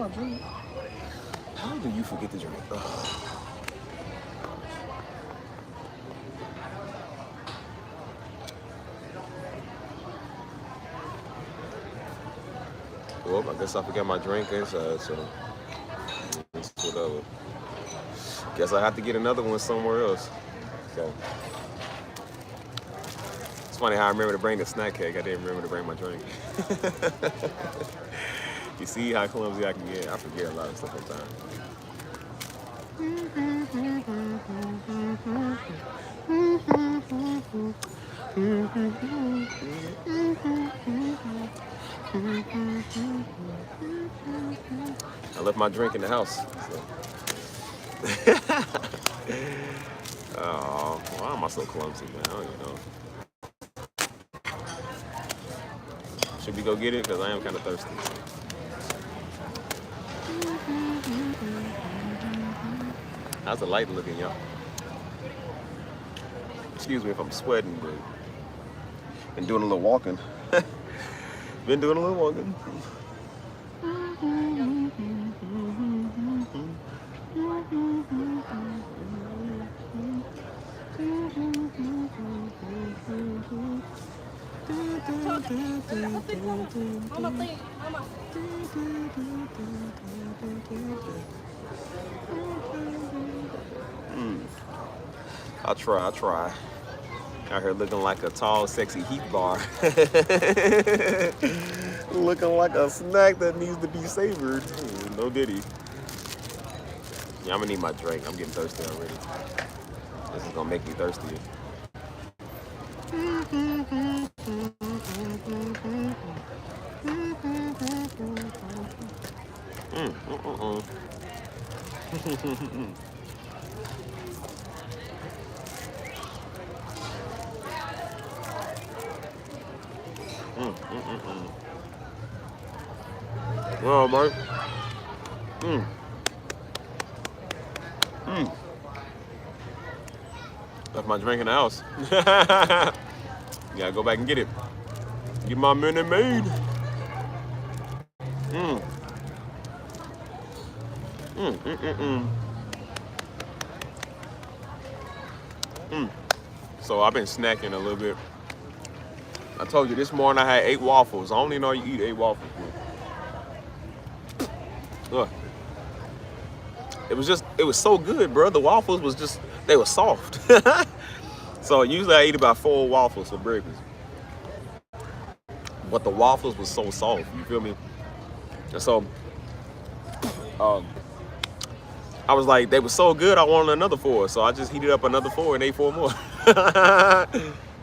my drink? How do you forget to drink? Ugh. Well, I guess I forgot my drink inside, so it's whatever. Guess I have to get another one somewhere else. So it's funny how I remember to bring the snack cake. I didn't remember to bring my drink. You see how clumsy I can get? I forget a lot of stuff sometimes. I left my drink in the house. So. Oh, why am I so clumsy, man? I don't even know. Should we go get it? Because I am kind of thirsty. How's the light looking, y'all? Excuse me if I'm sweating, but been doing a little walking. Been doing a little walking. I try. Out here looking like a tall, sexy heat bar. Looking like a snack that needs to be savored. No diddy. Yeah, I'm gonna need my drink. I'm getting thirsty already. This is gonna make me thirsty. Well, Mark. Left my drink in the house. Gotta go back and get it. Get my Minute Maid. So I've been snacking a little bit. I told you this morning I had 8 waffles. I only know you eat 8 waffles. Look. It was so good, bro. The waffles was just, they were soft. So usually I eat about 4 waffles for breakfast. But the waffles was so soft, you feel me? And so, I was like, they were so good, I wanted another 4. So I just heated up another 4 and ate 4 more.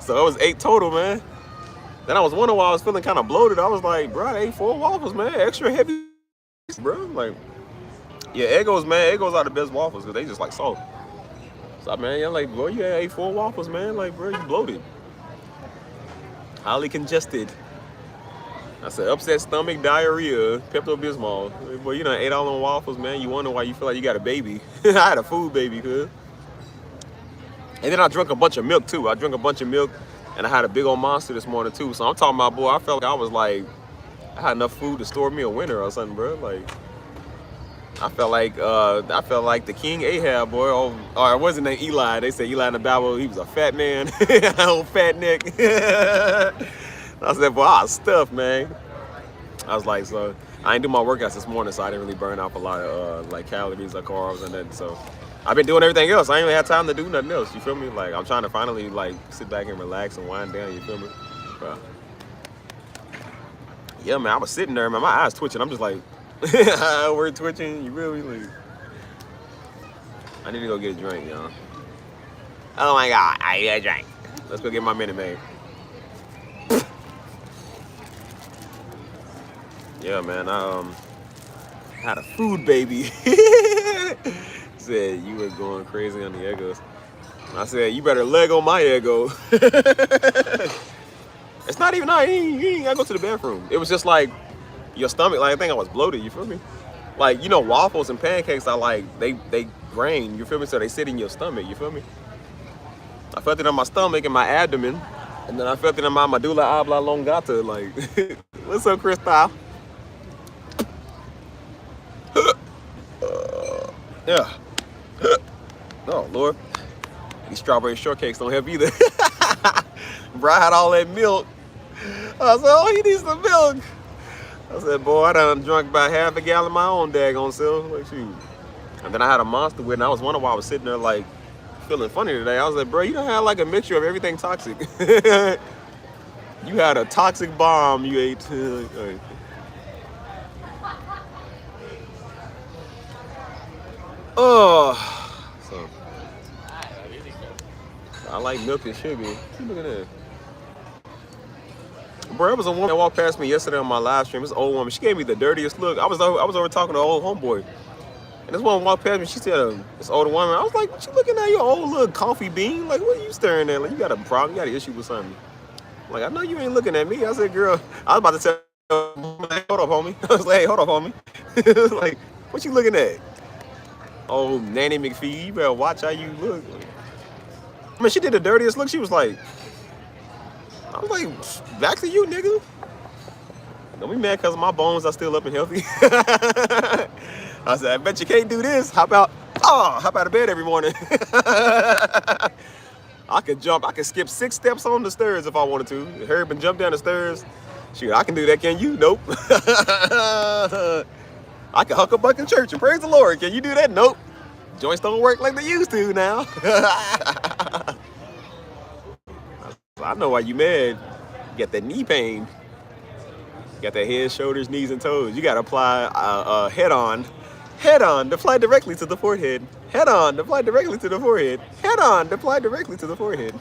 So it was 8 total, man. Then I was wondering why I was feeling kind of bloated. I was like, bro, I ate 4 waffles, man. Extra heavy, bro. Like, yeah, Eggos, man. Eggos are the best waffles because they just like soft. So, man, I'm like, boy, you ate 4 waffles, man. Like, bro, you bloated. Highly congested. I said, upset stomach, diarrhea, Pepto-Bismol. Boy, you done ate all them waffles, man. You wonder why you feel like you got a baby. I had a food baby, cuz. And then I drank a bunch of milk, too. I drank a bunch of milk, and I had a big old Monster this morning, too. So I'm talking about, boy, I felt like I was like, I had enough food to store me a winter or something, bro. Like, I felt like the King Ahab, boy. Or it wasn't named Eli. They said Eli in the Bible, he was a fat man. Old fat neck. I said, boy, I was stuffed, man. I was like, so I ain't do my workouts this morning, so I didn't really burn off a lot of like calories or carbs and that. So I've been doing everything else. I ain't really had time to do nothing else. You feel me? Like I'm trying to finally like sit back and relax and wind down. You feel me? But, yeah, man. I was sitting there, man. My eyes twitching. I'm just like, we're twitching. You really? Like, I need to go get a drink, y'all. Oh my God, I need a drink. Let's go get my Minute Maid. Yeah, man, I had a food baby. Said you was going crazy on the Eggos. I said, you better Lego my Eggo. It's not even, no, you ain't gotta go to the bathroom. It was just like, your stomach, like I think I was bloated, you feel me? Like, you know, waffles and pancakes are like, they grain, you feel me? So they sit in your stomach, you feel me? I felt it on my stomach and my abdomen. And then I felt it in my medulla oblongata, like, what's up, Crystal? Yeah. Oh, Lord. These strawberry shortcakes don't help either. Bro, I had all that milk. I said, oh, he needs some milk. I said, boy, I done drunk about half a gallon of my own daggone self. Like, shoot. And then I had a Monster with it, and I was wondering why I was sitting there, like, feeling funny today. I was like, bro, you don't have, like, a mixture of everything toxic. You had a toxic bomb you ate. Oh. So, I like milk and sugar. Look at that. Bro, there was a woman that walked past me yesterday on my live stream. This old woman. She gave me the dirtiest look. I was over talking to an old homeboy. And this woman walked past me. She said, this older woman. I was like, what you looking at, your old little coffee bean? Like, what are you staring at? Like, you got a problem? You got an issue with something? Like, I know you ain't looking at me. I said, girl, I was about to tell her, hey, hold up, homie. I was like, hey, hold up, homie. Like, what you looking at? Oh, Nanny McPhee, you better watch how you look. I mean, she did the dirtiest look. She was like, I was like, back to you, nigga. Don't be mad because my bones are still up and healthy. I said, I bet you can't do this. How about hop out of bed every morning? I could skip 6 steps on the stairs if I wanted to. Hurry up and jump down the stairs. Shoot, I can do that, can you? Nope. I can huck a buck in church and praise the Lord. Can you do that? Nope. Joints don't work like they used to now. I know why you mad. You got that knee pain. You got that head, shoulders, knees, and toes. You got to apply head on to fly directly to the forehead. Head on to fly directly to the forehead. Head on to fly directly to the forehead.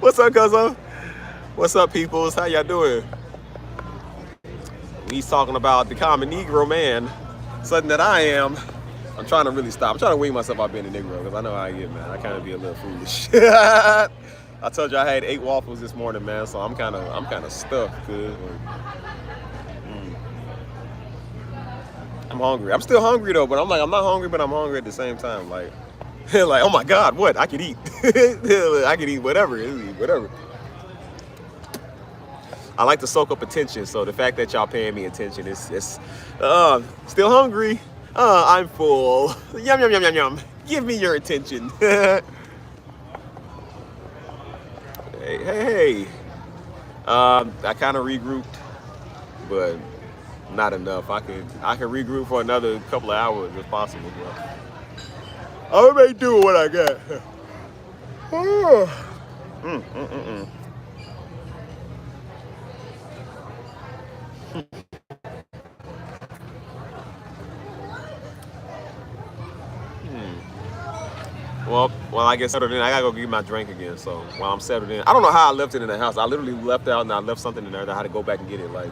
What's up, cuzzo? What's up, peoples? How y'all doing? He's talking about the common Negro man. Something that I am. I'm trying to really stop. I'm trying to wean myself out being a Negro because I know how I get, man. I kind of be a little foolish. I told you I had 8 waffles this morning, man. So I'm kind of stuffed, cuz. I'm hungry. I'm still hungry though, but I'm not hungry, but I'm hungry at the same time. Like, oh my God, what? I could eat. I could eat whatever. Whatever. I like to soak up attention, so the fact that y'all paying me attention is still hungry. I'm full. Yum, yum, yum, yum, yum. Give me your attention. Hey. I kind of regrouped, but not enough. I can regroup for another couple of hours if possible. I may do what I got. Well, I get settled in. I gotta go get my drink again. So while I'm settled in, I don't know how I left it in the house. I literally left out and I left something in there. I had to go back and get it. Like,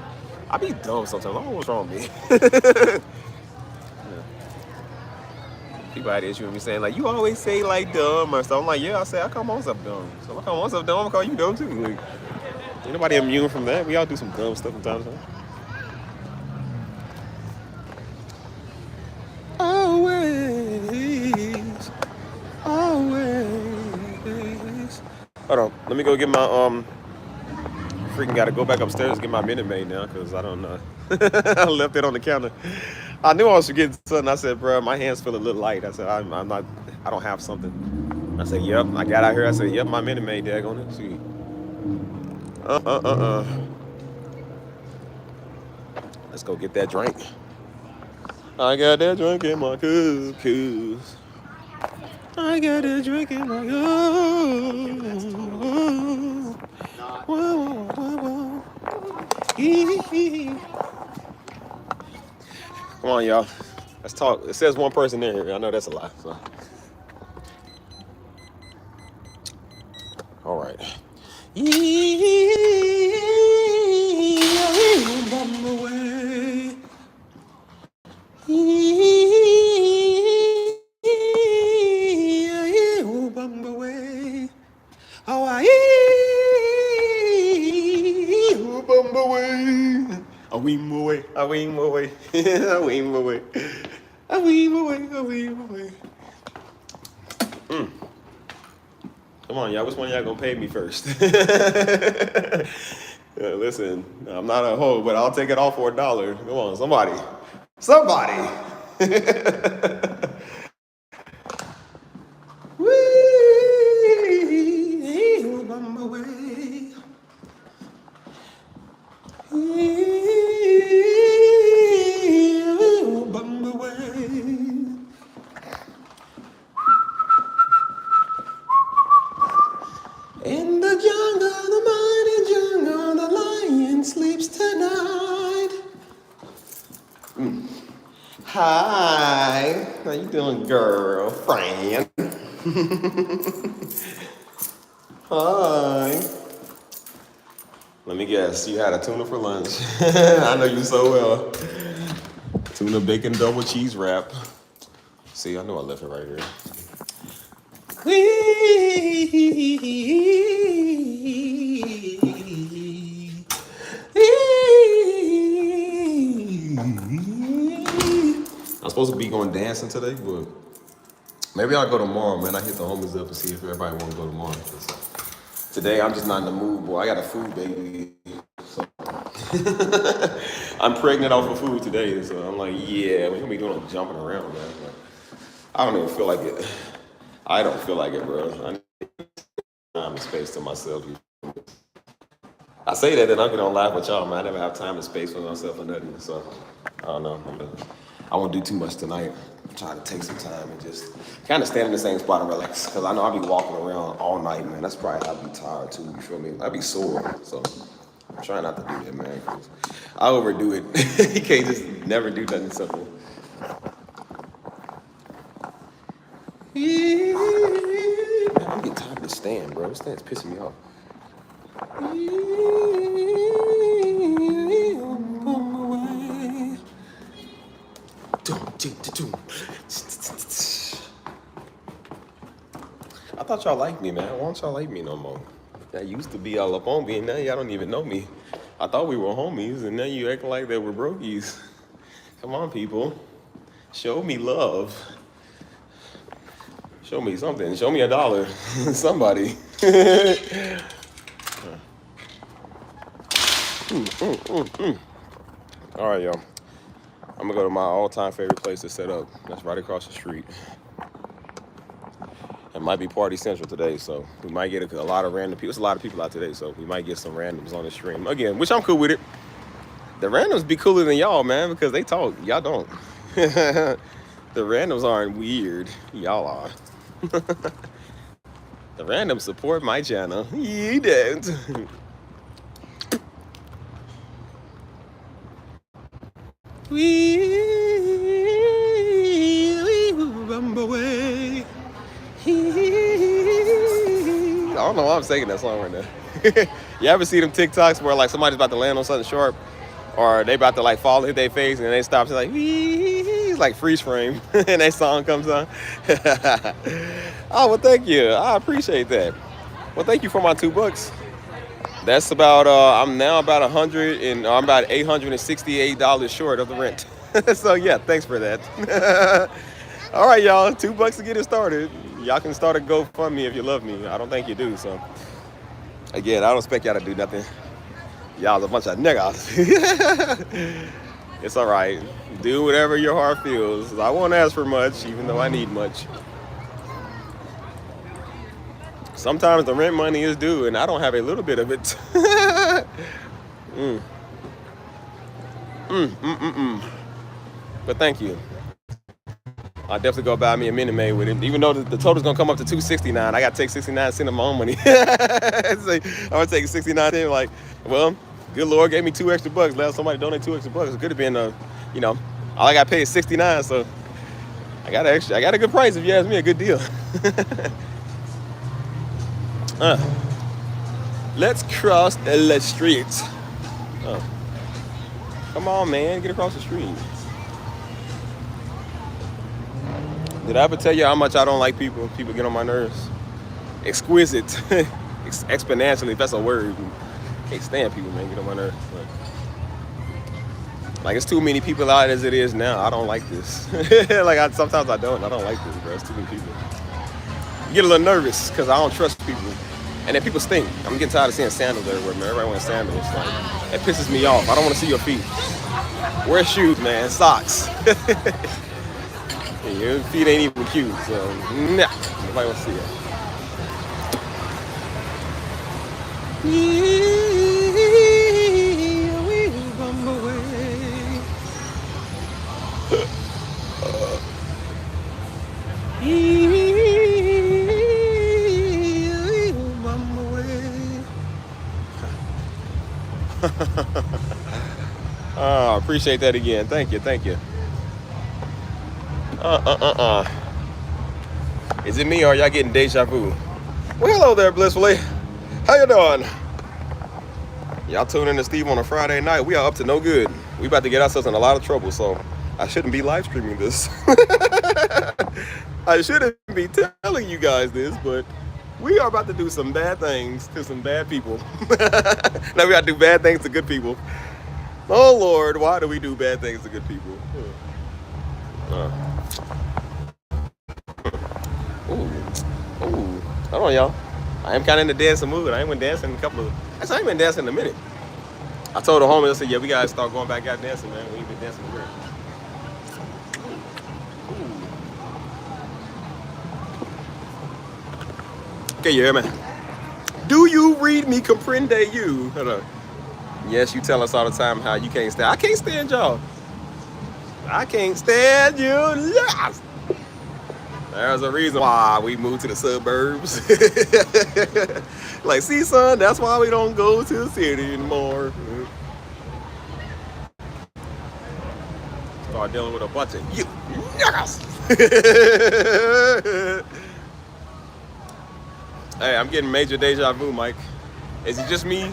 I be dumb sometimes. I don't know what's wrong with me. People had an issue with me saying like, you always say like dumb or stuff. I'm like, yeah, I call myself dumb. So if I call myself dumb, I'm gonna call you dumb too. Like, ain't nobody immune from that. We all do some dumb stuff from time to time. Always. Hold on, let me go get my freaking gotta go back upstairs and get my Minute Maid now because I don't know. I left it on the counter. I knew I was forgetting something. I said, bro, my hands feel a little light. I said, I don't have something. I said, yep. I got out here. I said, yep, my Minute Maid, daggone it. See. Let's go get that drink. I got that drink in my cup. I got that drink in my cup. Whoa. Come on, y'all. Let's talk. It says one person in here. I know that's a lie. So. All right. I wean my way. Come on, y'all. Which one of y'all gonna pay me first? Listen, I'm not a hoe, but I'll take it all for $1. Come on, somebody. In the jungle, the mighty jungle, the lion sleeps tonight. Hi, how you doing, girlfriend? Hi. Let me guess, you had a tuna for lunch. I know you so well. Tuna bacon double cheese wrap. See, I know I left it right here. I'm supposed to be going dancing today, but maybe I'll go tomorrow, man. I hit the homies up and see if everybody want to go tomorrow. Today, I'm just not in the mood, boy. I got a food baby. So I'm pregnant off of food today, so I'm like, yeah, we're gonna be doing jumping around, man. Like, I don't even feel like it. I don't feel like it, bro. I need time and space to myself. I say that, then I'm gonna laugh with y'all, man. I never have time and space for myself or nothing, so I don't know. I won't do too much tonight. I'm trying to take some time and just kind of stand in the same spot and relax, because I know I'll be walking around all night, man. That's probably how I'll be tired too, you feel me? I'll be sore, so I'm trying not to do that, man, because I overdo it. You can't just never do nothing simple. Man, I'm getting tired of this stand, bro. This stand's pissing me off. I thought y'all liked me, man. Why don't y'all like me no more? That used to be all up on me, and now y'all don't even know me. I thought we were homies, and now you acting like they were brokies. Come on, people. Show me love. Show me something. Show me $1. Somebody. All right, y'all. I'm gonna go to my all-time favorite place to set up. That's right across the street. It might be Party Central today, so we might get a lot of random people. There's a lot of people out today, so we might get some randoms on the stream. Again, which I'm cool with it. The randoms be cooler than y'all, man, because they talk. Y'all don't. The randoms aren't weird. Y'all are. The randoms support my channel. You don't. I don't know why I'm singing that song right now. You ever see them TikToks where like somebody's about to land on something sharp, or they about to like fall and hit their face, and then they stop, it's like, it's like freeze frame, and that song comes on. Oh, well, thank you. I appreciate that. Well, thank you for my $2. That's about, I'm now about I'm about $868 short of the rent. So yeah, thanks for that. All right, y'all, $2 to get it started. Y'all can start a GoFundMe if you love me. I don't think you do, so. Again, I don't expect y'all to do nothing. Y'all's a bunch of niggas. It's all right. Do whatever your heart feels. I won't ask for much, even though I need much. Sometimes the rent money is due, and I don't have a little bit of it. But thank you. I'll definitely go buy me a Minute Maid with it. Even though the total's gonna come up to $269, I gotta take 69 cents of my own money. So I'm gonna take 69 cents. Like, well, good Lord gave me $2 extra. Let somebody donate $2 extra. It could have been all I got paid is 69. So I got a good price if you ask me, a good deal. Let's cross the street. Come on, man, get across the street. Did I ever tell you how much I don't like people? People get on my nerves. Exquisite. Exponentially, if that's a word. Can't stand people, man, get on my nerves. Like, it's too many people out as it is now. I don't like this. Sometimes I don't like this, bro. It's too many people. You get a little nervous because I don't trust people. And then people stink. I'm getting tired of seeing sandals everywhere, man. Everybody wearing sandals. Like, it pisses me off. I don't want to see your feet. Wear shoes, man. Socks. Your feet ain't even cute, so nah, nobody wants to see it. Oh, appreciate that again. Thank you, thank you. Is it me or are y'all getting deja vu? Well, hello there, Blissfully. How you doing? Y'all tuning in to Steve on a Friday night. We are up to no good. We about to get ourselves in a lot of trouble, so I shouldn't be live streaming this. I shouldn't be telling you guys this, but we are about to do some bad things to some bad people. Now we got to do bad things to good people. Oh, Lord, why do we do bad things to good people? Ooh. Hold on, y'all. I am kind of in the dancing mood. I ain't been dancing in a couple of... Actually, I ain't been dancing in a minute. I told the homies, I said, yeah, we got to start going back out dancing, man. We ain't been dancing in a minute. Okay, you hear me? Do you read me? Comprende you? Hold on. Yes, you tell us all the time how you can't stand. I can't stand y'all. I can't stand you. Yes. There's a reason why we moved to the suburbs. Like, see, son, that's why we don't go to the city anymore. Start dealing with a bunch of you niggas. Hey, I'm getting major deja vu, Mike. Is it just me?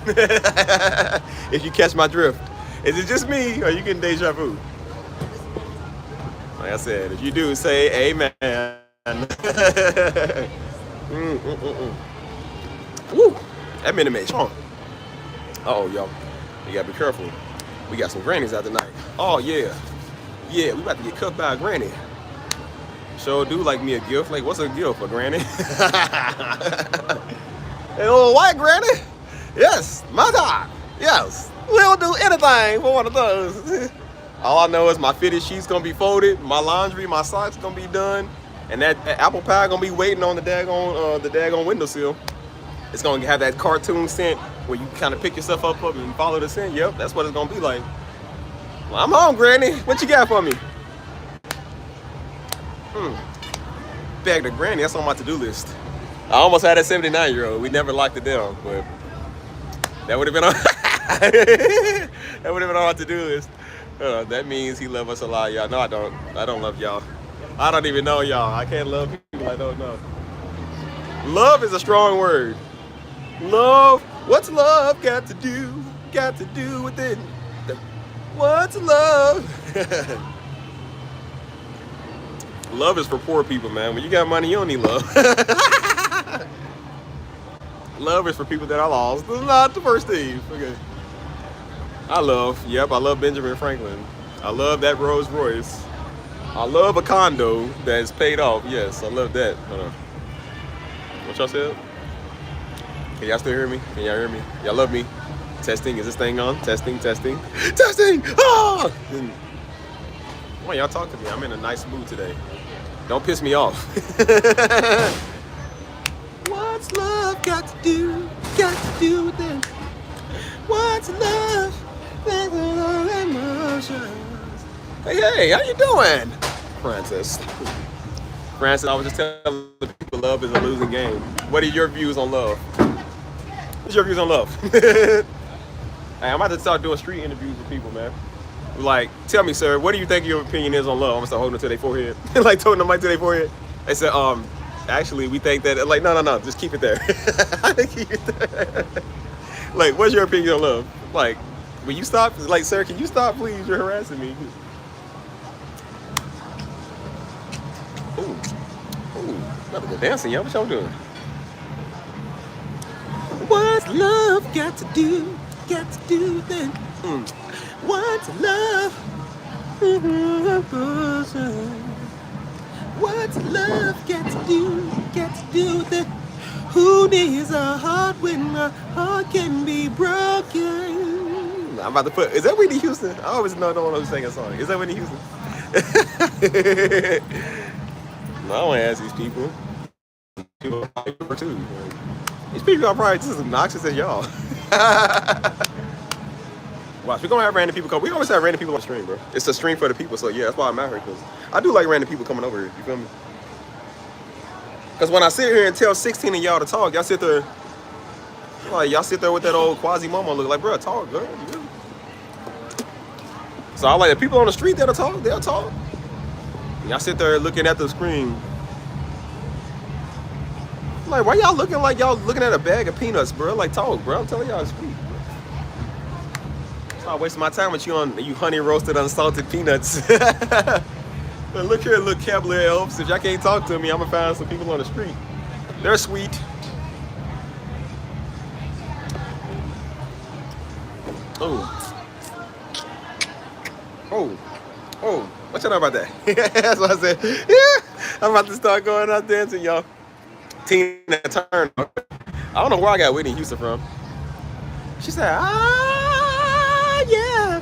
If you catch my drift, is it just me or are you getting deja vu? Like I said, if you do, say amen. Woo! That minute made strong. Uh-oh, y'all. You gotta be careful. We got some grannies out tonight. Oh, yeah. Yeah, we about to get cooked by a granny. Sure do like me a gift. Like, what's a gift for granny? Hey, old white granny? Yes, my God. Yes. We'll do anything for one of those. All I know is my fitted sheets gonna be folded, my laundry, my socks gonna be done, and that apple pie gonna be waiting on the daggone windowsill. It's gonna have that cartoon scent where you kind of pick yourself up and follow the scent. Yep, that's what it's gonna be like. Well, I'm home, Granny. What you got for me? Bag to Granny. That's on my to-do list. I almost had that 79-year-old. We never locked it down, but that would have been on. That would have been on our to-do list. That means he loves us a lot, y'all. No, I don't. I don't love y'all. I don't even know y'all. I can't love people I don't know. Love is a strong word. Love. What's love got to do? Got to do with it. What's love? Love is for poor people, man. When you got money, you don't need love. Love is for people that are lost. This is not the first Steve. Okay. I love Benjamin Franklin. I love that Rolls Royce. I love a condo that's paid off. Yes, I love that. Hold on. What y'all said? Can y'all still hear me? Can y'all hear me? Y'all love me? Testing. Is this thing on? Testing. Testing. Ah! Why y'all talk to me? I'm in a nice mood today. Don't piss me off. What's love got to do? Got to do with it. What's love? Emotions. Hey, how you doing, Francis? Francis, I was just telling the people love is a losing game. What are your views on love? What's your views on love? Hey, I'm about to start doing street interviews with people, man. Like, tell me, sir, what do you think your opinion is on love? I'm gonna start holding it to their forehead. Like, holding the mic to their forehead. They said, actually, we think that, like, no, just keep it there. Keep it there. Like, what's your opinion on love? Like, will you stop? Like, sir, can you stop, please? You're harassing me. Ooh, about to go dancing, y'all. What y'all doing? What's love got to do? Got to do then? What's love? What's love got to do? Got to do then? Who needs a heart when a heart can be broken? I'm about to put. Is that Whitney Houston? I always don't know who's singing a song. Is that Whitney Houston? No, I don't ask these people. People are too. These people are probably just as obnoxious as y'all. Watch, we're gonna have random people come. We always have random people on the stream, bro. It's a stream for the people, so yeah, that's why I'm out here, because I do like random people coming over here. You feel me? Because when I sit here and tell 16 of y'all to talk, y'all sit there, like, y'all sit there with that old quasi-momo look like, bro, talk, girl. So I like the people on the street that'll talk, they'll talk. Y'all sit there looking at the screen. Like, why y'all looking like y'all looking at a bag of peanuts, bro? Like, talk, bro. I'm telling y'all to speak. Stop wasting my time with you on you honey roasted unsalted peanuts. But look here, little Cavalier elves. If y'all can't talk to me, I'm gonna find some people on the street. They're sweet. Oh. Oh. Oh. What y'all know about that? That's what I said. Yeah. I'm about to start going out dancing, y'all. Tina Turner. I don't know where I got Whitney Houston from. She said, ah, yeah.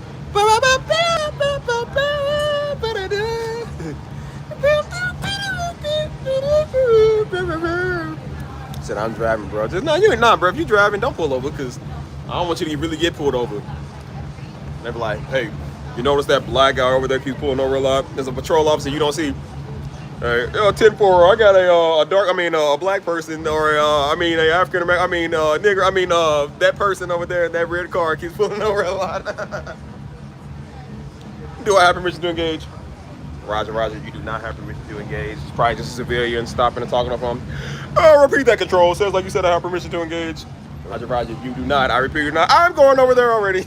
Said, I'm driving, bro. Just, no, you ain't not, bro. If you driving, don't pull over, because I don't want you to really get pulled over. They be like, hey, you notice that black guy over there keeps pulling over a lot? There's a patrol officer you don't see. Hey, 10-4, I got a black person, or a African American, nigger, that person over there in that red car keeps pulling over a lot. Do I have permission to engage? Roger, you do not have permission to engage. It's probably just a civilian stopping and talking to him. Repeat that, control. Sounds like you said I have permission to engage. Roger, you do not. I repeat, you're not. I'm going over there already.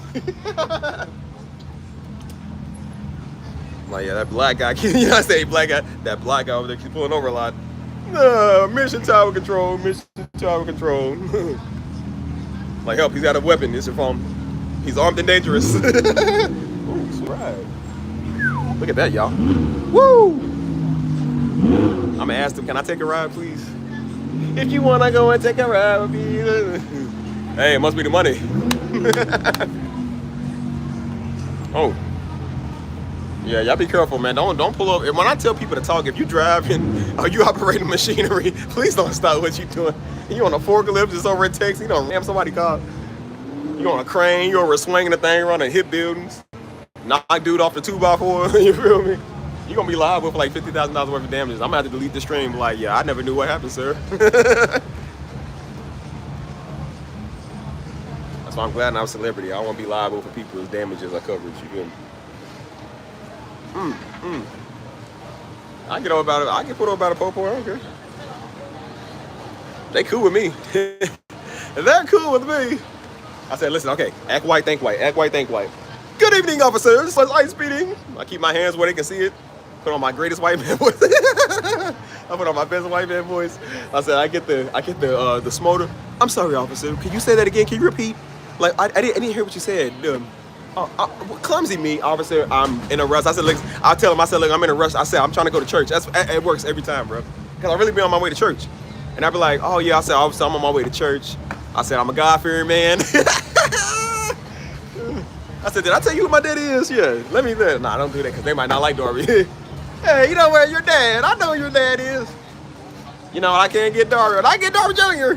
Like, yeah, that black guy, you know I say black guy, that black guy over there keeps pulling over a lot. Mission tower control. Like, help, he's got a weapon. It's your phone. He's armed and dangerous. Ooh, it's right. Look at that, y'all. Woo! I'm gonna ask him, can I take a ride, please? If you wanna go and take a ride with me. Hey, it must be the money. Oh. Yeah, y'all be careful, man. Don't pull over. When I tell people to talk, if you driving or you operating machinery, please don't stop what you doing. You on a forklift just over at Texas, you don't ram somebody car. You on a crane, you over swinging the thing around and hit buildings. Knock dude off the 2x4, you feel me? You gonna be liable for like $50,000 worth of damages. I'm gonna have to delete the stream. Like, yeah, I never knew what happened, sir. That's why I'm glad I'm a celebrity. I don't want to be liable for people's damages or coverage. You feel me? I get over about it. I get put over about a popo. I don't care. They cool with me. They're cool with me. I said, listen, okay, act white, think white. Act white, think white. Good evening, officers. Light speeding. I keep my hands where they can see it. Put on my greatest white man voice. I put on my best white man voice. I said, I get the smoter. I'm sorry, officer. Can you say that again? Can you repeat? Like, I didn't hear what you said. Clumsy me, officer. I'm in a rush. I said, look, I'll tell him. I said, look, I'm in a rush. I said, I'm trying to go to church. It works every time, bro. Because I really be on my way to church. And I'd be like, oh, yeah. I said, officer, I'm on my way to church. I said, I'm a God-fearing man. I said, did I tell you who my daddy is? Yeah. Let me there. Nah, don't do that, because they might not like Darby. Hey, you know where your dad? I know who your dad is. You know, I can't get Darby. I get Darby Jr.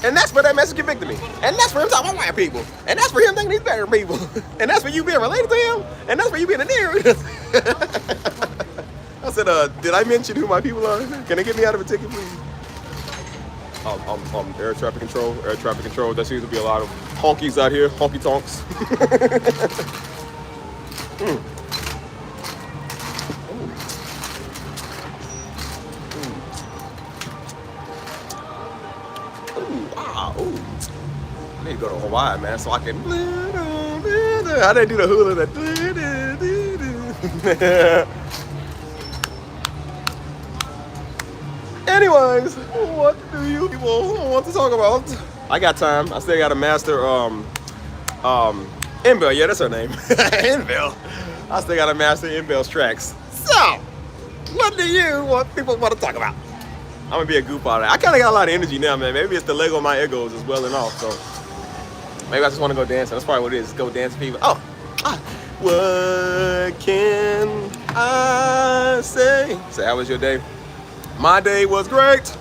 And that's for that message convicted me. And that's for him talking about white people. And that's for him thinking he's better people. And that's for you being related to him. And that's for you being a nigger. I said, did I mention who my people are? Can they get me out of a ticket, please? Air traffic control. There seems to be a lot of honkies out here. Honky tonks. I need to go to Hawaii, man, so I can. How they do the hula? That. Anyways, what do you people want to talk about? I got time. I still got to master Inbel. Yeah, that's her name. Inbel. I still got to master Inbel's tracks. So, what do you want people want to talk about? I'm gonna be a goof out of it. I kind of got a lot of energy now, man. Maybe it's the Lego of my egos is welling off. So maybe I just want to go dancing. That's probably what it is. Go dance, people. Oh, What can I say? So how was your day? My day was great.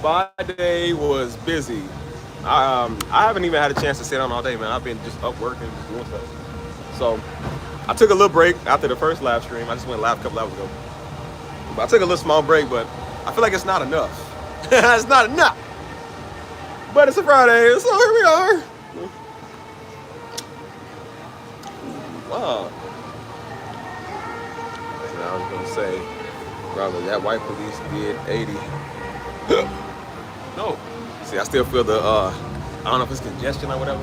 My day was busy. I haven't even had a chance to sit down all day, man. I've been just up working, just doing stuff. So I took a little break after the first live stream. I just went live a couple hours ago. But I took a little small break, but I feel like it's not enough. It's not enough. But it's a Friday, so here we are. Wow. So I was gonna say, probably that white police did 80. No. See, I still feel the I don't know if it's congestion or whatever.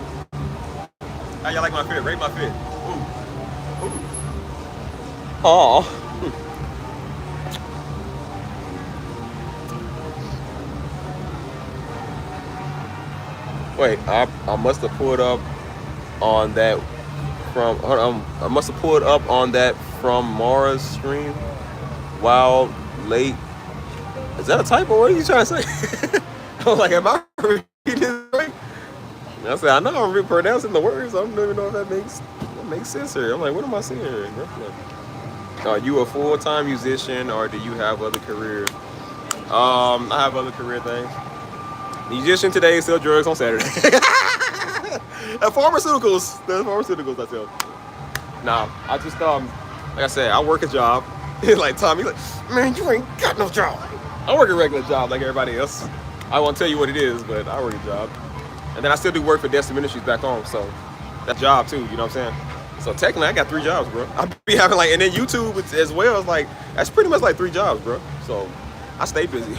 How y'all like my fit? Rate my fit. Ooh. Ooh. Aw. Wait, I must have pulled up on that from I must have pulled up on that from Mara's stream. Wow, late. Is that a typo? What are you trying to say? I was like, am I reading this right? I said, I know I'm pronouncing the words. I don't even know if that makes sense here. I'm like, what am I saying here? Are you a full-time musician or do you have other careers? I have other career things. Musician today, sell drugs on Saturday. Pharmaceuticals. There's pharmaceuticals I sell. Nah, I just like I said, I work a job. Like Tommy, like, man, you ain't got no job. I work a regular job like everybody else. I won't tell you what it is, but I work a job. And then I still do work for Destiny Ministries back home, so that's a job too, you know what I'm saying? So technically I got 3 jobs, bro. I be having like, and then YouTube as well, it's like, that's pretty much like 3 jobs, bro. So I stay busy.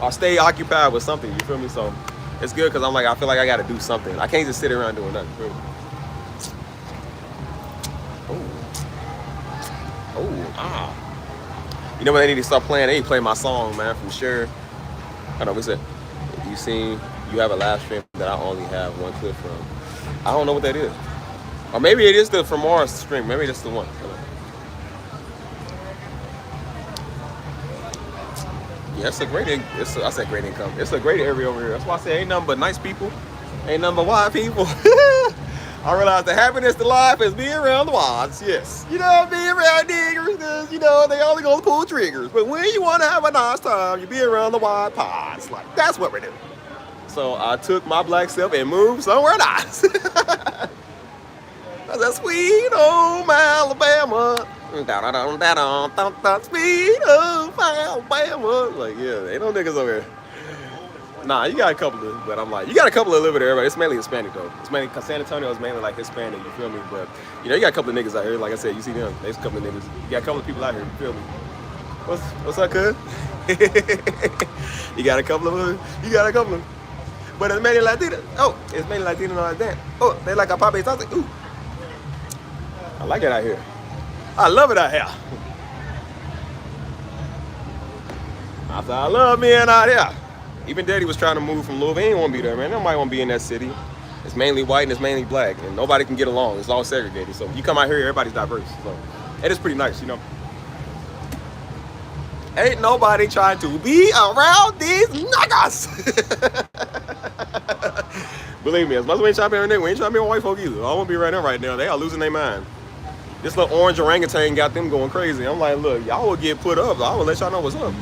I stay occupied with something, you feel me? So it's good because I'm like, I feel like I gotta do something. I can't just sit around doing nothing, feel me? You know when they need to start playing? They need to play my song, man, from Sure. I don't know, we said, you seen, you have a live stream that I only have one clip from. I don't know what that is. Or maybe it is the from Mars stream. Maybe that's the one. Yeah, it's a great, I said great income. It's a great area over here. That's why I say ain't nothing but nice people. Ain't nothing but white people. I realized the happiness to life is being around the wads, yes. You know, being around niggers, because, you know, they only gonna pull triggers. But when you want to have a nice time, you be around the wide pods. Like, that's what we're doing. So I took my black self and moved somewhere nice. That's sweet home Alabama. Sweet home Alabama. Like, yeah, ain't no niggas over here. Nah, you got a couple of, but I'm like, you got a couple of living there, but it's mainly Hispanic though. It's mainly, cause San Antonio is mainly like Hispanic, you feel me? But, you know, you got a couple of niggas out here, like I said, you see them, there's a couple of niggas. You got a couple of people out here, you feel me? What's up, cuz? You got a couple of them. But it's mainly Latino. Oh, it's mainly Latino like that. Oh, they like a papi salsa. Ooh. I like it out here. I love it out here. I said, I love being out here. Even Daddy was trying to move from Louisville. He didn't want to be there, man. Nobody want to be in that city. It's mainly white and it's mainly black, and nobody can get along. It's all segregated. So you come out here, everybody's diverse. So it is pretty nice, you know. Ain't nobody trying to be around these niggas. Believe me, as much as we ain't trying to be around niggas, we ain't trying to be around white folk either. I won't be right now, right now. They are losing their mind. This little orange orangutan got them going crazy. I'm like, look, y'all will get put up. I will let y'all know what's up.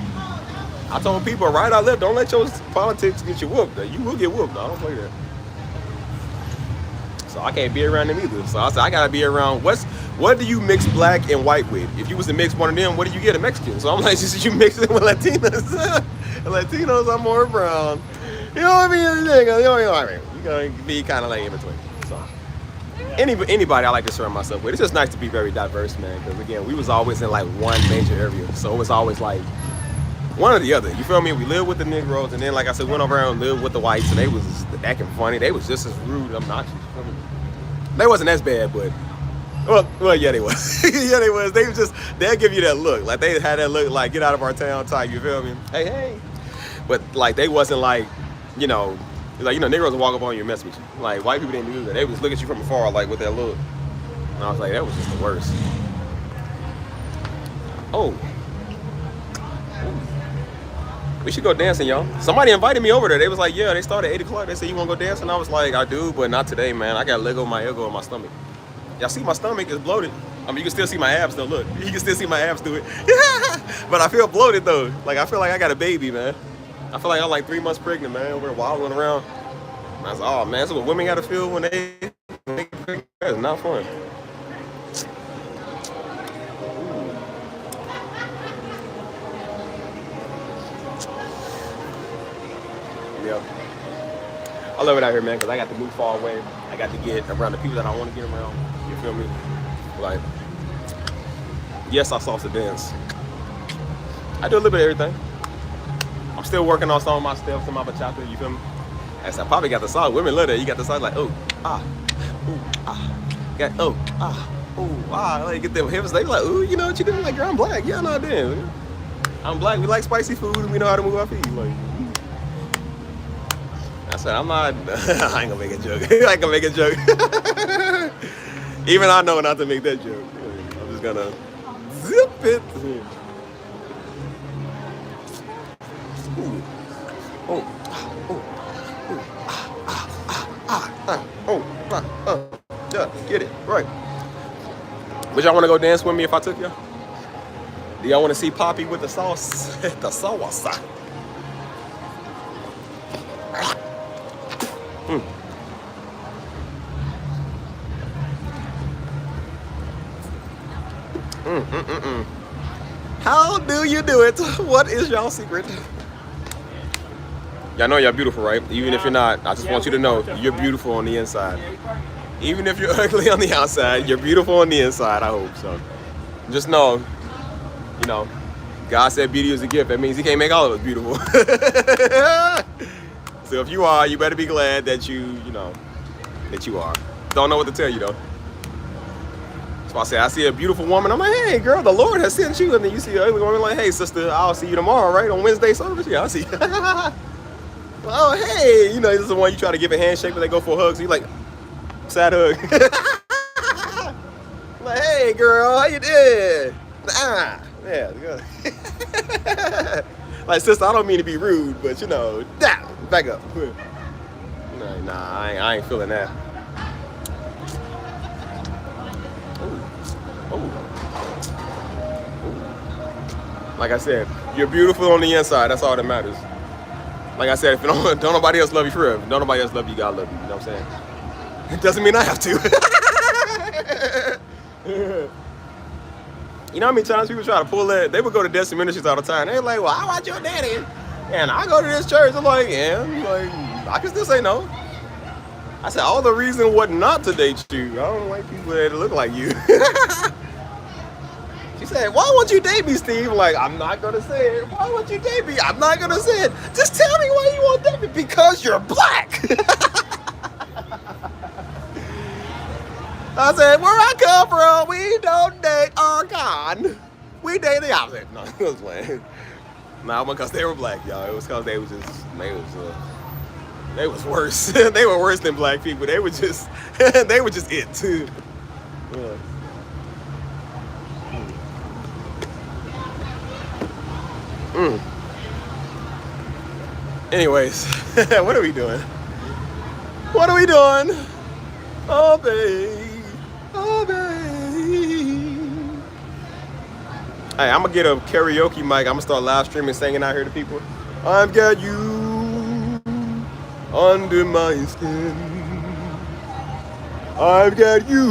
I told people right out left, don't let your politics get you whooped. You will get whooped. I don't play that. So I can't be around them either. So I said I gotta be around what do you mix black and white with? If you was to mix one of them, what do you get? A Mexican. So I'm like, just you mix it with Latinos. Latinos are more brown. You know what I mean? You know what I mean? You gotta be kind of like in between. So anybody I like to surround myself with. It's just nice to be very diverse, man. Because again, we was always in like one major area, so it was always like one or the other. You feel me? We lived with the Negroes, and then like I said, went over and lived with the whites, and they was acting funny. They was just as rude, obnoxious. You feel me? They wasn't as bad, but well, yeah, they was. Yeah, they was. They was just, they'll give you that look. Like they had that look, like get out of our town type. You feel me? Hey. But like they wasn't like, you know, Negroes would walk up on you and mess with you. Like white people didn't do that. They would just look at you from afar, like with that look. And I was like, that was just the worst. Oh. We should go dancing, y'all. Somebody invited me over there. They was like, yeah, they started at 8 o'clock. They said, you want to go dancing? I was like, I do, but not today, man. I got Lego in my ego in my stomach. Y'all see my stomach is bloated. I mean, you can still see my abs though. Look, you can still see my abs through it. But I feel bloated though. Like I feel like I got a baby, man. I feel like I'm like 3 months pregnant, man. We're waddling around. And I was like, oh man, that's what women gotta feel when they pregnant. That's not fun. Yep. I love it out here, man, because I got to move far away. I got to get around the people that I want to get around. You feel me? Like, yes, I salsa dance. I do a little bit of everything. I'm still working on some of my steps and my bachata, you feel me? I probably got the song. Women love that. You got the song like, oh, ah, ooh, ah. Got, oh, ah, ooh, ah. Like, get them hips. They be like, ooh, you know what you doing? Like, girl, I'm black. Yeah, no, damn. I'm black. We like spicy food and we know how to move our feet. Like, I said, I'm not, I ain't gonna make a joke. I ain't gonna make a joke. Even I know not to make that joke. I'm just gonna zip it. Ooh. Oh, yeah, get it, right. Would y'all wanna go dance with me if I took y'all? Do y'all wanna see Poppy with the sauce? The sauce. How do you do it? What is y'all secret? Y'all know y'all beautiful, right? Even if you're not, I just want you to know you're beautiful on the inside. Even if you're ugly on the outside, you're beautiful on the inside, I hope so. Just know, you know, God said beauty is a gift. That means he can't make all of us beautiful. So if you are, you better be glad that you know, that you are. Don't know what to tell you though. That's why I say I see a beautiful woman. I'm like, hey girl, the Lord has sent you. And then you see an ugly woman like, hey sister, I'll see you tomorrow, right? On Wednesday service? Yeah, I'll see you. Oh, hey, you know, this is the one you try to give a handshake when they go for a hug. So you like, sad hug. Like, hey girl, how you doing? Yeah, good. Like, sister, I don't mean to be rude, but you know, back up. Nah, I ain't feeling that. Ooh. Like I said, you're beautiful on the inside. That's all that matters. Like I said, if don't nobody else love you forever. Don't nobody else love you, God love you. You know what I'm saying? It doesn't mean I have to. You know how many times people try to pull that? They would go to Destiny Ministries all the time. They're like, well, I watch your daddy. And I go to this church. I'm like, yeah. Like, I can still say no. I said, all the reason what not to date you. I don't like people that look like you. She said, why won't you date me, Steve? I'm like, I'm not going to say it. Why won't you date me? I'm not going to say it. Just tell me why you won't date me. Because you're black. I said, where I come from, we don't date our kind. We date the opposite. No, it was playing. Nah, because they were black, y'all. It was because they was just, they was worse. They were worse than black people. They were just it too. Yeah. Anyways, what are we doing? What are we doing? Oh, babe. Oh, babe. Hey, I'm going to get a karaoke mic. I'm going to start live streaming, singing out here to people. I've got you under my skin. I've got you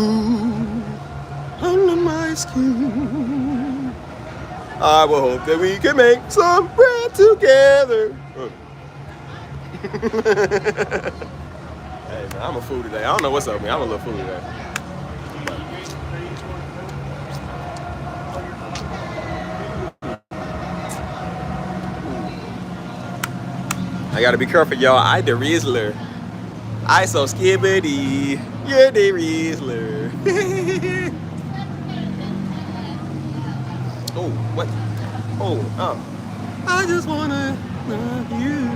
under my skin. I will hope that we can make some bread together. Hey man, I'm a fool today. I don't know what's up, man. I'm a little fool today. I gotta be careful, y'all. I the Rizzler. I so skibbity. You're the Rizzler. Oh, what? Oh. I just wanna love you.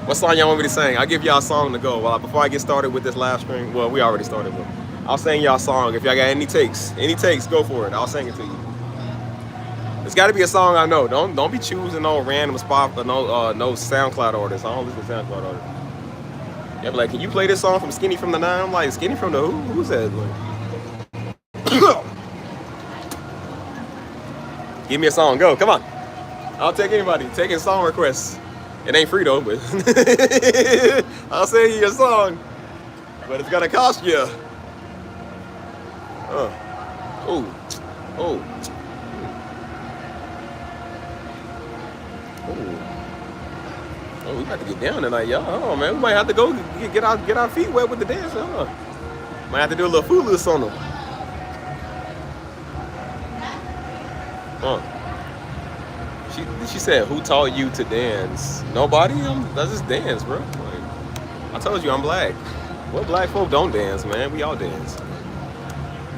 What song y'all want me to sing? I'll give y'all a song to go. Well, before I get started with this live stream, well, we already started, but I'll sing y'all a song. If y'all got any takes, go for it. I'll sing it to you. It's got to be a song I know. Don't be choosing no random spot or no SoundCloud artists. I don't listen to SoundCloud artists. Yeah, but like, can you play this song from Skinny from the Nine? I'm like, Skinny from the who? Who's that? Like, Give me a song. Go. Come on. I'll take anybody. Taking song requests. It ain't free though, but I'll sing you a song. But it's gonna cost you. Oh. Oh. Oh. Oh, we got to get down tonight, y'all. Oh man, we might have to go get our feet wet with the dance. Might have to do a little footloose on them. She said, "Who taught you to dance?" Nobody. That's just dance, bro. Like, I told you, I'm black. What black folk don't dance, man? We all dance.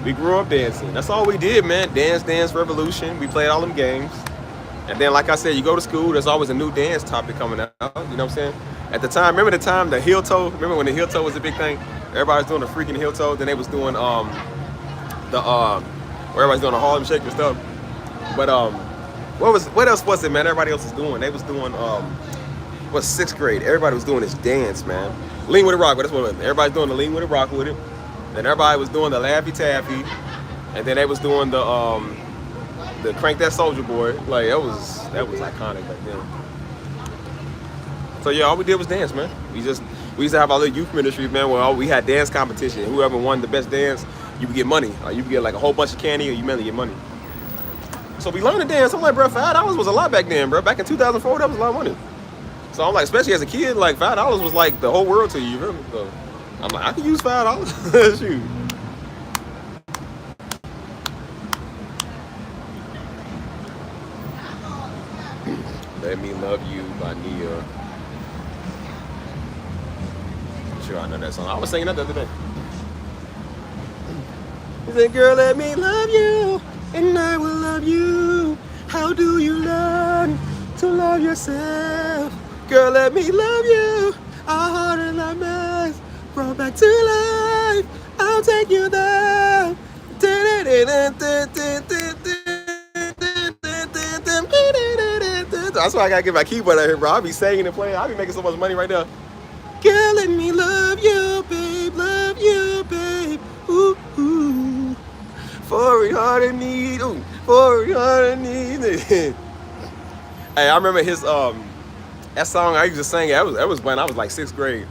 We grew up dancing. That's all we did, man. Dance revolution. We played all them games. And then, like I said, you go to school, there's always a new dance topic coming out. You know what I'm saying? At the time, remember the time, the heel toe? Remember when the heel toe was a big thing? Everybody was doing the freaking heel toe. Then they was doing, where everybody's doing the Harlem Shake and stuff. But, what else was it, man? Everybody else was doing. They was doing, what's 6th grade? Everybody was doing this dance, man. Lean with it, rock with it. That's what it was. Everybody's doing the lean with it, rock with it. Then everybody was doing the Laffy Taffy. And then they was doing the Crank That Soldier Boy. Like, that was iconic back then. So yeah, all we did was dance, man. We used to have our little youth ministry, man, where we had dance competition. Whoever won the best dance, you would get money. You would get like a whole bunch of candy, or you mainly get money. So we learned to dance. I'm like, bro, $5 was a lot back then, bro. Back in 2004, that was a lot of money. So I'm like, especially as a kid, like $5 was like the whole world to you, really. So I'm like, I can use $5. Shoot. Let Me Love You by Nia. Sure, I know that song. I was singing that the other day. He said, girl, let me love you, and I will love you. How do you learn to love yourself? Girl, let me love you. Our heart and our minds brought back to life. I'll take you there. That's why I gotta get my keyboard out here, bro. I'll be singing and playing. I'll be making so much money right now. Girl, let me love you, babe. Love you, babe. Ooh, ooh. For a heart in need. Ooh, for a heart in need. Hey, I remember his that song I used to sing. That was when I was like 6th grade.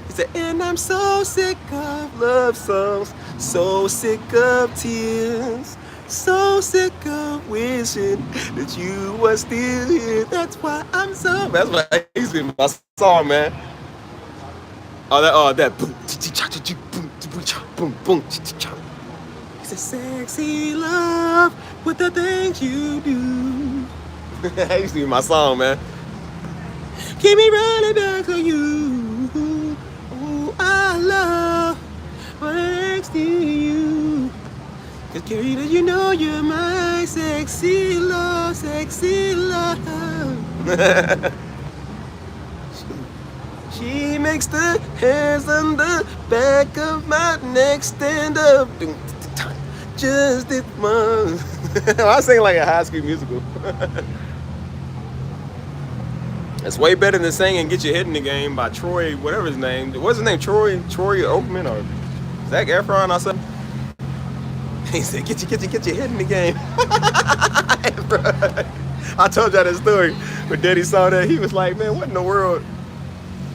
He said, and I'm so sick of love songs, so sick of tears. So sick of wishing that you were still here. That's why I'm so. That's why I used to be my song, man. Oh, that boom, boom, boom. It's a sexy love with the things you do. That used to be my song, man. Keep me running back to you. Oh, I love what next to you. Cause Karina, you know you're my sexy love, sexy love. She makes the hairs on the back of my neck stand up. Just it once. I sing like a High School Musical. It's way better than singing Get Your Head in the Game by Troy, whatever his name. What's his name? Troy Oakman or Zac Efron or something? He said, get your head in the game. I told y'all that story. When Daddy saw that, he was like, man, what in the world?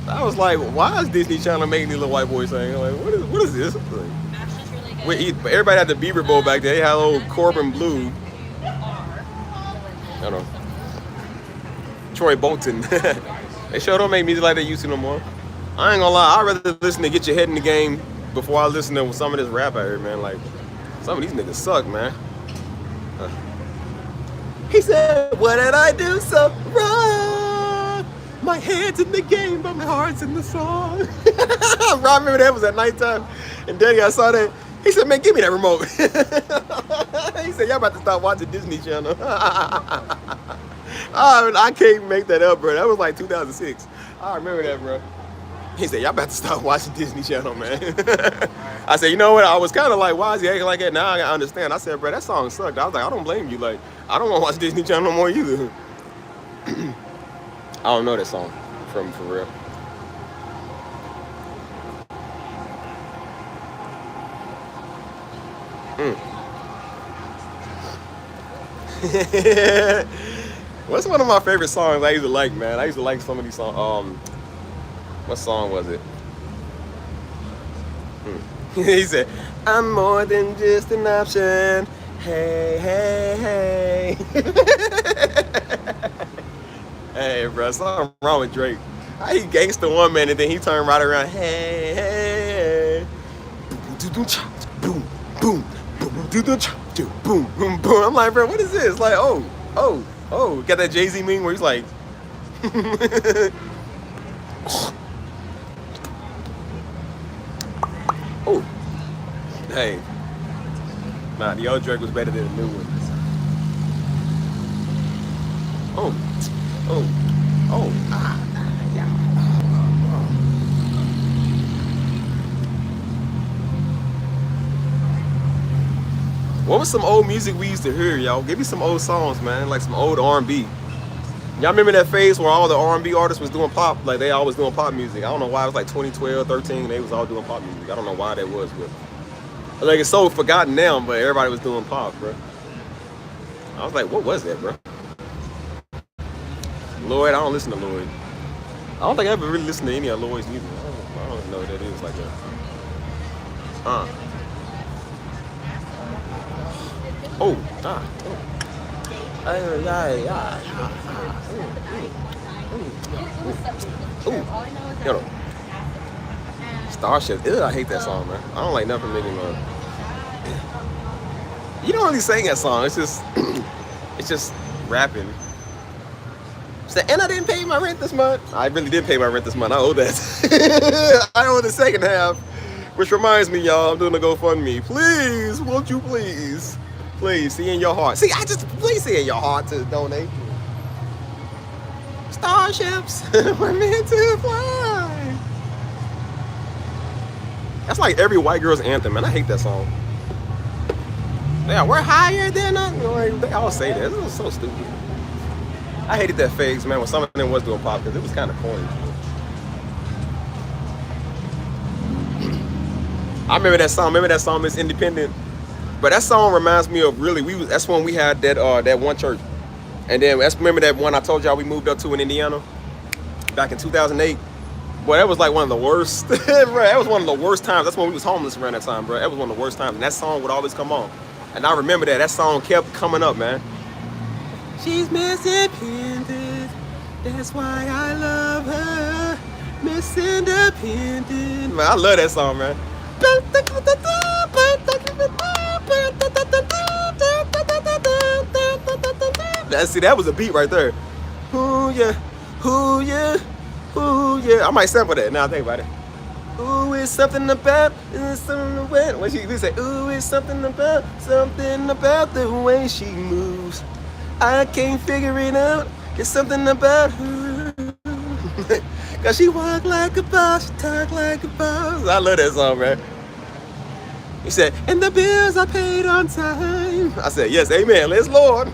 I was like, why is Disney Channel making these little white boys sing? I'm like, what is this? Like, everybody had the Beaver Bowl back there. They had a little Corbin Blue. I don't know. Troy Bolton. They sure don't make music like they used to no more. I ain't gonna lie, I'd rather listen to Get Your Head in the Game before I listen to some of this rap out here, man. Like, some of these niggas suck, man. He said, what did I do so wrong? My head's in the game, but my heart's in the song. I remember that was at nighttime. And Daddy, I saw that. He said, man, give me that remote. He said, y'all about to start watching Disney Channel. I can't make that up, bro. That was like 2006. I remember that, bro. He said, y'all about to start watching Disney Channel, man. I said, you know what? I was kind of like, why is he acting like that? Now I understand. I said, bro, that song sucked. I was like, I don't blame you. Like, I don't want to watch Disney Channel no more either. I don't know that song for real. What's one of my favorite songs I used to like, man? I used to like some of these songs. What song was it? He said, "I'm more than just an option. Hey, hey, hey." Hey, bro, something wrong with Drake. He gangsta one man and then he turned right around. Hey, hey, boom, boom, boom, boom, boom, boom. I'm like, bro, what is this? Like, oh, got that Jay-Z meme where he's like, oh, hey, nah, the old Drake was better than the new one. Ah, yeah. What was some old music we used to hear, y'all? Give me some old songs, man, like some old R&B. Y'all remember that phase where all the R&B artists was doing pop? Like, they always doing pop music. I don't know why. It was like 2012, 13, they was all doing pop music. I don't know why that was, but like, it's so forgotten now, but everybody was doing pop, bro. I was like, what was that, bro? Lloyd, I don't listen to Lloyd. I don't think I ever really listened to any of Lloyd's music. I don't know what that is like that. Yo, Starship. Ew, I hate that song, man. I don't like nothing making You don't really sing that song. It's just rapping. And I didn't pay my rent this month. I really did pay my rent this month. I owe that. I owe the second half. Which reminds me, y'all, I'm doing a GoFundMe. Please, won't you please? Please, see in your heart. Please see in your heart to donate. Starships were meant to fly. That's like every white girl's anthem, man. I hate that song. Yeah, we're higher than us. They all say that. It's so stupid. I hated that phase, man, when some of them was doing pop because it was kind of corny. I remember that song. Remember that song, Miss Independent? But that song reminds me of really, that's when we had that one church. And then remember that one I told y'all we moved up to in Indiana back in 2008? Boy, that was like one of the worst. Bro, that was one of the worst times. That's when we was homeless around that time, bro. That was one of the worst times. And that song would always come on. And I remember that song kept coming up, man. She's Miss Independent, that's why I love her. Miss Independent. Man, I love that song, man. See, that was a beat right there. Ooh yeah, ooh yeah, ooh yeah. I might sample that now I think about it. Ooh, it's something about, when she say, ooh, it's something about the way she moves. I can't figure it out. It's something about her. Cause she walk like a boss, she talk like a boss. I love that song, man. He said, and the bills I paid on time. I said, yes, amen, let's Lord.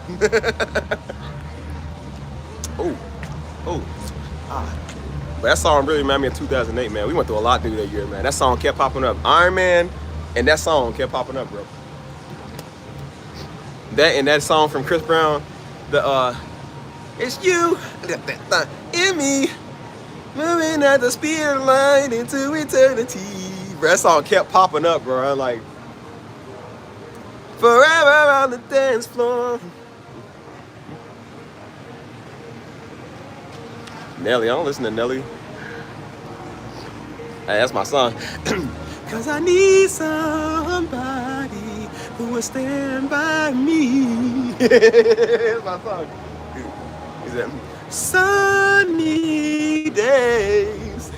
But that song really reminded me of 2008, man. We went through a lot through that year, man. That song kept popping up. Iron Man and that song kept popping up, bro. That song from Chris Brown, it's you in me, moving at the speed of light into eternity. Bro, that song kept popping up, bro. Like, forever on the dance floor. Nelly, I don't listen to Nelly. Hey, that's my song. Cause I need somebody who will stand by me. That's my song. He said, sunny days,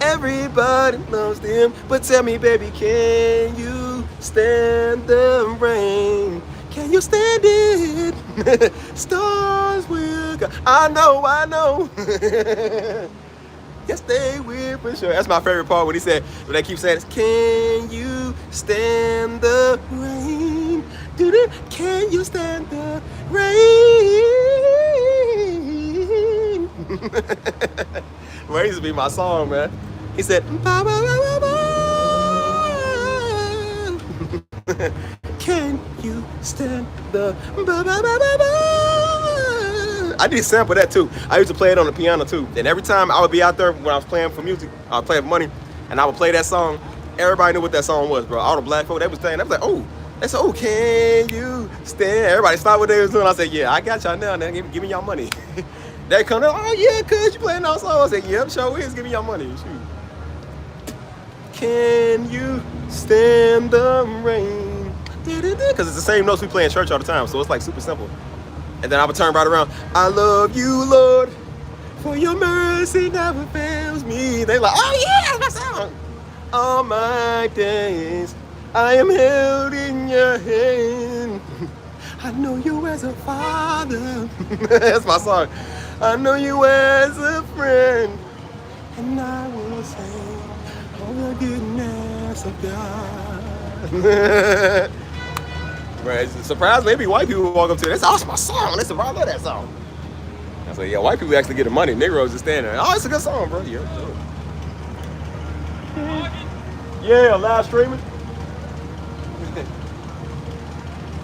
everybody loves them. But tell me, baby, can you stand the rain? Can you stand it? Stars will go. I know. Yes, they will for sure. That's my favorite part when he said, when they keep saying this, can you stand the rain? Can you stand the rain? Well, it used to be my song, man. He said, ba, ba, ba, ba, ba. Can you stand the I did sample that too. I used to play it on the piano too. And every time I would be out there when I was playing for music, I was playing for money, and I would play that song. Everybody knew what that song was, bro. All the black folk, they was saying, they was like, oh, they said, oh, can you stand? Everybody stopped what they was doing. I said, yeah, I got y'all now. Now give me y'all money. They come down, oh yeah, cuz you playing our song. I said, yep, sure is. Give me y'all money. Shoot. Can you stand the rain? Because it's the same notes we play in church all the time, so it's like super simple. And then I would turn right around. I love you, Lord, for your mercy never fails me. They like, oh yeah, that's my song. All my days, I am held in your hand. I know you as a father. That's my song. I know you as a friend. And I will sing all the goodness of God. Right, it's a surprise. Maybe white people walk up to it. That's awesome, my song. Listen, bro, I love that song. I say, yeah, white people actually get the money. Negroes just stand there. Oh, it's a good song, bro. Yeah, yeah, live streaming.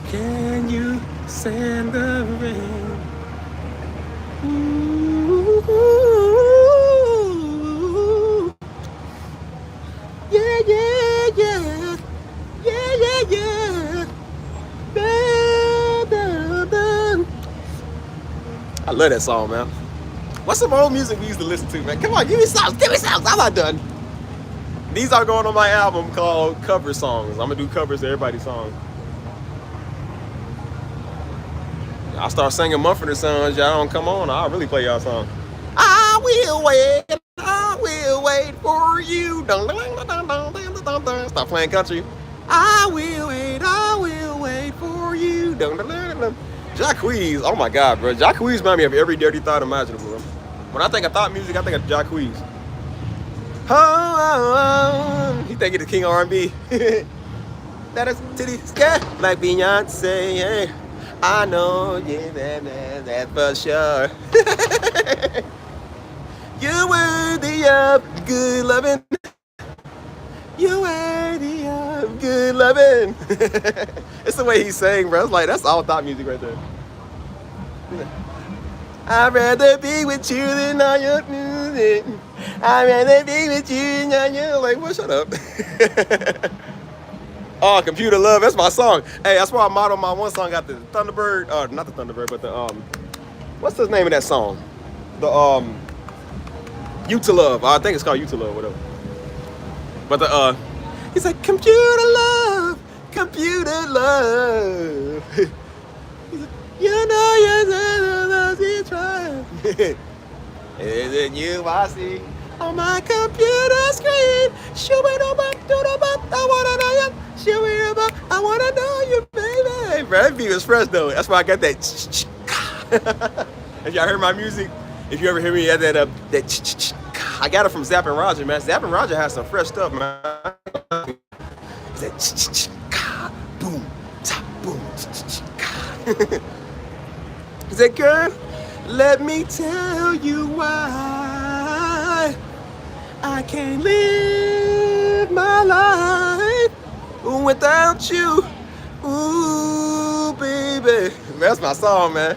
Can you stand the rain? Ooh. Yeah, yeah, yeah. Yeah, yeah, yeah. I love that song, man. What's some old music we used to listen to, man? Come on, give me songs. I'm not done. These are going on my album called Cover Songs. I'm gonna do covers to everybody's songs. I'll start singing Mumford & Sons. Y'all don't come on, I'll really play y'all song. I will wait for you. Start playing country. I will wait for you. Jacquees, oh my God, bro. Jacquees remind me of every dirty thought imaginable. Bro. When I think of thought music, I think of Jacquees. He think he's the king of R&B. That is titty sky like Beyonce. Hey. I know, yeah, that's for sure. You're worthy of good loving. You're worthy of good loving. It's the way he's saying, bro. It's like, that's all thought music right there. I'd rather be with you than all your music. I'd rather be with you than all your... Like, well, shut up. Oh, Computer Love, that's my song. Hey, that's why I modeled my one song after the Thunderbird. Not the Thunderbird, but the, what's the name of that song? The, You to Love. I think it's called You to Love, whatever. But the, he's like, computer love. He's like, you know you're trying. Is it you I see on my computer screen? I wanna know you, baby. Bro, that beat was fresh though. That's why I got that. If y'all heard my music, if you ever hear me at that I got it from Zapp and Roger, man. Zapp and Roger has some fresh stuff, man. It's that boom, top, boom. He said, girl, let me tell you why I can't live my life without you. Ooh, baby. That's my song, man.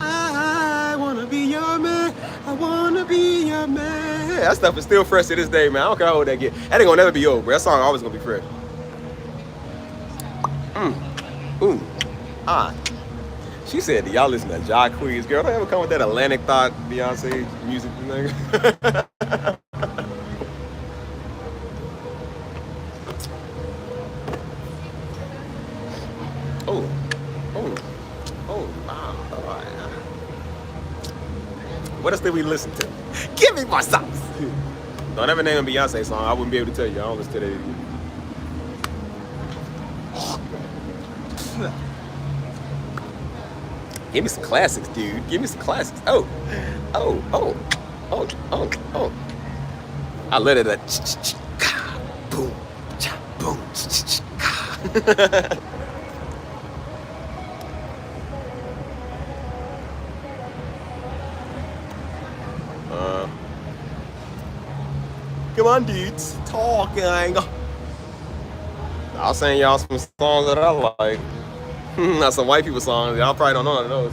I wanna be your man. I wanna be your man. That stuff is still fresh to this day, man. I don't care how old that get. That ain't gonna never be old, bro. That song always gonna be fresh. Ooh. Ah. She said, y'all listen to Jacquees. Girl, don't ever come with that Atlantic Thought Beyonce music thing. Oh, wow. What else did we listen to? Give me my songs. Don't ever name a Beyonce song. I wouldn't be able to tell you. I don't listen to that either. Give me some classics, dude. Give me some classics. Oh. I let it boom, boom, come on, dudes. Talking. I'll sing y'all some songs that I like. Not some white people songs. Y'all probably don't know none of those.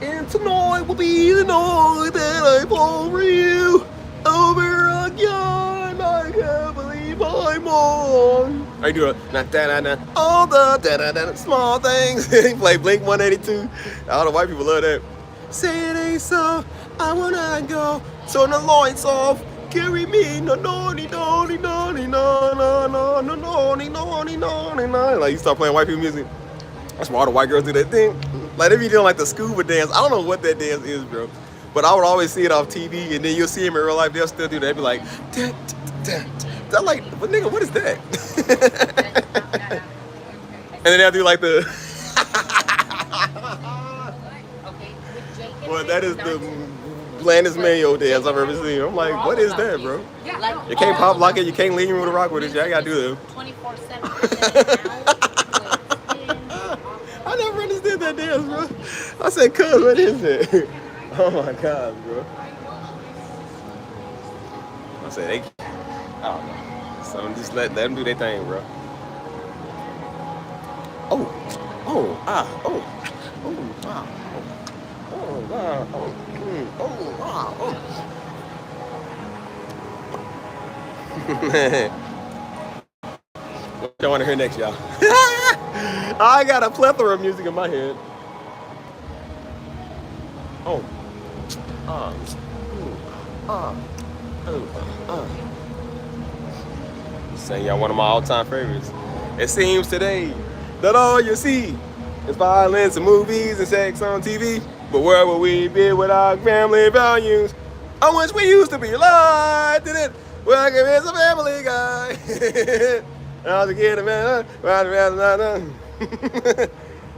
And tonight will be the night that I fall for you over again. I can't believe I'm on. I do it. All the small things. He play Blink 182. All the white people love that. Say it ain't so. I wanna go. Turn the lights off. Carry me. No, no, no, no, no, no, no, no, no, no, no, no, no. Like you start playing white people music. That's why all the white girls do that thing. Like they be doing like the scuba dance. I don't know what that dance is, bro. But I would always see it off TV, and then you'll see them in real life. They'll still do that. They'll be like, I'm like, but nigga, what is that? And then they'll do like the. Well, that is the blandest mayo dance I've ever seen. I'm like, what is that, bro? You can't pop lock it. You can't lean with a rock with it. I gotta do that. 24/7. I never understood that dance, bro. I said, cuz, what is it? Oh my God, bro. I said, I don't know. So just let them do their thing, bro. Oh, wow, What y'all want to hear next, y'all? I got a plethora of music in my head. Saying y'all one of my all-time favorites. It seems today that all you see is violence and movies and sex on TV. But where would we be without family values? I wish we used to be alive. Did it? Well, I can be a family guy. I was a kid, man.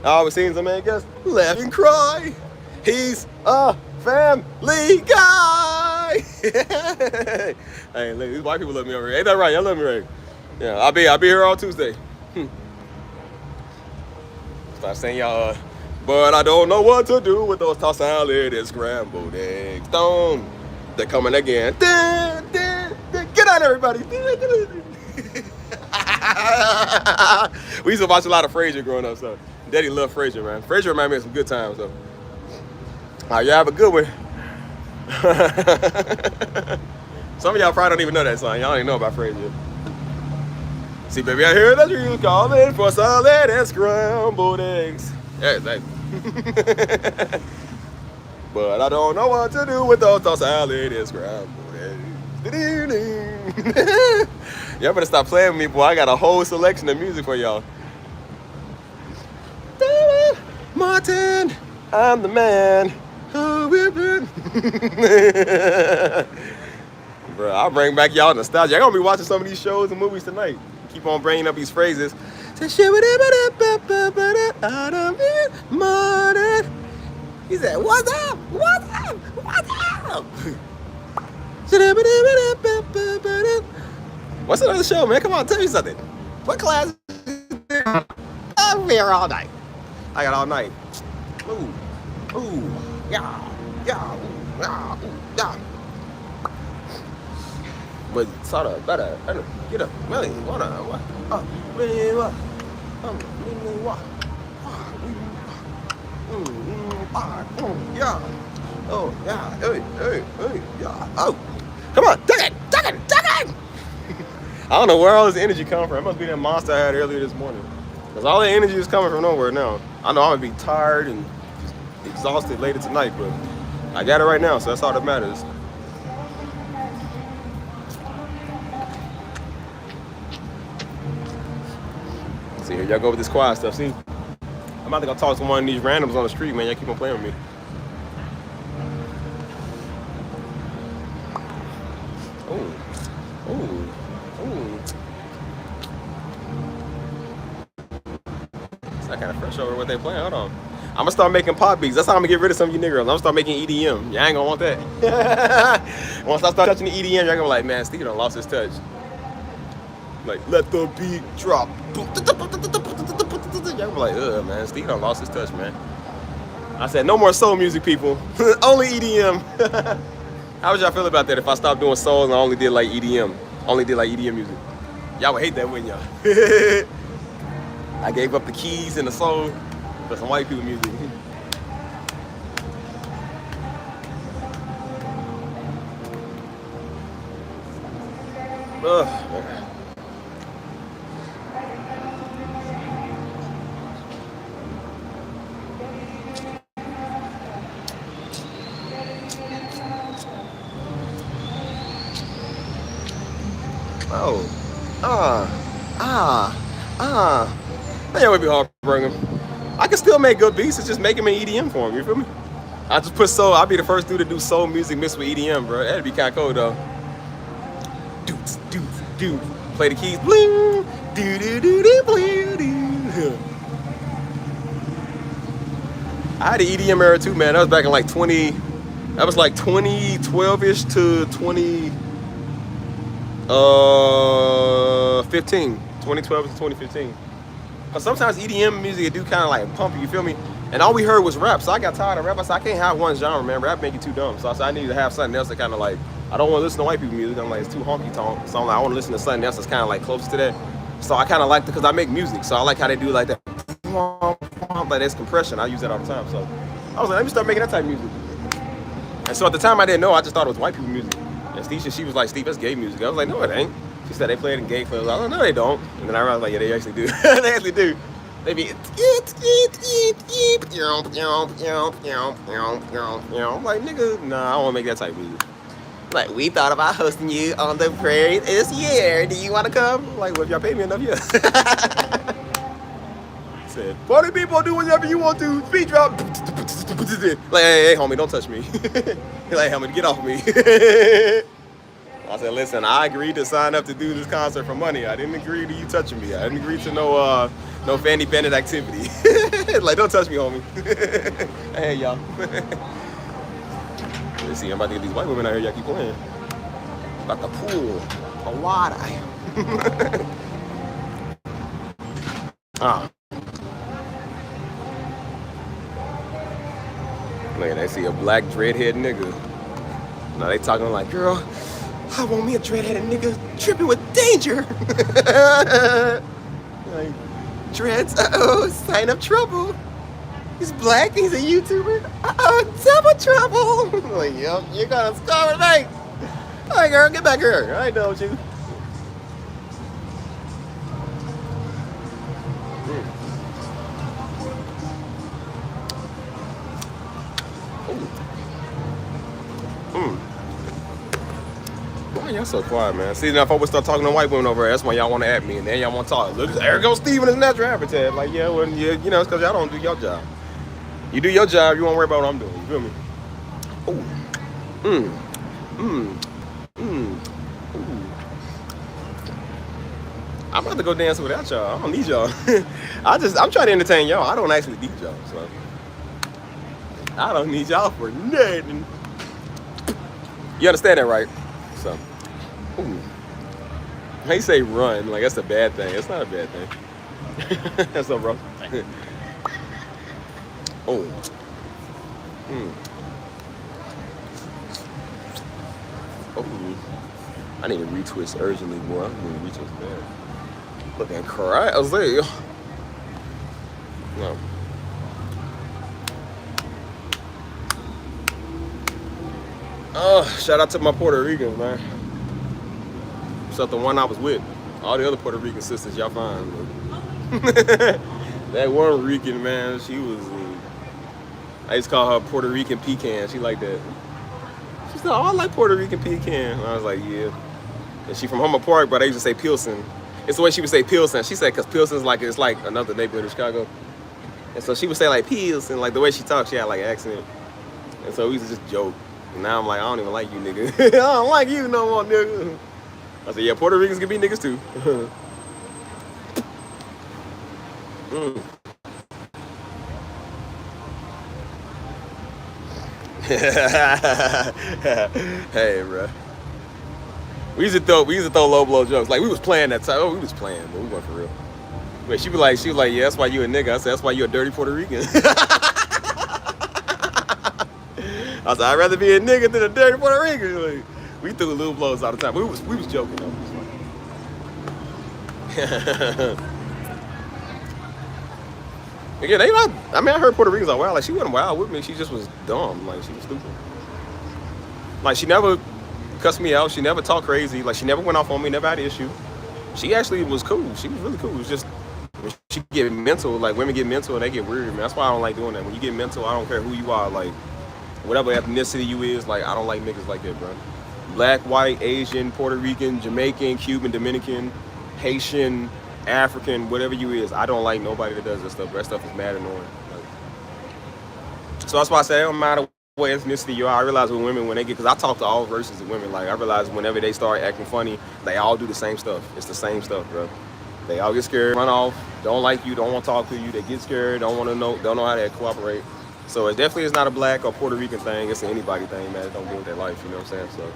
Always seems to make us laugh and cry. He's a family guy. Hey, look, these white people love me over here. Ain't that right? Y'all love me right? Yeah, I'll be here all Tuesday. Start saying y'all, but I don't know what to do with those tossed salad and scrambled eggs. They're coming again. Get out, everybody. We used to watch a lot of Frasier growing up, so Daddy loved Frasier, man. Frasier reminded me of some good times, though. All right, y'all have a good one. Some of y'all probably don't even know that song. Y'all don't even know about Frasier. See, baby, I hear that you calling for salad and scrambled eggs. Yeah, exactly. But I don't know what to do with those salad and scrambled eggs. Y'all better stop playing with me, boy. I got a whole selection of music for y'all. Martin, I'm the man. Bro, I'll bring back y'all nostalgia. Y'all gonna be watching some of these shows and movies tonight. Keep on bringing up these phrases. He said, what's up? What's up? What's up? What's another show, man? Come on, tell me something. What class is there? I'm here all night. I got all night. Ooh, yeah, ooh, yeah. But sort of better, get up, really, what? Yeah. Oh, yeah. Hey, yeah. Oh, come on, duck it. I don't know where all this energy coming from. It must be that monster I had earlier this morning. Because all the energy is coming from nowhere now. I know I'm going to be tired and exhausted later tonight, but I got it right now, so that's all that matters. See, here y'all go with this quiet stuff. See, I'm about to go talk to one of these randoms on the street, man. Y'all keep on playing with me. It's not kind of fresh over what they playing. Hold on. I'm gonna start making pop beats. That's how I'm gonna get rid of some of you niggas. I'm gonna start making EDM. Y'all ain't gonna want that. Once I start touching the EDM, y'all gonna be like, man, Steve done lost his touch. Like, let the beat drop. Y'all gonna be like, man, Steve done lost his touch, man. I said, no more soul music, people. Only EDM. How would y'all feel about that if I stopped doing soul and I only did like EDM? Only did like EDM music. Y'all would hate that, wouldn't y'all? I gave up the keys and the soul for some white people music. Ugh. Oh. That would be heartbreaking. I can still make good beats, it's just making them in EDM form, you feel me? I just put soul, I'll be the first dude to do soul music mixed with EDM, bro. That'd be kinda cool though. Dude. Play the keys, bling, do. I had the EDM era too, man. That was back in like 2012-ish to 2015. 2012 to 2015. Cause sometimes EDM music it do kind of like pump you feel me? And all we heard was rap, so I got tired of rap. I said I can't have one genre, man. Rap make it too dumb. So I said I need to have something else that kind of like I don't want to listen to white people music. I'm like it's too honky tonk. So I'm like I want to listen to something else that's kind of like close to that. So I kind of like it because I make music, so I like how they do like that. Like that's compression. I use that all the time. So I was like, let me start making that type of music. And so at the time I didn't know. I just thought it was white people music. And Steve, she was like, Steve, that's gay music. I was like, no, it ain't. She said they play it in gay clubs. I was like, no, they don't. And then I realized like, yeah, they actually do. They actually do. They be I'm like, nigga, nah, I don't want to make that type of music. Like, we thought about hosting you on the prairie this year. Do you want to come? I'm like, well, if y'all pay me enough, yeah. Said, party people, do whatever you want to. Speed drop. Like, hey, homie, don't touch me. Like, homie, get off me. I said, listen, I agreed to sign up to do this concert for money. I didn't agree to you touching me. I didn't agree to no fanny bandit activity. Like, don't touch me, homie. Hey, y'all. Let's see, I'm about to get these white women out here. Y'all keep playing. About the pool. The water. Look, they see a black dreadhead nigga. Now they talking like, girl, I want me a dreadheaded nigga tripping with danger. Like, dreads, sign of trouble. He's black, he's a YouTuber. Double trouble. Like, yep, you're gonna score tonight. All right, girl, get back here. I know you. Why y'all so quiet, man? See, now if I would start talking to white women over here, that's why y'all want to at me, and then y'all want to talk. Look, there goes Steve in his natural habitat. Like, yeah, well, yeah, you know, it's because y'all don't do your job. You do your job, you won't worry about what I'm doing. You feel me? I'm about to go dance without y'all. I don't need y'all. I'm trying to entertain y'all. I don't actually need y'all, so I don't need y'all for nothing. You understand that, right? So, how you say run? Like that's a bad thing. It's not a bad thing. That's no wrong. I need to retwist urgently, boy. I need to retwist bad. Look at cry. I was there. No. Oh, shout out to my Puerto Ricans, man. Except the one I was with. All the other Puerto Rican sisters, y'all fine. That one Rican, man, she was, I used to call her Puerto Rican pecan. She like that. She said, oh, I like Puerto Rican pecan. And I was like, yeah. And she from Humboldt Park, but I used to say Pilsen. It's the way she would say Pilsen. She said, because Pilsen's like, it's like another neighborhood of Chicago. And so she would say like Pilsen, like the way she talked, she had like an accent. And so we used to just joke. And now I'm like, I don't even like you, nigga. I don't like you no more, nigga. I said, yeah, Puerto Ricans can be niggas too. Hey, bro. We used to throw low blow jokes. Like we was playing that time. Oh, we was playing, but we weren't for real. Wait, she was like, yeah, that's why you a nigga. I said, that's why you a dirty Puerto Rican. I said, I'd rather be a nigga than a dirty Puerto Rican. Like, we threw little blows all the time. We was joking though. Again, they not. I mean, I heard Puerto Ricans are wild. Like she wasn't wild with me. She just was dumb. Like she was stupid. Like she never cussed me out. She never talked crazy. Like she never went off on me. Never had an issue. She actually was cool. She was really cool. It was just when she get mental. Like women get mental and they get weird. Man, that's why I don't like doing that. When you get mental, I don't care who you are. Like whatever ethnicity you is. Like I don't like niggas like that, bro. Black, white, Asian, Puerto Rican, Jamaican, Cuban, Dominican, Haitian, African, whatever you is, I don't like nobody that does that stuff. That stuff is mad annoying. Like, so that's why I say it don't matter what ethnicity you are. I realize with women when they get, because I talk to all versions of women. Like I realize whenever they start acting funny, they all do the same stuff. It's the same stuff, bro. They all get scared, run off, don't like you, don't want to talk to you. They get scared, don't want to know, don't know how to cooperate. So it definitely is not a black or Puerto Rican thing. It's an anybody thing, man. It don't deal with their life. You know what I'm saying? So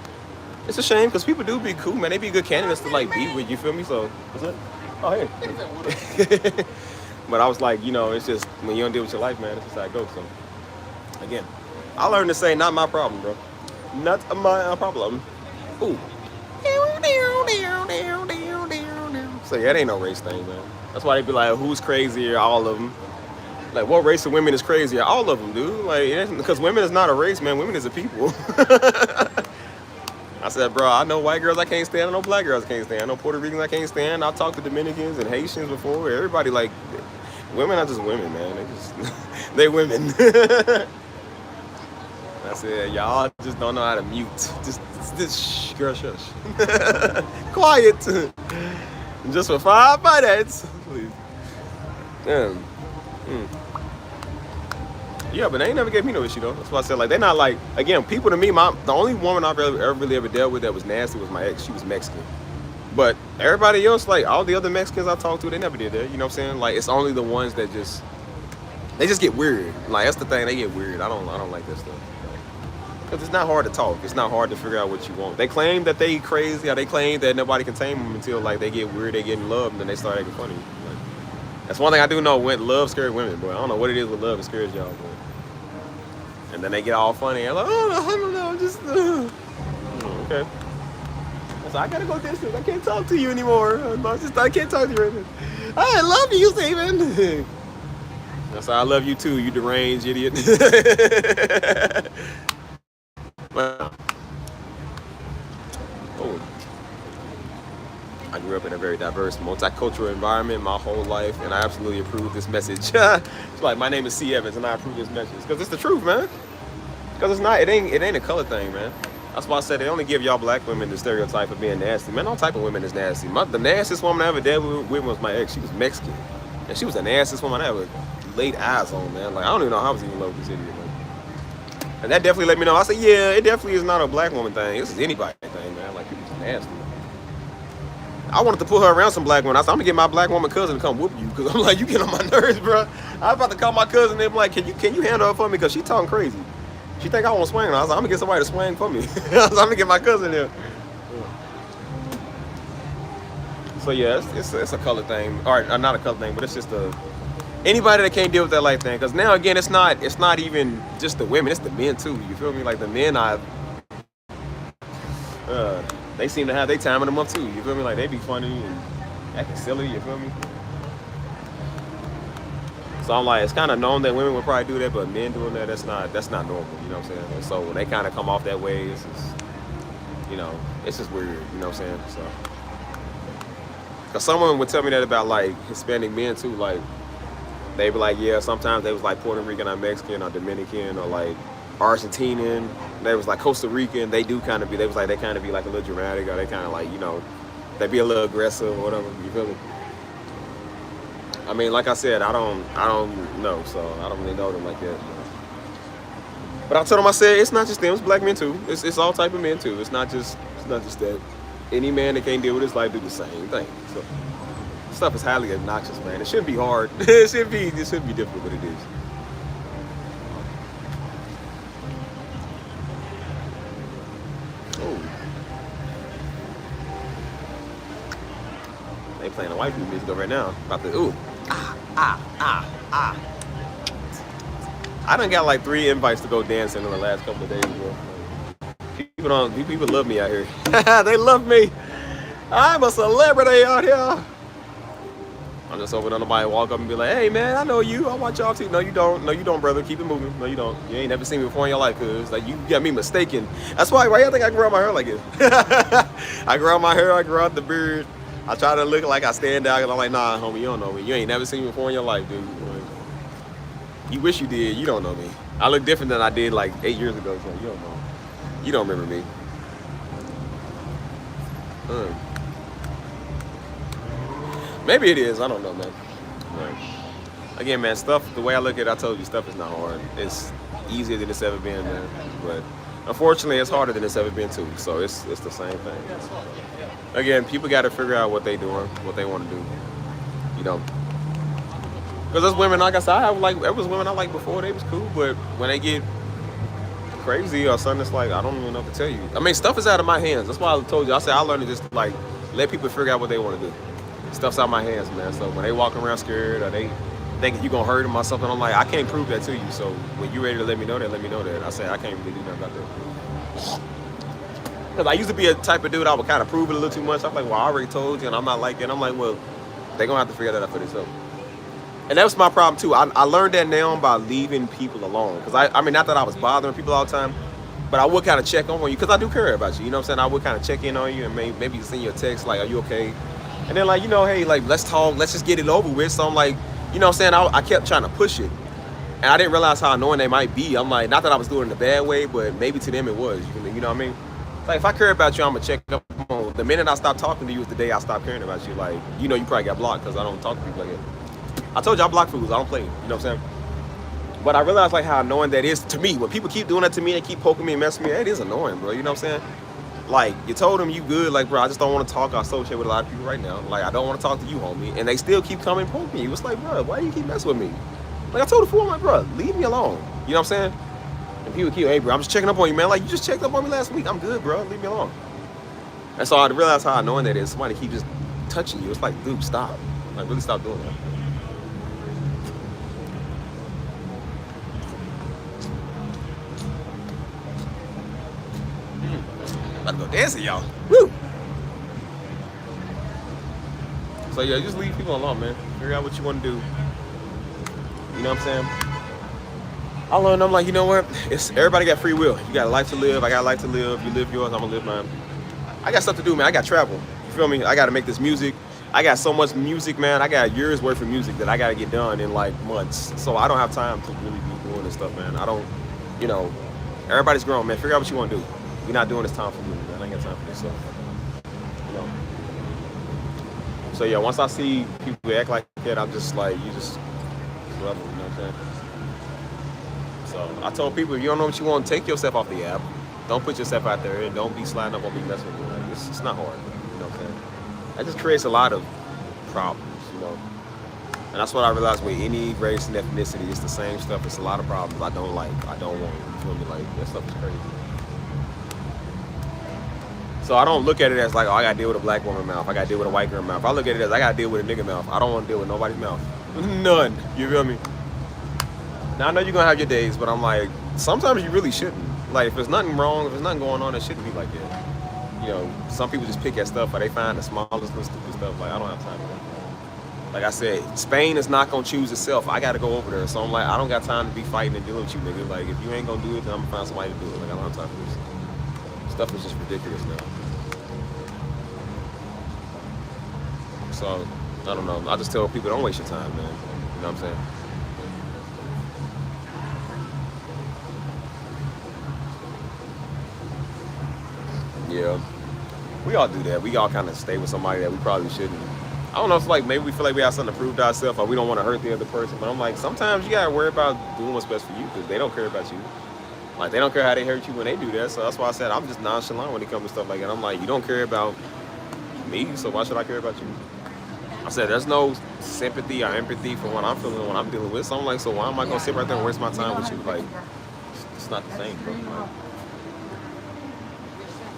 it's a shame because people do be cool, man. They be good candidates to like be with. You feel me? So what's that? Oh, hey. But I was like, you know, it's just when you don't deal with your life, man, it's just how it goes. So, again, I learned to say, not my problem, bro. Not my problem. Ooh. So, yeah, it ain't no race thing, man. That's why they be like, who's crazier? All of them. Like, what race of women is crazier? All of them, dude. Like, because women is not a race, man. Women is a people. I said, bro, I know white girls I can't stand. I know black girls I can't stand. I know Puerto Ricans I can't stand. I've talked to Dominicans and Haitians before. Everybody, like, women are just women, man. They just, they women. I said, y'all just don't know how to mute. Just shh, girl, shush. Quiet. Just for 5 minutes, please. Damn. Yeah, but they ain't never gave me no issue though. That's why I said like they're not like again people to me. The only woman I've ever dealt with that was nasty was my ex. She was Mexican, but everybody else like all the other Mexicans I talked to, they never did that. You know what I'm saying? Like it's only the ones that just get weird. Like that's the thing, they get weird. I don't like that stuff. Because it's not hard to talk. It's not hard to figure out what you want. They claim that they crazy, or they claim that nobody can tame them until like they get weird, they get in love, and then they start acting funny. Like, that's one thing I do know. When love scares women, but I don't know what it is with love that scares y'all. But. And then they get all funny. I'm like, oh, no, I don't know, just, okay. So I gotta go distance. I can't talk to you anymore. I can't talk to you right now. I love you, Steven. That's how I love you too, you deranged idiot. Well, I grew up in a very diverse, multicultural environment my whole life, and I absolutely approve this message. It's like, my name is C. Evans, and I approve this message because it's the truth, man. Because it ain't a color thing, man. That's why I said they only give y'all black women the stereotype of being nasty. Man, all type of women is nasty. The nastiest woman I ever dealt with was my ex. She was Mexican, and she was the nastiest woman I ever laid eyes on, man. Like I don't even know how I was even in love with this idiot, man. And that definitely let me know. I said, yeah, it definitely is not a black woman thing. This is anybody thing, man. Like people just nasty. I wanted to put her around some black women. I said, I'm gonna get my black woman cousin to come whoop you, because I'm like, you get on my nerves, bro. I was about to call my cousin and be like, can you handle her for me? Because she talking crazy. She think I want to swing her. I was like, I'm gonna get somebody to swing for me. I was like, I'm gonna get my cousin there. So yeah, it's a color thing, or not a color thing, but it's just anybody that can't deal with that life thing. Because now again, it's not even just the women, it's the men too. You feel me? Like the men, they seem to have their time in the month too. You feel me? Like they be funny and acting silly. You feel me? So I'm like, it's kind of known that women would probably do that, but men doing that, that's not normal. You know what I'm saying? And so when they kind of come off that way, it's just, you know, it's just weird. You know what I'm saying? So, cause someone would tell me that about like Hispanic men too. Like they be like, yeah, sometimes they was like Puerto Rican or Mexican or Dominican or like Argentinian. They was like Costa Rican. They do kind of be. They was like they kind of be like a little dramatic, or they kind of like, you know, they be a little aggressive or whatever. You feel me? I mean, like I said, I don't know, so I don't really know them like that. But I told them, I said, it's not just them, it's black men too. It's all type of men too. It's not just that. Any man that can't deal with his life do the same thing. So stuff is highly obnoxious, man. It shouldn't be hard. it should be difficult, but it is. Oh. They playing the white people music over right now. About to I done got like 3 invites to go dancing in the last couple of days, bro. People love me out here. They love me. I'm a celebrity out here. I'm just hoping nobody walk up and be like, hey man, I know you. I watch y'all too. No, you don't. No, you don't, brother. Keep it moving. No, you don't. You ain't never seen me before in your life, cuz. Like, you got me mistaken. That's why you think I grow out my hair like this? I grow out my hair, I grow out the beard. I try to look like I stand out, and I'm like, nah, homie, you don't know me. You ain't never seen me before in your life, dude. Like, you wish you did. You don't know me. I look different than I did like 8 years ago, so you don't know. You don't remember me. Maybe it is. I don't know, man. But again, man, stuff, the way I look at it, I told you, stuff is not hard. It's easier than it's ever been, man. But unfortunately, it's harder than it's ever been, too. So it's the same thing. Again, people got to figure out what they doing, what they want to do. You know. Because those women, like I said, there was women I liked before, they was cool. But when they get crazy or something, it's like, I don't even know what to tell you. I mean, stuff is out of my hands. That's why I told you. I said I learned to just, like, let people figure out what they want to do. Stuff's out my hands, man. So when they walk around scared or they think you're going to hurt them or something, I'm like, I can't prove that to you. So when you're ready to let me know that, let me know that. I say, I can't really do nothing about that. Because I used to be a type of dude, I would kind of prove it a little too much. I'm like, well, I already told you, and I'm not like that. I'm like, well, they're going to have to figure that out for themselves. And that was my problem, too. I learned that now by leaving people alone. Because, I mean, not that I was bothering people all the time, but I would kind of check on you. Because I do care about you. You know what I'm saying? I would kind of check in on you and maybe send you a text, like, are you okay? And then, like, you know, hey, like, let's talk. Let's just get it over with. So I'm like, you know what I'm saying? I kept trying to push it. And I didn't realize how annoying they might be. I'm like, not that I was doing it in a bad way, but maybe to them it was. You know what I mean? Like, if I care about you, I'm going to check up on. The minute I stop talking to you is the day I stop caring about you. Like, you know, you probably got blocked because I don't talk to people like that. I told you I block fools. I don't play. You know what I'm saying? But I realized, like, how annoying that is to me. When people keep doing that to me and keep poking me and messing me, it is annoying, bro. You know what I'm saying? Like, you told them you good. Like, bro, I just don't want to talk or associate with a lot of people right now. Like, I don't want to talk to you, homie. And they still keep coming and poking you. It's like, bro, why do you keep messing with me? Like, I told the fool, I'm like, bro, leave me alone. You know what I'm saying? And people keep, hey, bro, I'm just checking up on you, man. Like, you just checked up on me last week. I'm good, bro. Leave me alone. And so I realized how annoying that is. Somebody keep just touching you. It's like, dude, stop. Like, really stop doing that. About to go dancing, y'all. Woo! So yeah, just leave people alone, man. Figure out what you want to do. You know what I'm saying? I learned, I'm like, you know what? Everybody got free will. You got a life to live. I got a life to live. You live yours. I'm gonna live mine. I got stuff to do, man. I got travel. You feel me? I got to make this music. I got so much music, man. I got years worth of music that I got to get done in like months. So I don't have time to really be doing this stuff, man. I don't, you know, everybody's grown, man. Figure out what you want to do. We're not doing this time for me, man. I ain't got time for this stuff. You know. So yeah, once I see people act like that, I'm just like, you just level, you know what I'm saying? So I told people, if you don't know what you want, take yourself off the app. Don't put yourself out there and don't be sliding up on me messing with me. Like, it's not hard, you know what I'm saying? That just creates a lot of problems, you know. And that's what I realized with any race and ethnicity, it's the same stuff. It's a lot of problems I don't like, I don't want. You feel me? Like, that stuff is crazy. So I don't look at it as like, oh, I gotta deal with a black woman mouth. I gotta deal with a white girl mouth. I look at it as I gotta deal with a nigga mouth. I don't want to deal with nobody's mouth. None. You feel me? Now I know you're gonna have your days, but I'm like, sometimes you really shouldn't. Like, if there's nothing wrong, if there's nothing going on, it shouldn't be like that. You know, some people just pick at stuff or they find the smallest little stupid stuff. Like, I don't have time for that. Like I said, Spain is not gonna choose itself. I gotta go over there. So I'm like, I don't got time to be fighting and dealing with you, nigga. Like, if you ain't gonna do it, then I'm gonna find somebody to do it. Like, I don't have time for this. Stuff is just ridiculous now. So, I don't know. I just tell people, don't waste your time, man. You know what I'm saying? Yeah. We all do that. We all kind of stay with somebody that we probably shouldn't. I don't know if like maybe we feel like we have something to prove to ourselves or we don't want to hurt the other person. But I'm like, sometimes you got to worry about doing what's best for you because they don't care about you. Like, they don't care how they hurt you when they do that. So that's why I said I'm just nonchalant when it comes to stuff like that. I'm like, you don't care about me, so why should I care about you? I said, there's no sympathy or empathy for what I'm feeling when I'm dealing with. So I'm like, so why am I going to sit right there and waste my time with you? Like, it's not the same, bro. Like,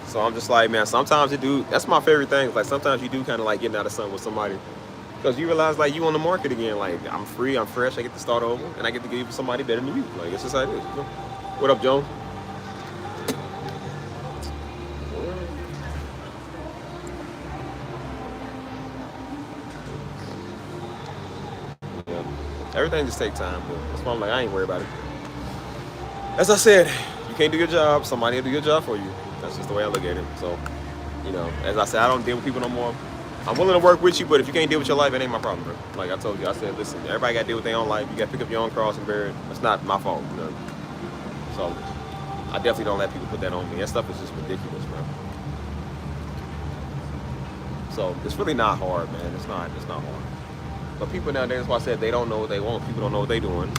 so I'm just like, man, sometimes you do. That's my favorite thing. Like, sometimes you do kind of like getting out of something with somebody. Because you realize, like, you on the market again. Like, I'm free, I'm fresh, I get to start over, and I get to give somebody better than you. Like, it's just how it is, you know? What up, Jones? Everything just takes time, but that's why I'm like, I ain't worried about it. As I said, you can't do your job, somebody will do your job for you. That's just the way I look at it. So, you know, as I said, I don't deal with people no more. I'm willing to work with you, but if you can't deal with your life, it ain't my problem, bro. Like I told you, I said, listen, everybody got to deal with their own life. You got to pick up your own cross and bear it. It's not my fault, you know. So, I definitely don't let people put that on me. That stuff is just ridiculous, bro. So, it's really not hard, man. It's not hard. But people nowadays, that's why I said they don't know what they want. People don't know what they're doing.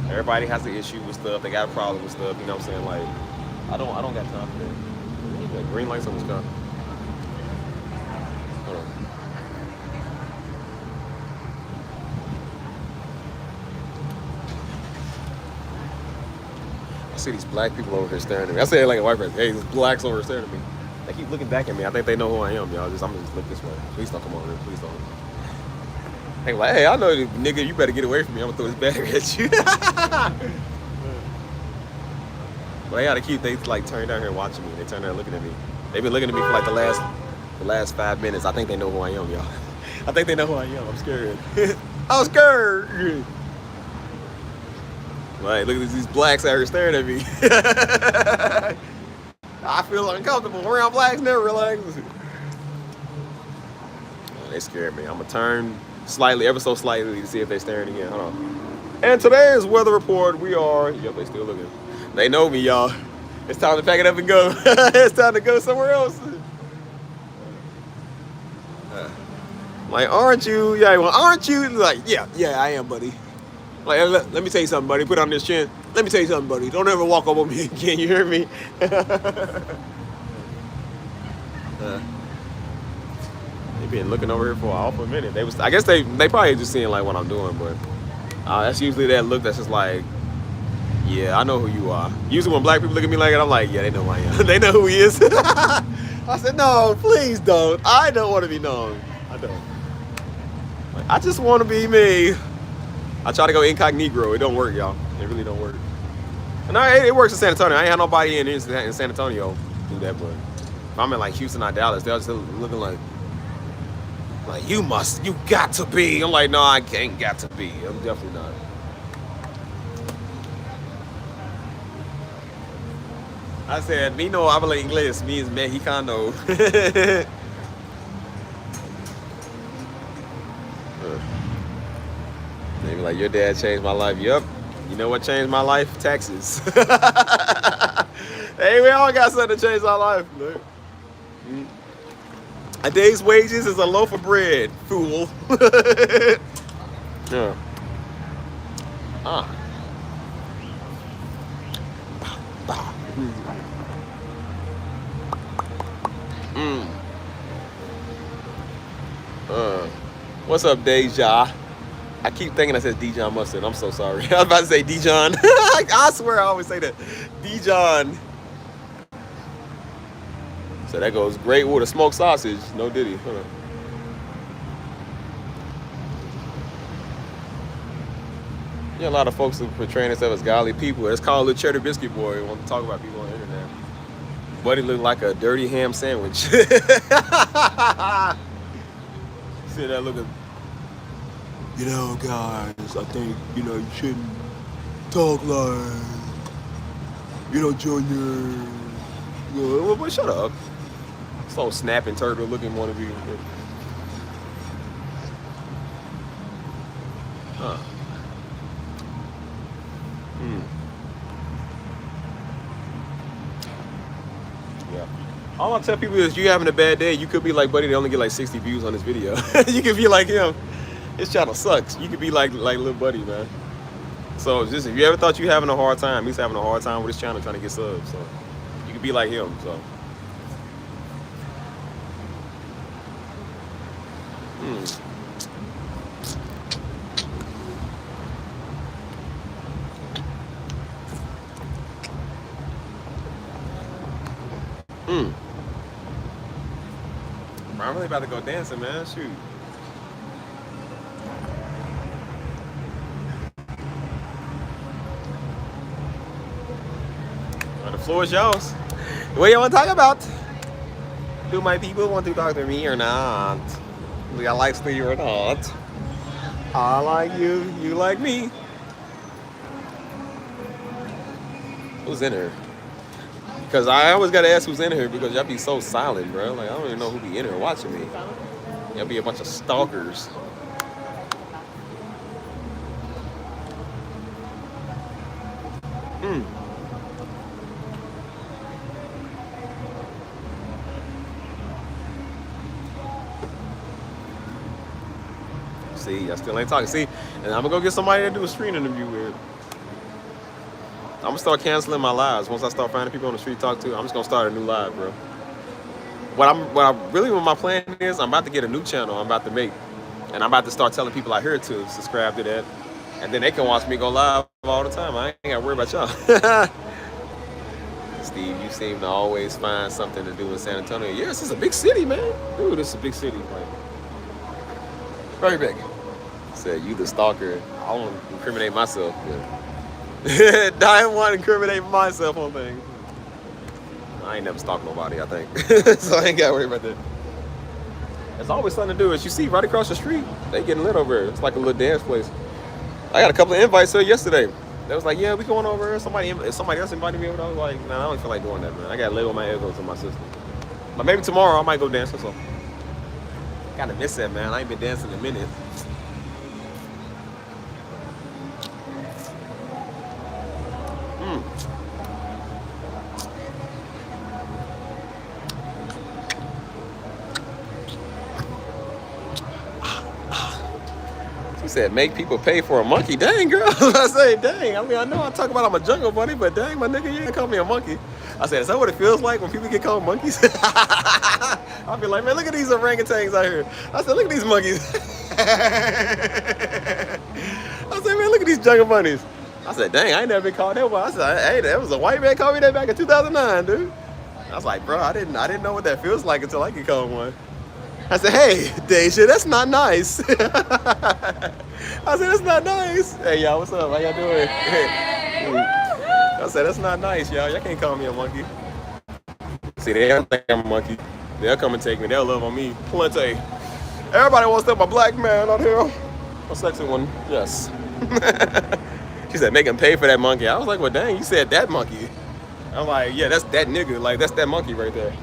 Everybody has an issue with stuff. They got a problem with stuff. You know what I'm saying? Like, I don't got time for that. Yeah, green lights on this car. Hold on. I see these black people over here staring at me. I say it like a white person. Hey, these blacks over here staring at me. They keep looking back at me. I think they know who I am, y'all. I'm gonna just look this way. Please don't come over here. Please don't. They like, hey, I know you, nigga. You better get away from me. I'm gonna throw this bag at you. But they gotta keep. They like turn down here watching me. They turn down looking at me. They've been looking at me for like the last 5 minutes. I think they know who I am, y'all. I think they know who I am. I'm scared. I'm scared. Like, look at these blacks out here staring at me. I feel uncomfortable around blacks. Never relax. Oh, they scared me. I'm gonna turn slightly, ever so slightly, to see if they're staring again. Hold on. And today's weather report, we are. Yep, they still looking. They know me, y'all. It's time to pack it up and go. It's time to go somewhere else. Like, aren't you? Yeah, well, aren't you? Like, yeah, I am, buddy. Like, let me tell you something, buddy. Put on this chin. Let me tell you something, buddy. Don't ever walk over me again. You hear me? They've been looking over here for a minute. I guess they probably just seeing like what I'm doing, but that's usually that look that's just like, yeah, I know who you are. Usually when black people look at me like that, I'm like, yeah, they know who I am. They know who he is. I said, no, please don't. I don't want to be known. I don't. Like, I just want to be me. I try to go incognito. It don't work, y'all. It really don't work. And it works in San Antonio. I ain't had nobody in San Antonio do that, but if I'm in like Houston or Dallas, they're just looking like you got to be. I'm like, no, I ain't got to be. I'm definitely not. I said, me no habla inglés, means mexicano. They be like, your dad changed my life. Yup. You know what changed my life? Taxes. Hey, we all got something to change our life. Look. A day's wages is a loaf of bread, fool. Yeah. What's up, Deja? I keep thinking I said Dijon Mustard. I'm so sorry. I was about to say Dijon. I swear I always say that. Dijon. So that goes great with a smoked sausage. No diddy. Hold on. Yeah, a lot of folks who portray themselves as godly people. It's called the Cheddar Biscuit Boy. Want to talk about people on the internet. Buddy looked like a dirty ham sandwich. See that looking. You know, guys, I think, you shouldn't talk like, Junior. Well, shut up. So snapping turtle looking one of you. Yeah. All I tell people is you having a bad day, you could be like, buddy, they only get like 60 views on this video. You could be like him. His channel sucks. You could be like little buddy, man. So just if you ever thought you having a hard time, he's having a hard time with his channel trying to get subs. So you could be like him. So. I'm really about to go dancing, man. Shoot. The floor is yours. What you want to talk about? Do my people want to talk to me or not? Do I like me or not? I like you, you like me. Who's in here? Because I always gotta ask who's in here because y'all be so silent, bro. Like I don't even know who be in here watching me. Y'all be a bunch of stalkers. Mm. See, I still ain't talking. See, and I'm gonna go get somebody to do a screen interview with. I'm gonna start canceling my lives once I start finding people on the street to talk to. I'm just gonna start a new live, bro. What my plan is, I'm about to get a new channel. I'm about to make, and I'm about to start telling people out here to subscribe to that, and then they can watch me go live all the time. I ain't gotta worry about y'all. Steve, you seem to always find something to do in San Antonio. Yes, it's a big city, man. Dude, it's a big city. Like, very big. Said you the stalker. I don't want to incriminate myself. I didn't want to incriminate myself on things. I ain't never stalked nobody, I think. So I ain't got to worry about that. There's always something to do. As you see right across the street, they getting lit over here. It's like a little dance place. I got a couple of invites here yesterday. They was like, yeah, we going over here. Somebody else invited me over. I was like, nah, I don't feel like doing that, man. I got to live with my egos in my system. But maybe tomorrow I might go dancing. So gotta miss that, man. I ain't been dancing in a minute. She said, make people pay for a monkey. Dang, girl. I say, dang. I mean, I know I talk about I'm a jungle bunny, but dang, my nigga, you ain't call me a monkey. I said, is that what it feels like when people get called monkeys? I'll be like, man, look at these orangutans out here. I said, look at these monkeys. I said, man, look at these jungle bunnies. I said, dang, I ain't never been called that one. I said, hey, that was a white man called me that back in 2009, dude. I was like, bro, I didn't know what that feels like until I get called one. I said, hey, Deja, that's not nice. I said, that's not nice. Hey, y'all, what's up? How y'all doing? Hey. I said, that's not nice, y'all. Y'all can't call me a monkey. See, they don't think I'm a monkey. They'll come and take me. They'll love on me. Plenty. Everybody wants to have a black man out here. A sexy one, yes. She said, make him pay for that monkey. I was like, well, dang, you said that monkey. I'm like, yeah, that's that nigga. Like, that's that monkey right there.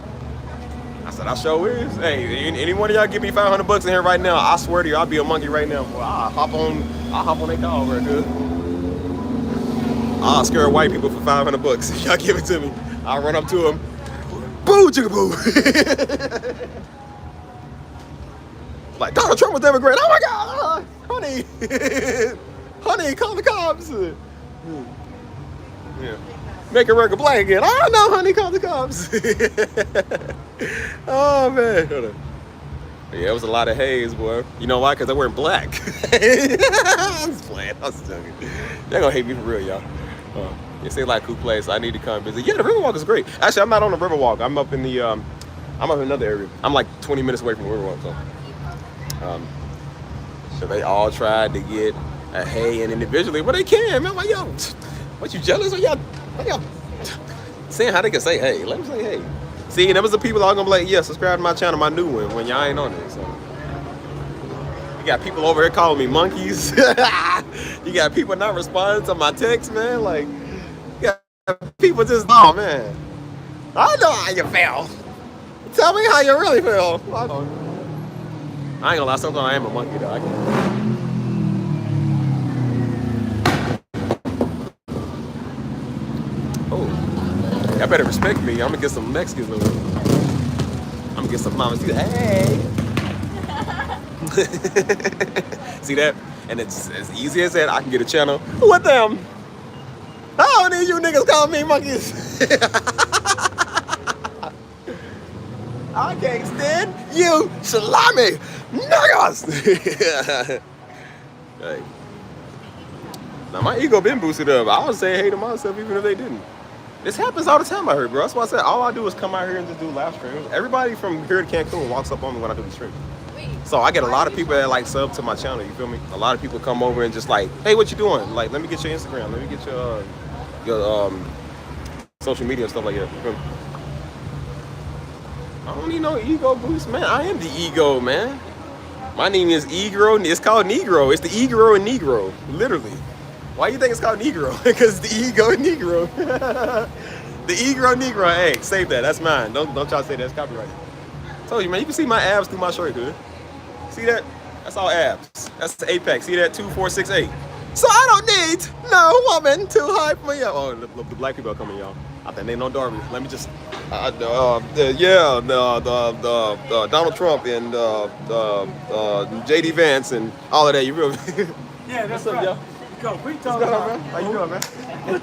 I said, I sure is. Hey, any one of y'all give me $500 in here right now, I swear to you, I'll be a monkey right now. Well, I'll hop on their car over here, I'll scare white people for $500. Y'all give it to me. I'll run up to them. Boo, chicka boo. Like, Donald Trump was immigrant. Oh my God, honey. Honey, call the cops. Yeah. Make America black again. I don't know, honey, call the cops. Oh, man. Hold on. Yeah, it was a lot of haze, boy. You know why? Because I weren't black. I'm just playing. I was joking. They're going to hate me for real, y'all. You say like cool place. I need to come visit. Yeah, the Riverwalk is great. Actually, I'm not on the Riverwalk. I'm up in the, I'm up in another area. I'm like 20 minutes away from the Riverwalk, so. So they all tried to get a hey and individually, but they can, man. Like, yo, what, you jealous? Are y'all saying how they can say hey? Let me say hey. See, and there was the people that are gonna be like, yeah, subscribe to my channel, my new one, when y'all ain't on it. So you got people over here calling me monkeys. You got people not responding to my texts, man. Like, you got people just, oh man, I know how you feel. Tell me how you really feel. I ain't gonna lie, sometimes I am a monkey though. Oh, y'all better respect me. I'm gonna get some Mexicans over here. I'm gonna get some mamas. Hey. See that? And it's as easy as that. I can get a channel with them. How many of you niggas call me monkeys? I can't stand you salami niggas. Hey. Now my ego been boosted up. I was saying hey to myself even if they didn't. This happens all the time out here, bro. That's why I said all I do is come out here and just do live streams. Everybody from here to Cancun walks up on me when I do the stream. So I get a lot of people that like sub to my channel, you feel me? A lot of people come over and just like, hey, what you doing? Like, let me get your Instagram. Let me get your social media and stuff like that. You feel me? I don't need no ego boost, man. I am the ego, man. My name is Egro. It's called Negro. It's the Egro and Negro, literally. Why do you think it's called Negro? Because the ego Negro. The Egro Negro. Hey, save that. That's mine. Don't try to say that's copyrighted. Told you, man. You can see my abs through my shirt, dude. See that? That's all abs. That's the 8-pack. See that? 2, 4, 6, 8. So I don't need no woman too high for me. Oh, the black people are coming, y'all. I think they know Darby. Let me just, Donald Trump and J.D. Vance and all of that. You real? Yeah, that's What's up, right. y'all? Go, we What's talking going on, about. man? How you doing, man?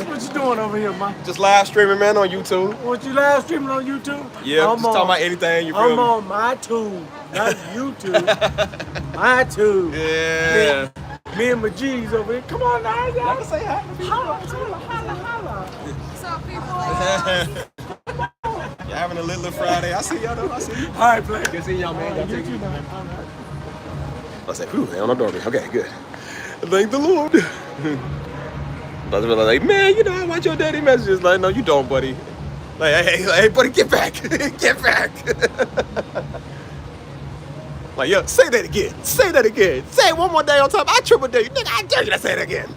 What you doing over here, man? Just live streaming, man, on YouTube. What you live streaming on YouTube? Yeah, I'm just talking about anything. You feel I'm me? on my tube, not YouTube. My tube. Yeah. Me and my G's over here. Come on now, y'all. can say hi. Holla, holla, holla. What's up, people? Y'all having a little Friday. I see y'all though. I see you. All right, Blake. Good seeing y'all, man. Y'all take it easy, man. All right. I said, whew, they on the doorbell. Okay, good. Thank the Lord. That's really like, man, you know, I watch your daddy messages. Like, no, you don't, buddy. Like, hey, buddy, get back. Get back. Like, yo, say that again. Say that again. Say it one more day on top. I triple dare you. Nigga, I dare you to say it again.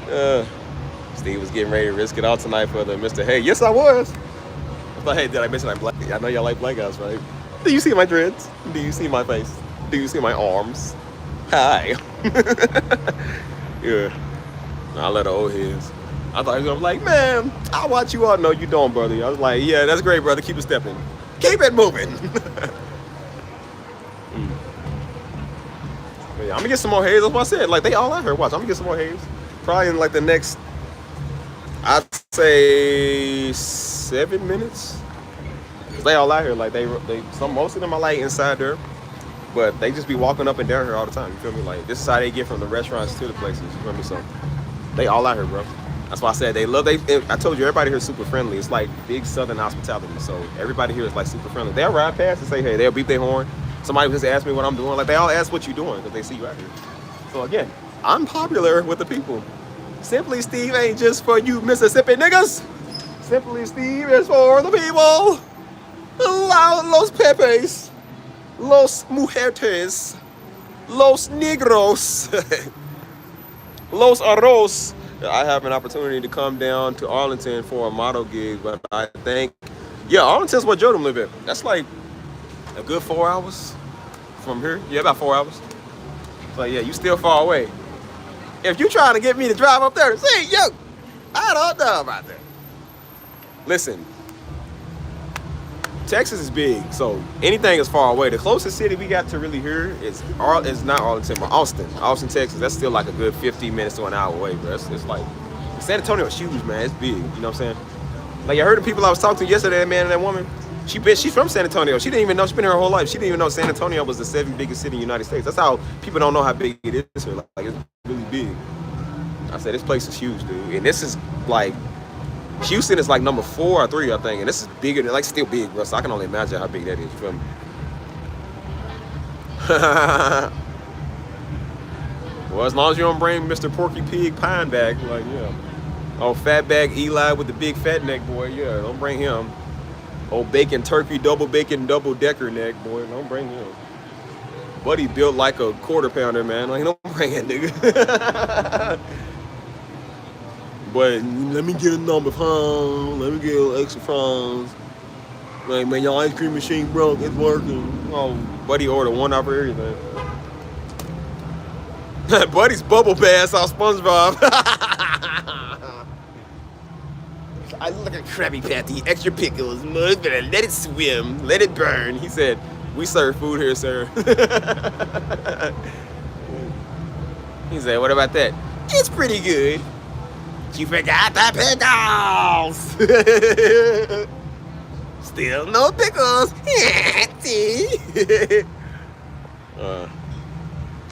Yeah. Steve was getting ready to risk it all tonight for the Mr. Hey. Yes, I was. But hey, did I mention I'm black? I know y'all like black guys, right? Do you see my dreads? Do you see my face? Do you see my arms? Hi. Yeah. I let the old heads. I thought he was gonna be like, man, I watch you all. No, you don't, brother. I was like, yeah, that's great, brother. Keep it stepping. Keep it moving. Yeah, I'm gonna get some more haze. That's what I said. Like, they all out here. Watch, I'm gonna get some more haze. Probably in like the next, I'd say 7 minutes. Cause they all out here. Like most of them are like inside there, but they just be walking up and down here all the time. You feel me? Like, this is how they get from the restaurants to the places. You feel me? So they all out here, bro. That's why I said I told you, everybody here is super friendly. It's like big Southern hospitality. So everybody here is like super friendly. They'll ride past and say, hey, they'll beep their horn. Somebody just ask me what I'm doing. Like, they all ask what you're doing because they see you out here. So again, I'm popular with the people. Simply Steve ain't just for you Mississippi niggas. Simply Steve is for the people. Los Pepes. Los Mujeres. Los Negros. Los Arroz. I have an opportunity to come down to Arlington for a model gig, but I think, yeah, Arlington's where Jordan live at. That's like a good 4 hours from here. Yeah, about 4 hours. So yeah, you still far away. If you trying to get me to drive up there to see you, I don't know about that. Listen, Texas is big, so anything is far away. The closest city we got to really here is not Arlington, but Austin. Austin, Texas. That's still like a good 15 minutes to an hour away, bro. It's like, San Antonio is huge, man. It's big. You know what I'm saying? Like, I heard the people I was talking to yesterday, that man and that woman. She's from San Antonio. She didn't even know. She's been here her whole life. She didn't even know San Antonio was the 7th biggest city in the United States. That's how people don't know how big it is here. Like, it's really big. I said, this place is huge, dude. And this is like, Houston is like number 4 or 3, I think. And this is bigger than, like, still big, bro. So I can only imagine how big that is. You feel me? Well, as long as you don't bring Mr. Porky Pig Pine back, like, yeah. Oh, Fatback Eli with the big fat neck, boy. Yeah, don't bring him. Oh, bacon turkey, double decker neck, boy. Don't bring him. Buddy built like a quarter pounder, man. Like, don't bring that nigga. But let me get a number of pounds. Let me get extra pounds. Like, man, your ice cream machine broke. It's working. Oh, Buddy ordered one out for everything. Buddy's bubble bass off SpongeBob. I look at Krabby Patty, extra pickles, mud, but let it swim, let it burn. He said, we serve food here, sir. He said, what about that? It's pretty good. You forgot the pickles. Still no pickles.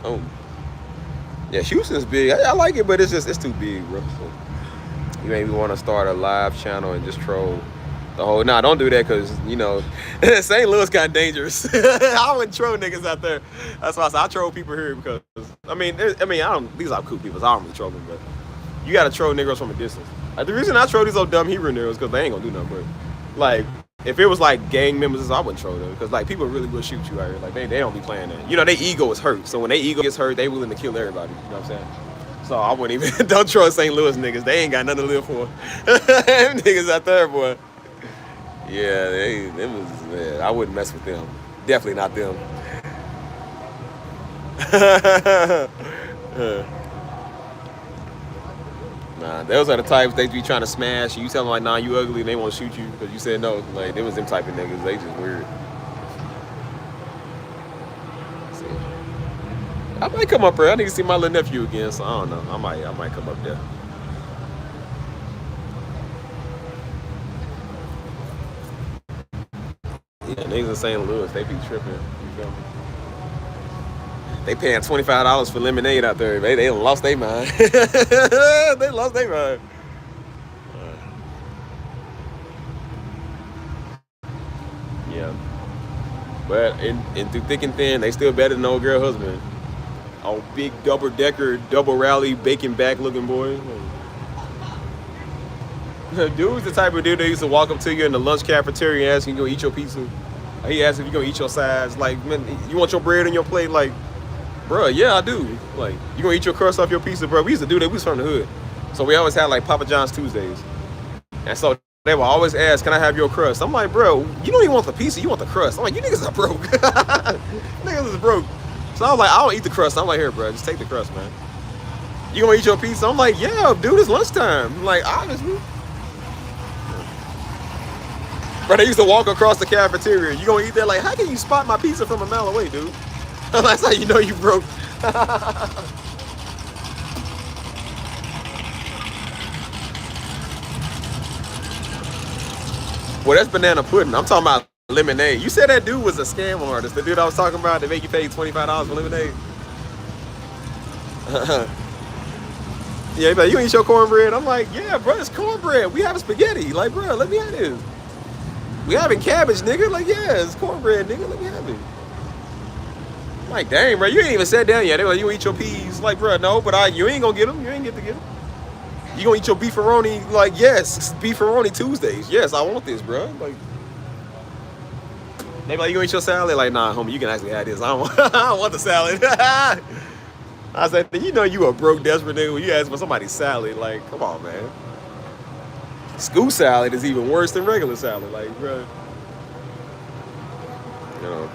Oh. Yeah, Houston's big. I like it, but it's too big, bro. So you maybe want to start a live channel and just troll the whole. Nah, don't do that, because, you know, St. Louis got dangerous. I wouldn't troll niggas out there. That's why I said I troll people here, because I mean, these are cool people, so I don't really troll them, but you gotta troll niggas from a distance. Like, the reason I troll these old dumb Hebrew niggas, because they ain't gonna do nothing, but like, If it was like gang members, I wouldn't troll them because like people really will shoot you out here. Like they don't be playing that. You know, their ego is hurt. So when their ego gets hurt, they willing to kill everybody. You know what I'm saying? So I wouldn't even don't trust St. Louis niggas. They ain't got nothing to live for. Them niggas out there, boy. Yeah, them was man. I wouldn't mess with them. Definitely not them. Nah, those are the types they be trying to smash. You tell them like, nah, you ugly, and they won't shoot you because you said no. Like, them was them type of niggas. They just weird. See, I might come up there. I need to see my little nephew again, so I don't know. I might come up there. Yeah, niggas in St. Louis, they be tripping. You feel me? They paying $25 for lemonade out there. They done lost their mind. They lost their mind. Yeah. But in through thick and thin, they still better than old girl husband. Oh, big double-decker, double rally, bacon back looking boy. Dude's the type of dude that used to walk up to you in the lunch cafeteria and ask you to go eat your pizza. He asked if you gonna eat your sides. Like, man, you want your bread on your plate? Like, bro, yeah, I do. Like, you gonna eat your crust off your pizza, bro? We used to do that. We was from the hood. So we always had, like, Papa John's Tuesdays. And so they would always ask, can I have your crust? I'm like, bro, you don't even want the pizza. You want the crust. I'm like, you niggas are broke. Niggas is broke. So I was like, I don't eat the crust. I'm like, here, bro, just take the crust, man. You gonna eat your pizza? I'm like, yeah, dude, it's lunchtime. Like, honestly. Bro, they used to walk across the cafeteria. You gonna eat that? Like, how can you spot my pizza from a mile away, dude? That's how you know you broke. Well, that's banana pudding. I'm talking about lemonade. You said that dude was a scam artist. The dude I was talking about that make you pay $25 for lemonade. Yeah, he's like, you eat your cornbread? I'm like, yeah, bro, it's cornbread. We having spaghetti. Like, bro, let me have this. We having cabbage, nigga. Like, yeah, it's cornbread, nigga. Let me have it. I'm like, dang, bro, you ain't even sat down yet. They're like, you eat your peas. Like, bro, no, but you ain't gonna get them. You ain't get to get them. You gonna eat your beefaroni? Like, yes, beefaroni Tuesdays. Yes, I want this, bro. Like, they be like, you gonna eat your salad? Like, nah, homie, you can actually have this. I don't want the salad. I said, you know you a broke, desperate nigga when you ask for somebody's salad. Like, come on, man. School salad is even worse than regular salad. Like, bro. You know.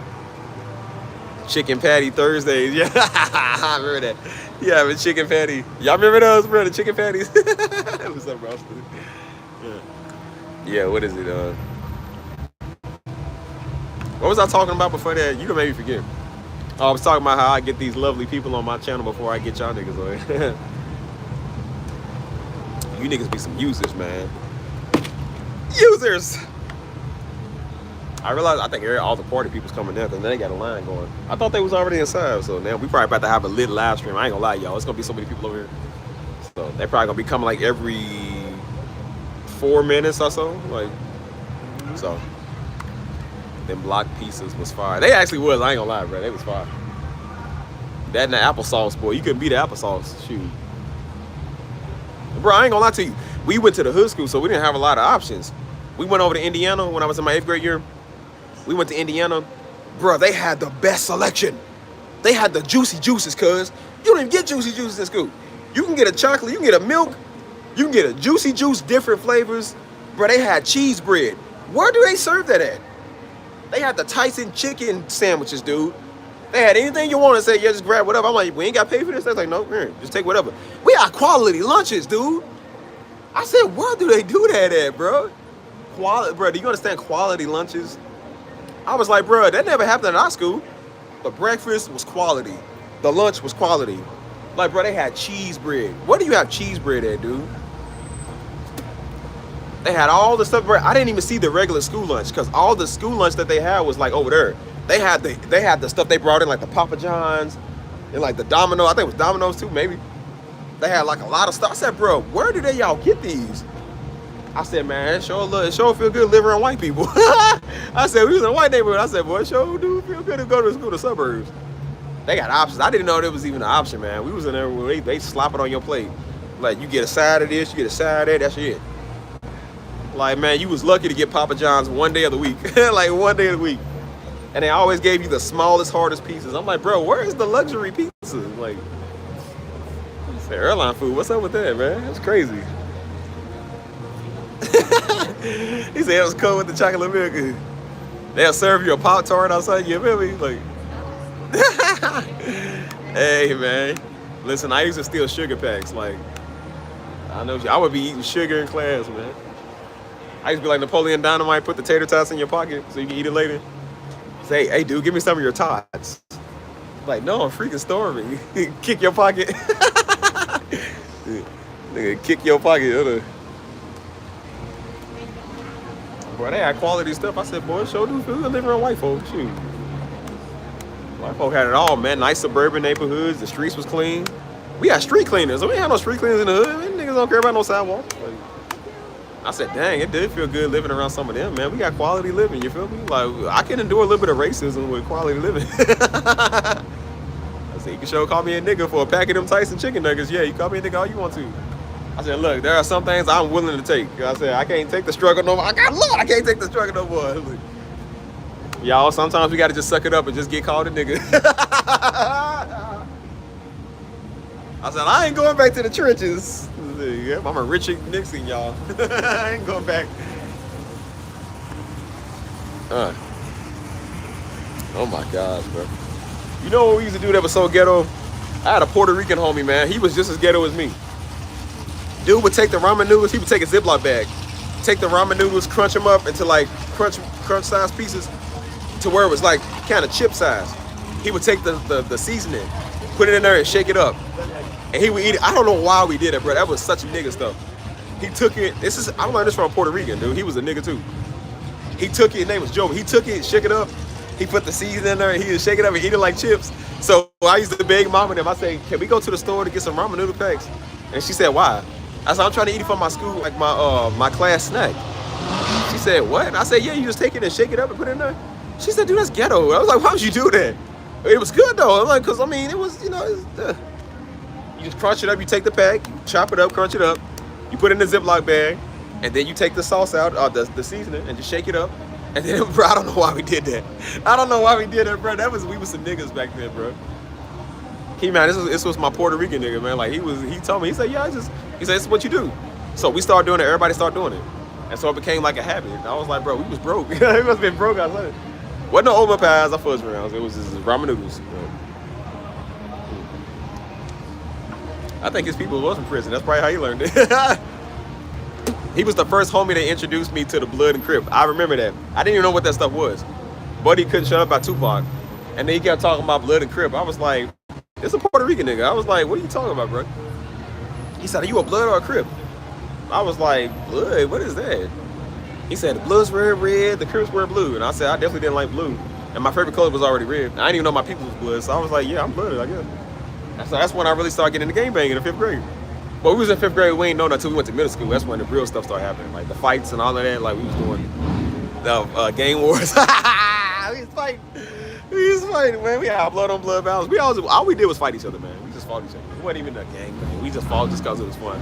Chicken patty Thursdays. Yeah, I remember that. Yeah, but chicken patty. Y'all remember those, bro? The chicken patties? What's up, bro? Yeah, what is it? What was I talking about before that? You can make me forget. Oh, I was talking about how I get these lovely people on my channel before I get y'all niggas on. You niggas be some users, man. Users! I realized I think all the party people's coming there because they got a line going. I thought they was already inside, so now we probably about to have a lit live stream. I ain't gonna lie, y'all. It's gonna be so many people over here. So they probably gonna be coming like every 4 minutes or so. Like, so. Them block pieces was fire. They actually was, I ain't gonna lie, bro. They was fire. That and the applesauce, boy. You couldn't beat the applesauce. Shoot. Bro, I ain't gonna lie to you. We went to the hood school, so we didn't have a lot of options. We went over to Indiana when I was in my 8th grade year. We went to Indiana. Bro, they had the best selection. They had the juicy juices, cuz. You don't even get juicy juices in school. You can get a chocolate, you can get a milk, you can get a juicy juice, different flavors. Bro, they had cheese bread. Where do they serve that at? They had the Tyson chicken sandwiches, dude. They had anything you want to say, yeah, just grab whatever. I'm like, we ain't got to pay for this? They're like, no, here, just take whatever. We got quality lunches, dude. I said, where do they do that at, bro? Quality, bro, do you understand quality lunches? I was like, bro, that never happened at our school. The breakfast was quality. The lunch was quality. Like, bro, they had cheese bread. Where do you have cheese bread at, dude? They had all the stuff, bro. I didn't even see the regular school lunch because all the school lunch that they had was like over there. They had the stuff they brought in, like the Papa John's and like the Domino. I think it was Domino's too, maybe. They had like a lot of stuff. I said, bro, where do y'all get these? I said, man, it sure feel good living around white people. I said, we was in a white neighborhood. I said, boy, it sure do feel good to go to school in the suburbs. They got options. I didn't know there was even an option, man. We was in there where they slap it on your plate. Like, you get a side of this, you get a side of that, that's it. Like, man, you was lucky to get Papa John's one day of the week. Like, one day of the week. And they always gave you the smallest, hardest pieces. I'm like, bro, where is the luxury pizza? Like, it's airline food. What's up with that, man? That's crazy. He said it was cold with the chocolate milk. They'll serve you a Pop-Tart outside, you feel me? Like, hey, man. Listen, I used to steal sugar packs. Like, I know I would be eating sugar in class, man. I used to be like Napoleon Dynamite, put the tater tots in your pocket so you can eat it later. Say, hey, dude, give me some of your tots. Like, no, I'm freaking starving. Kick your pocket. Nigga, kick your pocket. Boy, they had quality stuff. I said, boy, show dude, we living around white folks. Shoot. White folk had it all, man. Nice suburban neighborhoods. The streets was clean. We had street cleaners. We ain't had no street cleaners in the hood. Man, niggas don't care about no sidewalk. Like, I said, dang, it did feel good living around some of them, man. We got quality living, you feel me? Like, I can endure a little bit of racism with quality living. I said, you can sure call me a nigga for a pack of them Tyson chicken nuggets. Yeah, you call me a nigga all you want to. I said, look, there are some things I'm willing to take. I said, I can't take the struggle no more. I can't take the struggle no more. Like, y'all, sometimes we got to just suck it up and just get called a nigga. I said, I ain't going back to the trenches. I'm a Richard Nixon, y'all. I ain't going back. Oh my gosh, bro. You know what we used to do that was so ghetto? I had a Puerto Rican homie, man. He was just as ghetto as me. Dude would take the ramen noodles. He would take a Ziploc bag, take the ramen noodles, crunch them up into like crunch size pieces to where it was like kind of chip size. He would take the seasoning, put it in there and shake it up. And he would eat it. I don't know why we did it, bro. That was such a nigga stuff. He took it. I learned this from a Puerto Rican, dude. He was a nigga too. He took it. His name was Joe. He took it, shook it up. He put the seasoning in there and he would shake it up and eat it like chips. So I used to beg mom and them. I say, can we go to the store to get some ramen noodle packs? And she said, why? I said, I'm trying to eat it for my school, like my class snack. She said, what? And I said, yeah, you just take it and shake it up and put it in there. She said, dude, that's ghetto. I was like, why would you do that? It was good though. I'm like, cause I mean, it was, you know, you just crunch it up. You take the pack, you chop it up, crunch it up. You put it in the Ziploc bag, and then you take the sauce out, the seasoning, and just shake it up. And then, bro, I don't know why we did that. I don't know why we did that, bro. We was some niggas back then, bro. Man, this was my Puerto Rican nigga, man. Like he told me, he said, yeah, he said, this is what you do. So we started doing it, everybody started doing it. And so it became like a habit. And I was like, bro, we was broke. We must have been broke outside. Wasn't no Oma pies or fudge rounds. It was just ramen noodles. You know? I think his people was in prison. That's probably how he learned it. He was the first homie that introduced me to the Blood and Crip. I remember that. I didn't even know what that stuff was. Buddy couldn't shut up about Tupac. And then he kept talking about Blood and Crip. I was like, it's a Puerto Rican nigga. I was like, what are you talking about, bro? He said, are you a Blood or a Crip? I was like, Blood? What is that? He said, the Bloods were red, the Crips were blue. And I said, I definitely didn't like blue. And my favorite color was already red. I didn't even know my people was Blood. So I was like, yeah, I'm Blood, I guess. So that's when I really started getting into gangbanging in the 5th grade. But we was in 5th grade, we ain't know that until we went to middle school. That's when the real stuff started happening. Like the fights and all of that. Like we was doing the gang wars. We was fighting. Man. We had blood on blood battles. All we did was fight each other, man. We just fought each other. It wasn't even a gang thing. We just fought just because it was fun.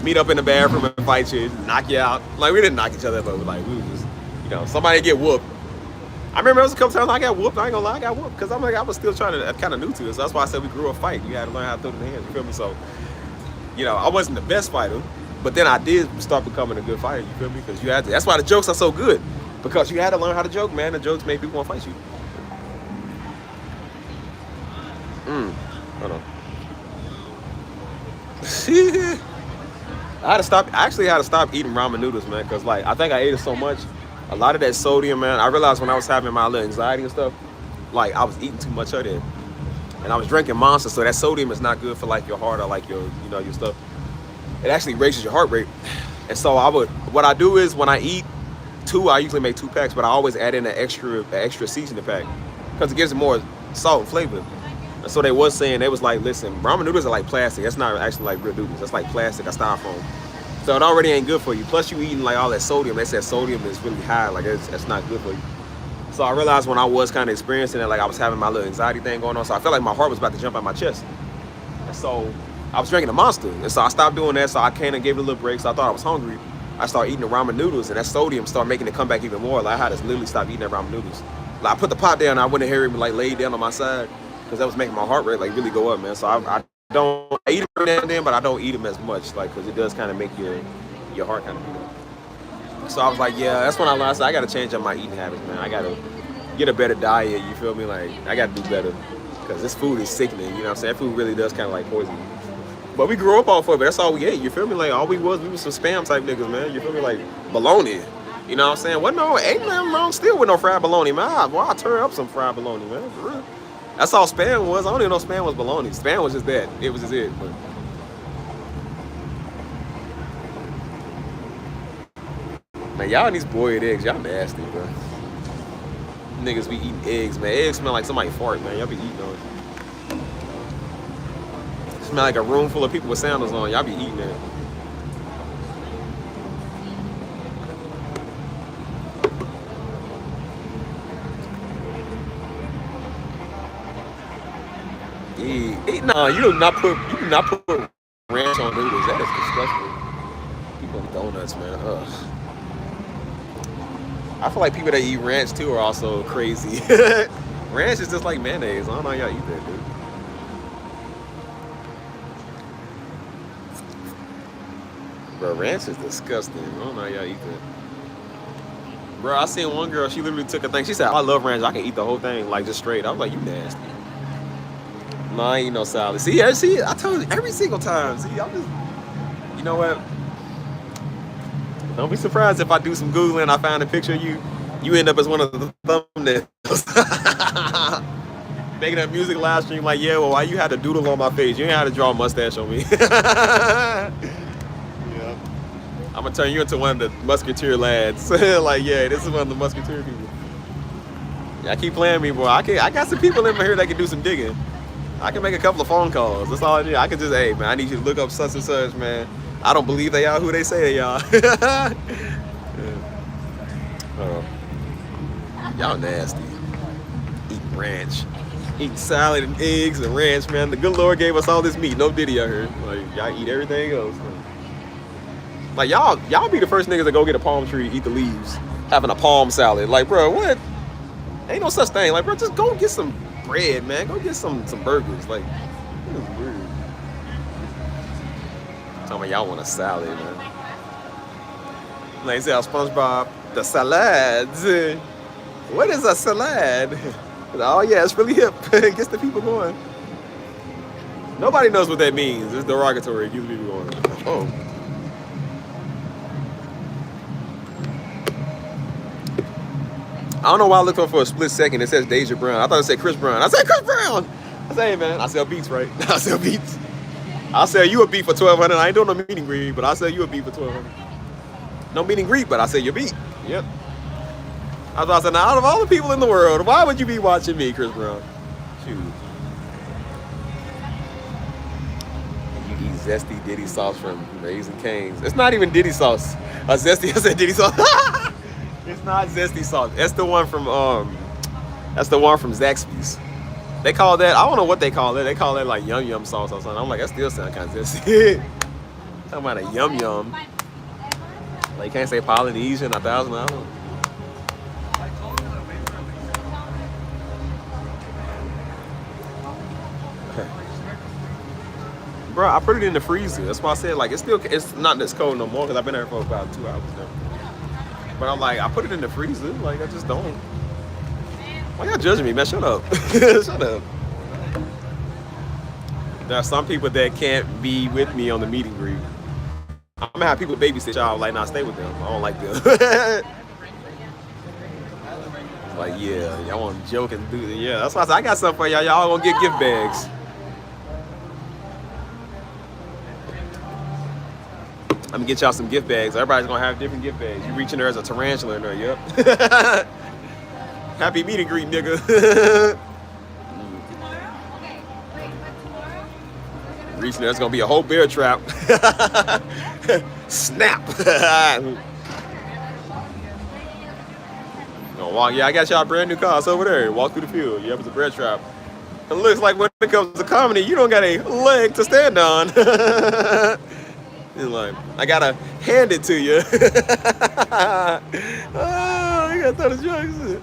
Meet up in the bathroom and fight you, knock you out. Like we didn't knock each other, but like we was just, you know, somebody get whooped. I remember there was a couple times I got whooped. I ain't gonna lie, I got whooped because I was still trying to, kind of new to it. So that's why I said we grew up fighting. You had to learn how to throw the hands. You feel me? So, you know, I wasn't the best fighter, but then I did start becoming a good fighter. You feel me? Because you had to. That's why the jokes are so good, because you had to learn how to joke, man. The jokes made people want to fight you. Hold on. I actually had to stop eating ramen noodles, man, because like I think I ate it so much. A lot of that sodium, man, I realized when I was having my little anxiety and stuff, like I was eating too much of it. And I was drinking Monster, so that sodium is not good for like your heart or like your, you know, your stuff. It actually raises your heart rate. And so what I do is when I eat I usually make 2 packs, but I always add in an extra seasoning pack because it gives it more salt and flavor. And so they was like, listen, ramen noodles are like plastic. That's not actually like real noodles. That's like plastic, that's styrofoam. So it already ain't good for you. Plus you eating like all that sodium. They said sodium is really high. Like it's not good for you. So I realized when I was kind of experiencing it, like I was having my little anxiety thing going on. So I felt like my heart was about to jump out my chest. And so I was drinking a Monster. And so I stopped doing that. So I kind of gave it a little break. So I thought I was hungry. I started eating the ramen noodles, and that sodium started making it come back even more. Like, I had to literally stop eating that ramen noodles. Like, I put the pot down, and I went ahead and like laid down on my side, because that was making my heart rate like really go up, man. So I eat them now and then, but I don't eat them as much, like, because it does kind of make your heart kind of beat up. So I was like, yeah, that's when I realized I got to change up my eating habits, man. I got to get a better diet, you feel me? Like, I got to do better, because this food is sickening, you know what I'm saying? That food really does kind of like poison you. But we grew up off of it. That's all we ate. You feel me? Like, all we was some spam type niggas, man. You feel me? Like, bologna. You know what I'm saying? What no, ain't nothing wrong still with no fried bologna, man. I turn up some fried bologna, man. For real. That's all spam was. I don't even know spam was bologna. Spam was just that. It was just it. But man, y'all these boiled eggs, y'all nasty, bro. Niggas be eating eggs, man. Eggs smell like somebody fart, man. Y'all be eating those. Smell like a room full of people with sandals on. Y'all be eating that. No, you do not put ranch on noodles. That is disgusting. People eat donuts, man. Ugh. I feel like people that eat ranch too are also crazy. Ranch is just like mayonnaise. I don't know how y'all eat that, dude. Bro, ranch is disgusting. I don't know how y'all eat that. Bro, I seen one girl, she literally took a thing. She said, I love ranch. I can eat the whole thing, like, just straight. I was like, you nasty. No, I ain't eat no salad. See, I told you every single time. See, I'm just, you know what? Don't be surprised if I do some Googling and I find a picture of you. You end up as one of the thumbnails. Making a music live stream like, yeah, well, why you had to doodle on my face? You ain't had to draw a mustache on me. I'm gonna turn you into one of the Musketeer lads. Like, yeah, this is one of the Musketeer people. Yeah, I keep playing me, boy. I got some people in my here that can do some digging. I can make a couple of phone calls. That's all I need. I can just, hey, man, I need you to look up such and such, man. I don't believe they are who they say they are. Y'all nasty. Eating ranch. Eating salad and eggs and ranch, man. The good Lord gave us all this meat. No Diddy out here. Like, y'all eat everything else. Like, y'all be the first niggas that go get a palm tree, eat the leaves, having a palm salad. Like, bro, what? Ain't no such thing. Like, bro, just go get some bread, man. Go get some burgers. Like, this is weird. Tell me y'all want a salad, man. Like I said, SpongeBob, the salads. What is a salad? Oh, yeah, it's really hip. It gets the people going. Nobody knows what that means. It's derogatory. It gets people going. Oh. I don't know why I looked up for a split second. It says Deja Brown. I thought it said Chris Brown. I said Chris Brown. I said, hey, man, I sell beats, right? I sell beats. I'll sell you a beat for $1,200. I ain't doing no meet and greet, but I'll sell you a beat for $1,200. No meet and greet, but I sell your beat. Yep. I was about to say, now, out of all the people in the world, why would you be watching me, Chris Brown? Shoot. You eat zesty Diddy sauce from Raising Cane's. It's not even Diddy sauce. I said Diddy sauce. It's not zesty sauce. That's the one from Zaxby's. They call that, I don't know what they call it. They call it like yum yum sauce or something. I'm like, that still sounds kind of zesty. Talking about a yum yum. Like, you can't say Polynesian, 1,000 hours. Bro, I put it in the freezer. That's why I said, like, it's not this cold no more because I've been there for about 2 hours now. But I'm like, I put it in the freezer. Like, I just don't. Why y'all judging me, man? Shut up. Shut up. There are some people that can't be with me on the meet and greet. I'm gonna have people babysit y'all, like, not stay with them. I don't like them. Like, yeah, y'all want to joke and do that. Yeah, that's why I said, I got something for y'all. Y'all gonna get gift bags. I'm gonna get y'all some gift bags. Everybody's gonna have different gift bags. You reach in there as a tarantula in there, yep. Happy meet and greet, nigga. Reaching there, it's gonna be a whole bear trap. Snap. Walk, yeah, I got y'all a brand new car. It's over there. Walk through the field. Yep, it's a bear trap. It looks like when it comes to comedy, you don't got a leg to stand on. And like, I gotta hand it to you. Oh, you gotta throw the jokes in.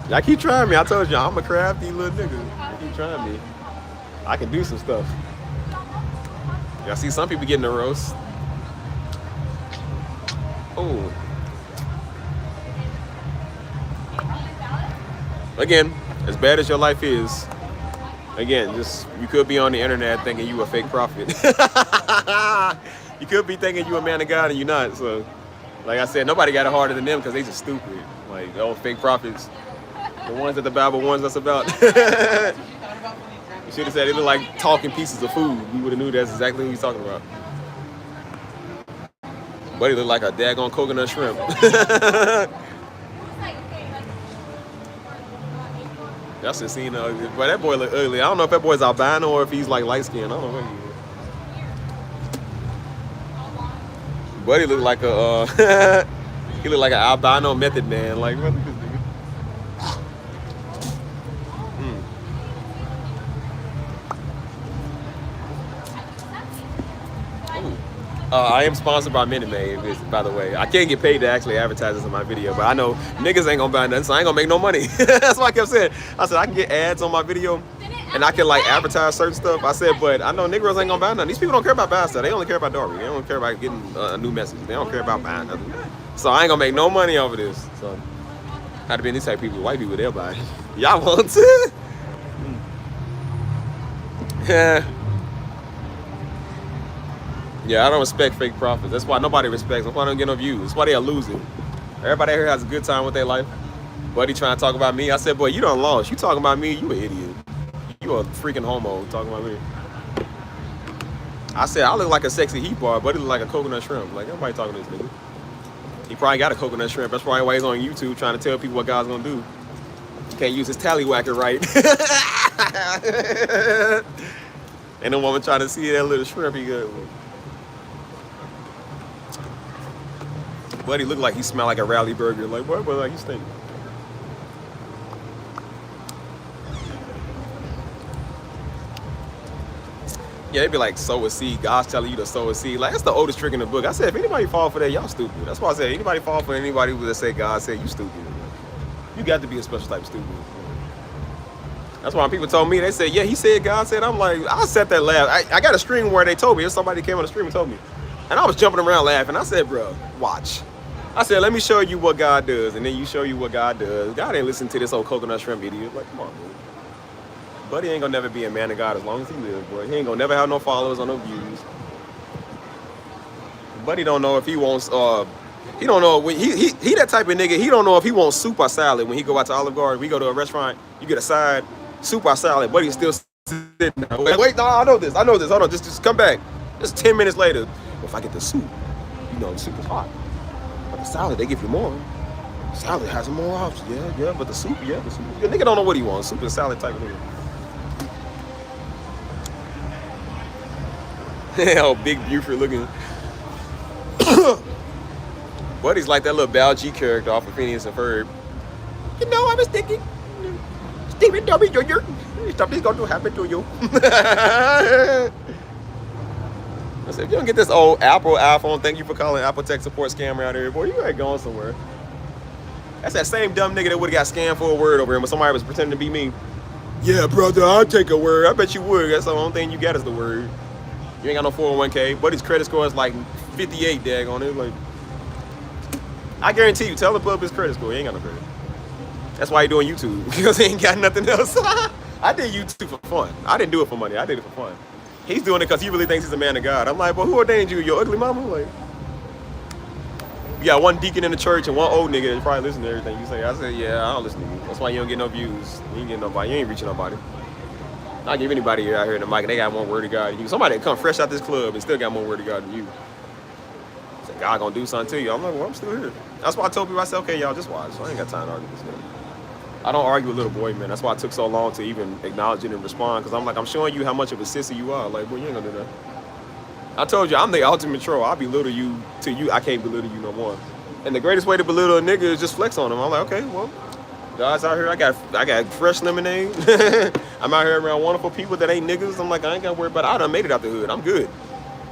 Y'all keep trying me. I told you I'm a crafty little nigga. Y'all keep trying me. I can do some stuff. Y'all see some people getting the roast. Oh. Again, as bad as your life is, again, just you could be on the internet thinking you a fake prophet. You could be thinking you a man of God and you're not. So, like I said, nobody got it harder than them because they just stupid. Like old fake prophets, the ones that the Bible warns us about. You should have said they look like talking pieces of food. We would have knew that's exactly what he's talking about. Buddy looked like a daggone coconut shrimp. Y'all should seen but that boy look ugly. I don't know if that boy's albino or if he's like light skinned. I don't know what he is. Buddy looked like a he looked like an albino Method Man. Like what? I am sponsored by Minute Maid, by the way. I can't get paid to actually advertise this in my video, but I know niggas ain't gonna buy nothing, so I ain't gonna make no money. That's what I kept saying. I said I can get ads on my video, and I can like advertise certain stuff. I said, but I know niggas ain't gonna buy nothing. These people don't care about buying stuff. They only care about Darby. They don't care about getting a new message. They don't care about buying nothing. So I ain't gonna make no money over this. So had to be these type of people, white people, they'll buy it. Y'all want to? Yeah. Yeah, I don't respect fake prophets. That's why nobody respects. That's why I don't get no views. That's why they are losing. Everybody here has a good time with their life. Buddy trying to talk about me. I said, boy, you done lost. You talking about me, you an idiot. You a freaking homo talking about me. I said, I look like a sexy heat bar. Buddy look like a coconut shrimp. Like, everybody talking to this nigga. He probably got a coconut shrimp. That's probably why he's on YouTube trying to tell people what God's gonna do. He can't use his tallywhacker right. And the woman trying to see that little shrimp he got. Buddy looked like he smelled like a rally burger. Like, boy, like he stink. Yeah, they'd be like, sow a seed. God's telling you to sow a seed. Like, that's the oldest trick in the book. I said, if anybody fall for that, y'all stupid. That's why I said, anybody fall for anybody who say God said, you stupid. You got to be a special type of stupid. That's why when people told me, they said, yeah, he said God said. I'm like, I sat there laugh. I got a stream where they told me. If somebody came on the stream and told me. And I was jumping around laughing. I said, bro, watch. I said, let me show you what God does. And then you show you what God does. God ain't listen to this old coconut shrimp idiot. Like, come on, man. Buddy ain't gonna never be a man of God as long as he lives, boy. He ain't gonna never have no followers or no views. Buddy don't know if he wants, he don't know, when he that type of nigga, he don't know if he wants soup or salad when he go out to Olive Garden. We go to a restaurant, you get a side, soup or salad. Buddy's still sitting there. Wait, no, I know this. Hold on, just come back. Just 10 minutes later, if I get the soup, you know, the soup is hot. But the salad, they give you more. Salad has more options, yeah, but the soup. The nigga don't know what he wants, soup and salad type of nigga. Hell, big Buford looking. Buddy's like that little Bal G character off of Phineas and Ferb. You know, I was thinking, Stephen W. Jr., something's going to happen to you. I said, if you don't get this old Apple iPhone, thank you for calling Apple Tech Support scammer out here, boy, you ain't going somewhere. That's that same dumb nigga that would have got scammed for a word over him when somebody was pretending to be me. Yeah, brother, I'll take a word. I bet you would. That's the only thing you got is the word. You ain't got no 401k. Buddy's credit score is like 58, daggone it. Like, I guarantee you, tell the pub his credit score. He ain't got no credit. That's why he doing YouTube, because he ain't got nothing else. I did YouTube for fun. I didn't do it for money. I did it for fun. He's doing it because he really thinks he's a man of God. I'm like, well, who ordained you? Your ugly mama? Like, you got one deacon in the church and one old nigga that probably listen to everything you say. I said, yeah, I don't listen to you. That's why you don't get no views. You ain't getting nobody. You ain't reaching nobody. I give anybody out here in the mic, they got more word of God than you. Somebody that come fresh out this club and still got more word of God than you. Say, God gonna do something to you. I'm like, well, I'm still here. That's why I told people, I said, okay, y'all, just watch. So I ain't got time to argue with this guy. I don't argue with little boy, man. That's why it took so long to even acknowledge it and respond. Because I'm like, I'm showing you how much of a sissy you are. Like, boy, you ain't gonna do that. I told you, I'm the ultimate troll. I'll belittle you till you, I can't belittle you no more. And the greatest way to belittle a nigga is just flex on him. I'm like, okay, well, Guys out here, I got fresh lemonade. I'm out here around wonderful people that ain't niggas. I'm like, I ain't gotta worry about it. I done made it out the hood. I'm good.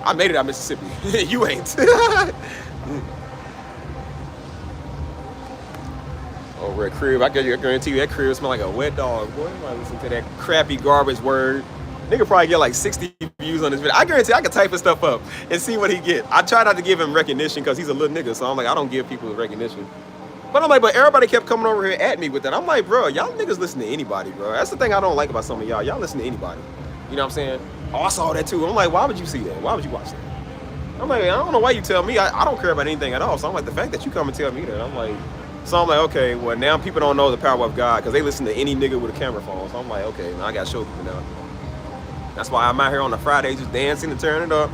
I made it out Mississippi. You ain't. Over at crib, I guarantee you that crib smell like a wet dog. Boy, you might listen to that crappy garbage word. Nigga probably get like 60 views on this video. I guarantee I can type his stuff up and see what he get. I try not to give him recognition because he's a little nigga, so I'm like, I don't give people recognition. But I'm like, but everybody kept coming over here at me with that. I'm like, bro, y'all niggas listen to anybody, bro. That's the thing I don't like about some of y'all. Y'all listen to anybody. You know what I'm saying? Oh, I saw that too. I'm like, why would you see that? Why would you watch that? I'm like, I don't know why you tell me. I don't care about anything at all. So I'm like, the fact that you come and tell me that, I'm like, so I'm like, okay, well, now people don't know the power of God because they listen to any nigga with a camera phone. So I'm like, okay, now I got to show people now. That's why I'm out here on a Friday just dancing and turning it up.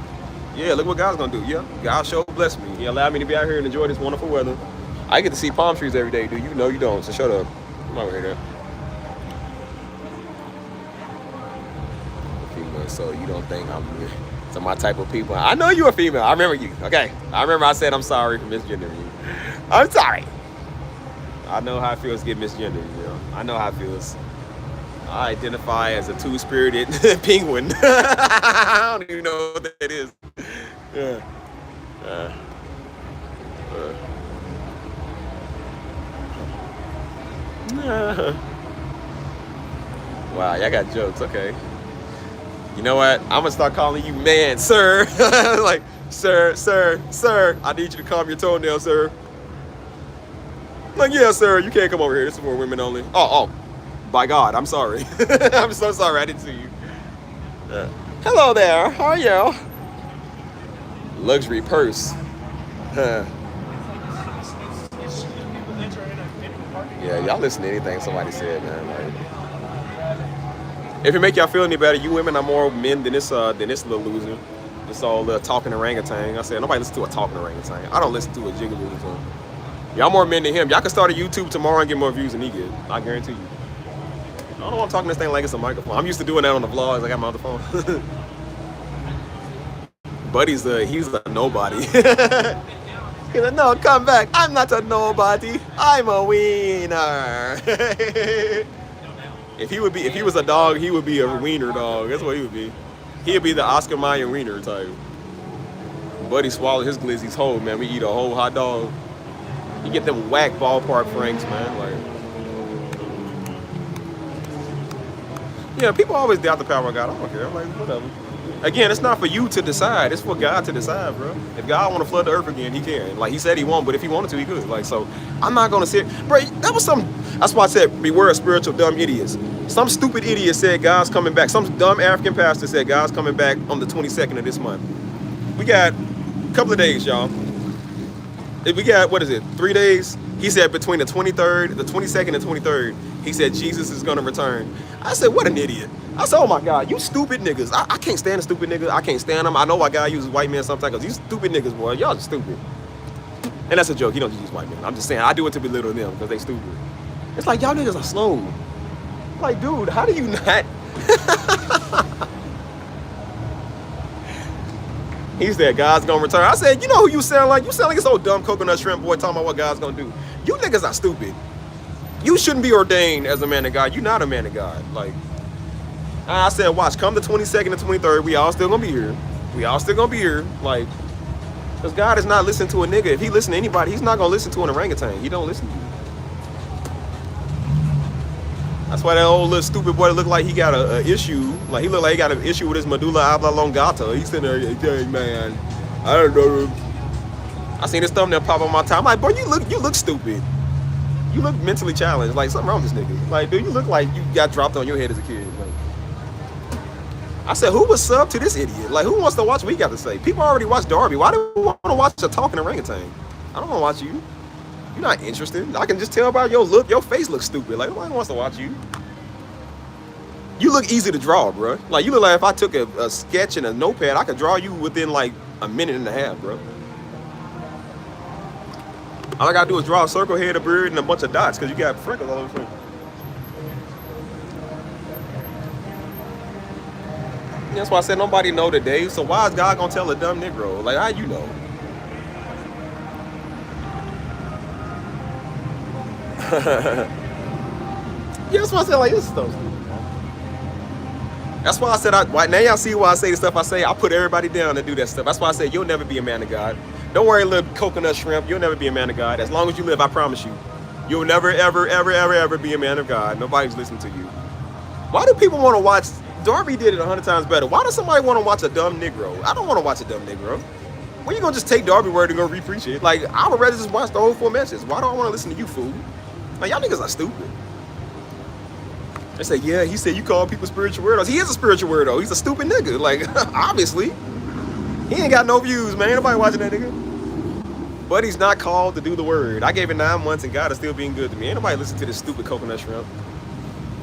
Yeah, look what God's going to do. Yeah, God sure bless me. He allowed me to be out here and enjoy this wonderful weather. I get to see palm trees every day, dude. You know you don't, so shut up. I'm over here. Female, so you don't think I'm my type of people. I know you're a female. I remember you. Okay. I remember I said I'm sorry for misgendering you. I'm sorry. I know how it feels to get misgendered, you know. I know how it feels. I identify as a two-spirited penguin. I don't even know what that is. Yeah. Wow, y'all got jokes. Okay. You know what? I'm gonna start calling you man, sir. Like, sir. I need you to calm your toenail, sir. Like, yeah, sir, you can't come over here. This is for women only. Oh, by God, I'm sorry. I'm so sorry, I didn't see you. Hello there, how are you? Luxury purse. Yeah, y'all listen to anything somebody said, man. Like, if it make y'all feel any better, you women are more men than this little loser. This all talking orangutan. I said, nobody listen to a talking orangutan. I don't listen to a jiggly orangutan. Y'all more men than him. Y'all can start a YouTube tomorrow and get more views than he get. I guarantee you. I don't know why I'm talking this thing like it's a microphone. I'm used to doing that on the vlogs. I got my other phone. Buddy's he's a nobody. He's like, no, come back. I'm not a nobody. I'm a wiener. If he was a dog, he would be a wiener dog. That's what he would be. He'd be the Oscar Mayer wiener type. Buddy swallowed his glizzies whole, man. We eat a whole hot dog. You get them whack ballpark franks, man. Like, yeah, people always doubt the power of God. I don't care. I'm like, whatever. Again, it's not for you to decide. It's for God to decide, bro. If God want to flood the earth again, he can. Like, he said he won't, but if he wanted to, he could. Like, so I'm not gonna sit, bro. That's why I said beware of spiritual dumb idiots. Some stupid idiot said God's coming back. Some dumb African pastor said God's coming back on the 22nd of this month. We got a couple of days, y'all. We got, 3 days? He said between the 23rd, the 22nd and 23rd, he said Jesus is gonna return. I said, what an idiot. I said, oh my God, you stupid niggas. I can't stand the stupid niggas. I can't stand them. I know why God uses white men sometimes, because these stupid niggas, boy, y'all are stupid. And that's a joke. He don't just use white men. I'm just saying, I do it to belittle them because they stupid. It's like, y'all niggas are slow. Like, dude, how do you not? He said, God's gonna return. I said, you know who you sound like? You sound like this old dumb coconut shrimp boy talking about what God's gonna do. You niggas are stupid. You shouldn't be ordained as a man of God. You're not a man of God. Like, I said, watch, come the 22nd and 23rd, we all still gonna be here. We all still gonna be here. Like, because God is not listening to a nigga. If he listen to anybody, he's not gonna listen to an orangutan. He don't listen to you. That's why that old little stupid boy looked like he got a issue. Like, he looked like he got an issue with his medulla oblongata. He's sitting there, hey, man, I don't know. I seen this thumbnail pop on my time. I'm like, boy, you look stupid. You look mentally challenged. Like, something wrong with this nigga. Like, dude, you look like you got dropped on your head as a kid. Like, I said, who was sub to this idiot? Like, who wants to watch what we got to say? People already watch Darby. Why do we want to watch a talking orangutan? I don't want to watch you. You're not interested. I can just tell by your look. Your face looks stupid. Like, nobody wants to watch you. You look easy to draw, bro. Like, you look like if I took a sketch and a notepad, I could draw you within like a minute and a half, bro. All I gotta do is draw a circle head, a beard, and a bunch of dots, because you got freckles all over the place. That's why I said nobody know today. So why is God gonna tell a dumb Negro? Like, how you know? Yeah, that's why I said, like, this stuff. That's why I said, now y'all see why I say the stuff I say. I put everybody down to do that stuff. That's why I said, you'll never be a man of God. Don't worry, little coconut shrimp. You'll never be a man of God. As long as you live, I promise you. You'll never, ever, ever, ever, ever be a man of God. Nobody's listening to you. Why do people want to watch? Darby did it 100 times better. Why does somebody want to watch a dumb Negro? I don't want to watch a dumb Negro. When you gonna just take Darby word and go re-preach it? Like, I would rather just watch the whole 4 messages. Why do I want to listen to you, fool? Like, y'all niggas are stupid. They say, yeah, he said you call people spiritual weirdos. He is a spiritual weirdo. He's a stupid nigga. Like, obviously. He ain't got no views, man. Ain't nobody watching that nigga. But he's not called to do the word. I gave it 9 months and God is still being good to me. Ain't nobody listen to this stupid coconut shrimp.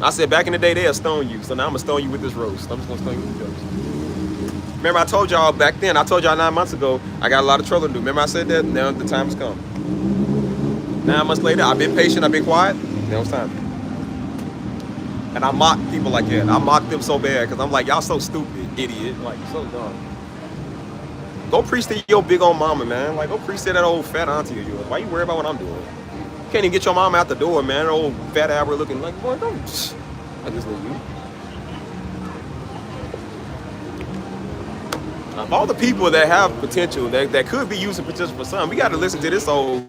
I said back in the day, they'll stone you. So now I'm going to stone you with this roast. I'm just going to stone you with jokes. Remember I told y'all back then, I told y'all 9 months ago, I got a lot of trouble to do. Remember I said that? Now the time has come. 9 months later, I've been patient, I've been quiet. Now it's time. And I mock people like that. I mock them so bad because I'm like, y'all so stupid, idiot. Like, so dumb. Go preach to your big old mama, man. Like, go preach to that old fat auntie of yours. Why you worry about what I'm doing? You can't even get your mama out the door, man. That old fat Albert looking like, boy, don't. I just leave you. Of all the people that have potential, that could be using potential for something, we got to listen to this old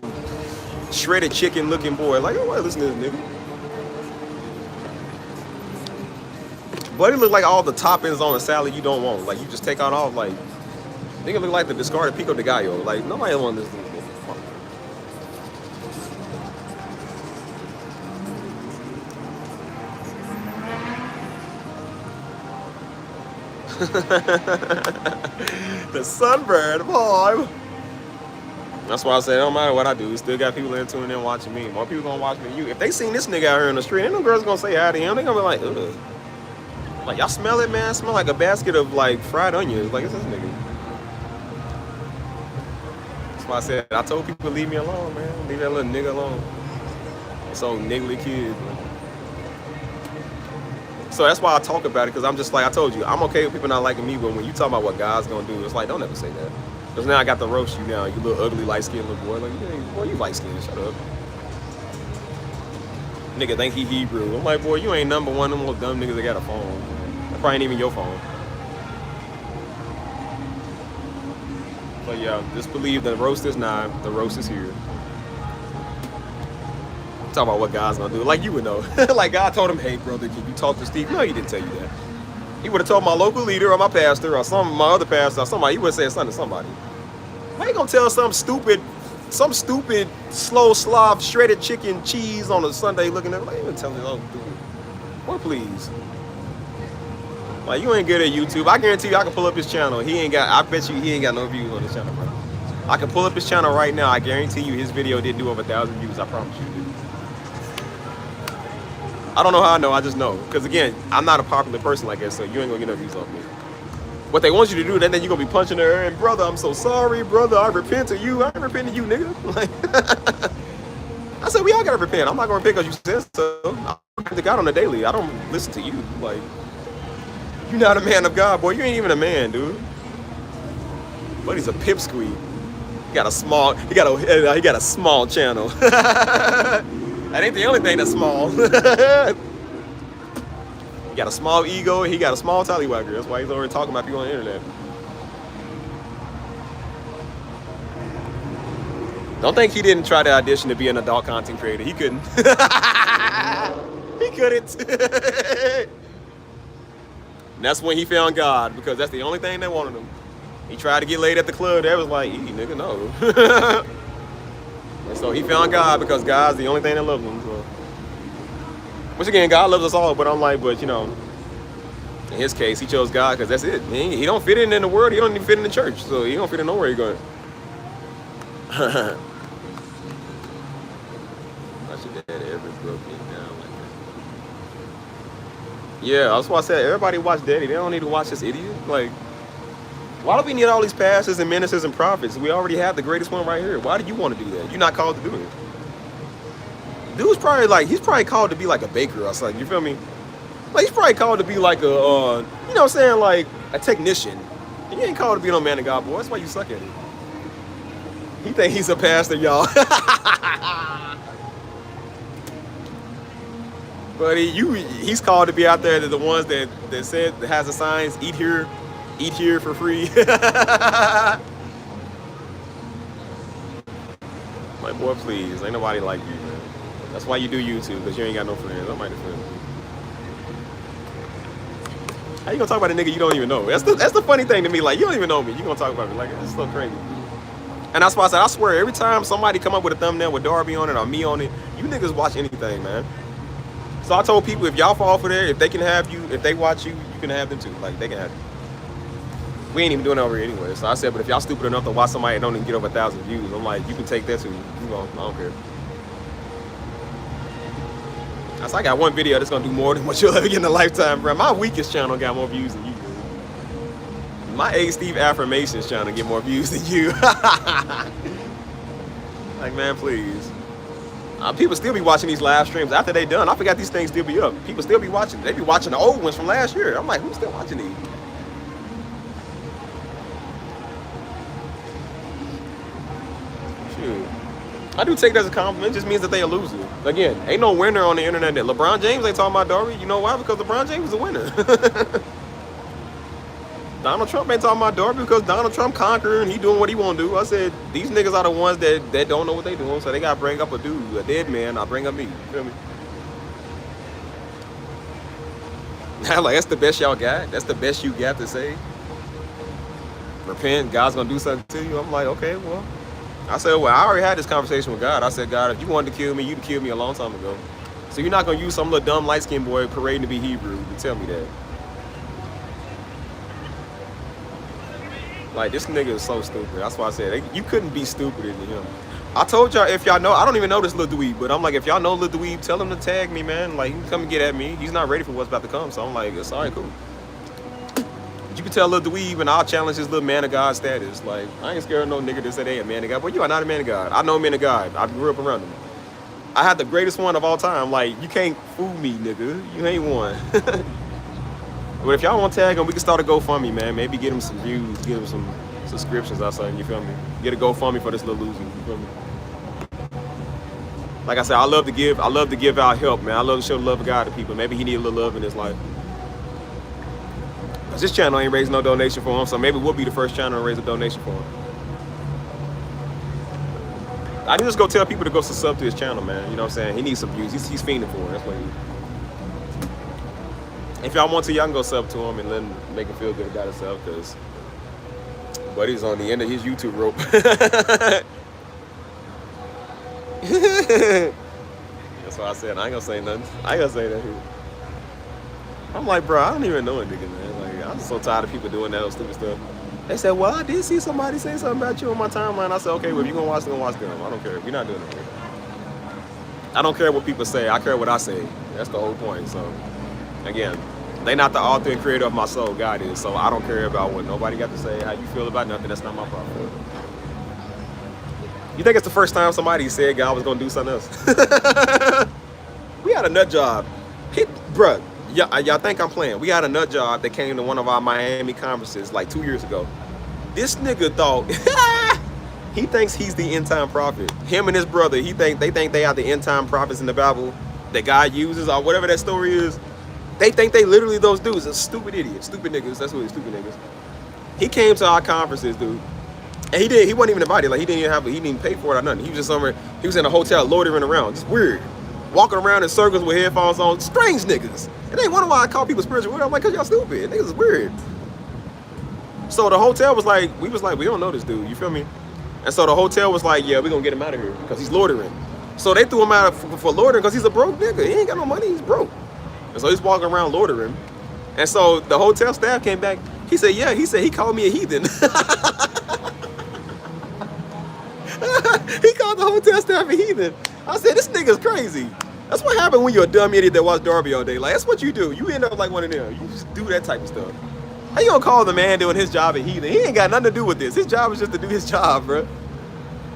shredded chicken looking boy. Like, I want to listen to this nigga. But it look like all the toppings on a salad you don't want. Like, you just take out all, like, nigga look like the discarded pico de gallo. Like, nobody want this. The sunbird, boy. That's why I say, it don't matter what I do, still got people in tuning in watching me. More people gonna watch me than you. If they seen this nigga out here in the street, ain't no girls gonna say hi to him. They gonna be like, ugh. Like, y'all smell it, man? It smell like a basket of, like, fried onions. Like, it's this nigga. That's why I said, I told people to leave me alone, man. Leave that little nigga alone. This old niggly kid, man. So that's why I talk about it, because I'm just like, I told you, I'm okay with people not liking me, but when you talk about what God's gonna do, it's like, don't ever say that. Because now I got to roast you now, you little ugly, light-skinned little boy. Like, yeah, boy, you light-skinned, shut up. Nigga think he Hebrew. I'm like, boy, you ain't number one of them little dumb niggas that got a phone. That probably ain't even your phone. But yeah, just believe the roast is not, the roast is here. Talk about what God's gonna do. Like you would know. Like God told him, hey brother, can you talk to Steve? No, he didn't tell you that. He would have told my local leader or my pastor or my other pastor or somebody. He would have said something to somebody. How you gonna tell some stupid, slow slob, shredded chicken cheese on a Sunday looking at, like, you even tell me, oh dude. Boy, please. Like, you ain't good at YouTube. I guarantee you I can pull up his channel. I bet you he ain't got no views on his channel, bro. I can pull up his channel right now. I guarantee you his video didn't do over 1,000 views. I promise you, dude. I don't know how I know, I just know. Because again, I'm not a popular person like that, so you ain't gonna get no views off me. What they want you to do, then you're gonna be punching her and brother, I'm so sorry, brother, I repent to you. I ain't repent to you, nigga. Like, I said, we all gotta repent. I'm not gonna repent because you said so. I repent to God on the daily. I don't listen to you. Like, you're not a man of God, boy. You ain't even a man, dude. But he's a pipsqueak. He got a small channel. That ain't the only thing that's small. He got a small ego, he got a small tallywagger. That's why he's already talking about people on the internet. Don't think he didn't try to audition to be an adult content creator. He couldn't. He couldn't. And that's when he found God, because that's the only thing that wanted him. He tried to get laid at the club. That was like, nigga, no. And so he found God because God's the only thing that loves him. So. Which again, God loves us all, but I'm like, but you know, in his case, he chose God because that's it. He don't fit in the world. He don't even fit in the church. So he don't fit in nowhere he's going. I should have ever broke me down like that. Yeah, that's why I said everybody watch Daddy. They don't need to watch this idiot. Like, why do we need all these pastors and ministers and prophets? We already have the greatest one right here. Why do you want to do that? You're not called to do it. Dude's probably like, he's probably called to be like a baker or something. You feel me? Like, he's probably called to be like a, you know what I'm saying, like a technician. And you ain't called to be no man of God, boy. That's why you suck at it. He think he's a pastor, y'all. But he's called to be out there. The ones that said that has the signs, eat here for free. Like, boy, please, ain't nobody like you, man. That's why you do YouTube, because you ain't got no friends. Nobody friends. How you gonna talk about a nigga you don't even know? That's the funny thing to me. Like, you don't even know me. You gonna talk about me? Like, it's so crazy. And that's why I said, I swear, every time somebody come up with a thumbnail with Darby on it or me on it, you niggas watch anything, man. So I told people, if y'all fall for there, if they can have you, if they watch you, you can have them too. Like, they can have you. We ain't even doing it over here anyway. So I said, but if y'all stupid enough to watch somebody that don't even get over 1,000 views, I'm like, you can take that too. You know, I don't care. I got one video that's gonna do more than what you'll ever get in a lifetime, bro. My weakest channel got more views than you do. My A. Steve Affirmations channel get more views than you. Like, man, please. People still be watching these live streams after they done. I forgot these things still be up. People still be watching. They be watching the old ones from last year. I'm like, who's still watching these? Shoot. I do take that as a compliment. It just means that they a loser. Again, ain't no winner on the internet. That LeBron James ain't talking about Darby. You know why? Because LeBron James is a winner. Donald Trump ain't talking about Darby because Donald Trump conquering. He doing what he want to do. I said, these niggas are the ones that don't know what they doing. So they got to bring up a dude, a dead man. I bring up me. You feel me? Like, that's the best y'all got. That's the best you got to say. Repent. God's going to do something to you. I'm like, okay, well. I said, well, I already had this conversation with God. I said, God, if you wanted to kill me, you'd have killed me a long time ago. So you're not going to use some little dumb light-skinned boy parading to be Hebrew to tell me that. Like, this nigga is so stupid. That's why I said, you couldn't be stupider than him. I told y'all, if y'all know, I don't even know this Lil Dweeb, but I'm like, if y'all know Lil Dweeb, tell him to tag me, man. Like, he can come and get at me. He's not ready for what's about to come. So I'm like, it's all right, cool. You can tell Lil Dweeb and I'll challenge his little man of God status. Like, I ain't scared of no nigga that say they a man of God. But you are not a man of God. I know men of God. I grew up around them. I had the greatest one of all time. Like, you can't fool me, nigga. You ain't one. But if y'all want to tag him, we can start a GoFundMe, man. Maybe get him some views, get him some subscriptions or something, you feel me? Get a GoFundMe for this little loser, you feel me? Like I said, I love to give out help, man. I love to show the love of God to people. Maybe he need a little love in his life. Cause this channel ain't raising no donation for him, so maybe we'll be the first channel to raise a donation for him. I can just go tell people to go sub to his channel, man. You know what I'm saying? He needs some views. He's fiending for it. That's what he needs. If y'all want to, y'all can go sub to him and let him make him feel good about himself, because buddy's on the end of his YouTube rope. That's why I said I ain't gonna say nothing. I ain't gonna say that here. I'm like, bro, I don't even know a nigga, man. Like, I'm just so tired of people doing that stupid stuff. They said, well, I did see somebody say something about you on my timeline. I said, okay, well, if you're gonna watch them, watch them. I don't care. We're not doing it. I don't care what people say. I care what I say. That's the whole point. So, again, they not the author and creator of my soul. God is. So I don't care about what nobody got to say. How you feel about nothing. That's not my problem. You think it's the first time somebody said God was gonna do something else? We had a nut job. Bruh, y'all think I'm playing? We had a nut job that came to one of our Miami conferences like 2 years ago. This nigga thought he thinks he's the end time prophet. Him and his brother, they think they are the end time prophets in the Bible that God uses or whatever that story is. They think they literally those dudes. Are stupid idiots, stupid niggas. That's what stupid niggas. He came to our conferences, dude. And he wasn't even invited. Like, he didn't even pay for it or nothing. He was just somewhere. He was in a hotel loitering around. Just weird. Walking around in circles with headphones on. Strange niggas. And they wonder why I call people spiritual weird. I'm like, cause y'all stupid. Niggas is weird. So the hotel was like, we don't know this dude. You feel me? And so the hotel was like, yeah, we're gonna get him out of here because he's loitering. So they threw him out for loitering because he's a broke nigga. He ain't got no money. He's broke. And so he's walking around loitering. And so the hotel staff came back. He said, yeah, he called me a heathen. He called the hotel staff a heathen. I said, this nigga's crazy. That's what happened when you're a dumb idiot that watch Darby all day. Like, that's what you do. You end up like one of them. You just do that type of stuff. How you gonna call the man doing his job a heathen? He ain't got nothing to do with this. His job is just to do his job, bro.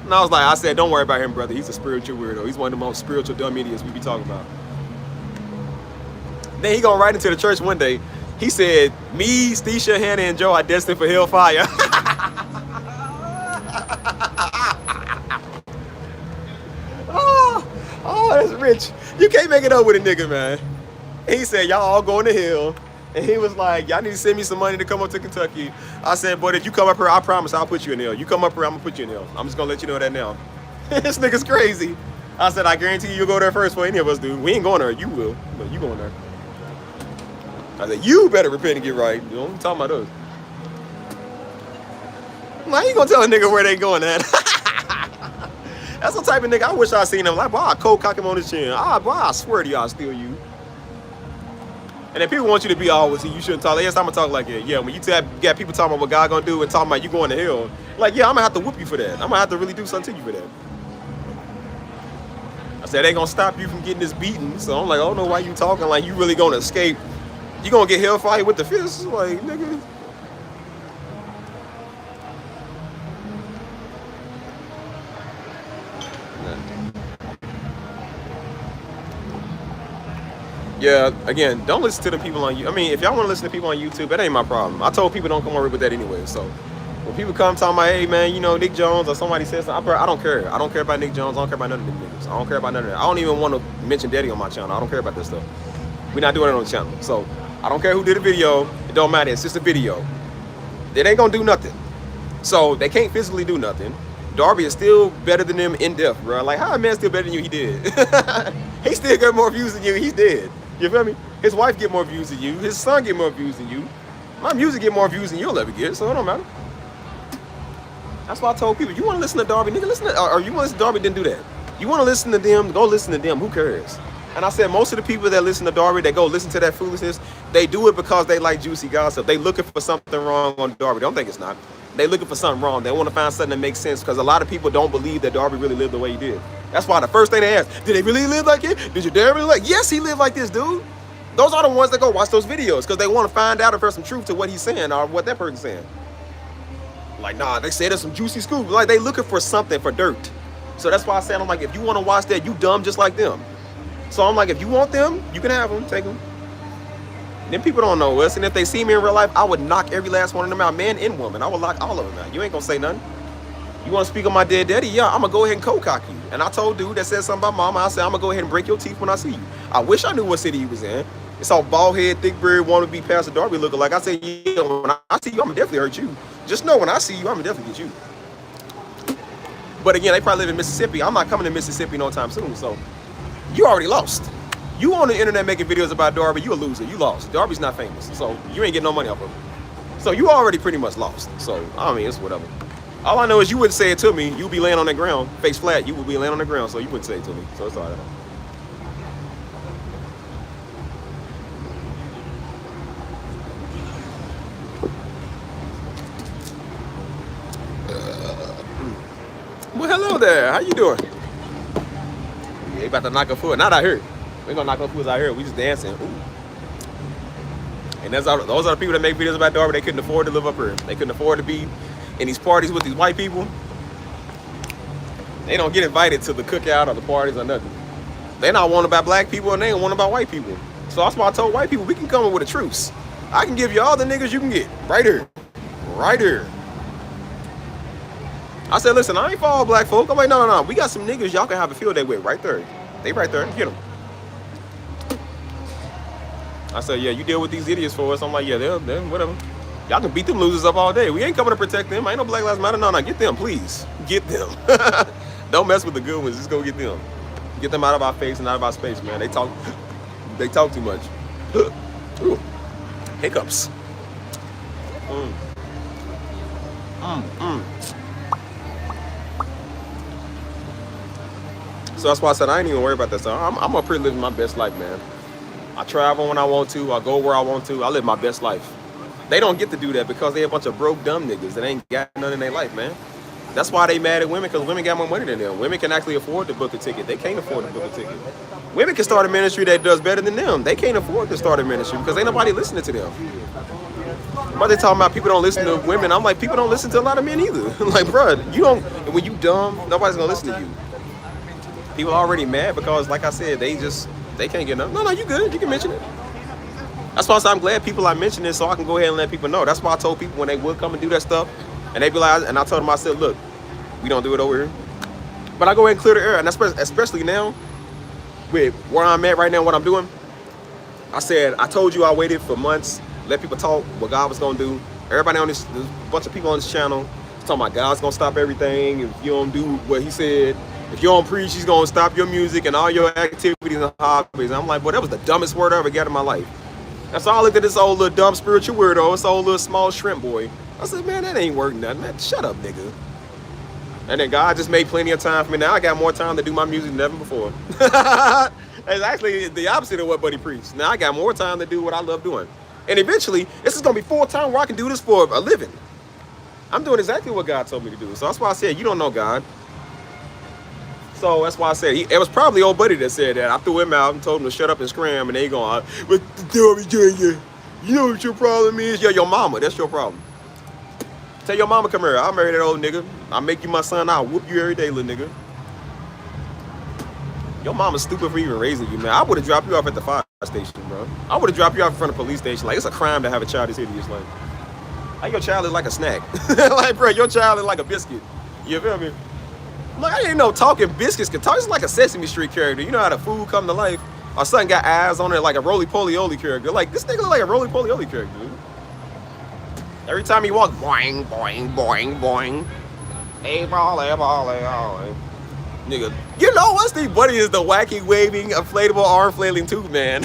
And I said, don't worry about him, brother. He's a spiritual weirdo. He's one of the most spiritual dumb idiots we be talking about. Then he going right into the church one day. He said, me, Stisha, Hannah, and Joe are destined for hellfire. Oh, that's rich. You can't make it up with a nigga, man. He said, y'all all going to hell. And he was like, y'all need to send me some money to come up to Kentucky. I said, but if you come up here, I promise I'll put you in hell. You come up here, I'm gonna put you in hell. I'm just gonna let you know that now. This nigga's crazy. I said, I guarantee you'll go there first before any of us do. We ain't going there, you will, but you going there. I said, you better repent and get right. You know, I'm talking about us. How you gonna tell a nigga where they going at? That's the type of nigga I wish I seen him. Like, boy, I'll cold cock him on his chin. Boy, I swear to you, I'll steal you. And if people want you to be always, you shouldn't talk. Yes, I'm gonna talk like it. Yeah, when you got people talking about what God gonna do and talking about you going to hell, like, yeah, I'm gonna have to whoop you for that. I'm gonna have to really do something to you for that. I said, they gonna stop you from getting this beating. So I'm like, I don't know why you talking like you really gonna escape. You gonna get hellfire with the fists? Like, nigga. Yeah, again, don't listen to the people on you. I mean, if y'all want to listen to people on YouTube, that ain't my problem. I told people don't come over with that anyway. So when people come talking about, hey man, you know, Nick Jones or somebody says something, I don't care. I don't care about Nick Jones. I don't care about none of them niggas. I don't care about none of that. I don't even want to mention Daddy on my channel. I don't care about this stuff. We're not doing it on the channel. So I don't care who did the video. It don't matter. It's just a video. It ain't gonna do nothing. So they can't physically do nothing. Darby is still better than them in depth, bro. Like, how a man still better than you? He did. He still got more views than you. He's dead. You feel me? His wife get more views than you. His son get more views than you. My music get more views than you'll ever get, so it don't matter. That's why I told people, you want to listen to Darby, nigga, listen to, or you want to listen to Darby, didn't do that. You want to listen to them, go listen to them. Who cares? And I said, most of the people that listen to Darby, that go listen to that foolishness, they do it because they like juicy gossip. They looking for something wrong on Darby. Don't think it's not. They looking for something wrong. They want to find something that makes sense because a lot of people don't believe that Darby really lived the way he did. That's why the first thing they ask, did he really live like it? Did your dad really like? Yes, he lived like this, dude. Those are the ones that go watch those videos because they want to find out if there's some truth to what he's saying or what that person's saying. Like, nah, they say there's some juicy scoop. Like, they looking for something, for dirt. So that's why I said, I'm like, if you want to watch that, you dumb just like them. So I'm like, if you want them, you can have them, take them. Then people don't know us, and if they see me in real life, I would knock every last one of them out, man and woman. I would lock all of them out. You ain't gonna say nothing. You wanna speak on my dead daddy? Yeah, I'm gonna go ahead and cold cock you. And I told dude that said something about mama, I said, I'm gonna go ahead and break your teeth when I see you. I wish I knew what city he was in. It's all bald head, thick beard, wanna be Pastor Darby looking like. I said, yeah, when I see you, I'm gonna definitely hurt you. Just know when I see you, I'm gonna definitely get you. But again, they probably live in Mississippi. I'm not coming to Mississippi no time soon, so you already lost. You on the internet making videos about Darby, you a loser. You lost. Darby's not famous, so you ain't getting no money off of him. So you already pretty much lost. So, I mean, it's whatever. All I know is you wouldn't say it to me. You'd be laying on the ground, face flat. You would be laying on the ground, so you wouldn't say it to me. So it's all right. Well, hello there. How you doing? Yeah, you about to knock a foot. Not out here. We ain't gonna knock no fools out here. We just dancing. Ooh. And those are the people that make videos about Darby. They couldn't afford to live up here. They couldn't afford to be in these parties with these white people. They don't get invited to the cookout or the parties or nothing. They not wanted about black people and they ain't wanted about white people. So that's why I told white people, we can come in with a truce. I can give you all the niggas you can get. Right here. Right here. I said, listen, I ain't for all black folk. I'm like, no. We got some niggas y'all can have a field day with right there. They right there. Get them. I said, yeah, you deal with these idiots for us. I'm like, yeah, they're whatever. Y'all can beat them losers up all day. We ain't coming to protect them. Ain't no Black Lives Matter. No, get them, please. Get them. Don't mess with the good ones. Just go get them. Get them out of our face and out of our space, man. They talk too much. Ooh. Hiccups. So that's why I said I ain't even worried about that stuff. I'm up here living my best life, man. I travel when I want to. I go where I want to. I live my best life. They don't get to do that because they a bunch of broke, dumb niggas that ain't got none in their life, man. That's why they mad at women, because women got more money than them. Women can actually afford to book a ticket. They can't afford to book a ticket. Women can start a ministry that does better than them. They can't afford to start a ministry because ain't nobody listening to them. But they talking about people don't listen to women. I'm like, people don't listen to a lot of men either. Like, bro, you don't, when you dumb, nobody's gonna listen to you. People are already mad because, like I said, they can't get enough. No, you good. You can mention it. That's why I said I'm glad people are mentioning it so I can go ahead and let people know. That's why I told people when they would come and do that stuff, and they be like, and I told them, I said, look, we don't do it over here. But I go ahead and clear the air, and especially now, with where I'm at right now, what I'm doing, I said, I told you I waited for months, let people talk what God was gonna do. Everybody on this, there's a bunch of people on this channel talking about God's gonna stop everything if you don't do what he said. If you don't preach, he's gonna stop your music and all your activities and hobbies. And I'm like, boy, that was the dumbest word I ever got in my life. And so I looked at this old little dumb spiritual weirdo, this old little small shrimp boy. I said, man, that ain't worth nothing. Man, shut up, nigga. And then God just made plenty of time for me. Now I got more time to do my music than ever before. It's actually the opposite of what Buddy preached. Now I got more time to do what I love doing. And eventually, this is gonna be full time where I can do this for a living. I'm doing exactly what God told me to do. So that's why I said, you don't know God. So that's why I said, it was probably old Buddy that said that. I threw him out and told him to shut up and scram, and they going, but tell me, Junior, you know what your problem is? Yeah, your mama, that's your problem. Tell your mama, come here, I'll marry that old nigga. I'll make you my son, I'll whoop you every day, little nigga. Your mama's stupid for even raising you, man. I would have dropped you off at the fire station, bro. I would have dropped you off in front of the police station. Like, it's a crime to have a child this hideous. Like your child is like a snack. Like, bro, your child is like a biscuit. You feel me? Like, I didn't know talking biscuits could talk. It's like a Sesame Street character. You know how the food come to life? Or something got eyes on it like a roly-poly-oly character. Like, this nigga look like a roly-poly-oly character, dude. Every time he walks, boing, boing, boing, boing. Hey, volley. Nigga, you know what's the Buddy is the wacky, waving, inflatable, arm flailing tooth man.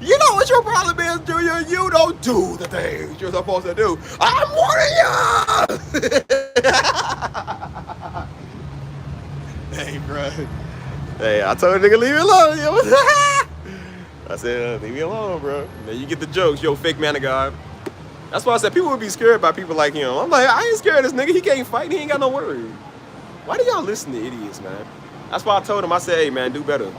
You know what your problem is, Junior? You don't do the things you're supposed to do. I'm warning you! Hey, bro. Hey, I told the nigga, leave me alone. I said, leave me alone, bro. Now you get the jokes, yo, fake man of God. That's why I said people would be scared by people like him. I'm like, I ain't scared of this nigga. He can't fight. He ain't got no words. Why do y'all listen to idiots, man? That's why I told him, I said, hey, man, do better.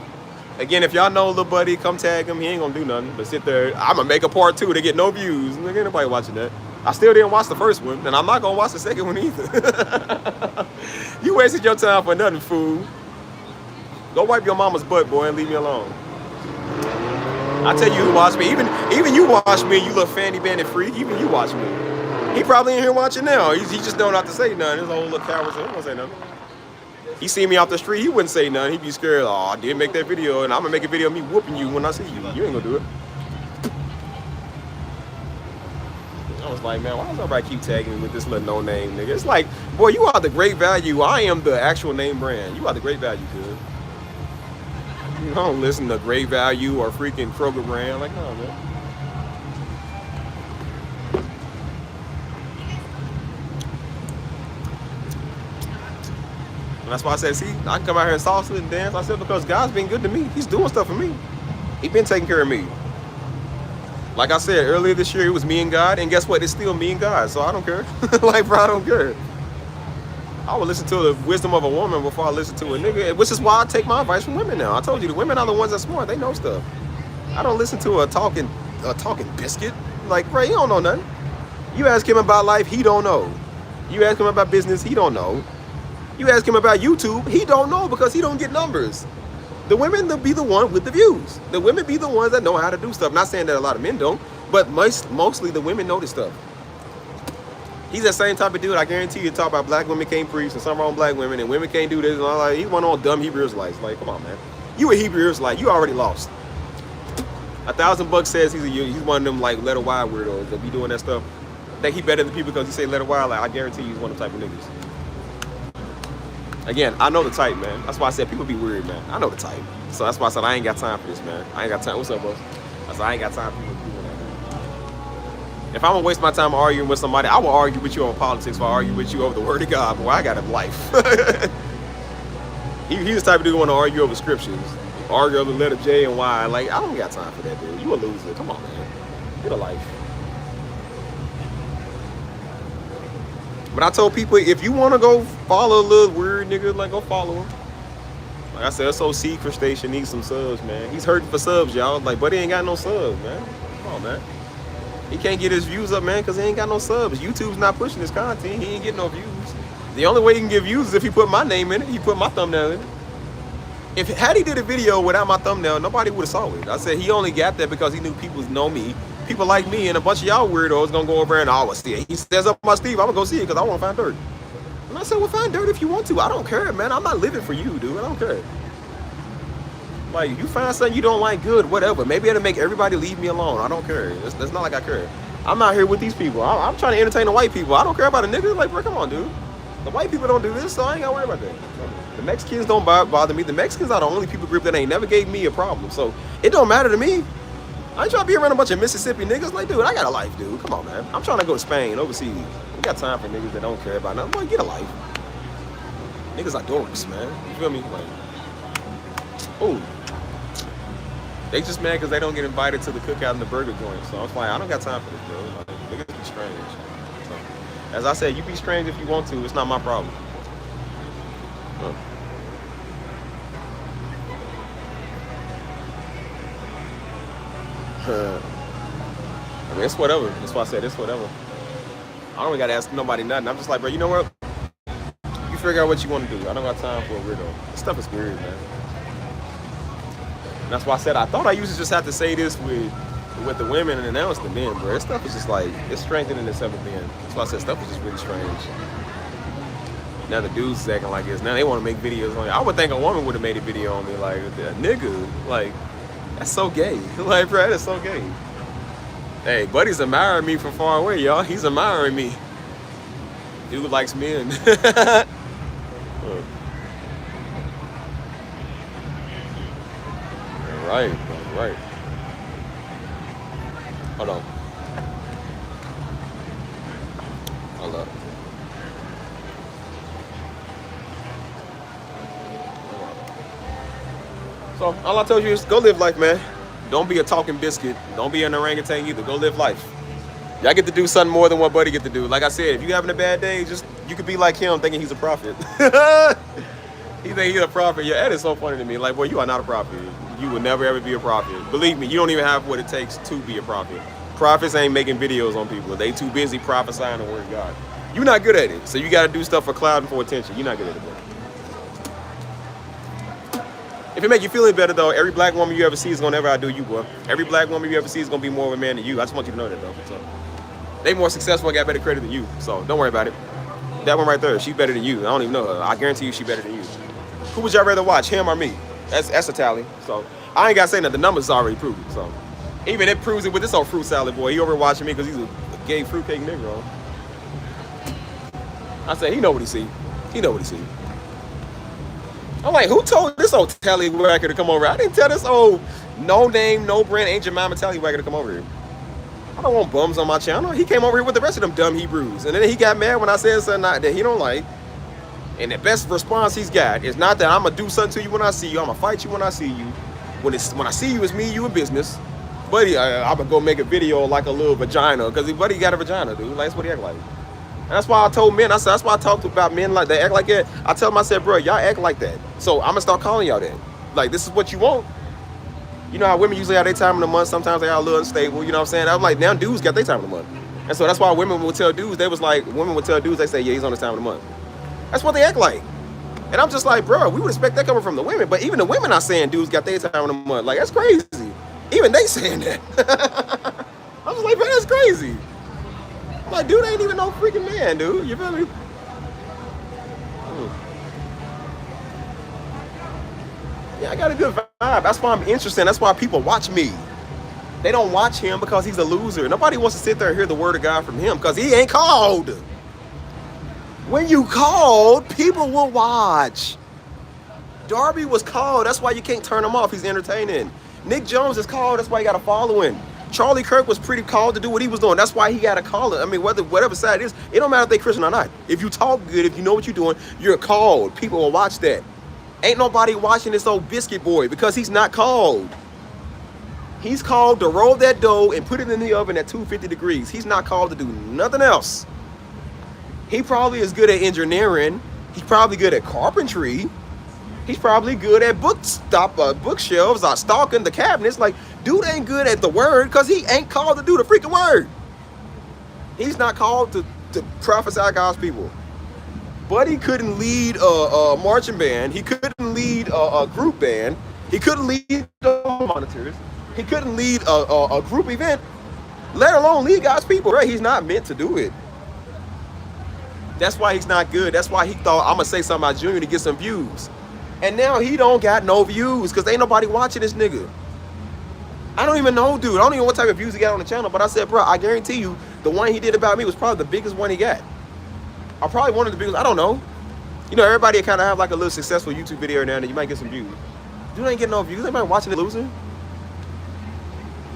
Again, if y'all know Lil Buddy, come tag him. He ain't gonna do nothing but sit there. I'm gonna make a part 2 to get no views. Nigga, ain't nobody watching that. I still didn't watch the first one, and I'm not gonna watch the second one either. You wasted your time for nothing, fool. Go wipe your mama's butt, boy, and leave me alone. I tell you who watched me. Even you watch me, you little fanny bandit freak. Even you watch me. He probably in here watching now. He just don't have to say nothing. His old little coward, so he won't say nothing. He see me off the street, he wouldn't say nothing. He'd be scared. Oh, I didn't make that video, and I'm gonna make a video of me whooping you when I see you. You ain't gonna do it. I was like, man, why does everybody keep tagging me with this little no-name nigga? It's like, boy, you are the great value. I am the actual name brand. You are the great value, kid. I don't listen to Great Value or freaking Kroger brand. Like, no, man. And that's why I said, see, I can come out here and salsa and dance. I said, because God's been good to me. He's doing stuff for me. He's been taking care of me. Like I said, earlier this year, it was me and God. And guess what? It's still me and God. So I don't care. Like, bro, I don't care. I would listen to the wisdom of a woman before I listen to a nigga, which is why I take my advice from women now. I told you, the women are the ones that's smart. They know stuff. I don't listen to a talking biscuit. Like, bro, he don't know nothing. You ask him about life, he don't know. You ask him about business, he don't know. You ask him about YouTube, he don't know because he don't get numbers. The women will be the one with the views. The women be the ones that know how to do stuff. Not saying that a lot of men don't, but mostly the women know this stuff. He's that same type of dude, I guarantee you, talk about black women can't preach and something wrong with black women and women can't do this and all that. He's one of dumb Hebrew Israelites. Like, come on, man. You a Hebrew Israelite, you already lost. $1,000 says he's one of them like letter Y weirdos that be doing that stuff. Think he better than people because he say letter Y. Like, I guarantee he's one of the type of niggas. Again, I know the type, man. That's why I said people be weird, man. I know the type. So that's why I said I ain't got time for this, man. I ain't got time. What's up, bro? I said I ain't got time for people doing that. If I'm gonna waste my time arguing with somebody, I will argue with you on politics or argue with you over the word of God. Boy, I got a life. He's the type of dude who want to argue over scriptures, argue over the letter J and Y. Like, I don't got time for that, dude. You a loser. Come on, man. Get a life. But I told people, if you want to go follow a little weird nigga, like, go follow him. Like I said, SOC Crustacean needs some subs, man. He's hurting for subs, y'all. Like, but he ain't got no subs, man. Come on, man. He can't get his views up, man, because he ain't got no subs. YouTube's not pushing his content. He ain't getting no views. The only way he can get views is if he put my name in it. He put my thumbnail in it. Had he did a video without my thumbnail, nobody would have saw it. I said he only got that because he knew people know me. People like me and a bunch of y'all weirdos gonna go over there and I will see it. He says up my Steve, I'm gonna go see it because I want to find dirt. And I said, well, find dirt if you want to. I don't care, man. I'm not living for you, dude. I don't care. Like, you find something you don't like, good, whatever. Maybe it'll make everybody leave me alone. I don't care. It's not like I care. I'm out here with these people. I'm trying to entertain the white people. I don't care about a nigga. Like, bro, come on, dude. The white people don't do this, so I ain't gotta worry about that. The Mexicans don't bother me. The Mexicans are the only people group that ain't never gave me a problem. So it don't matter to me. I ain't trying to be around a bunch of Mississippi niggas. Like, dude, I got a life, dude. Come on, man. I'm trying to go to Spain, overseas. We got time for niggas that don't care about nothing. Boy, get a life. Niggas are dorks, man. You feel me? Like, oh. They just mad because they don't get invited to the cookout and the burger joint. So I was like, I don't got time for this, bro. Like, niggas be strange. So, as I said, you be strange if you want to. It's not my problem. Huh. I mean, it's whatever. That's why I said it's whatever. I don't really got to ask nobody nothing. I'm just like, bro, you know what? You figure out what you want to do. I don't got time for a weirdo. This stuff is weird, man. And that's why I said I thought I used to just have to say this with the women and announce the men, bro. This stuff is just like, it's strengthening itself at the end. That's why I said stuff is just really strange. Now the dudes is acting like this. Now they want to make videos on it. I would think a woman would have made a video on me, like, a nigga, like, that's so gay. Like, bro, that is so gay. Hey, buddy's admiring me from far away, y'all. He's admiring me. Dude likes men. Right, right. Hold on. Hold up. So all I told you is go live life, man. Don't be a talking biscuit. Don't be an orangutan either. Go live life. Y'all get to do something more than what Buddy get to do. Like I said, if you having a bad day, just you could be like him thinking he's a prophet. He think he's a prophet. Yeah, that is so funny to me. Like, boy, you are not a prophet. You will never ever be a prophet. Believe me, you don't even have what it takes to be a prophet. Prophets ain't making videos on people. They too busy prophesying the word of God. You're not good at it. So you got to do stuff for cloud and for attention. You're not good at it, boy. If it make you feel any better, though, every black woman you ever see is going to ever outdo you, boy. Every black woman you ever see is going to be more of a man than you. I just want you to know that, though. So, they more successful and got better credit than you. So don't worry about it. That one right there, she's better than you. I don't even know her. I guarantee you she's better than you. Who would y'all rather watch, him or me? That's a tally. So I ain't got to say that. The numbers already proved it. So even it proves it with this old fruit salad boy. He over watching me because he's a gay fruitcake nigga. I say, he know what he see. He know what he see. I'm like, who told this old tallywhacker to come over? I didn't tell this old no name, no brand Aunt Jemima tallywhacker to come over here. I don't want bums on my channel. He came over here with the rest of them dumb Hebrews. And then he got mad when I said something that he don't like. And the best response he's got is not that I'm going to do something to you when I see you. I'm going to fight you when I see you. When I see you, it's me, you in business. Buddy, I'm going to go make a video like a little vagina. Because Buddy got a vagina, dude. Like, that's what he act like. And that's why I told men, that's why I talked about men like that, act like that. I tell them, I said, bro, y'all act like that. So I'm going to start calling y'all that. Like, this is what you want. You know how women usually have their time in the month. Sometimes they are a little unstable. You know what I'm saying? I'm like, now dudes got their time in the month. And so that's why women would tell dudes, they say, yeah, he's on his time in the month. That's what they act like. And I'm just like, bro, we would expect that coming from the women. But even the women are saying dudes got their time in the month. Like, that's crazy. Even they saying that. I was like, bro, that's crazy. I'm like, dude ain't even no freaking man, dude. You feel me? Yeah, I got a good vibe. That's why I'm interested. That's why people watch me. They don't watch him because he's a loser. Nobody wants to sit there and hear the word of God from him because he ain't called. When you called, people will watch. Darby was called. That's why you can't turn him off. He's entertaining. Nick Jones is called. That's why you got to follow him. Charlie Kirk was pretty called to do what he was doing. That's why he got to call it. I mean, whatever side it is, it don't matter if they Christian or not. If you talk good, if you know what you're doing, you're called. People will watch that. Ain't nobody watching this old biscuit boy because he's not called. He's called to roll that dough and put it in the oven at 250 degrees. He's not called to do nothing else. He probably is good at engineering. He's probably good at carpentry. He's probably good at bookshelves or stalking the cabinets. Like, dude ain't good at the word because he ain't called to do the freaking word. He's not called to prophesy God's people. Buddy couldn't lead a marching band. He couldn't lead a group band. He couldn't lead monitors. He couldn't lead a group event, let alone lead God's people. Right? He's not meant to do it. That's why he's not good. That's why he thought, I'm going to say something about Junior to get some views. And now he don't got no views because ain't nobody watching this nigga. I don't even know, dude. I don't even know what type of views he got on the channel, but I said, bro, I guarantee you, the one he did about me was probably the biggest one he got. Or probably one of the biggest, I don't know. You know, everybody kind of have like a little successful YouTube video now and then you might get some views. Dude ain't getting no views. Anybody watching it losing?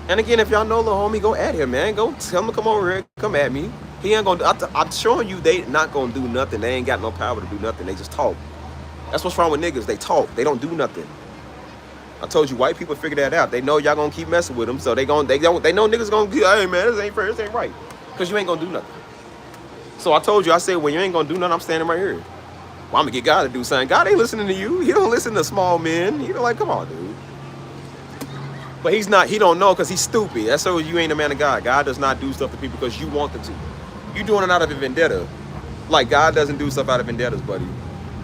And again, if y'all know little homie, go at him, man. Go tell him to come over here, come at me. He ain't gonna, I'm showing you they not gonna do nothing. They ain't got no power to do nothing. They just talk. That's what's wrong with niggas. They talk. They don't do nothing. I told you, white people figure that out. They know y'all gonna keep messing with them, so they know niggas gonna be, hey man, this ain't fair, this ain't right. Cause you ain't gonna do nothing. So I told you, I said, when you ain't gonna do nothing, I'm standing right here. Well, I'm gonna get God to do something. God ain't listening to you. He don't listen to small men. He don't like, come on, dude. But he's not, he don't know because he's stupid. That's so you ain't a man of God. God does not do stuff to people because you want them to. You doing it out of a vendetta. Like God doesn't do stuff out of vendettas, buddy.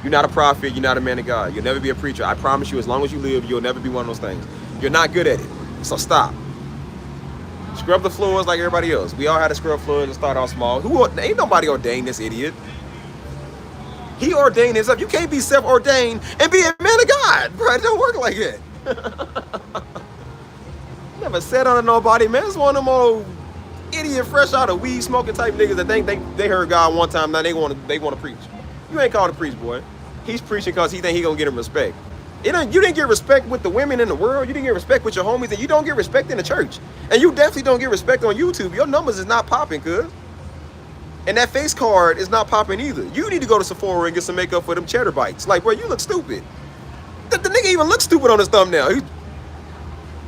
You're not a prophet, you're not a man of God. You'll never be a preacher. I promise you, as long as you live, you'll never be one of those things. You're not good at it. So stop. Scrub the floors like everybody else. We all had to scrub floors and start off small. Ain't nobody ordained this idiot. He ordained himself. You can't be self-ordained and be a man of God, bro. It don't work like that. Never said unto nobody, man. It's one of them old idiot, fresh out of weed smoking type niggas that think they heard God one time. Now they want to preach. You ain't called to preach, boy. He's preaching because he think he gonna get him respect. You didn't get respect with the women in the world. You didn't get respect with your homies, and you don't get respect in the church. And you definitely don't get respect on YouTube. Your numbers is not popping, cuz. And that face card is not popping either. You need to go to Sephora and get some makeup for them cheddar bites. Like, bro, you look stupid. The nigga even looks stupid on his thumbnail.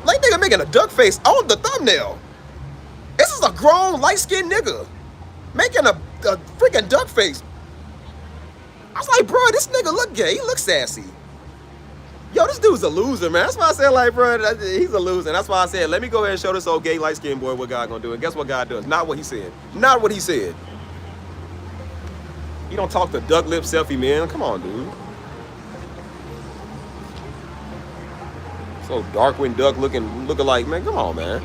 Like nigga making a duck face on the thumbnail. This is a grown, light-skinned nigga making a freaking duck face. I was like, bro, this nigga look gay. He looks sassy. Yo, this dude's a loser, man. That's why I said, like, bro, he's a loser. And that's why I said, let me go ahead and show this old gay, light-skinned boy what God gonna do. And guess what God does? Not what he said. Not what he said. He don't talk to duck lip selfie, man. Come on, dude. So Darkwing Duck looking like, man, come on, man.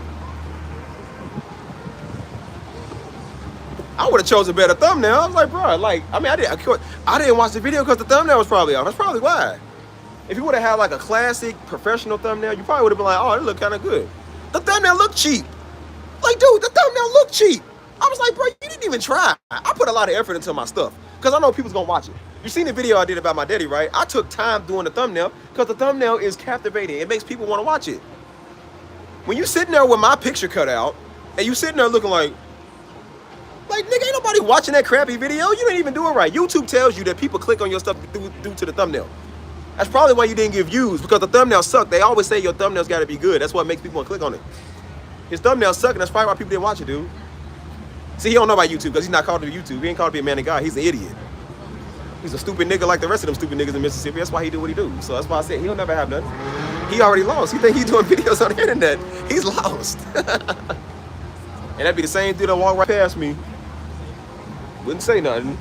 I would have chosen a better thumbnail. I was like, bro, like, I mean, I didn't watch the video because the thumbnail was probably off. That's probably why. If you would have had like a classic professional thumbnail, you probably would have been like, oh, it looked kind of good. The thumbnail looked cheap. Like, dude, the thumbnail looked cheap. I was like, bro, you didn't even try. I put a lot of effort into my stuff because I know people's gonna watch it. You seen the video I did about my daddy, right? I took time doing the thumbnail because the thumbnail is captivating. It makes people want to watch it. When you sitting there with my picture cut out and you sitting there looking like, nigga, ain't nobody watching that crappy video. You didn't even do it right. YouTube tells you that people click on your stuff due to the thumbnail. That's probably why you didn't get views, because the thumbnail sucked. They always say your thumbnail's got to be good. That's what makes people want to click on it. His thumbnail sucked, and that's probably why people didn't watch it, dude. See, he don't know about YouTube because he's not called to be YouTube. He ain't called to be a man of God. He's an idiot. He's a stupid nigga like the rest of them stupid niggas in Mississippi. That's why he do what he do. So that's why I said he'll never have nothing. He already lost. He think he's doing videos on the internet. He's lost. And that'd be the same dude that walked right past me. Wouldn't say nothing.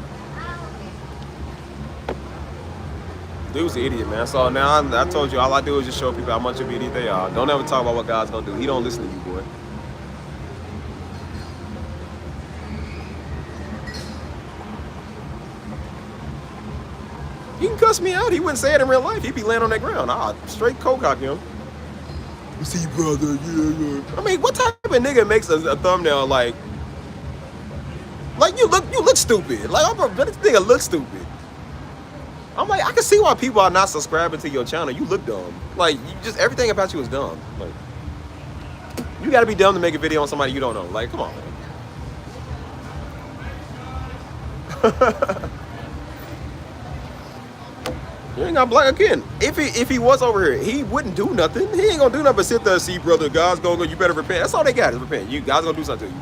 Dude's an idiot, man. So now I told you, all I do is just show people how much of an idiot they are. Don't ever talk about what God's gonna do. He don't listen to you, boy. He can cuss me out. He wouldn't say it in real life. He'd be laying on that ground. Straight cock him. You see, brother, yeah. I mean, what type of nigga makes a thumbnail like you look stupid. Like, this nigga looks stupid. I'm like, I can see why people are not subscribing to your channel. You look dumb. Like, everything about you is dumb. Like, you gotta be dumb to make a video on somebody you don't know. Like, come on, man. You ain't got black again. If he was over here, he wouldn't do nothing. He ain't gonna do nothing but sit there and see, brother, God's gonna go, you better repent. That's all they got is repent. God's gonna do something to you.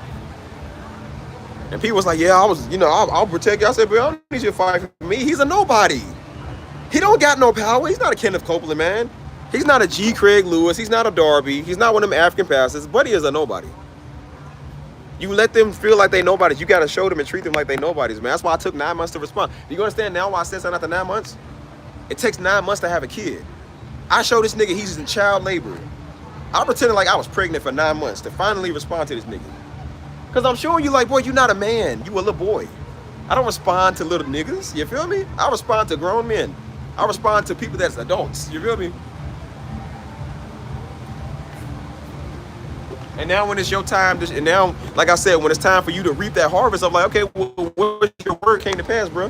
And people was like, yeah, I'll protect you. I said, but I don't need you to fight for me. He's a nobody. He don't got no power. He's not a Kenneth Copeland, man. He's not a G. Craig Lewis. He's not a Darby. He's not one of them African pastors. Buddy is a nobody. You let them feel like they nobodies. You got to show them and treat them like they nobodies, man. That's why I took 9 months to respond. Do you understand now why I said something after 9 months? It takes 9 months to have a kid. I showed this nigga he's in child labor. I pretended like I was pregnant for 9 months to finally respond to this nigga. Because I'm showing you like, boy, you're not a man. You a little boy. I don't respond to little niggas. You feel me? I respond to grown men. I respond to people that's adults. You feel me? And now when it's your time, and now, like I said, when it's time for you to reap that harvest, I'm like, okay, well, where's your word came to pass, bro?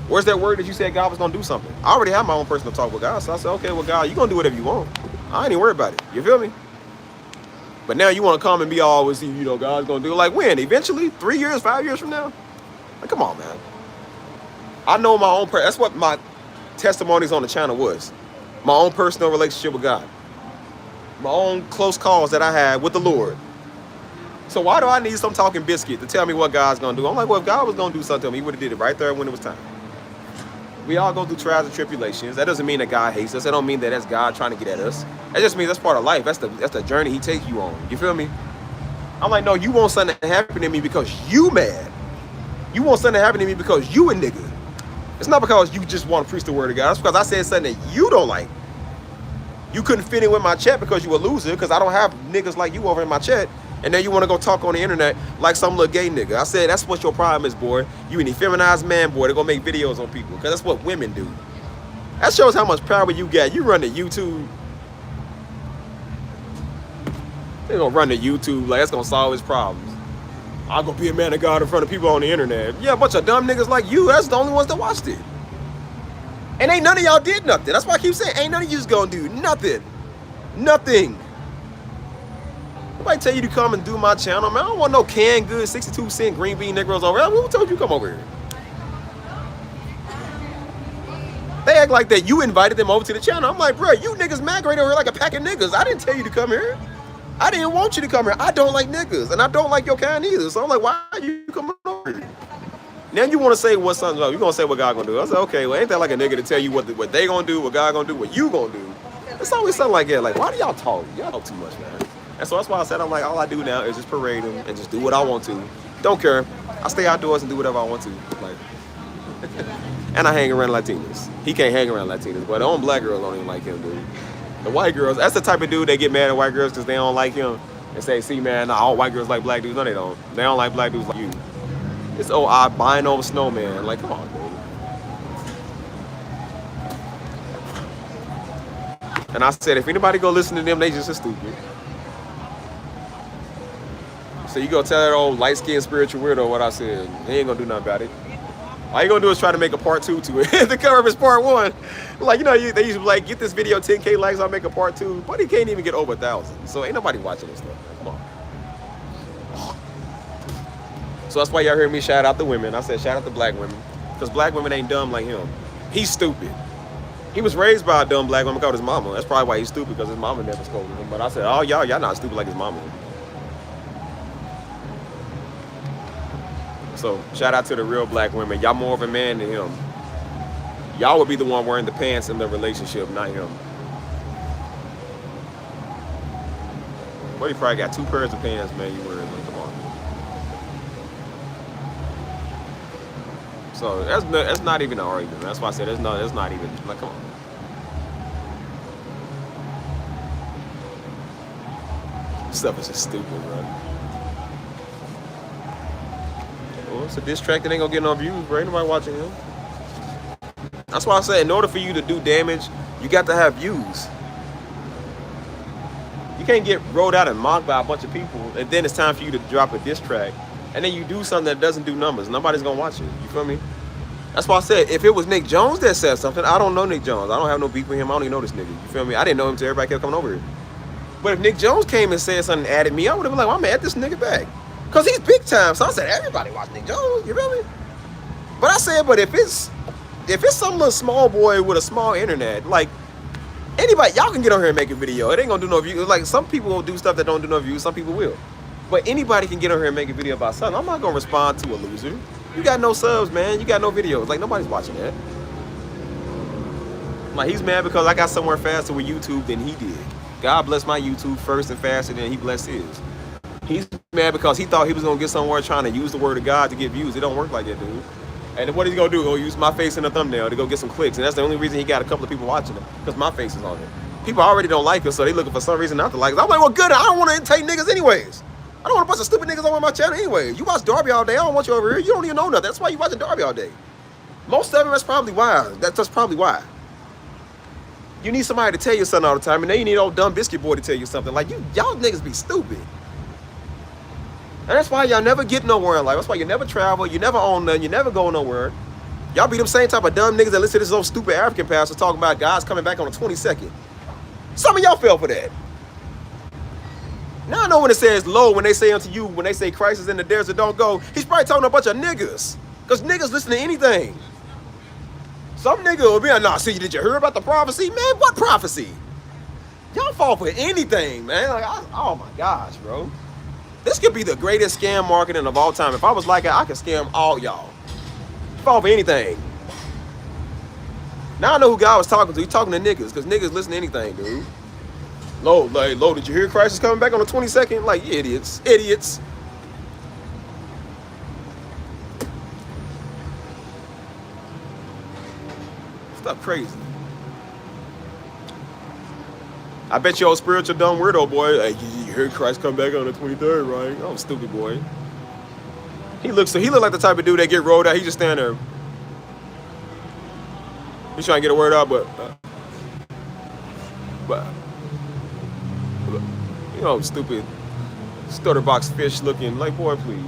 Where's that word that you said God was going to do something? I already have my own personal talk with God, so I said, okay, well, God, you're going to do whatever you want. I ain't even worried about it. You feel me? But now you want to come and be always, you know, God's going to do it. Like when? Eventually? 3 years, 5 years from now? Like, come on, man. I know my own, that's what my testimonies on the channel was. My own personal relationship with God. My own close calls that I had with the Lord. So why do I need some talking biscuit to tell me what God's going to do? I'm like, well, if God was going to do something to me, he would have did it right there when it was time. We all go through trials and tribulations. That doesn't mean that God hates us. That don't mean that that's God trying to get at us. That just means that's part of life. That's the journey he takes you on. You feel me? I'm like, no, you want something to happen to me because you mad. You want something to happen to me because you a nigga. It's not because you just want to preach the word of God. It's because I said something that you don't like. You couldn't fit in with my chat because you a loser, because I don't have niggas like you over in my chat. And then you want to go talk on the internet like some little gay nigga. I said, that's what your problem is, boy. You an effeminized man, boy. They're going to make videos on people because that's what women do. That shows how much power you got. You run to YouTube. They're going to run to YouTube like that's going to solve his problems. I'm going to be a man of God in front of people on the internet. Yeah, a bunch of dumb niggas like you. That's the only ones that watched it. And ain't none of y'all did nothing. That's why I keep saying, ain't none of you's going to do nothing. Nothing. Nobody tell you to come and do my channel, man. I don't want no canned good 62-cent green bean Negroes over here. Who told you to come over here? They act like that you invited them over to the channel. I'm like, bro, you niggas migrate over here like a pack of niggas. I didn't tell you to come here. I didn't want you to come here. I don't like niggas, and I don't like your kind either. So I'm like, why are you coming over here? Now you want to say what something up. You gonna say what God gonna do. I said, okay, well, ain't that like a nigga to tell you what they gonna do, what God gonna do, what you gonna do? It's always something like that. Like, why do y'all talk? Y'all talk too much, man. And so that's why I said, I'm like, all I do now is just parade them and just do what I want to. Don't care. I stay outdoors and do whatever I want to. Like, and I hang around Latinas. He can't hang around Latinas, but the only black girls don't even like him, dude. The white girls, that's the type of dude that get mad at white girls because they don't like him and say, see, man, nah, all white girls like black dudes. No, they don't. They don't like black dudes like you. It's albino snowman. Like, come on, dude. And I said, if anybody go listen to them, they just as stupid. So you go tell that old light-skinned spiritual weirdo what I said. He ain't gonna do nothing about it. All you gonna do is try to make a part 2 to it. The cover of his part 1. Like, you know, they used to be like, get this video 10K likes, I'll make a part 2. But he can't even get over 1,000. So ain't nobody watching this stuff, man. Come on. So that's why y'all heard me shout out the women. I said shout out the black women. Because black women ain't dumb like him. He's stupid. He was raised by a dumb black woman called his mama. That's probably why he's stupid, because his mama never scolded him. But I said, oh, y'all not stupid like his mama. So shout out to the real black women. Y'all more of a man than him. Y'all would be the one wearing the pants in the relationship, not him. But he probably got 2 pairs of pants, man. You wearing, like, come on. So that's not even an argument. That's why I said that's not even, like, come on. This stuff is just stupid, bro. Well, it's a diss track that ain't gonna get no views, bro. Ain't nobody watching him. That's why I said, in order for you to do damage, you got to have views. You can't get rolled out and mocked by a bunch of people, and then it's time for you to drop a diss track, and then you do something that doesn't do numbers. Nobody's gonna watch it. You feel me? That's why I said, if it was Nick Jones that said something, I don't know Nick Jones. I don't have no beef with him. I don't even know this nigga. You feel me? I didn't know him till everybody kept coming over here. But if Nick Jones came and said something and added me, I would have been like, well, I'm gonna add this nigga back. Because he's big time. So I said, everybody watch Nick Jones. You feel me? But I said, but if it's some little small boy with a small internet, like, anybody, y'all can get on here and make a video. It ain't gonna do no views. Like, some people will do stuff that don't do no views. Some people will. But anybody can get on here and make a video about something. I'm not gonna respond to a loser. You got no subs, man. You got no videos. Like, nobody's watching that. Like, he's mad because I got somewhere faster with YouTube than he did. God bless my YouTube first and faster than he blessed his. He's mad because he thought he was gonna get somewhere trying to use the word of God to get views. It don't work like that, dude. And what he's gonna do? He'll use my face in the thumbnail to go get some clicks. And that's the only reason he got a couple of people watching him, because my face is on it. People already don't like us, so they looking for some reason not to like us. I'm like, well, good. I don't want to entertain niggas anyways. I don't want a bunch of stupid niggas on my channel anyways. You watch Darby all day. I don't want you over here. You don't even know nothing. That's why you watching Darby all day. Most of them, that's probably why. That's probably why. You need somebody to tell you something all the time, and then you need old dumb biscuit boy to tell you something. Like, y'all niggas be stupid. And that's why y'all never get nowhere in life. That's why you never travel, you never own nothing, you never go nowhere. Y'all be them same type of dumb niggas that listen to this old stupid African pastor talking about God's coming back on the 22nd. Some of y'all fell for that. Now I know when it says lo, when they say unto you, when they say Christ is in the desert, don't go, he's probably talking to a bunch of niggas. Because niggas listen to anything. Some nigga will be like, nah, see, did you hear about the prophecy? Man, what prophecy? Y'all fall for anything, man. Like, oh my gosh, bro. This could be the greatest scam marketing of all time. If I was like it, I could scam all y'all. Fall for anything. Now I know who God was talking to. He's talking to niggas, because niggas listen to anything, dude. Lo, did you hear Christ is coming back on the 22nd? Like, you idiots. Idiots. Stuff crazy. I bet you old spiritual dumb weirdo boy, hey, you heard Christ come back on the 23rd, right? Oh, stupid boy. He looked like the type of dude that get rolled out. He just stand there. He's trying to get a word out, but you know, stupid stutterbox fish looking. Like, boy, please.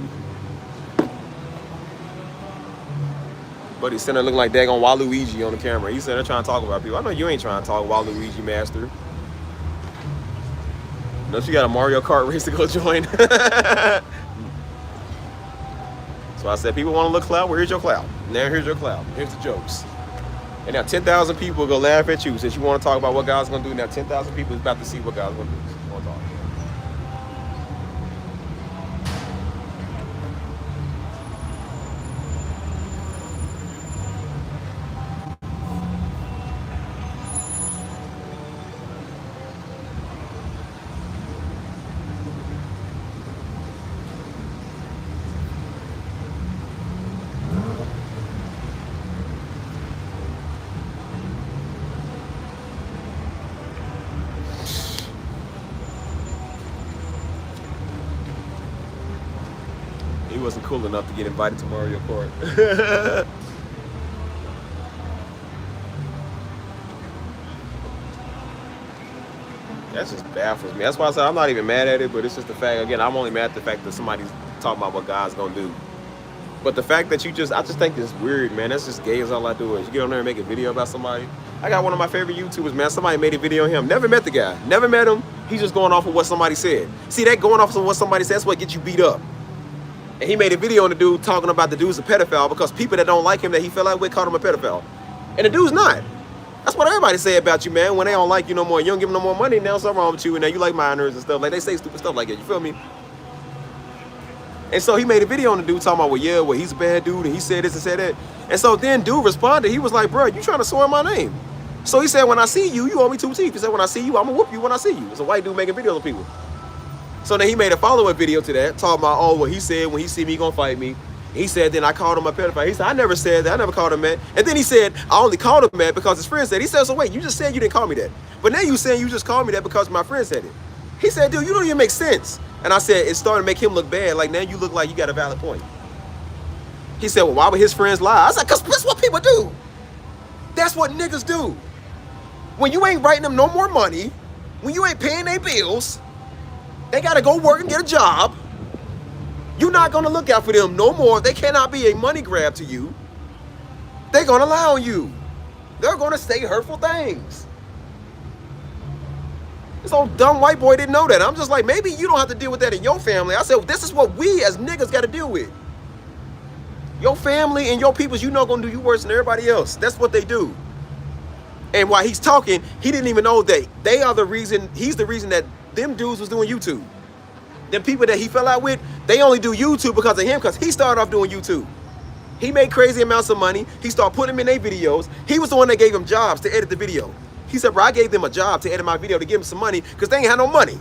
But he's sitting there looking like daggone Waluigi on the camera. He's sitting there trying to talk about people. I know you ain't trying to talk Waluigi, master. Don't you got a Mario Kart race to go join? So I said, people want to look clout? Well, here's your clout. Now here's your clout. Here's the jokes. And now 10,000 people go laugh at you since you want to talk about what God's going to do. Now 10,000 people is about to see what God's going to do. So talk. He wasn't cool enough to get invited to Mario Kart. That just baffles me. That's why I said I'm not even mad at it, but it's just the fact, again, I'm only mad at the fact that somebody's talking about what God's gonna do. But the fact that I just think it's weird, man. That's just gay as all I do is you get on there and make a video about somebody. I got one of my favorite YouTubers, man. Somebody made a video on him. Never met the guy. Never met him. He's just going off of what somebody said. See, that going off of what somebody said, that's what gets you beat up. And he made a video on the dude talking about the dude's a pedophile because people that don't like him that he fell out with called him a pedophile. And the dude's not. That's what everybody say about you, man. When they don't like you no more, you don't give them no more money, now something wrong with you, and now you like minors and stuff. Like, they say stupid stuff like that, you feel me? And so he made a video on the dude talking about, well, yeah, well, he's a bad dude, and he said this and said that. And so then dude responded. He was like, bro, you trying to swear my name. So he said, when I see you, you owe me 2 teeth. He said, when I see you, I'm going to whoop you when I see you. It's a white dude making videos of people. So then he made a follow-up video to that, talking about, oh, well, he said when he see me, he going to fight me. He said, then I called him a pedophile. He said, I never said that. I never called him that. And then he said, I only called him that because his friend said it. He said, so wait, you just said you didn't call me that. But now you saying you just called me that because my friend said it. He said, dude, you don't even make sense. And I said, it's starting to make him look bad. Like, now you look like you got a valid point. He said, well, why would his friends lie? I said, because that's what people do. That's what niggas do. When you ain't writing them no more money, when you ain't paying their bills, they got to go work and get a job. You're not going to look out for them no more. They cannot be a money grab to you. They're going to lie on you. They're going to say hurtful things. This old dumb white boy didn't know that. I'm just like, maybe you don't have to deal with that in your family. I said, well, this is what we as niggas got to deal with. Your family and your peoples, you know, going to do you worse than everybody else. That's what they do. And while he's talking, he didn't even know that they are the reason, he's the reason that them dudes was doing YouTube. Them people that he fell out with, they only do YouTube because of him, because he started off doing YouTube. He made crazy amounts of money. He started putting them in their videos. He was the one that gave them jobs to edit the video. He said, bro, I gave them a job to edit my video to give them some money because they ain't had no money.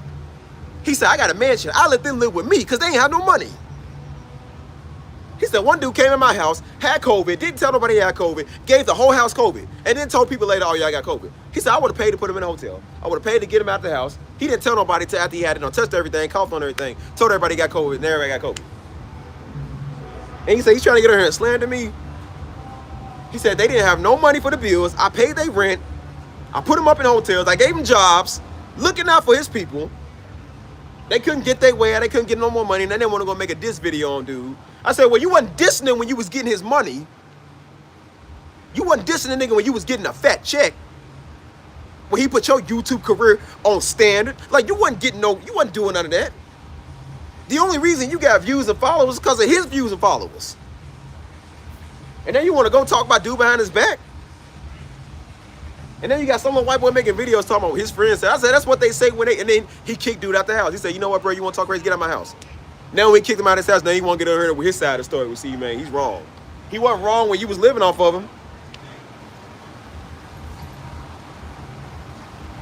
He said, I got a mansion. I let them live with me because they ain't had no money. He said, one dude came in my house, had COVID, didn't tell nobody he had COVID, gave the whole house COVID, and then told people later, oh, yeah, I got COVID. He said, I would have paid to put him in a hotel. I would have paid to get him out the house. He didn't tell nobody till after he had it on, touched everything, coughed on everything, told everybody he got COVID, and everybody got COVID. And he said, he's trying to get her here and slander me. He said, they didn't have no money for the bills. I paid their rent. I put him up in hotels. I gave him jobs, looking out for his people. They couldn't get their way out. They couldn't get no more money. And then they want to go make a diss video on dude. I said, well, you wasn't dissing him when you was getting his money. You wasn't dissing the nigga when you was getting a fat check. When he put your YouTube career on standard. Like, you wasn't doing none of that. The only reason you got views and followers is because of his views and followers. And then you want to go talk about dude behind his back. And then you got some little white boy making videos talking about what his friends said. I said, that's what they say when they, and then he kicked dude out the house. He said, you know what, bro, you want to talk crazy? Get out of my house. Now when he kicked him out of his house, now he want to get over here with his side of the story with C, man. He's wrong. He wasn't wrong when you was living off of him.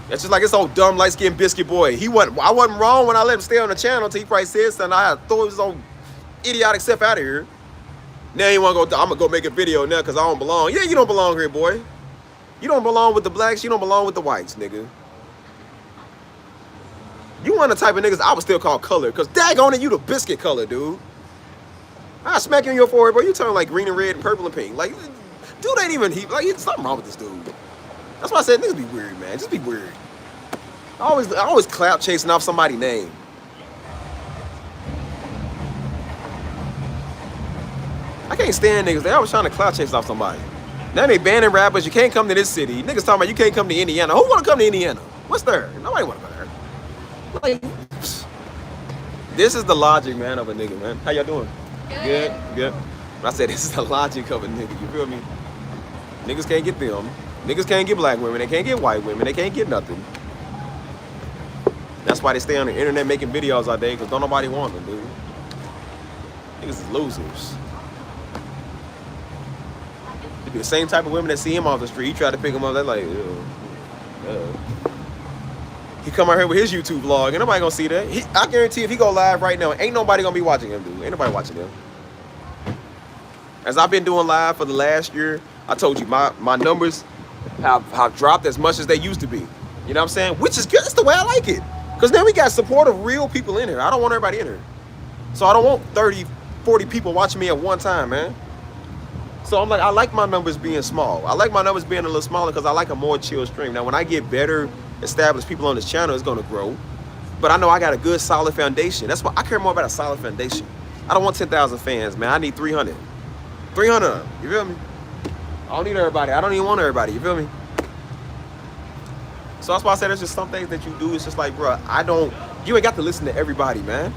That's just like this old dumb light-skinned biscuit boy. I wasn't wrong when I let him stay on the channel until he probably said something. I had to throw his own idiotic self out of here. Now you want to go, I'm going to go make a video now because I don't belong. Yeah, you don't belong here, boy. You don't belong with the blacks. You don't belong with the whites, nigga. You one of the type of niggas I would still call color because daggone it, you the biscuit color, dude. I smack you in your forehead, bro. You turn like green and red and purple and pink. Like, dude ain't even, like, something wrong with this dude. That's why I said niggas be weird, man. Just be weird. I always clout chasing off somebody's name. I can't stand niggas. They always trying to clout chase off somebody. Now they banning rappers. You can't come to this city. Niggas talking about you can't come to Indiana. Who want to come to Indiana? What's there? Nobody want to go there. Like, this is the logic, man, of a nigga, man. How y'all doing? Good. Good. I said this is the logic of a nigga. You feel me? Niggas can't get them. Niggas can't get black women. They can't get white women. They can't get nothing. That's why they stay on the internet making videos all day, because don't nobody want them, dude. Niggas is losers. They be the same type of women that see him off the street. He try to pick him up. They're like, ew. He come out here with his YouTube vlog. Ain't nobody gonna see that. I guarantee if he go live right now, ain't nobody gonna be watching him, dude. Ain't nobody watching him. As I've been doing live for the last year, I told you my numbers have dropped as much as they used to be. You know what I'm saying? Which is good. That's the way I like it. Because now we got support of real people in here. I don't want everybody in here. So I don't want 30, 40 people watching me at one time, man. So I'm like, I like my numbers being small. I like my numbers being a little smaller because I like a more chill stream. Now, when I get better established people on this channel, it's going to grow. But I know I got a good, solid foundation. That's why I care more about a solid foundation. I don't want 10,000 fans, man. I need 300. 300 of them. You feel me? I don't need everybody. I don't even want everybody. You feel me? So that's why I said there's just some things that you do. It's just like, bro, you ain't got to listen to everybody, man.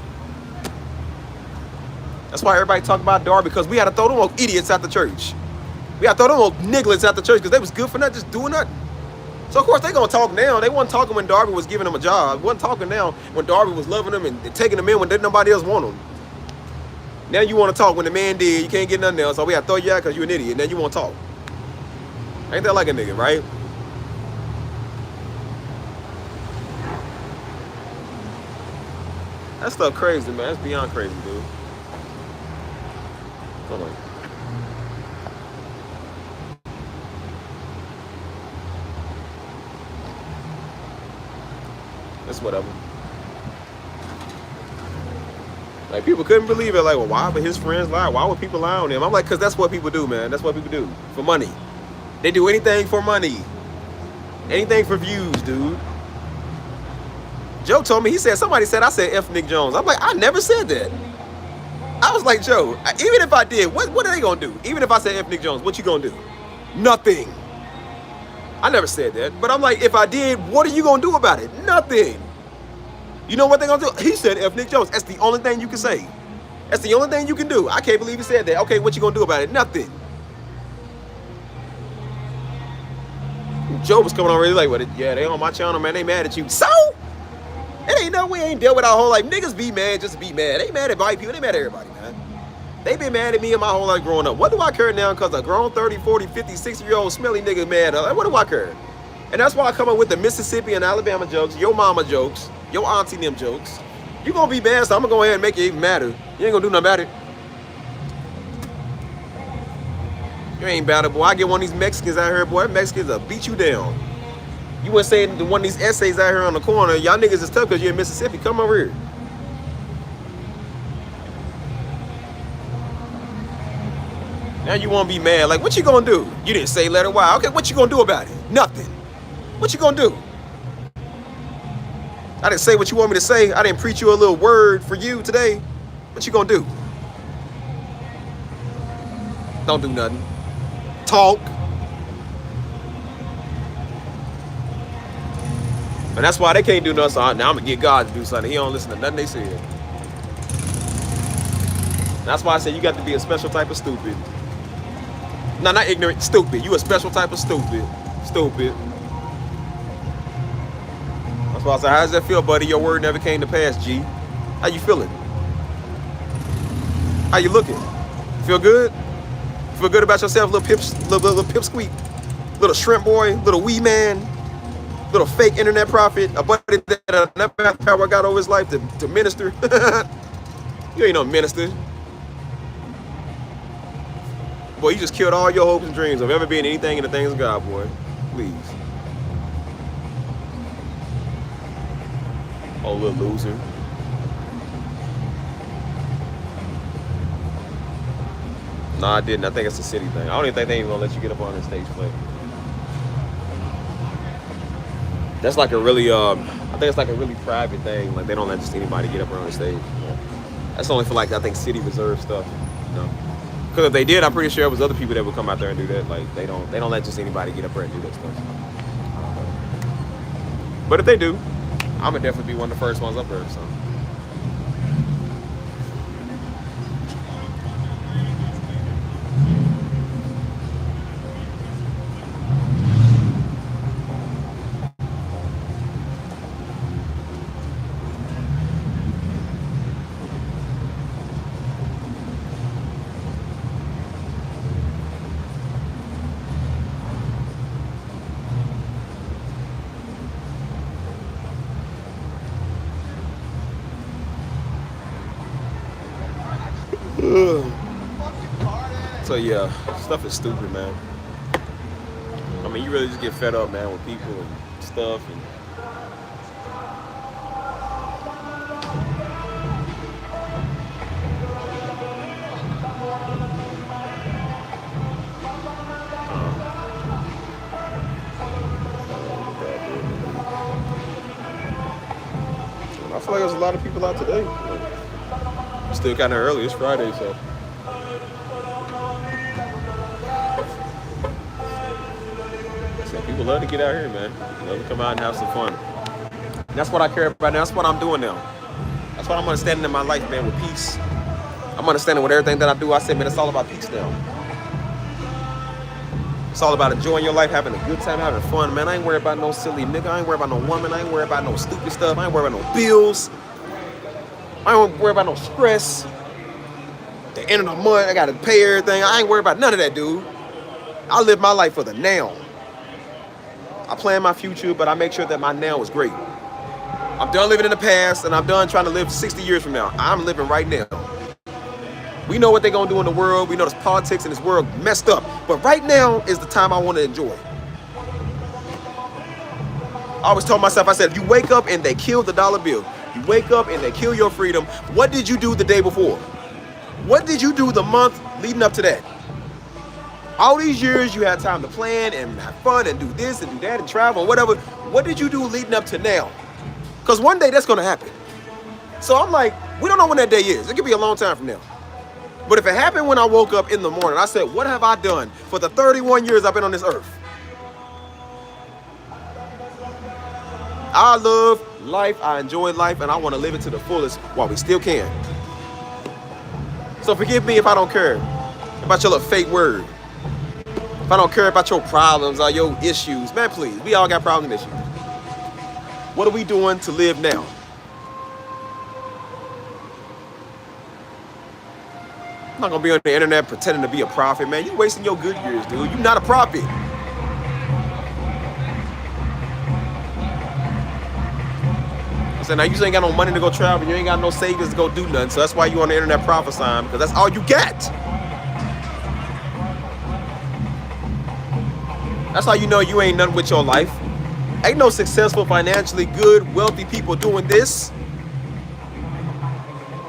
That's why everybody talk about Darby, because we had to throw them old idiots out the church. We had to throw them old nigglets out the church because they was good for nothing, just doing nothing. So, of course, they going to talk now. They wasn't talking when Darby was giving them a job. They wasn't talking now when Darby was loving them and taking them in when nobody else want them. Now you want to talk when the man did. You can't get nothing else. So we got to throw you out because you an idiot. Now you want to talk. Ain't that like a nigga, right? That stuff crazy, man. That's beyond crazy, dude. Hold on. That's whatever. Like, people couldn't believe it. Like, well, why would his friends lie? Why would people lie on him? I'm like, because that's what people do, man. That's what people do. For money. They do anything for money. Anything for views, dude. Joe told me, somebody said I said F Nick Jones. I'm like, I never said that. I was like, Joe, even if I did, what are they gonna do? Even if I said F Nick Jones, what you gonna do? Nothing. I never said that. But I'm like, if I did, what are you gonna do about it? Nothing. You know what they're gonna do? He said F Nick Jones. That's the only thing you can say. That's the only thing you can do. I can't believe he said that. Okay, what you gonna do about it? Nothing. Joe was coming on really like, well, yeah, they on my channel, man. They mad at you. So? It ain't no way ain't dealt with our whole life. Niggas be mad just to be mad. They mad at white people. They mad at everybody, man. They been mad at me in my whole life growing up. What do I care now? Because a grown 30, 40, 50, 60-year-old smelly nigga mad. What do I care? And that's why I come up with the Mississippi and Alabama jokes, your mama jokes, your auntie them jokes. You gonna be mad, so I'm gonna go ahead and make it even matter. You ain't gonna do nothing about it. You ain't about it, boy. I get one of these Mexicans out here, boy. Mexicans will beat you down. You were saying one of these essays out here on the corner, y'all niggas is tough because you're in Mississippi. Come over here. Now you want to be mad. Like, what you gonna do? You didn't say let it wild. Okay, what you gonna do about it? Nothing. What you gonna do? I didn't say what you want me to say. I didn't preach you a little word for you today. What you gonna do? Don't do nothing. Talk. And that's why they can't do nothing. So now I'm gonna get God to do something. He don't listen to nothing they say. That's why I say you got to be a special type of stupid. No, not ignorant, stupid. You a special type of stupid. Stupid. That's why I say, how does that feel, buddy? Your word never came to pass, G. How you feeling? How you looking? Feel good? Feel good about yourself, little pipsqueak, little shrimp boy, little wee man, little fake internet prophet, a buddy that never power got over his life to minister. You ain't no minister. Boy, you just killed all your hopes and dreams of ever being anything in the things of God, boy. Please. Oh, little loser. No, I didn't. I think it's a city thing. I don't even think they even gonna let you get up on the stage play. That's like a really, I think it's like a really private thing. Like they don't let just anybody get up on the stage. Yeah. That's only for like, I think city reserve stuff. You know? Because if they did, I'm pretty sure it was other people that would come out there and do that. Like they don't let just anybody get up there and do that stuff. But if they do, I'm gonna definitely be one of the first ones up there. So. So yeah, stuff is stupid, man. I mean, you really just get fed up, man, with people and stuff. And I feel like there's a lot of people out today. Still kind of early. It's Friday, so. People love to get out here, man. Love to come out and have some fun. And that's what I care about now. That's what I'm doing now. That's what I'm understanding in my life, man, with peace. I'm understanding with everything that I do. I say, man, it's all about peace now. It's all about enjoying your life, having a good time, having fun, man. I ain't worried about no silly nigga. I ain't worried about no woman. I ain't worried about no stupid stuff. I ain't worried about no bills. I ain't worried about no stress. The end of the month, I got to pay everything. I ain't worried about none of that, dude. I live my life for the now. I plan my future, but I make sure that my now is great. I'm done living in the past, and I'm done trying to live 60 years from now. I'm living right now. We know what they're going to do in the world. We know this politics in this world messed up. But right now is the time I want to enjoy. I always told myself, I said, if you wake up and they kill the dollar bill, you wake up and they kill your freedom, what did you do the day before? What did you do the month leading up to that? All these years you had time to plan and have fun and do this and do that and travel and whatever. What did you do leading up to now? Because one day that's going to happen. So I'm like, we don't know when that day is. It could be a long time from now. But if it happened when I woke up in the morning, I said, what have I done for the 31 years I've been on this earth? I love life, I enjoy life, and I want to live it to the fullest while we still can. So forgive me if I don't care about your little fake word. If I don't care about your problems or your issues, man, please, we all got problems and issues. What are we doing to live now? I'm not gonna be on the internet pretending to be a prophet, man. You wasting your good years, dude. You're not a prophet. I said, now you ain't got no money to go travel, you ain't got no savings to go do nothing, so that's why you on the internet prophesying, because that's all you get. That's how you know you ain't nothing with your life. Ain't no successful, financially good, wealthy people doing this.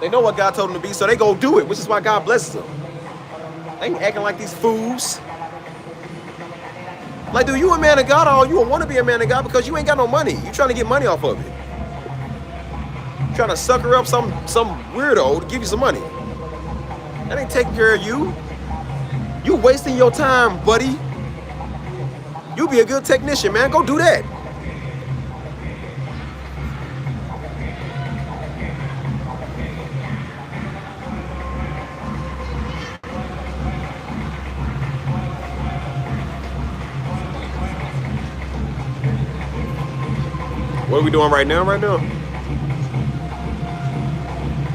They know what God told them to be, so they go do it, which is why God blesses them. They ain't acting like these fools. Like, dude, you a man of God, or you want to be a man of God because you ain't got no money. You trying to get money off of it. Trying to sucker up some weirdo to give you some money. That ain't taking care of you. You wasting your time, buddy. You be a good technician, man. Go do that. What are we doing right now?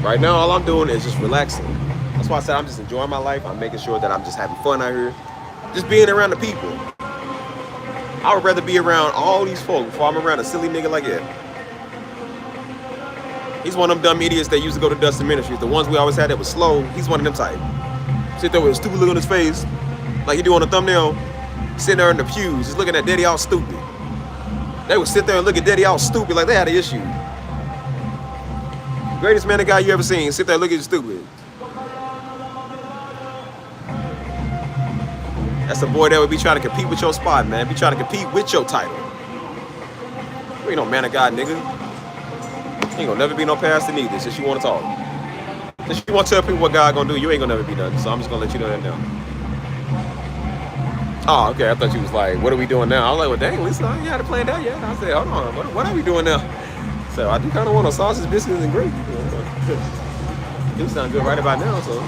Right now, all I'm doing is just relaxing. That's why I said I'm just enjoying my life. I'm making sure that I'm just having fun out here. Just being around the people. I would rather be around all these folks before I'm around a silly nigga like that. He's one of them dumb idiots that used to go to Dustin Ministries. The ones we always had that was slow. He's one of them type. Sit there with a stupid look on his face, like he do on the thumbnail, sitting there in the pews, just looking at Daddy all stupid. They would sit there and look at Daddy all stupid like they had an issue. Greatest man of God you ever seen, sit there and look at you stupid. That's a boy that would be trying to compete with your spot, man. Be trying to compete with your title. You ain't no man of God, nigga. You ain't gonna never be no pastor neither, since you want to talk. Since you want to tell people what God gonna do, you ain't gonna never be nothing. So I'm just gonna let you know that now. Oh, okay. I thought you was like, what are we doing now? I was like, well, dang, Lisa, I ain't had it planned out yet. I said, hold on, what are we doing now? So I do kind of want a sausage, biscuits, and gravy. Do sound good right about now, so.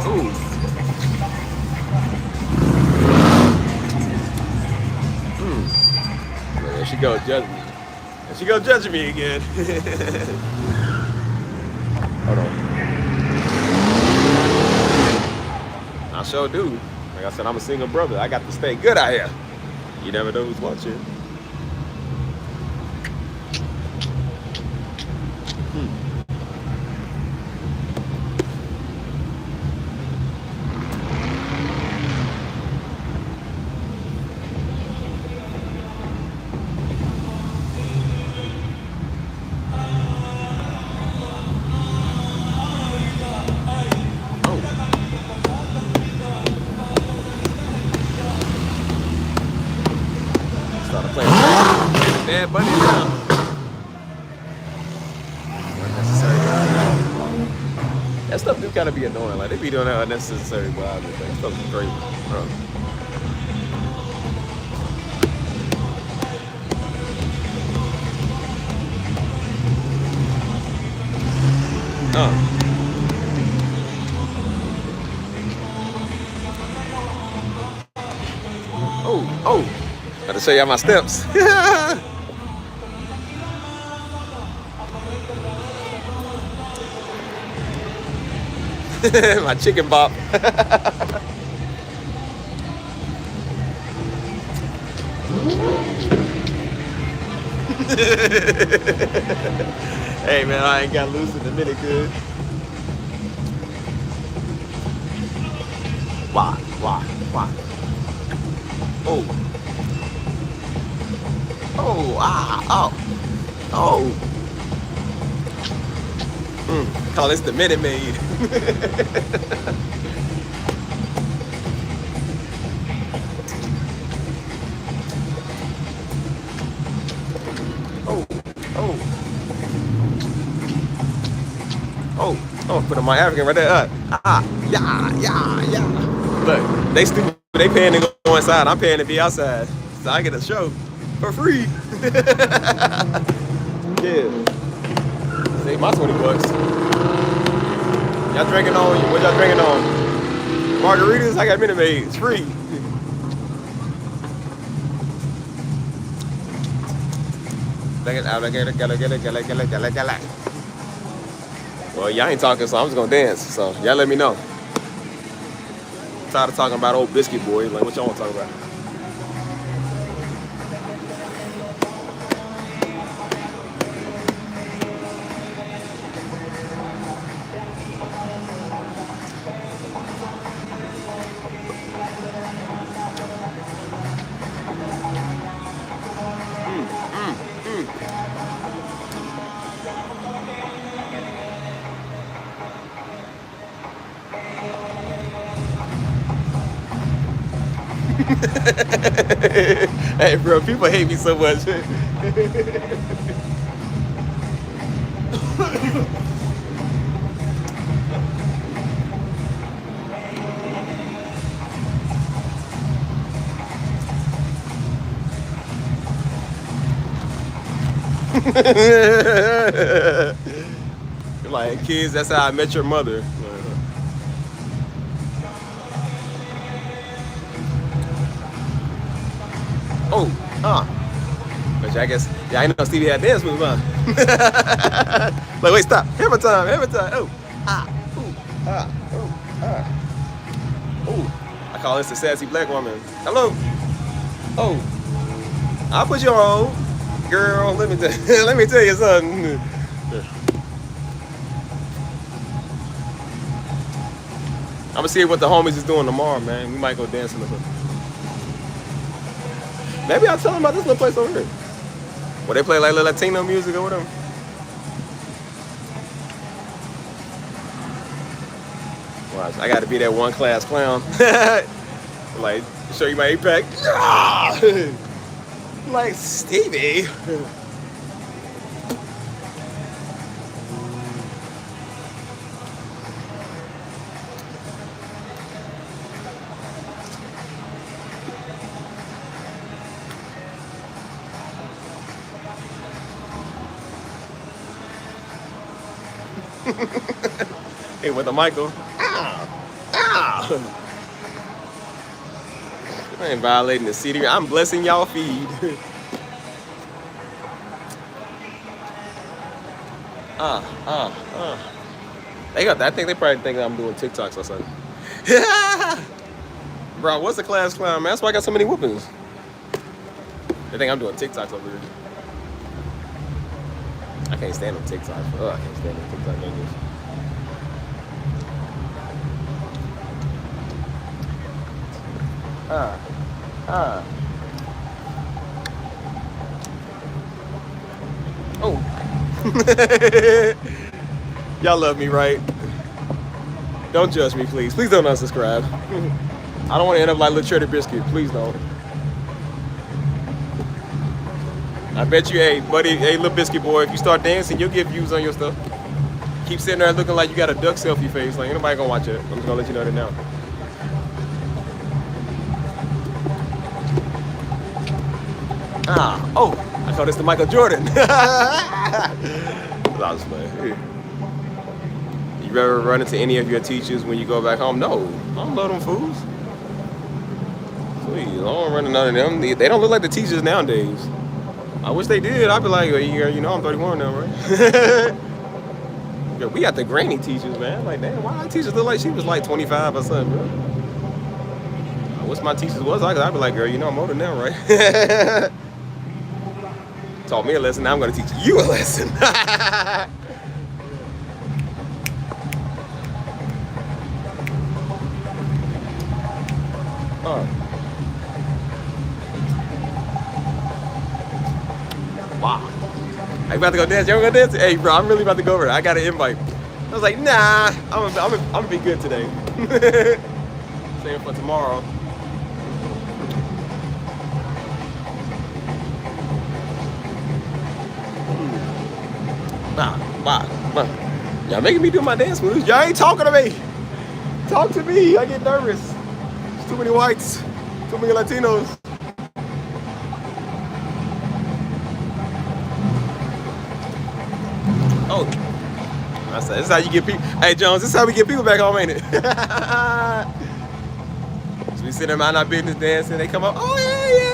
Ooh. There she goes, judging me. There she goes, judging me again. Hold on. I sure do. Like I said, I'm a single brother. I got to stay good out here. You never know who's watching. Bad Bunny now. Unnecessary. That stuff do kind of be annoying. Like they be doing that unnecessary vibe. That stuff is crazy, bro. Oh. Got to show y'all my steps. My chicken bop. Hey man, I ain't got loose in a minute, good. Why? Oh. Call this the Minute Maid. Put on my African right there. Yeah. Look, they stupid. They paying to go inside. I'm paying to be outside. So I get a show for free. Yeah. Save my $20. Y'all drinking on? What y'all drinking on? Margaritas? I got Minute Maid. It's free. Well, y'all ain't talking, so I'm just gonna dance. So y'all let me know. I'm tired of talking about old biscuit boy. Like, what y'all want to talk about? Hey, bro, people hate me so much. Like, kids, that's how I met your mother. Oh, But I guess, yeah, I know Stevie had dance moves, huh? Like, wait, stop. Hammer time, hammer time. Oh, ooh, ooh. I call this a sassy black woman. Hello. Oh, I'll put you on. Girl, let me tell you something. I'm gonna see what the homies is doing tomorrow, man. We might go dancing or something. Maybe I'll tell them about this little place over here. Where they play like little Latino music or whatever. Watch, I gotta be that one class clown. Like, show you my eight-pack. Like, Stevie. Hey, with the Michael. I ain't violating the city. I'm blessing y'all feed. They got that. I think they probably think I'm doing TikToks or something. Bro, what's the class clown, man? That's why I got so many whoopings. They think I'm doing TikToks over here. I can't stand them TikToks. I can't stand them TikTok English. Oh. Y'all love me, right? Don't judge me, please. Please don't unsubscribe. I don't want to end up like Little Cheddar Biscuit. Please don't. I bet you, hey, buddy, hey, Little Biscuit boy, if you start dancing, you'll get views on your stuff. Keep sitting there looking like you got a duck selfie face. Like, ain't nobody gonna watch it. I'm just gonna let you know that now. I call this the Michael Jordan. I was playing. You ever run into any of your teachers when you go back home? No, I don't love them fools. Please, I don't run into none of them. They don't look like the teachers nowadays. I wish they did. I'd be like, you know, I'm 31 now, right? We got the grainy teachers, man. Like, damn, why our teachers look like she was like 25 or something, bro? I wish my teachers was like, I'd be like, girl, you know I'm older now, right? Taught me a lesson, now I'm gonna teach you a lesson. Wow. I about to go dance. You ever go dance? Hey, bro, I'm really about to go over there. I got an invite. I was like, nah, I'm gonna be good today. Same for tomorrow. Nah. Y'all making me do my dance moves. Y'all ain't talking to me. Talk to me. I get nervous. There's too many whites. Too many Latinos. Oh. I said, this is how you get people. Hey, Jones, this is how we get people back home, ain't it? So we sit there, mind our business dancing. They come up, oh, yeah.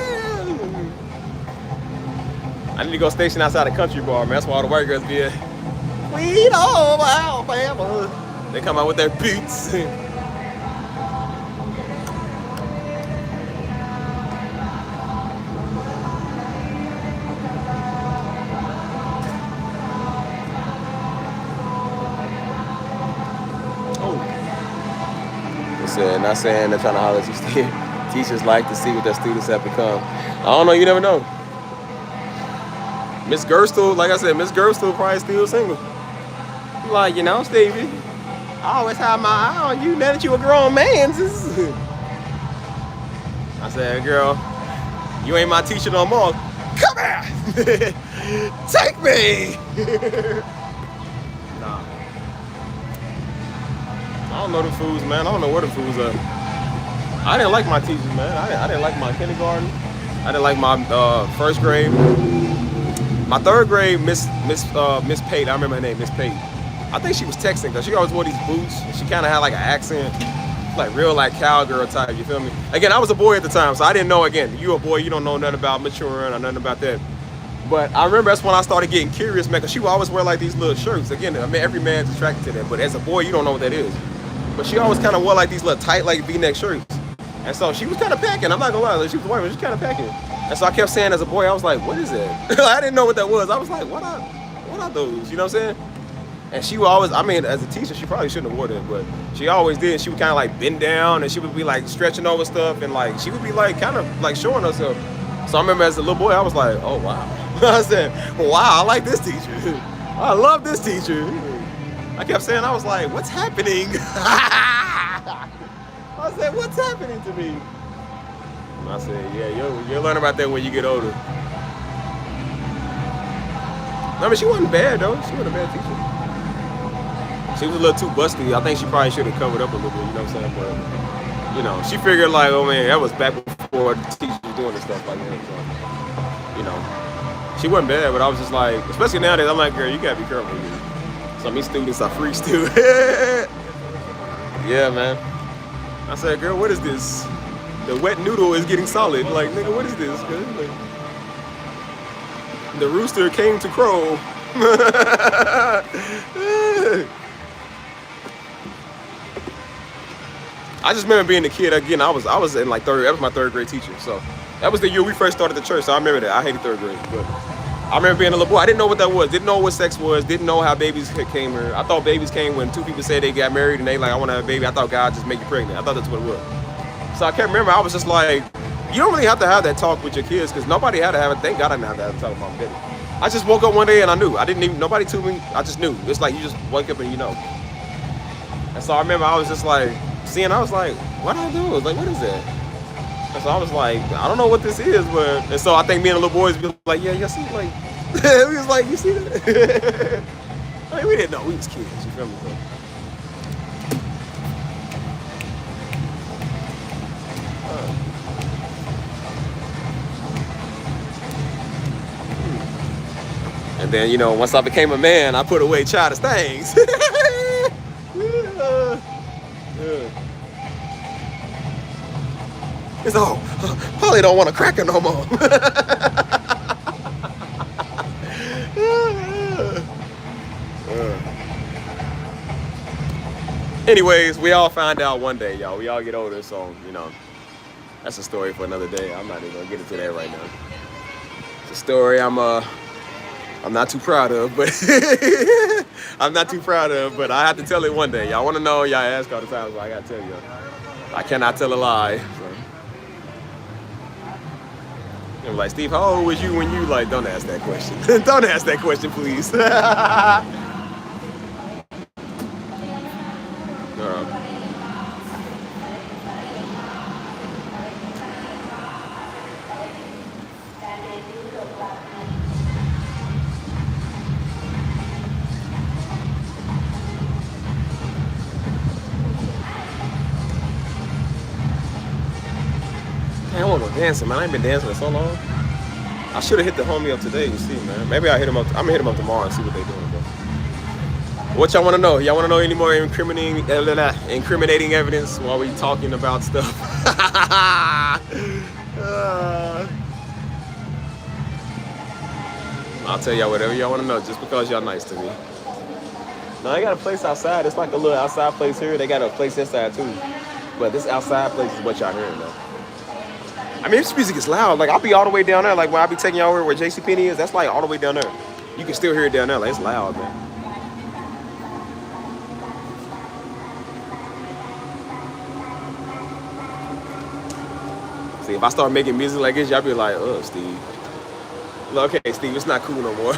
I need to go station outside a country bar, man. That's where all the white girls be at. We don't have Alabama. They come out with their boots. Not saying they're trying to holler at you. Teachers like to see what their students have become. I don't know, you never know. Miss Gerstle, like I said, Miss Gerstle probably still single. Like, you know, Stevie, I always have my eye on you now that you a grown man. I said, girl, you ain't my teacher no more. Come here. Take me. Nah. I don't know the foods, man. I don't know where the foods are. I didn't like my teachers, man. I didn't like my kindergarten. I didn't like my first grade. My third grade, Miss Pate. I remember her name, Miss Pate. I think she was Texan because she always wore these boots. She kind of had like an accent, like real like cowgirl type. You feel me? Again, I was a boy at the time, so I didn't know. Again, you a boy, you don't know nothing about maturing or nothing about that. But I remember that's when I started getting curious, man, because she would always wear like these little shirts. Again, I mean, every man's attracted to that, but as a boy, you don't know what that is. But she always kind of wore like these little tight, like V-neck shirts. And so she was kind of packing. I'm not gonna lie, like, she was white, but she was kind of packing. And so I kept saying as a boy, I was like, what is that? I didn't know what that was. I was like, what are those? You know what I'm saying? And she would always, I mean, as a teacher, she probably shouldn't have worn it, but she always did. She would kind of like bend down and she would be like stretching over stuff and like, she would be like kind of like showing herself. So I remember as a little boy, I was like, oh, wow. I said, wow, I like this teacher. I love this teacher. I kept saying, I was like, what's happening? I said, what's happening to me? And I said, yeah, you'll learn about that when you get older. I mean, she wasn't bad, though. She wasn't a bad teacher. She was a little too busty. I think she probably should have covered up a little bit, you know what I'm saying? But, you know, she figured like, oh, man, that was back before the teachers were doing this stuff like that. So, you know, she wasn't bad, but I was just like, especially nowadays, I'm like, girl, you got to be careful with it. Some of these students are freaks, too. Yeah, man. I said, girl, what is this? The wet noodle is getting solid. Like, nigga, what is this? Like, the rooster came to crow. I just remember being a kid. Again, I was in like third. That was my third grade teacher. So that was the year we first started the church. So I remember that. I hated third grade, but I remember being a little boy. I didn't know what that was. Didn't know what sex was. Didn't know how babies came here. I thought babies came when two people said they got married and they like, I want to have a baby. I thought God just make you pregnant. I thought that's what it was. So I can't remember. I was just like, you don't really have to have that talk with your kids because nobody had to have it. Thank God I didn't have to have a talk with my baby. I just woke up one day and I knew. I didn't even, nobody told me. I just knew. It's like you just wake up and you know. And so I remember I was just like, seeing, I was like, what do I do? I was like, what is that? And so I was like, I don't know what this is, but, and so I think me and the little boys be like, yeah, see, like, we was like, you see that? I mean, we didn't know, we was kids, you feel me? So, and then, you know, once I became a man, I put away childish things. It's all, Polly don't want a cracker no more. Anyways, we all find out one day, y'all. We all get older, so, you know, that's a story for another day. I'm not even gonna get into that right now. It's a story I'm not too proud of, but I'm not too proud of, but I have to tell it one day. Y'all wanna know, y'all ask all the time, so I gotta tell you. I cannot tell a lie. So. I'm like, Steve, how old was you when you, like, don't ask that question. Don't ask that question, please. I want to go dancing, man. I ain't been dancing in so long. I should have hit the homie up today and see, man. Maybe I'll hit him up. I'm gonna hit him up tomorrow and see what they doing, bro. What y'all want to know? Y'all want to know any more incriminating evidence while we talking about stuff? I'll tell y'all whatever y'all want to know, just because y'all nice to me. No, they got a place outside. It's like a little outside place here. They got a place inside too, but this outside place is what y'all hearing though. I mean, this music is loud. Like, I'll be all the way down there. Like, when I be taking y'all over where JCPenney is, that's like all the way down there. You can still hear it down there. Like, it's loud, man. See, if I start making music like this, y'all be like, oh, Steve. Like, okay, Steve, it's not cool no more.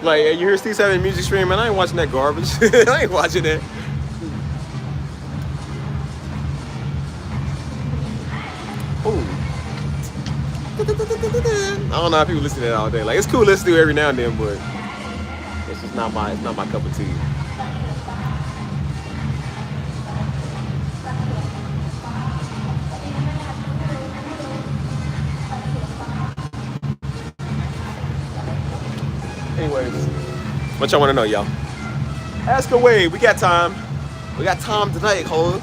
Like, you hear Steve's having music stream, man, I ain't watching that garbage. I ain't watching that. Ooh. I don't know how people listen to that all day. Like, it's cool to listen to every now and then, but it's just not my cup of tea. Anyways, what y'all want to know, y'all? Ask away. We got time. We got time tonight, hold.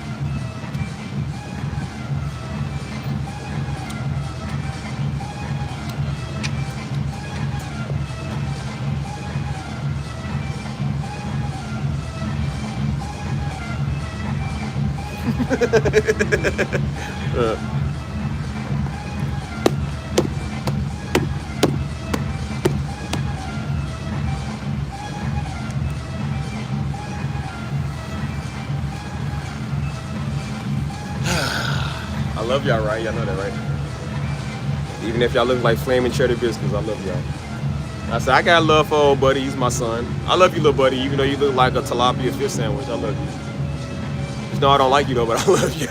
I love y'all, right? Y'all know that, right? Even if y'all look like flaming cheddar biscuits, I love y'all. I said, I got love for old buddy. He's my son. I love you, little buddy, even though you look like a tilapia fish sandwich. I love you. Just know I don't like you, though, but I love you.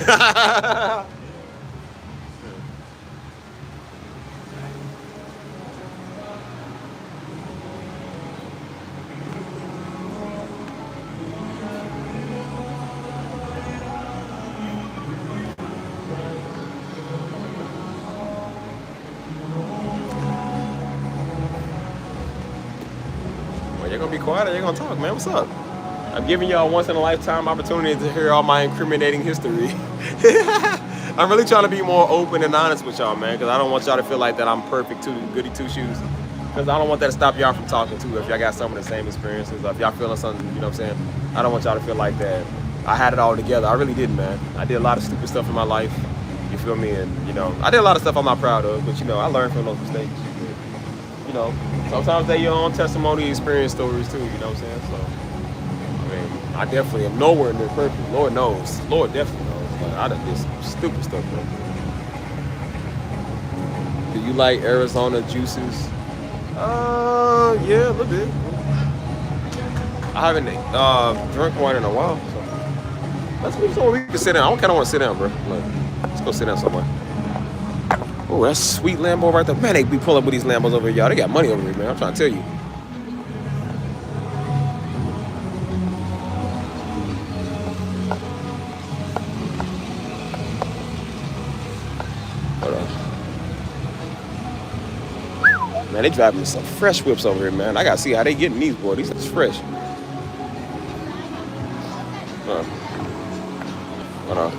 You're gonna be quiet or you're gonna talk, man. What's up? I'm giving y'all a once in a lifetime opportunity to hear all my incriminating history. I'm really trying to be more open and honest with y'all, man, because I don't want y'all to feel like that I'm perfect too, goody two shoes. Because I don't want that to stop y'all from talking too. If y'all got some of the same experiences, or if y'all feeling something, you know what I'm saying? I don't want y'all to feel like that I had it all together. I really didn't, man. I did a lot of stupid stuff in my life. You feel me? And you know, I did a lot of stuff I'm not proud of, but you know, I learned from those mistakes. You know, sometimes they're your own testimony experience stories too, you know what I'm saying? So, I mean, I definitely am nowhere near perfect. Lord knows. Lord definitely knows. But I done did some stupid stuff, bro. Do you like Arizona juices? Yeah, a little bit. I haven't drunk one in a while. So. Let's move somewhere we can sit down. I kind of want to sit down, bro. Look, let's go sit down somewhere. Oh, that's sweet Lambo right there. Man, they be pulling up with these Lambos over here, y'all. They got money over here, man. I'm trying to tell you. Hold on. Man, they driving some fresh whips over here, man. I gotta see how they getting these, boy. These are fresh. Hold on.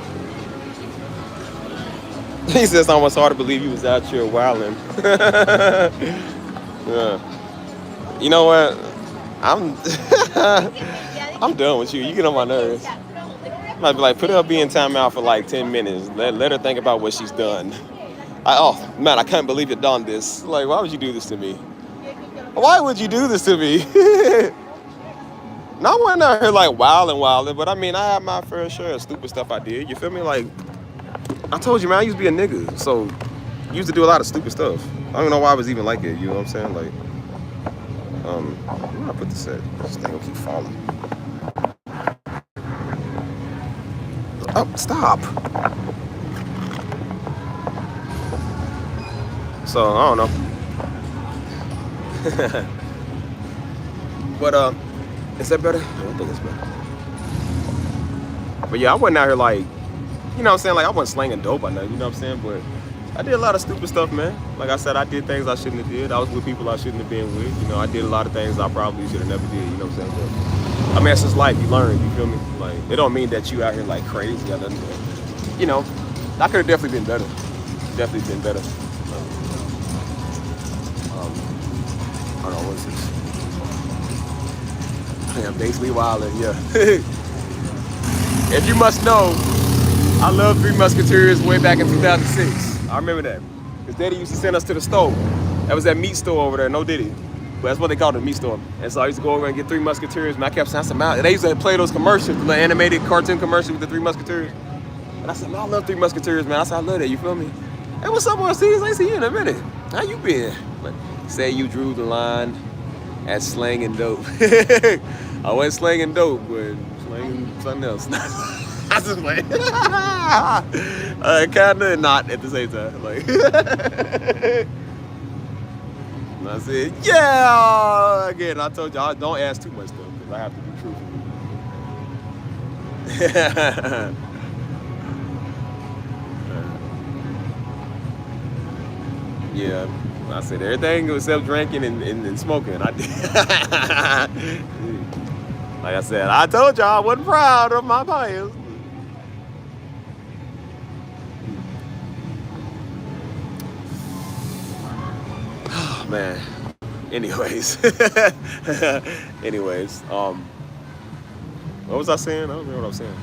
He says it's almost hard to believe you was out here wilding. Yeah. You know what? I'm done with you. You get on my nerves. I might be like, put her be in timeout for like 10 minutes. Let her think about what she's done. Oh, man, I can't believe you done this. Like, why would you do this to me? Why would you do this to me? No, I wasn't out here like wilding, but I mean, I had my fair share of stupid stuff I did. You feel me? Like, I told you, man, I used to be a nigga, so I used to do a lot of stupid stuff. I don't know why I was even like it, you know what I'm saying? Like, where do I put this at? This thing will keep falling. Oh, stop. So, I don't know. But, is that better? Yeah, I think it's better. But yeah, I wasn't out here like, you know what I'm saying? Like, I wasn't slanging dope or nothing, you know what I'm saying? But I did a lot of stupid stuff, man. Like I said, I did things I shouldn't have did. I was with people I shouldn't have been with. You know, I did a lot of things I probably should have never did, you know what I'm saying? But, I mean, it's just life. You learn, you feel me? Like, it don't mean that you out here like crazy or nothing. But, you know, I could have definitely been better. Definitely been better. I don't know, what's this? I'm basically wilding, yeah. If you must know, I love Three Musketeers way back in 2006. I remember that. Because Daddy used to send us to the store. That was that meat store over there, no Diddy. But that's what they called it, meat store. And so I used to go over and get Three Musketeers, and I kept saying, man, they used to play those commercials, the animated cartoon commercials with the Three Musketeers. And I said, man, I love Three Musketeers, man. I said, I love that, you feel me? Hey, what's up, Marcellus? I ain't see you in a minute. How you been? Like, say you drew the line at slanging dope. I wasn't slanging dope, but slanging something else. I just like, kinda and not at the same time. Like, and I said, yeah. Again, I told y'all don't ask too much though, because I have to be truthful. Yeah, I said everything except drinking and smoking. I did. Like I said, I told y'all I wasn't proud of my bias. Oh, man. Anyways. Anyways. What was I saying? I don't remember what I was saying.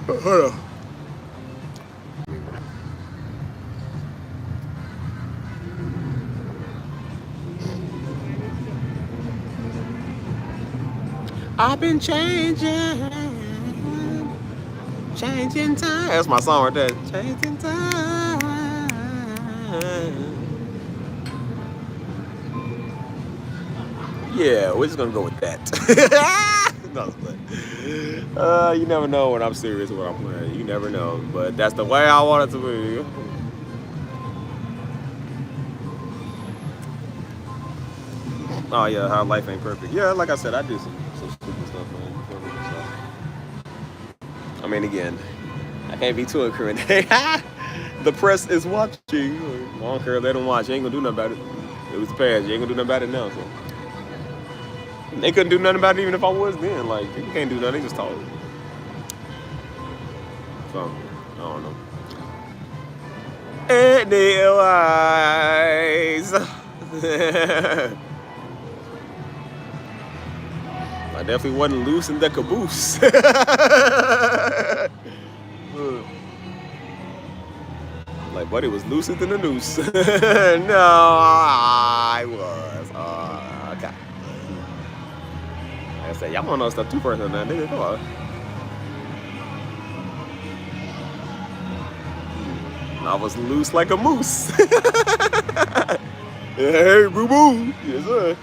Hold on. I've been changing time. That's my song right there. Changing time. Yeah, we're just gonna go with that. No, you never know when I'm serious when I'm playing. You never know, but that's the way I want it to be. Oh yeah, how life ain't perfect. Yeah, like I said, I do some stupid stuff, man. You feel me? So, I mean, again, I can't be too incriminating. The press is watching. I don't care if they don't watch. You ain't gonna do nothing about it. It was the past. You ain't gonna do nothing about it now. So they couldn't do nothing about it even if I was then. Like, people can't do nothing. They just talk. So, I don't know. Anyways. I definitely wasn't loose in the caboose. Like, buddy was looser than the noose. No, I was. Okay. Like I said, y'all want to know stuff too personal now, nigga. Come on. I was loose like a moose. Hey, boo boo. Yes, sir.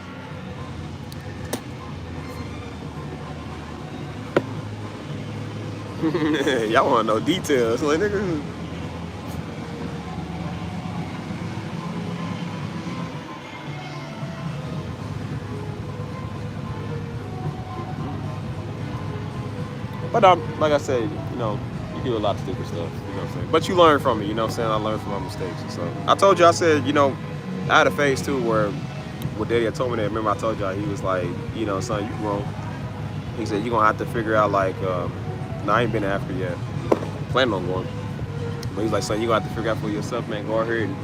Y'all want to know details, like nigga. But like I said, you know, you do a lot of stupid stuff, you know what I'm saying? But you learn from it, you know what I'm saying? I learned from my mistakes. And so I told you, I said, you know, I had a phase too where Daddy had told me that. Remember I told y'all, he was like, you know, son, you grown. He said, you're going to have to figure out like, no, I ain't been to Africa yet. Planning on going. But he's like, son, you're going to have to figure out for yourself, man. Go ahead and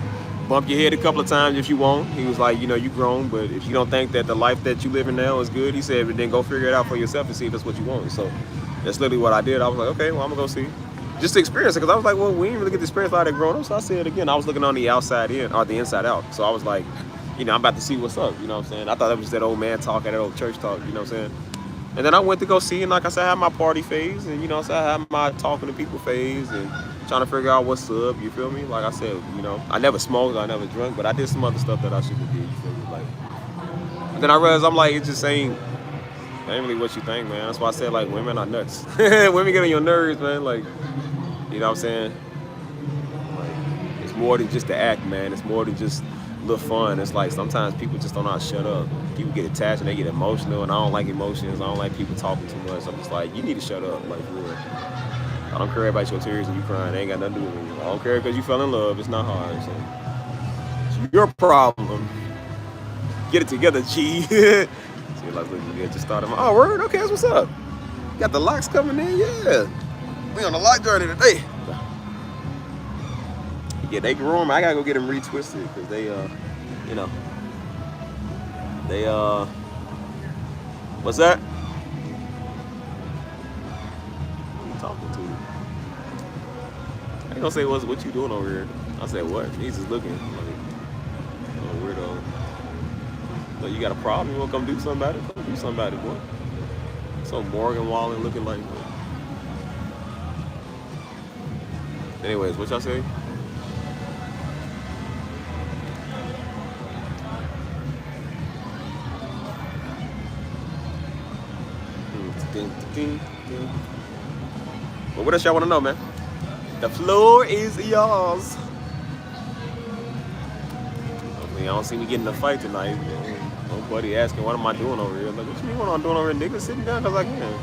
bump your head a couple of times if you want. He was like, you know, you grown, but if you don't think that the life that you living now is good, he said, then go figure it out for yourself and see if that's what you want. So that's literally what I did. I was like, okay, well, I'm going to go see. Just to experience it, because I was like, well, we didn't really get to experience a lot of grown up. So I said again, I was looking on the outside in, or the inside out. So I was like, you know, I'm about to see what's up, you know what I'm saying? I thought that was just that old man talk, that old church talk, you know what I'm saying? And then I went to go see, and like I said, I had my party phase, and you know, so I had my talking to people phase, and trying to figure out what's up, you feel me? Like I said, you know, I never smoked, I never drank, but I did some other stuff that I shouldn't have did, you feel me? Like, and then I realized, I'm like, it just ain't really what you think, man. That's why I said, like, women are nuts. Women get on your nerves, man, like, you know what I'm saying? Like, it's more than just the act, man. It's more than just little fun. It's like sometimes people just don't know how to shut up. People get attached and they get emotional, and I don't like emotions. I don't like people talking too much. I'm just like, you need to shut up, like, for real. I don't care about your tears and you crying. It ain't got nothing to do with me. I don't care because you fell in love. It's not hard. So it's your problem. Get it together, G. See, like, look, you just started. Oh, word? Okay, that's what's up. Got the locks coming in? Yeah. We on a lock journey today. Yeah, they grow them. I gotta go get them retwisted because they, you know, they, what's that? Who you talking to? I ain't gonna say what you doing over here. I said what? He's just looking like, oh, weirdo. So you got a problem? You wanna come do something about it? Come do something about it, boy. So Morgan Wallen looking like. Anyways, what y'all say? Ding, ding, ding. But what else y'all want to know, man? The floor is yours. Hopefully, y'all don't see me getting in a fight tonight. My buddy asking, what am I doing over here? Like, what you mean what I'm doing over here? Nigga sitting down because I can.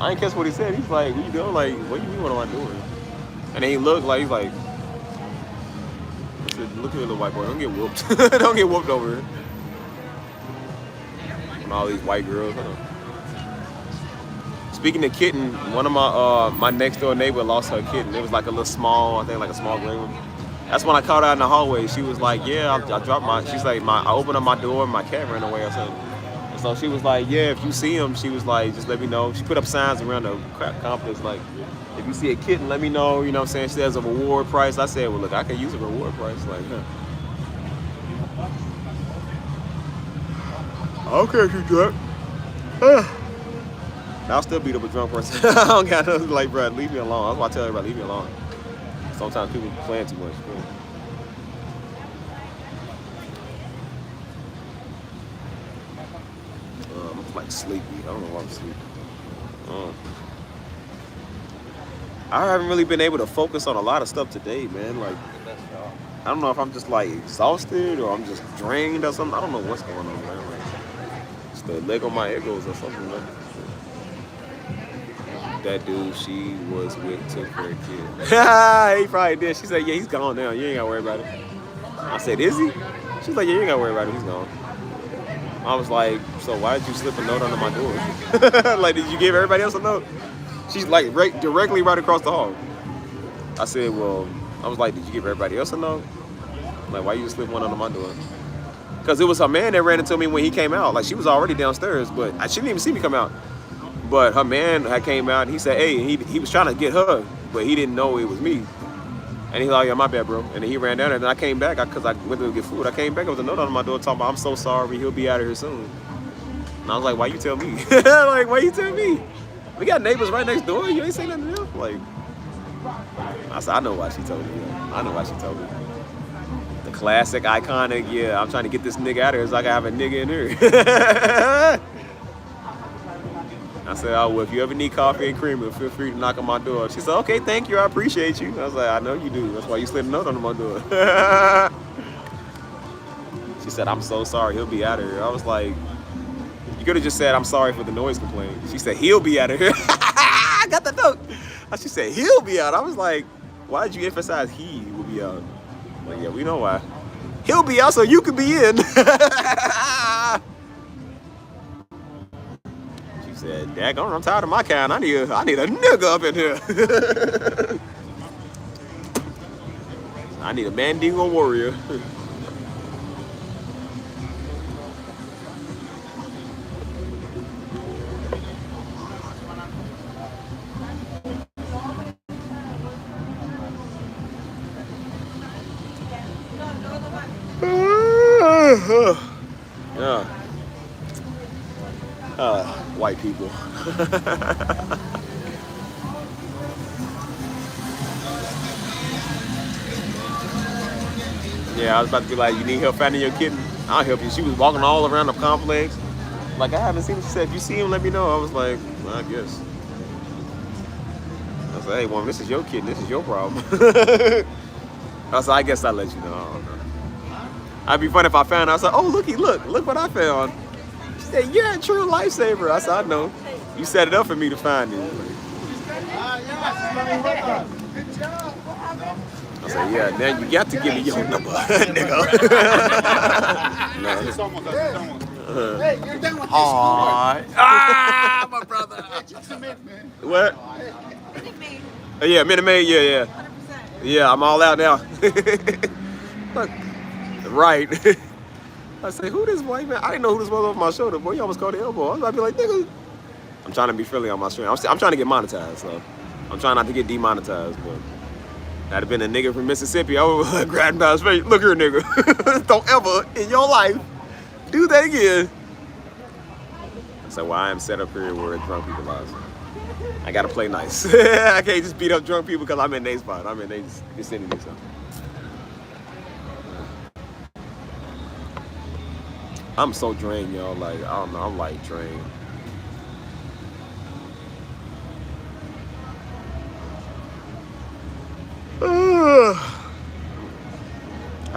I ain't catch what he said. He's like, what you doing? Like, what you mean what am I doing? And then he looked like, he's like, I said, look at the little white boy. Don't get whooped. Don't get whooped over here. And all these white girls. Speaking of kitten, one of my next door neighbor lost her kitten. It was like a little small, I think like a small gray one. That's when I caught her in the hallway. She was like, yeah, I dropped my, she's like, I opened up my door and my cat ran away or something. And so she was like, yeah, if you see him, she was like, just let me know. She put up signs around the complex like, if you see a kitten, let me know, you know what I'm saying? She says a reward price. I said, well, look, I can use a reward price. Like, okay, you drunk. I'll still beat up a drunk person. I don't got nothing like, bro, leave me alone. That's why I tell everybody, leave me alone. Sometimes people playing too much. I'm like sleepy. I don't know why I'm sleepy. I haven't really been able to focus on a lot of stuff today, man. Like, I don't know if I'm just like exhausted or I'm just drained or something. I don't know what's going on, man. Like, it's the leg on my egos or something, man. That dude she was with took her kid. He probably did. She said, yeah, he's gone now. You ain't gotta worry about it. I said, is he? She's like, yeah, you ain't gotta worry about it. He's gone. I was like, so why did you slip a note under my door? Like, did you give everybody else a note? She's like directly right across the hall. I said, well, I was like, did you give everybody else a note? I'm like, why you slip one under my door? Because it was her man that ran into me when he came out. Like, she was already downstairs, but she didn't even see me come out. But her man had came out and he said, hey, he was trying to get her, but he didn't know it was me. And he's like, yeah, my bad, bro. And then he ran down there and then I came back because I went to get food. I came back, there was a note on my door talking about, I'm so sorry, he'll be out of here soon. And I was like, why you tell me? Like, why you tell me? We got neighbors right next door. You ain't say nothing to them? Like, I said, I know why she told me. I know why she told me. The classic, iconic, yeah, I'm trying to get this nigga out of here so I can have a nigga in here. I said, oh, well, if you ever need coffee and creamer, feel free to knock on my door. She said, okay, thank you, I appreciate you. I was like, I know you do. That's why you slid a note under my door. She said, I'm so sorry, he'll be out of here. I was like, you could have just said, I'm sorry for the noise complaint. She said, he'll be out of here. I got the note. She said, he'll be out. I was like, why did you emphasize he will be out? Like, yeah, we know why. He'll be out so you can be in. She said, daggone, I'm tired of my kind. I need a nigga up in here. I need a Mandingo warrior. White people. Yeah, I was about to be like, you need help finding your kitten? I'll help you. She was walking all around the complex. Like, I haven't seen him. She said, if you see him, let me know. I was like, well, I guess. I was like, hey, woman, this is your kitten. This is your problem. I was like, I guess I'll let you know. I don't know. I'd be funny if I found out. I was like, oh, look what I found. She said, you're a true lifesaver. I said, I know. You set it up for me to find it. I said, yeah, now you got to give me your number, nigga. Hey, you're done with this. Ah, my brother. What? Yeah, Minute Maid, yeah. 100%. Yeah, I'm all out now. Look, right. I say, who this white man? I didn't know who this was off my shoulder. Boy, you almost caught the elbow. I was about to be like, nigga. I'm trying to be friendly on my stream. I'm trying to get monetized, so I'm trying not to get demonetized. But that'd have been a nigga from Mississippi. I would have grabbed him by his face. Look here, nigga. Don't ever in your life do that again. So why I'm set up here where drunk people are. I gotta play nice. I can't just beat up drunk people because I'm in their spot. I'm in their vicinity. So. I'm so drained, y'all. Like, I don't know. I'm like drained.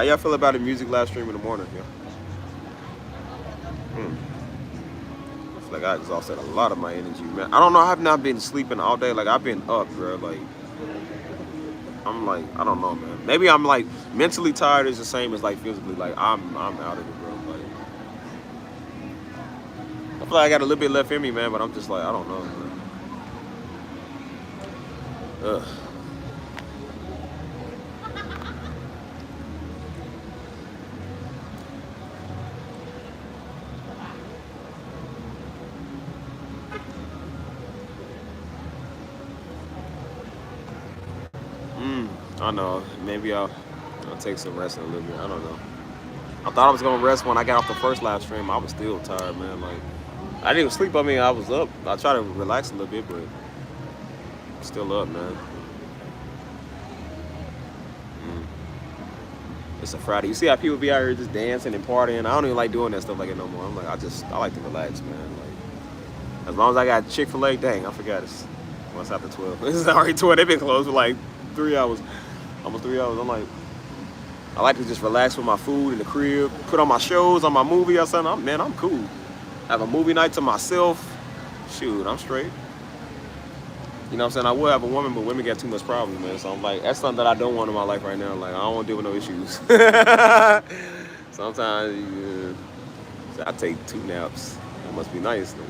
y'all feel about the music live stream in the morning? Yeah. I feel like I exhausted a lot of my energy, man. I don't know. I've not been sleeping all day. Like I've been up, bro. Like I'm like, I don't know, man. Maybe I'm like mentally tired is the same as like physically. Like I'm out of it, bro. Like I feel like I got a little bit left in me, man. But I'm just like, I don't know, man. Ugh. I know. Maybe I'll take some rest in a little bit. I don't know. I thought I was gonna rest when I got off the first live stream. I was still tired, man. Like I didn't even sleep. I mean, I was up. I tried to relax a little bit, but I'm still up, man. It's a Friday. You see how people be out here just dancing and partying. I don't even like doing that stuff like it no more. I'm like, I like to relax, man. Like as long as I got Chick-fil-A, dang, I forgot it's once after 12. It's already 12. They've been closed for like 3 hours. Almost 3 hours. I'm like, I like to just relax with my food in the crib, put on my shows, on my movie or something. Man, I'm cool. Have a movie night to myself. Shoot, I'm straight. You know what I'm saying? I would have a woman, but women got too much problems, man. So I'm like, that's something that I don't want in my life right now. Like, I don't want to deal with no issues. Sometimes, I take 2 naps. That must be nice, though.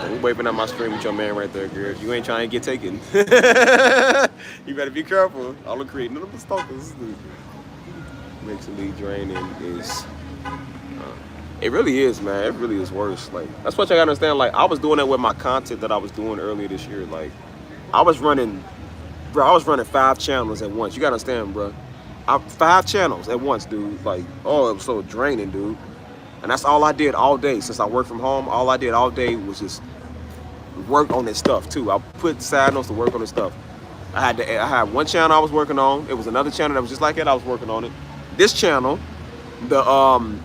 Don't be waving at my stream with your man right there, girl. You ain't trying to get taken. You better be careful. All the creating none of the stalkers. Mentally draining is. It really is, man. It really is worse. Like that's what you gotta understand. Like I was doing that with my content that I was doing earlier this year. Like I was running 5 channels at once. You gotta understand, bro. 5 channels at once, dude. Like, oh, it was so draining, dude. And that's all I did all day since I worked from home. All I did all day was just work on this stuff too. I put side notes to work on this stuff. I had one channel I was working on. It was another channel that was just like it. I was working on it. This channel, hold on,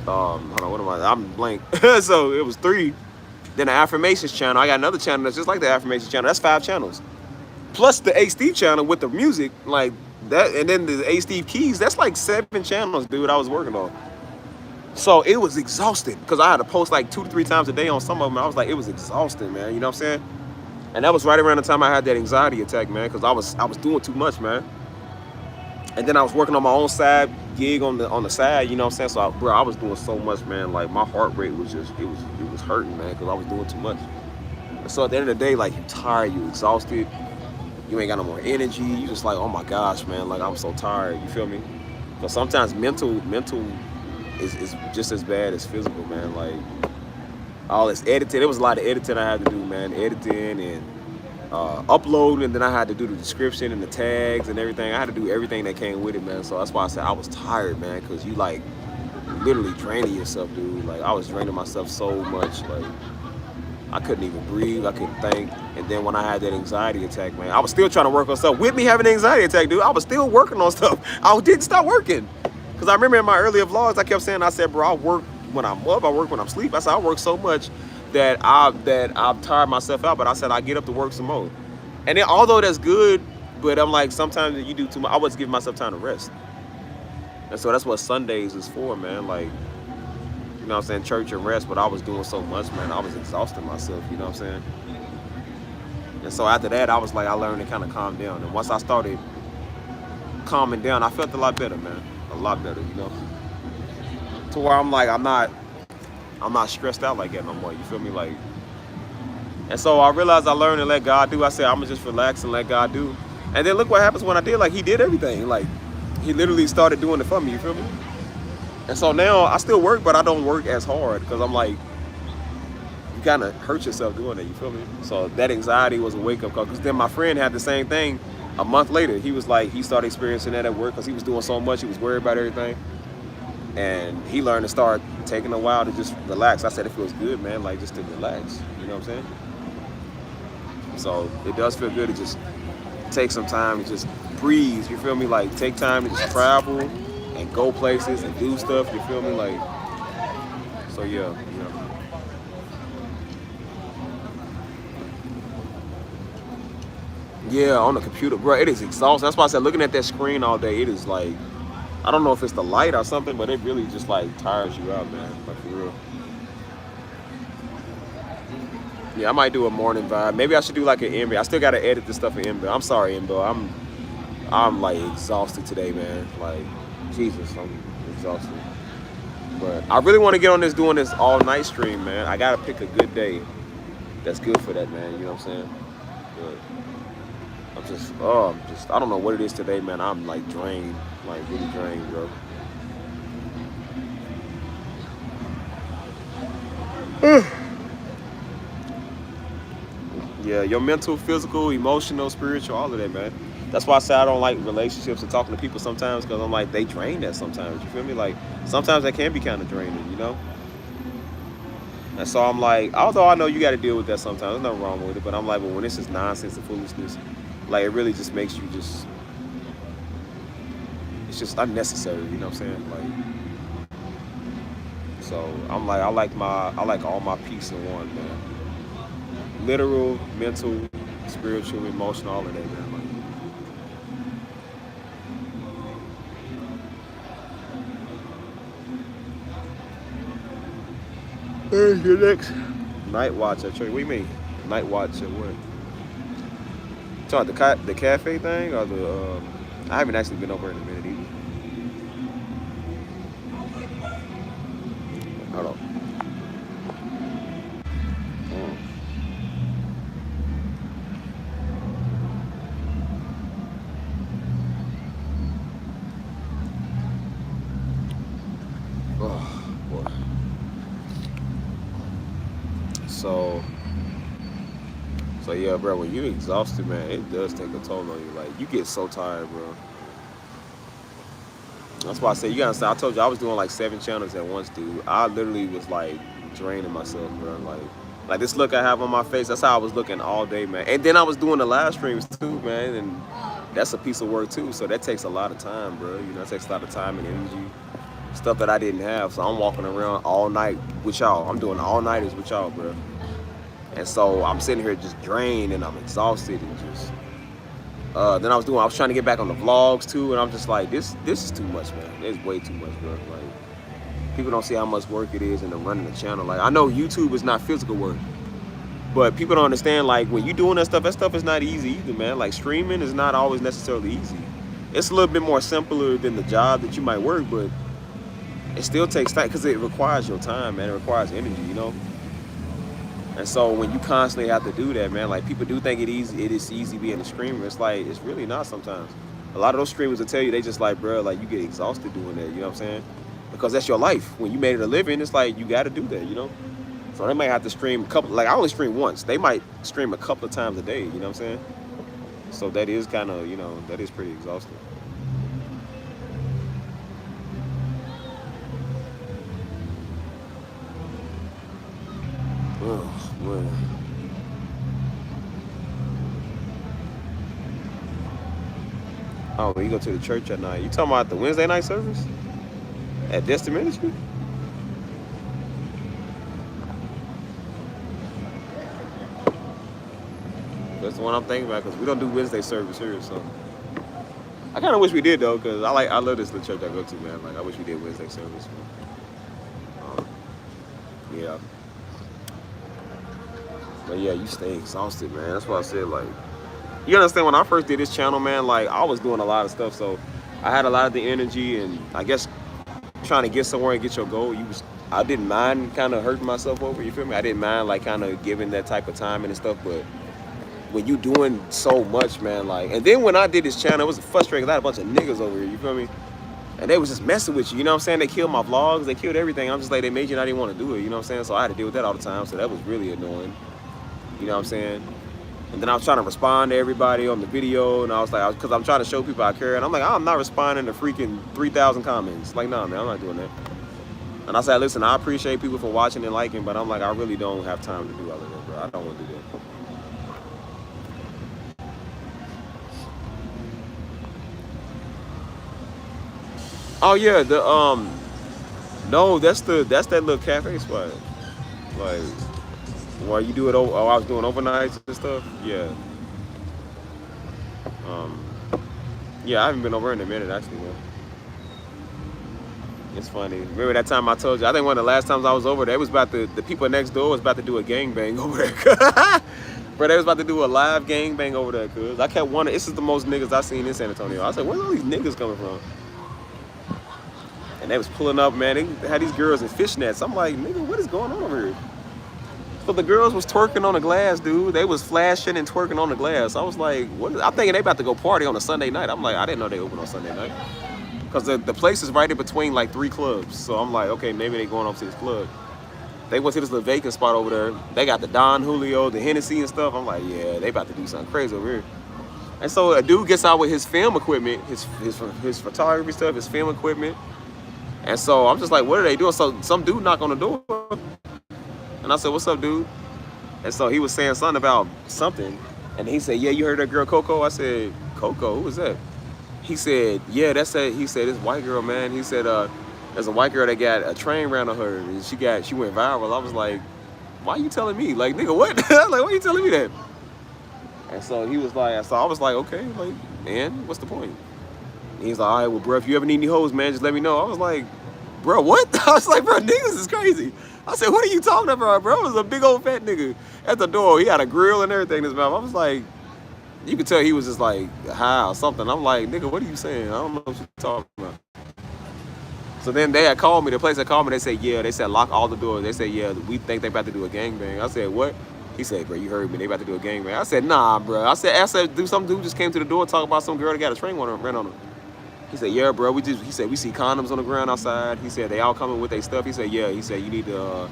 what am I? I'm blank. So it was 3. Then the affirmations channel. I got another channel that's just like the affirmations channel. That's 5 channels. Plus the A Steve channel with the music, like that, and then the A Steve Keys. That's like 7 channels, dude. I was working on. So it was exhausting because I had to post like 2 to 3 times a day on some of them. I was like, it was exhausting, man. You know what I'm saying? And that was right around the time I had that anxiety attack, man, because I was doing too much, man. And then I was working on my own side gig on the side, you know what I'm saying? So, I was doing so much, man. Like my heart rate was just it was hurting, man, because I was doing too much. And so at the end of the day, like you tired, you exhausted, you ain't got no more energy. You just like, oh my gosh, man, like I'm so tired. You feel me? But sometimes mental is just as bad as physical, man. Like all this editing, there was a lot of editing I had to do, man. Editing and uploading, and then I had to do the description and the tags and everything. I had to do everything that came with it, man. So that's why I said I was tired, man, because you like literally draining yourself, dude. Like I was draining myself so much, like I couldn't even breathe, I couldn't think. And then when I had that anxiety attack, man, I was still trying to work on stuff. With me having an anxiety attack, dude, I was still working on stuff. I didn't stop working. Because I remember in my earlier vlogs, I kept saying, I said, bro, I work when I'm up, I work when I'm asleep. I said, I work so much that I've tired myself out, but I said, I get up to work some more. And then, although that's good, but I'm like, sometimes you do too much. I wasn't giving myself time to rest. And so that's what Sundays is for, man. Like, you know what I'm saying, church and rest, but I was doing so much, man. I was exhausting myself, you know what I'm saying? And so after that, I was like, I learned to kind of calm down. And once I started calming down, I felt a lot better, man. A lot better, you know? To where I'm like, I'm not stressed out like that no more, you feel me? Like, and so I realized I learned to let God do. I said, I'm gonna just relax and let God do. And then look what happens when I did. Like, he did everything. Like, he literally started doing it for me, you feel me? And so now I still work, but I don't work as hard because I'm like, you kind of hurt yourself doing that, you feel me? So that anxiety was a wake-up call. Because then my friend had the same thing a month later. He was like, he started experiencing that at work because he was doing so much. He was worried about everything. And he learned to start taking a while to just relax. I said, it feels good, man, like just to relax. You know what I'm saying? So it does feel good to just take some time and just breathe. You feel me? Like take time to just travel and go places and do stuff. You feel me? Like, so yeah. Yeah, on the computer, bro, it is exhausting. That's why I said looking at that screen all day, it is like, I don't know if it's the light or something, but it really just like tires you out, man. Like for real. Yeah, I might do a morning vibe. Maybe I should do like an MB. I still gotta edit this stuff in MB. I'm sorry, MB. I'm like exhausted today, man. Like, Jesus, I'm exhausted. But I really want to get on this doing this all night stream, man. I gotta pick a good day that's good for that, man. You know what I'm saying? But I don't know what it is today, man. I'm like drained, like really drained, bro. Yeah, your mental, physical, emotional, spiritual, all of that, man. That's why I say I don't like relationships and talking to people sometimes, because I'm like, they drain that sometimes. You feel me? Like, sometimes that can be kind of draining, you know? And so I'm like, although I know you got to deal with that sometimes, there's nothing wrong with it, but I'm like, well, when this is nonsense and foolishness, like, it really just makes you just, it's just unnecessary, you know what I'm saying? Like, so I'm like, I like all my peace in one, man. Literal, mental, spiritual, emotional, all of that, man. Like, here's your next night watch at church. What do you mean? Night watch at what? Talking about the cafe thing or the? I haven't actually been over in a minute either. Hold on. Oh boy. So yeah, bro. When you exhausted, man, it does take a toll on you. Like you get so tired, bro. That's why I say you gotta say. I told you I was doing like 7 channels at once, dude. I literally was like draining myself, bro. Like this look I have on my face. That's how I was looking all day, man. And then I was doing the live streams too, man. And that's a piece of work too. So that takes a lot of time, bro. You know, it takes a lot of time and energy. Stuff that I didn't have. So I'm walking around all night with y'all. I'm doing all nighters with y'all, bro. And so I'm sitting here just drained and I'm exhausted and just. Then I was trying to get back on the vlogs too, and I'm just like, this is too much, man. It's way too much, bro. Like, people don't see how much work it is into running the channel. Like, I know YouTube is not physical work, but people don't understand, like, when you doing that stuff is not easy either, man. Like, streaming is not always necessarily easy. It's a little bit more simpler than the job that you might work, but it still takes time because it requires your time, man. It requires energy, you know? And so when you constantly have to do that, man, like people do think it is easy being a streamer. It's like, it's really not sometimes. A lot of those streamers will tell you, they just like, bro, like you get exhausted doing that, you know what I'm saying? Because that's your life. When you made it a living, it's like, you got to do that, you know? So they might have to stream a couple, like I only stream once. They might stream a couple of times a day, you know what I'm saying? So that is kind of, you know, that is pretty exhausting. Oh, man. Oh, when you go to the church at night. You talking about the Wednesday night service? At Destin Ministry? That's the one I'm thinking about, because we don't do Wednesday service here, so. I kind of wish we did, though, because I love this little church I go to, man. Like, I wish we did Wednesday service. Yeah. But yeah, you stay exhausted, man. That's why I said, like, you understand, when I first did this channel, man, like, I was doing a lot of stuff, so I had a lot of the energy, and I guess trying to get somewhere and get your goal, I didn't mind kind of hurting myself over, you feel me? I didn't mind, like, kind of giving that type of time and stuff, but when you doing so much, man, like, and then when I did this channel, it was frustrating, because I had a bunch of niggas over here, you feel me? And they was just messing with you, you know what I'm saying? They killed my vlogs, they killed everything. I'm just like, they made you not even want to do it, you know what I'm saying? So I had to deal with that all the time, so that was really annoying. You know what I'm saying? And then I was trying to respond to everybody on the video, and I was like, because I'm trying to show people I care, and I'm like, I'm not responding to freaking 3,000 comments. Like, nah, man, I'm not doing that. And I said, listen, I appreciate people for watching and liking, but I'm like, I really don't have time to do all of that, bro. I don't want to do that. Oh yeah, no, that's that little cafe spot. Like, where you do it, I was doing overnights and stuff. Yeah. Yeah, I haven't been over in a minute actually, man. It's funny. Remember that time I told you? I think one of the last times I was over there, it was about the people next door was about to do a gangbang over there. Bro, they was about to do a live gangbang over there, cuz. I kept wondering, this is the most niggas I seen in San Antonio. I said, where's all these niggas coming from? And they was pulling up, man. They had these girls in fishnets. I'm like, nigga, what is going on over here? So the girls was twerking on the glass, dude. They was flashing and twerking on the glass. I was like, what? I'm thinking they about to go party on a Sunday night. I'm like, I didn't know they open on Sunday night. Because the place is right in between like 3 clubs. So I'm like, okay, maybe they going up to this club. They went to this little vacant spot over there. They got the Don Julio, the Hennessy and stuff. I'm like, yeah, they about to do something crazy over here. And so a dude gets out with his film equipment, his photography stuff, his film equipment. And so I'm just like, what are they doing? So some dude knocked on the door. And I said, what's up, dude? And so he was saying something about something. And he said, yeah, you heard that girl Coco? I said, Coco? Who was that? He said, yeah, that's it. He said, this white girl, man. He said, there's a white girl that got a train ran on her. And she went viral. I was like, why you telling me? Like, nigga, what? Like, why you telling me that? And so he was like, so I was like, okay, like, and what's the point? And he's like, all right, well, bro, if you ever need any hoes, man, just let me know. I was like, bro, what? I was like, bro, niggas is crazy. I said, what are you talking about, bro? It was a big old fat nigga at the door. He had a grill and everything in his mouth. I was like, you could tell he was just like high or something. I'm like, nigga, what are you saying? I don't know what you're talking about. So then they had called me. The place had called me. They said, yeah. They said, lock all the doors. They said, yeah, we think they about to do a gangbang. I said, what? He said, bro, you heard me. They about to do a gangbang. I said, nah, bro. I said, dude, some dude just came to the door talking about some girl that got a train ran on her. He said, yeah, bro. He said, we see condoms on the ground outside. He said, they all coming with their stuff. He said, yeah. He said, you need to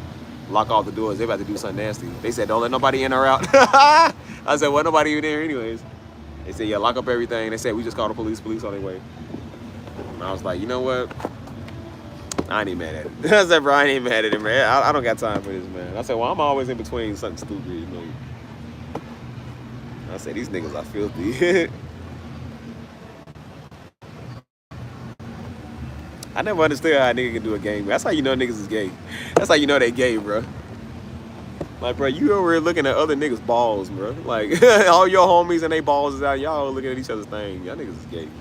lock all the doors. They about to do something nasty. They said, don't let nobody in or out. I said, well, nobody even there anyways. They said, yeah, lock up everything. They said, we just called the police on their way. And I was like, you know what? I ain't even mad at it. I said, bro, I ain't even mad at it, man. I don't got time for this, man. I said, well, I'm always in between something stupid, you know. I said, these niggas are filthy. I never understood how a nigga can do a game. That's how you know niggas is gay. That's how you know they gay, bro. Like, bro, you over here looking at other niggas' balls, bro. Like, all your homies and they balls is out. Y'all looking at each other's thing. Y'all niggas is gay, bro.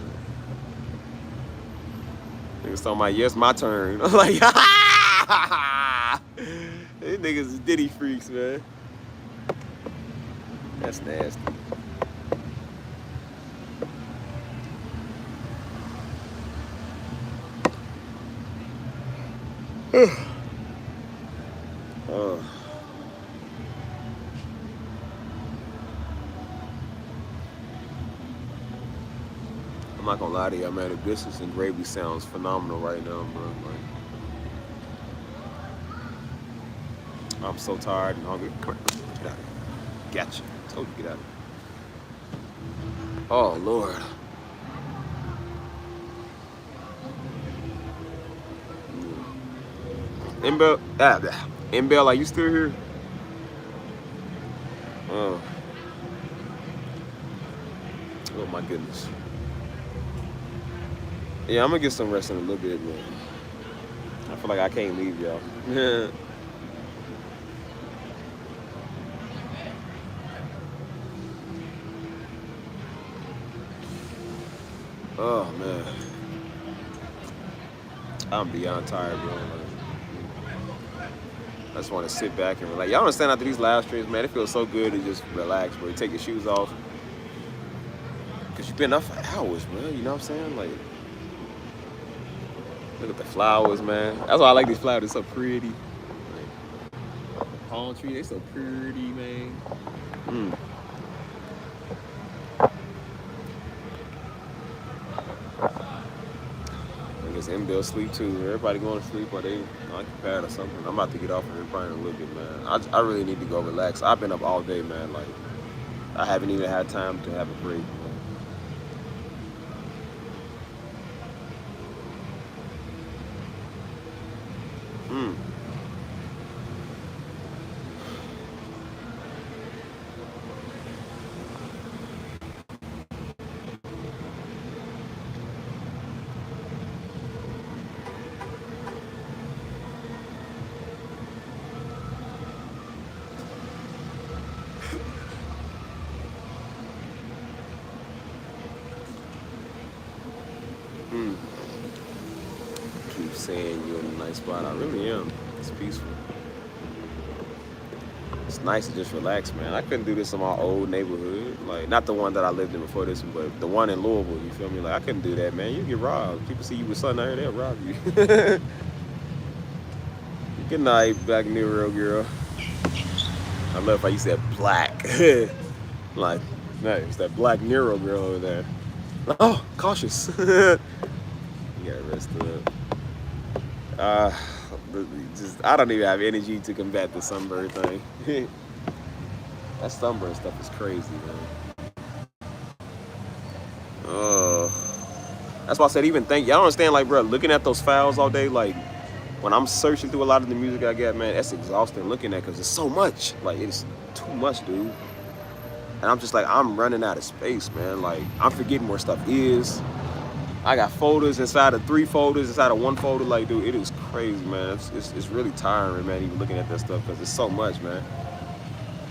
Niggas talking about, yes, my turn. I'm like, these niggas is Diddy freaks, man. That's nasty. I'm not gonna lie to you, man. The biscuits and gravy sounds phenomenal right now, bro. Like, I'm so tired and hungry. Come on, get out of here. Gotcha. Told you get out of here. Oh Lord. Mbell, are you still here? Oh my goodness. Yeah, I'm gonna get some rest in a little bit, man. I feel like I can't leave y'all. Oh man. I'm beyond tired, bro. I just want to sit back and relax. Y'all understand after these live streams, man, it feels so good to just relax, bro. You take your shoes off. Because you've been up for hours, man. You know what I'm saying? Like, look at the flowers, man. That's why I like these flowers. They're so pretty. Like, palm tree, they're so pretty, man. I guess Mbell sleep too. Everybody going to sleep or they occupied or something. I'm about to get off of here probably in a little bit, man. I really need to go relax. I've been up all day, man. Like, I haven't even had time to have a break, man. saying you're in a nice spot. I really am. It's peaceful. It's nice to just relax, man. I couldn't do this in my old neighborhood. Like, not the one that I lived in before this one, but the one in Louisville, you feel me? Like, I couldn't do that, man. You get robbed. People see you with something out here, they'll rob you. Good night, Black Nero girl. I love how you said black. Like, nice, that Black Nero girl over there. Oh, cautious. You gotta rest up. I don't even have energy to combat the sunburn thing. That sunburn stuff is crazy, man. That's why I said even think. Y'all understand, like, bro, looking at those files all day, like, when I'm searching through a lot of the music I got, man, that's exhausting looking at because it's so much. Like, it's too much, dude. And I'm just like, I'm running out of space, man. Like, I'm forgetting where stuff is. I got folders inside of 3 folders, inside of 1 folder. Like, dude, it is crazy, man. It's really tiring, man, even looking at that stuff because it's so much, man.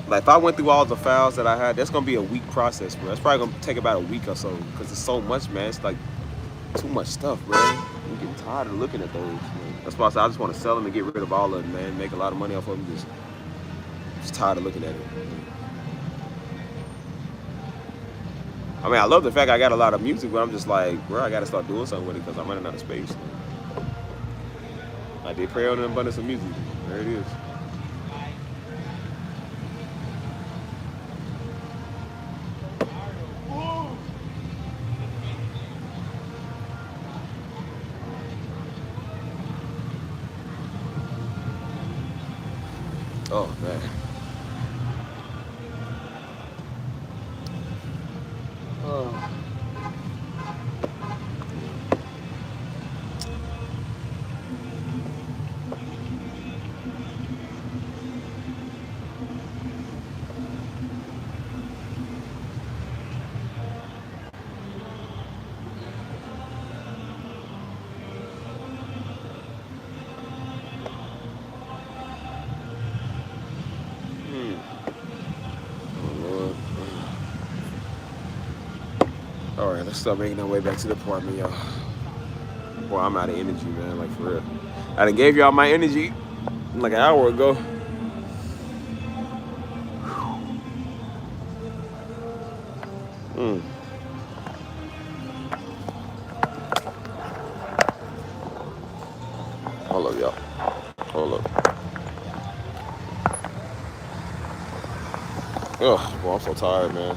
Like, if I went through all the files that I had, that's going to be a week process, bro. That's probably going to take about a week or so because it's so much, man. It's like too much stuff, bro. I'm getting tired of looking at those, man. That's why I said I just want to sell them and get rid of all of them, man. Make a lot of money off of them. Just tired of looking at it. I mean, I love the fact I got a lot of music, but I'm just like, bro, I got to start doing something with it because I'm running out of space. I did pray on an abundance of music. There it is. Oh, man. Oh. All right, let's start making our way back to the apartment, y'all. Boy, I'm out of energy, man, like, for real. I done gave y'all my energy like an hour ago. Hold up, y'all. Hold up. Ugh, boy, I'm so tired, man.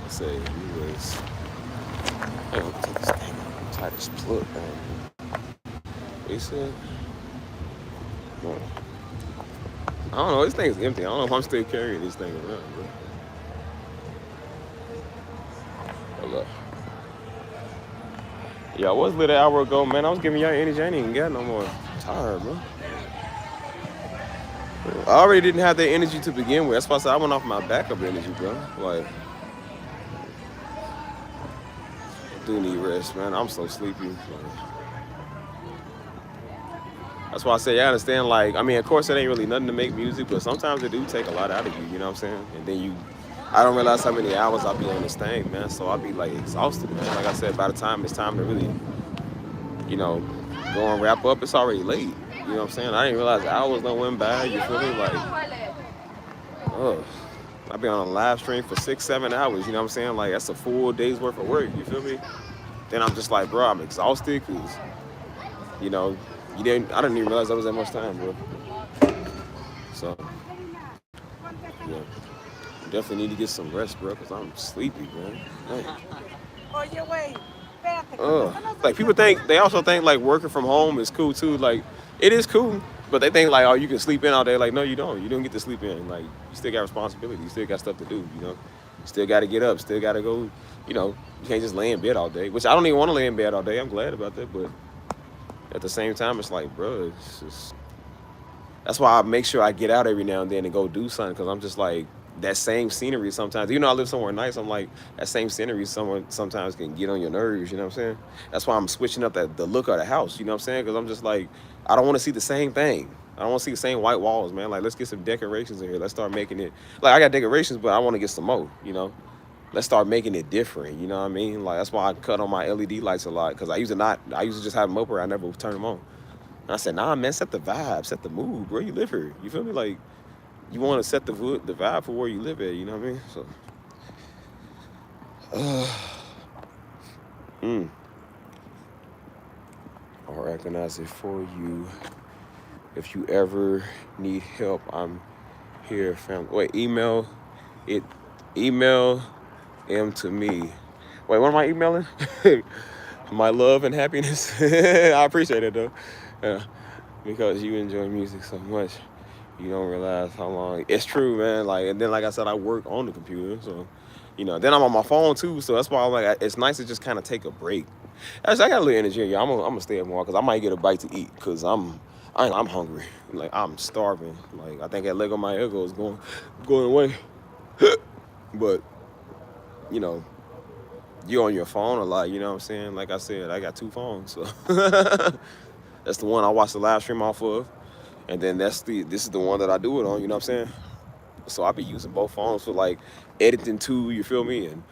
Say anyways. Hey, let me take this thing out. I'm tired of this plug, man. What you said? No. I don't know, this thing's empty. I don't know if I'm still carrying this thing around, bro. Hold up. Yeah, I was lit an hour ago, man. I was giving y'all energy. I ain't even got no more. I'm tired, bro. I already didn't have that energy to begin with. That's why I said I went off my backup energy, bro. Like, I do need rest, man. I'm so sleepy. That's why I say, I understand, like, I mean, of course, it ain't really nothing to make music, but sometimes it do take a lot out of you, you know what I'm saying? And then I don't realize how many hours I'll be on this thing, man, so I'll be, like, exhausted, man. Like I said, by the time it's time to really, you know, go and wrap up, it's already late, you know what I'm saying? I didn't realize hours done went by, you feel me? Like, I'll be on a live stream for 6-7 hours, you know what I'm saying? Like, that's a full day's worth of work, you feel me? Then I'm just like, bro, I'm exhausted, because, you know, I didn't even realize that was that much time, bro. So, yeah. Definitely need to get some rest, bro, because I'm sleepy, man. On your way. Like, people they also think, like, working from home is cool, too. Like, it is cool, but they think, like, oh, you can sleep in all day. Like, no, you don't. You don't get to sleep in. Like, you still got responsibility. You still got stuff to do, you know? You still got to get up. Still got to go, you know. You can't just lay in bed all day, which I don't even want to lay in bed all day. I'm glad about that, but at the same time, it's like, bro, it's just... That's why I make sure I get out every now and then and go do something, because I'm just like, that same scenery sometimes, you know, I live somewhere nice. I'm like, that same scenery somewhere sometimes can get on your nerves. You know what I'm saying? That's why I'm switching up the look of the house. You know what I'm saying? Because I'm just like, I don't want to see the same thing. I don't want to see the same white walls, man. Like, let's get some decorations in here. Let's start making it. Like, I got decorations, but I want to get some more. You know, let's start making it different. You know what I mean? Like, that's why I cut on my LED lights a lot because I used to just have them up where I never turn them on. And I said, nah, man, set the vibe, set the mood, bro. You live here. You feel me? Like, you want to set the vibe for where you live at. You know what I mean? So, I'll recognize it for you. If you ever need help, I'm here, fam. Wait, email M to me. Wait, what am I emailing? My love and happiness. I appreciate it though. Yeah, because you enjoy music so much, you don't realize how long. It's true, man. Like, and then like I said, I work on the computer, so you know. Then I'm on my phone too, so that's why I'm like, it's nice to just kind of take a break. Actually, I got a little energy. Yeah, I'm gonna stay at more because I might get a bite to eat because I'm hungry. Like, I'm starving. Like, I think that leg on my ego is going away. But you know, you're on your phone a lot. You know what I'm saying? Like I said, I got 2 phones, so that's the one I watch the live stream off of, and then this is the one that I do it on. You know what I'm saying? So I be using both phones for like editing too. You feel me? And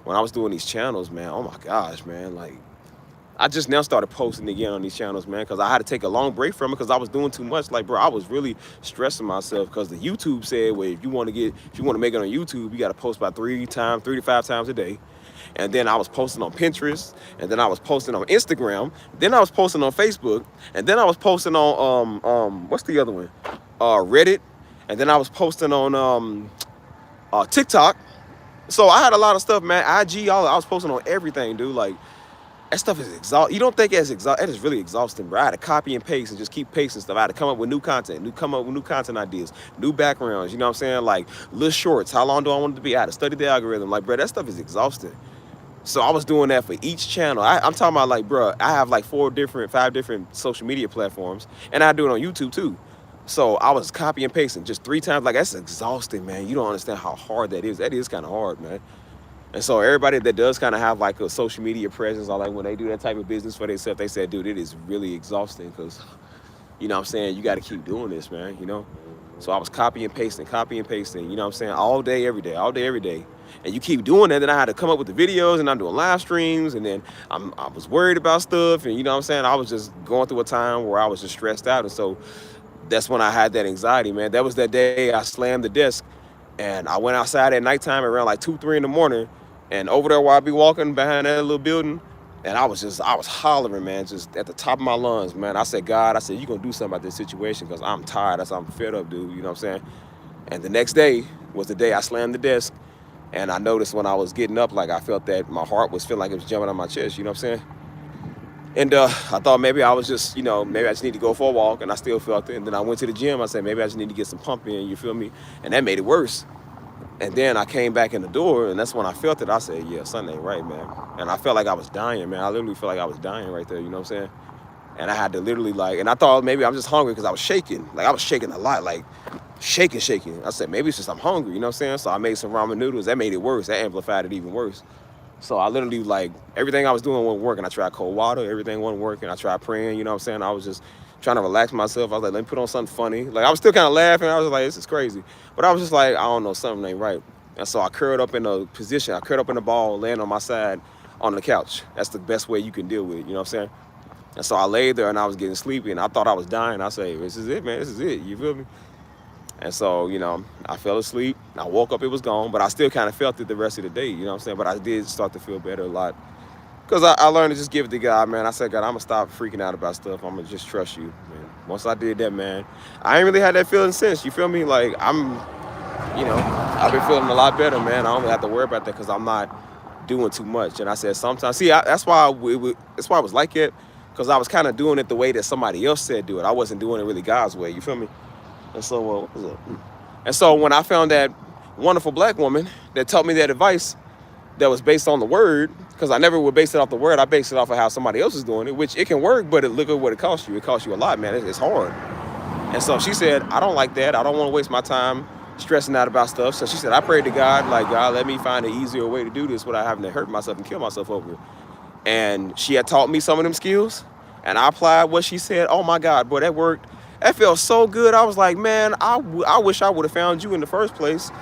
when I was doing these channels, man, oh my gosh, man, like, I just now started posting again on these channels, man, because I had to take a long break from it because I was doing too much. Like, bro, I was really stressing myself because the YouTube said, well, if you want to make it on YouTube, you got to post about 3 to 5 times a day. And then I was posting on Pinterest, and then I was posting on Instagram, then I was posting on Facebook, and then I was posting on what's the other one? Reddit, and then I was posting on TikTok. So I had a lot of stuff, man. IG, I was posting on everything, dude. Like, that stuff is exhausting. You don't think it's exhausting. It is really exhausting, bro. I had to copy and paste and just keep pasting stuff. I had to come up with new content ideas, new backgrounds, you know what I'm saying? Like, little shorts. How long do I want it to be? I had to study the algorithm. Like, bro, that stuff is exhausting. So I was doing that for each channel. I'm talking about, like, bro, I have like 5 different social media platforms, and I do it on YouTube too. So I was copy and pasting just 3 times. Like, that's exhausting, man. You don't understand how hard that is. That is kind of hard, man. And so everybody that does kind of have like a social media presence, or like when they do that type of business for themselves, they said, dude, it is really exhausting because, you know what I'm saying, you got to keep doing this, man, you know? So I was copy and pasting, you know what I'm saying, all day, every day. And you keep doing that, then I had to come up with the videos, and I'm doing live streams, and then I was worried about stuff, and you know what I'm saying, I was just going through a time where I was just stressed out, and so that's when I had that anxiety, man. That was that day I slammed the desk, and I went outside at nighttime around like 2, 3 in the morning, and over there where I be walking behind that little building, and I was hollering, man, just at the top of my lungs, man. I said, God, you gonna do something about this situation because I'm tired. I'm fed up, dude, you know what I'm saying? And the next day was the day I slammed the desk, and I noticed when I was getting up, like, I felt that my heart was feeling like it was jumping on my chest, you know what I'm saying? And I thought maybe I was just, you know, maybe I just need to go for a walk, and I still felt it. And then I went to the gym. I said, maybe I just need to get some pump in, you feel me? And that made it worse. And then I came back in the door, and that's when I felt it. I said, yeah, something ain't right, man. And I felt like I was dying, man. I literally felt like I was dying right there, you know what I'm saying? And I had to literally, like, and I thought maybe I'm just hungry because I was shaking. Like, I was shaking a lot, like, shaking. I said, maybe it's just I'm hungry, you know what I'm saying? So I made some ramen noodles. That made it worse. That amplified it even worse. So I literally, like, everything I was doing wasn't working. I tried cold water. Everything wasn't working. I tried praying, you know what I'm saying? I was just trying to relax myself. I was like, let me put on something funny. Like, I was still kind of laughing. I was like, this is crazy. But I was just like, I don't know, something ain't right. And so I curled up in a position. I curled up in the ball, laying on my side on the couch. That's the best way you can deal with it, you know what I'm saying? And so I laid there, and I was getting sleepy, and I thought I was dying. I say, this is it, man. This is it. You feel me? And so, you know, I fell asleep. I woke up, it was gone, but I still kind of felt it the rest of the day, you know what I'm saying? But I did start to feel better a lot. Because I learned to just give it to God, man. I said, God, I'm going to stop freaking out about stuff. I'm going to just trust you, man. Once I did that, man, I ain't really had that feeling since, you feel me? Like, you know, I've been feeling a lot better, man. I don't have to worry about that because I'm not doing too much. And I said sometimes, that's why it was like it, because I was kind of doing it the way that somebody else said do it. I wasn't doing it really God's way, you feel me? And so, what was it? And so when I found that wonderful black woman that taught me that advice that was based on the word, because I never would base it off the word, I based it off of how somebody else is doing it, which it can work, but look at what it costs you. It costs you a lot, man. It's hard. And so she said, I don't like that. I don't want to waste my time stressing out about stuff. So she said, I prayed to God, like, God, let me find an easier way to do this without having to hurt myself and kill myself over it. And she had taught me some of them skills, and I applied what she said. Oh my God, boy, that worked. That felt so good. I was like, man, I wish I would have found you in the first place.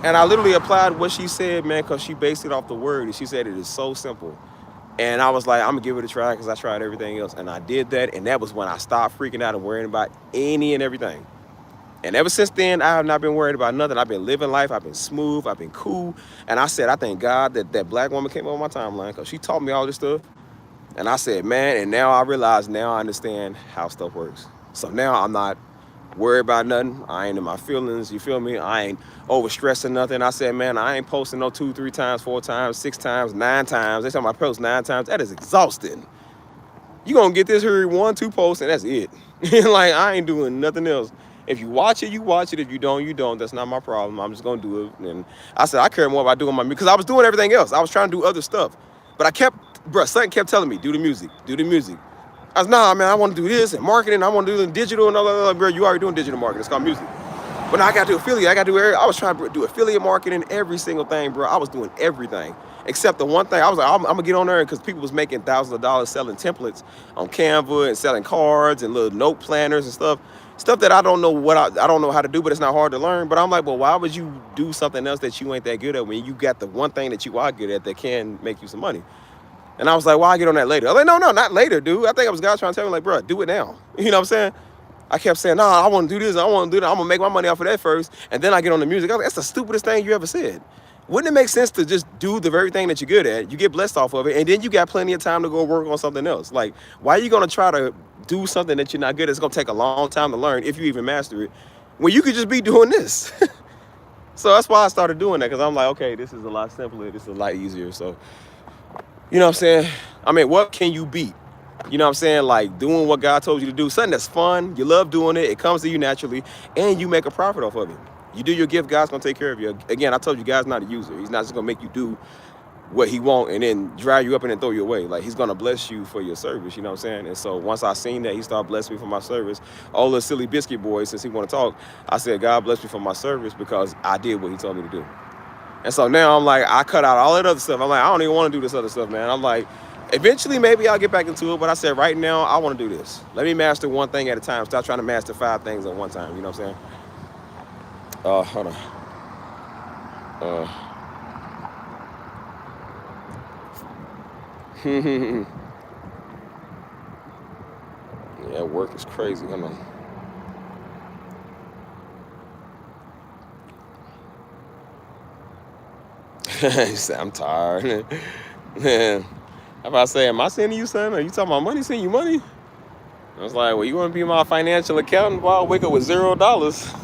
And I literally applied what she said, man, because she based it off the word. And she said it is so simple. And I was like, I'm going to give it a try because I tried everything else. And I did that. And that was when I stopped freaking out and worrying about any and everything. And ever since then, I have not been worried about nothing. I've been living life. I've been smooth. I've been cool. And I said, I thank God that that black woman came on my timeline because she taught me all this stuff. And I said, man, and now I realize, now I understand how stuff works. So now I'm not worried about nothing. I ain't in my feelings, you feel me? I ain't overstressing nothing. I said, man, I ain't posting no 2, 3 times, 4 times, 6 times, 9 times. They tell me I post 9 times. That is exhausting. You gonna get this here 1, 2 posts and that's it. Like, I ain't doing nothing else. If you watch it, you watch it. If you don't, you don't. That's not my problem. I'm just gonna do it. And I said, I care more about doing my music because I was doing everything else. I was trying to do other stuff. But I kept, something kept telling me, do the music, do the music. I was, nah, man, I want to do this and marketing. I want to do the digital and all that. Bro, you already doing digital marketing. It's called music. But now I got to do affiliate. I was trying to do affiliate marketing, every single thing, bro. I was doing everything except the one thing. I was like, I'm gonna get on there because people was making thousands of dollars selling templates on Canva and selling cards and little note planners and stuff that I don't know what I don't know how to do, but it's not hard to learn. But I'm like, well, why would you do something else that you ain't that good at when you got the one thing that you are good at that can make you some money? And I was like, well, I'll get on that later. I was like, no, not later, dude. I think it was God trying to tell me, like, bro, do it now. You know what I'm saying? I kept saying, no, I want to do this. I want to do that. I'm going to make my money off of that first. And then I get on the music. I was like, that's the stupidest thing you ever said. Wouldn't it make sense to just do the very thing that you're good at? You get blessed off of it. And then you got plenty of time to go work on something else. Like, why are you going to try to do something that you're not good at? It's going to take a long time to learn if you even master it, when you could just be doing this. So that's why I started doing that, because I'm like, okay, this is a lot simpler. This is a lot easier. So, you know what I'm saying? I mean, what can you beat? You know what I'm saying? Like doing what God told you to do. Something that's fun. You love doing it. It comes to you naturally. And you make a profit off of it. You do your gift, God's going to take care of you. Again, I told you, God's not a user. He's not just going to make you do what he wants and then dry you up and then throw you away. Like, he's going to bless you for your service. You know what I'm saying? And so once I seen that, he started blessing me for my service. All the silly biscuit boys, since he want to talk, I said, God bless me for my service because I did what he told me to do. And so now I'm like, I cut out all that other stuff. I'm like, I don't even want to do this other stuff, man. I'm like, eventually maybe I'll get back into it. But I said, right now, I want to do this. Let me master one thing at a time. Stop trying to master 5 things at one time. You know what I'm saying? Hold on. Yeah, work is crazy. Hold on. He said, I'm tired. Man, how about I say, am I sending you something? Are you talking about money? Sending you money? I was like, well, you want to be my financial accountant? Well, I'll wake up with $0.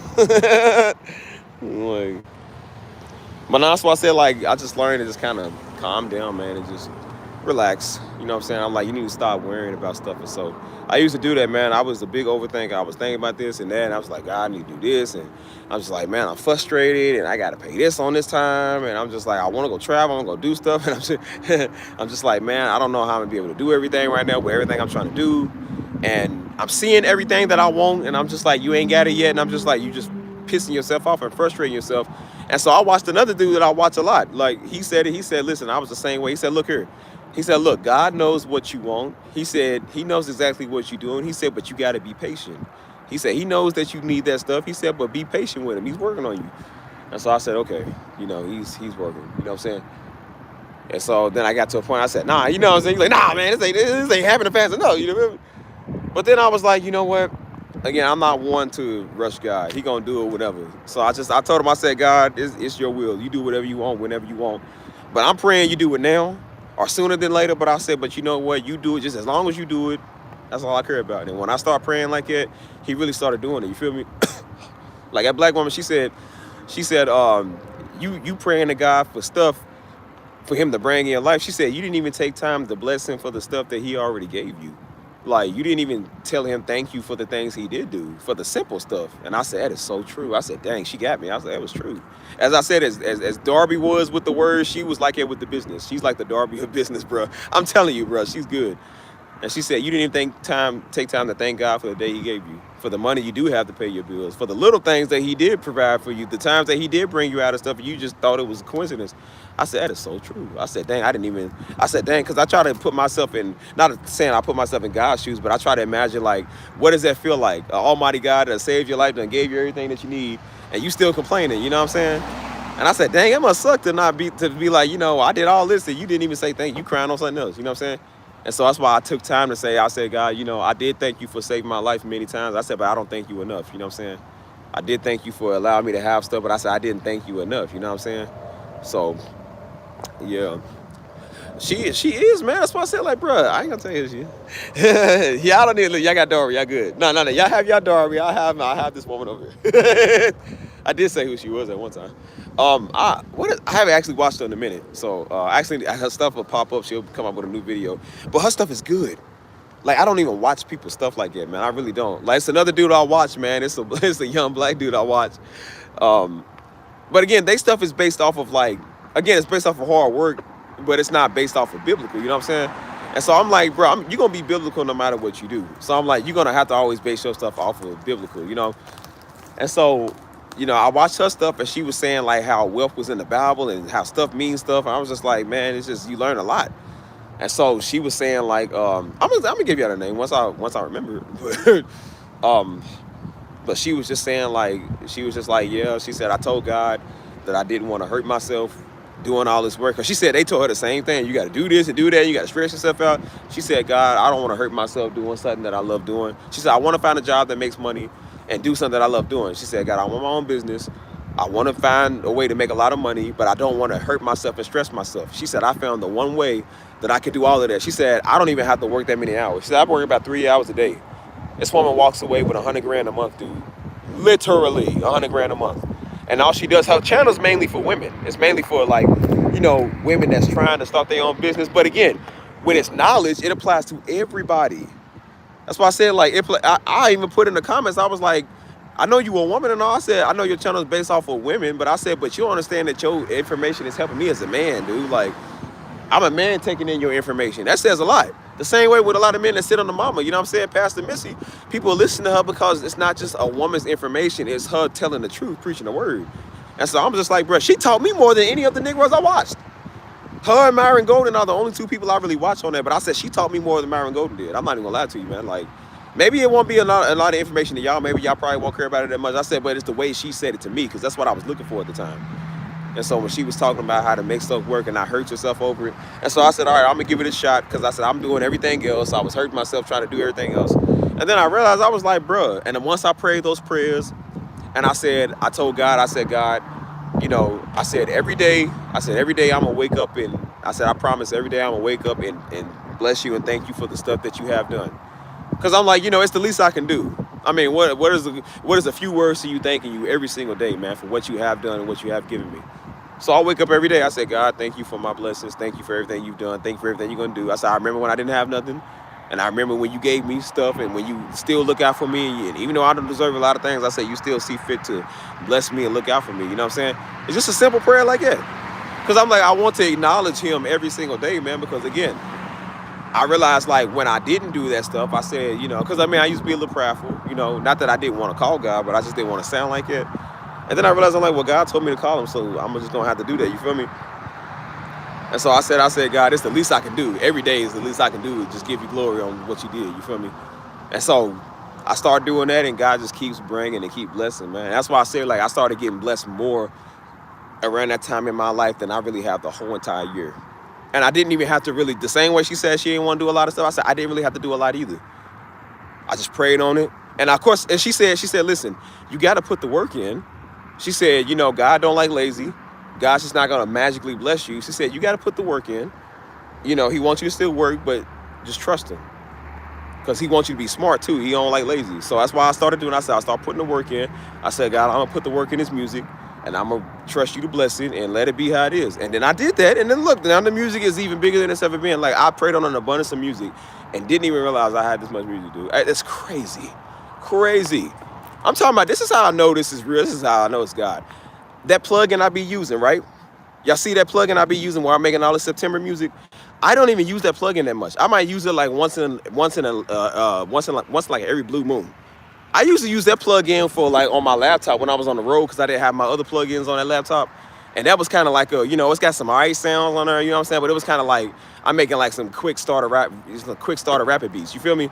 Like, but that's why I said, like, I just learned to just kind of calm down, man, and just relax. You know what I'm saying? I'm like, you need to stop worrying about stuff. And so I used to do that, man. I was a big overthinker. I was thinking about this and that, and I was like, God, I need to do this. And I'm just like, man, I'm frustrated, and I got to pay this on this time. And I'm just like, I want to go travel. I'm going to go do stuff. And I'm just like, man, I don't know how I'm going to be able to do everything right now with everything I'm trying to do. And I'm seeing everything that I want, and I'm just like, you ain't got it yet. And I'm just like, you just pissing yourself off and frustrating yourself. And so I watched another dude that I watch a lot. Like, he said, listen, I was the same way. He said, look here. He said, look, God knows what you want. He said, he knows exactly what you're doing. He said, but you got to be patient. He said, he knows that you need that stuff. He said, but be patient with him. He's working on you. And so I said, okay, you know, he's working. You know what I'm saying? And so then I got to a point, I said, nah, you know what I'm saying? He's like, nah, man, this ain't happening fast enough. You know what I mean? But then I was like, you know what? Again, I'm not one to rush God. He gonna do it whatever. So I told him, I said, God, it's your will. You do whatever you want, whenever you want. But I'm praying you do it now or sooner than later. But I said, but you know what? You do it just as long as you do it. That's all I care about. And when I start praying like that, he really started doing it. You feel me? Like that black woman, she said, you praying to God for stuff for him to bring in your life. She said, you didn't even take time to bless him for the stuff that he already gave you. Like, you didn't even tell him thank you for the things he did do, for the simple stuff. And I said, that is so true. I said, dang, she got me. I said, that was true. As I said, as Darby was with the words, she was like it with the business. She's like the Darby of business, bro. I'm telling you, bro, she's good. And she said, you didn't even take time to thank God for the day he gave you, for the money you do have to pay your bills, for the little things that he did provide for you, the times that he did bring you out of stuff, and you just thought it was a coincidence. I said, that is so true. I said, dang, I said, dang, because I try to put myself in, not saying I put myself in God's shoes, but I try to imagine, like, what does that feel like? An almighty God that saved your life and gave you everything that you need, and you still complaining, you know what I'm saying? And I said, dang, it must suck to be like, I did all this and you didn't even say thank you, crying on something else, you know what I'm saying? And so that's why I took time to say, I said, God, I did thank you for saving my life many times. I said, but I don't thank you enough, you know what I'm saying? I did thank you for allowing me to have stuff, but I said, I didn't thank you enough, you know what I'm saying? So, yeah. She is, man. That's why I said, like, bro, I ain't gonna tell you shit. Y'all don't need, y'all got Dory, y'all good. No. Y'all have y'all Dory. I have this woman over here. I did say who she was at one time. I haven't actually watched her in a minute. So, actually, her stuff will pop up. She'll come up with a new video. But her stuff is good. Like, I don't even watch people's stuff like that, man. I really don't. Like, it's another dude I watch, man. It's a young black dude I watch. But again, they stuff is based off of, like, it's based off of hard work, but it's not based off of biblical, you know what I'm saying? And so I'm like, bro, you're going to be biblical no matter what you do. So I'm like, you're going to have to always base your stuff off of biblical, you know? And so, I watched her stuff and she was saying like how wealth was in the Bible and how stuff means stuff. And I was just like, man, it's just, you learn a lot. And so she was saying like, I'm gonna give you her name once I remember it. But she was just saying like, yeah, she said, I told God that I didn't want to hurt myself doing all this work. Because she said they told her the same thing. You got to do this and do that. You got to stretch yourself out. She said, God, I don't want to hurt myself doing something that I love doing. She said, I want to find a job that makes money and do something that I love doing. She said, God, I want my own business. I want to find a way to make a lot of money, but I don't want to hurt myself and stress myself. She said, I found the one way that I could do all of that. She said, I don't even have to work that many hours. She said, I work about 3 hours a day. This woman walks away with $100,000 a month, dude. Literally $100,000 a month. And all she does, her channel's mainly for women. It's mainly for like, women that's trying to start their own business. But again, when it's knowledge, it applies to everybody. That's why I said, like, I even put in the comments, I was like, I know you a woman and all. I said, I know your channel is based off of women, but I said, but you understand that your information is helping me as a man, dude. Like, I'm a man taking in your information. That says a lot. The same way with a lot of men that sit on the mama, you know what I'm saying? Pastor Missy, people listen to her because it's not just a woman's information, it's her telling the truth, preaching the word. And so I'm just like, bro, she taught me more than any of the Negroes I watched. Her and Myron Golden are the only two people I really watch on there, but I said she taught me more than Myron Golden did. I'm not even gonna lie to you, man. Like, maybe it won't be a lot of information to y'all. Maybe y'all probably won't care about it that much. I said, but it's the way she said it to me, because that's what I was looking for at the time. And so when she was talking about how to make stuff work and not hurt yourself over it. And so I said, all right, I'm going to give it a shot, because I said, I'm doing everything else. I was hurting myself trying to do everything else. And then I realized, I was like, bruh. And then once I prayed those prayers and I told God, I said, God, I said, every day I'm going to wake up and I said, I promise every day I'm going to wake up and bless you and thank you for the stuff that you have done. Because I'm like, it's the least I can do. I mean, what is a few words to you thanking you every single day, man, for what you have done and what you have given me. So I wake up every day. I say, God, thank you for my blessings. Thank you for everything you've done. Thank you for everything you're going to do. I said, I remember when I didn't have nothing. And I remember when you gave me stuff and when you still look out for me. And even though I don't deserve a lot of things, I say you still see fit to bless me and look out for me. You know what I'm saying? It's just a simple prayer like that. Because I'm like, I want to acknowledge him every single day, man. Because again, I realized like when I didn't do that stuff, I said, because I used to be a little prideful, not that I didn't want to call God, but I just didn't want to sound like it. And then I realized, I'm like, well, God told me to call him, so I'm just going to have to do that. You feel me? And so I said, God, it's the least I can do. Every day is the least I can do. Just give you glory on what you did. You feel me? And so I started doing that, and God just keeps bringing and keep blessing, man. That's why I say, like, I started getting blessed more around that time in my life than I really have the whole entire year. And I didn't even have to really, the same way she said she didn't want to do a lot of stuff, I said, I didn't really have to do a lot either. I just prayed on it. And of course, and she said, listen, you got to put the work in. She said, God don't like lazy. God's just not going to magically bless you. She said, you got to put the work in. He wants you to still work, but just trust him. Because he wants you to be smart too. He don't like lazy. So that's why I started doing, I started putting the work in. I said, God, I'm going to put the work in this music, and I'm going to trust you to bless it and let it be how it is. And then I did that. And then look, now the music is even bigger than it's ever been. Like, I prayed on an abundance of music and didn't even realize I had this much music, dude. It's crazy. Crazy. I'm talking about, this is how I know this is real. This is how I know it's God. That plugin I be using, right? Y'all see that plugin I be using where I'm making all the September music? I don't even use that plugin that much. I might use it like once like every blue moon. I used to use that plugin for like on my laptop when I was on the road because I didn't have my other plugins on that laptop. And that was kind of like a, you know, it's got some alright sounds on there, you know what I'm saying? But it was kind of like, I'm making like some quick starter rapid beats, you feel me?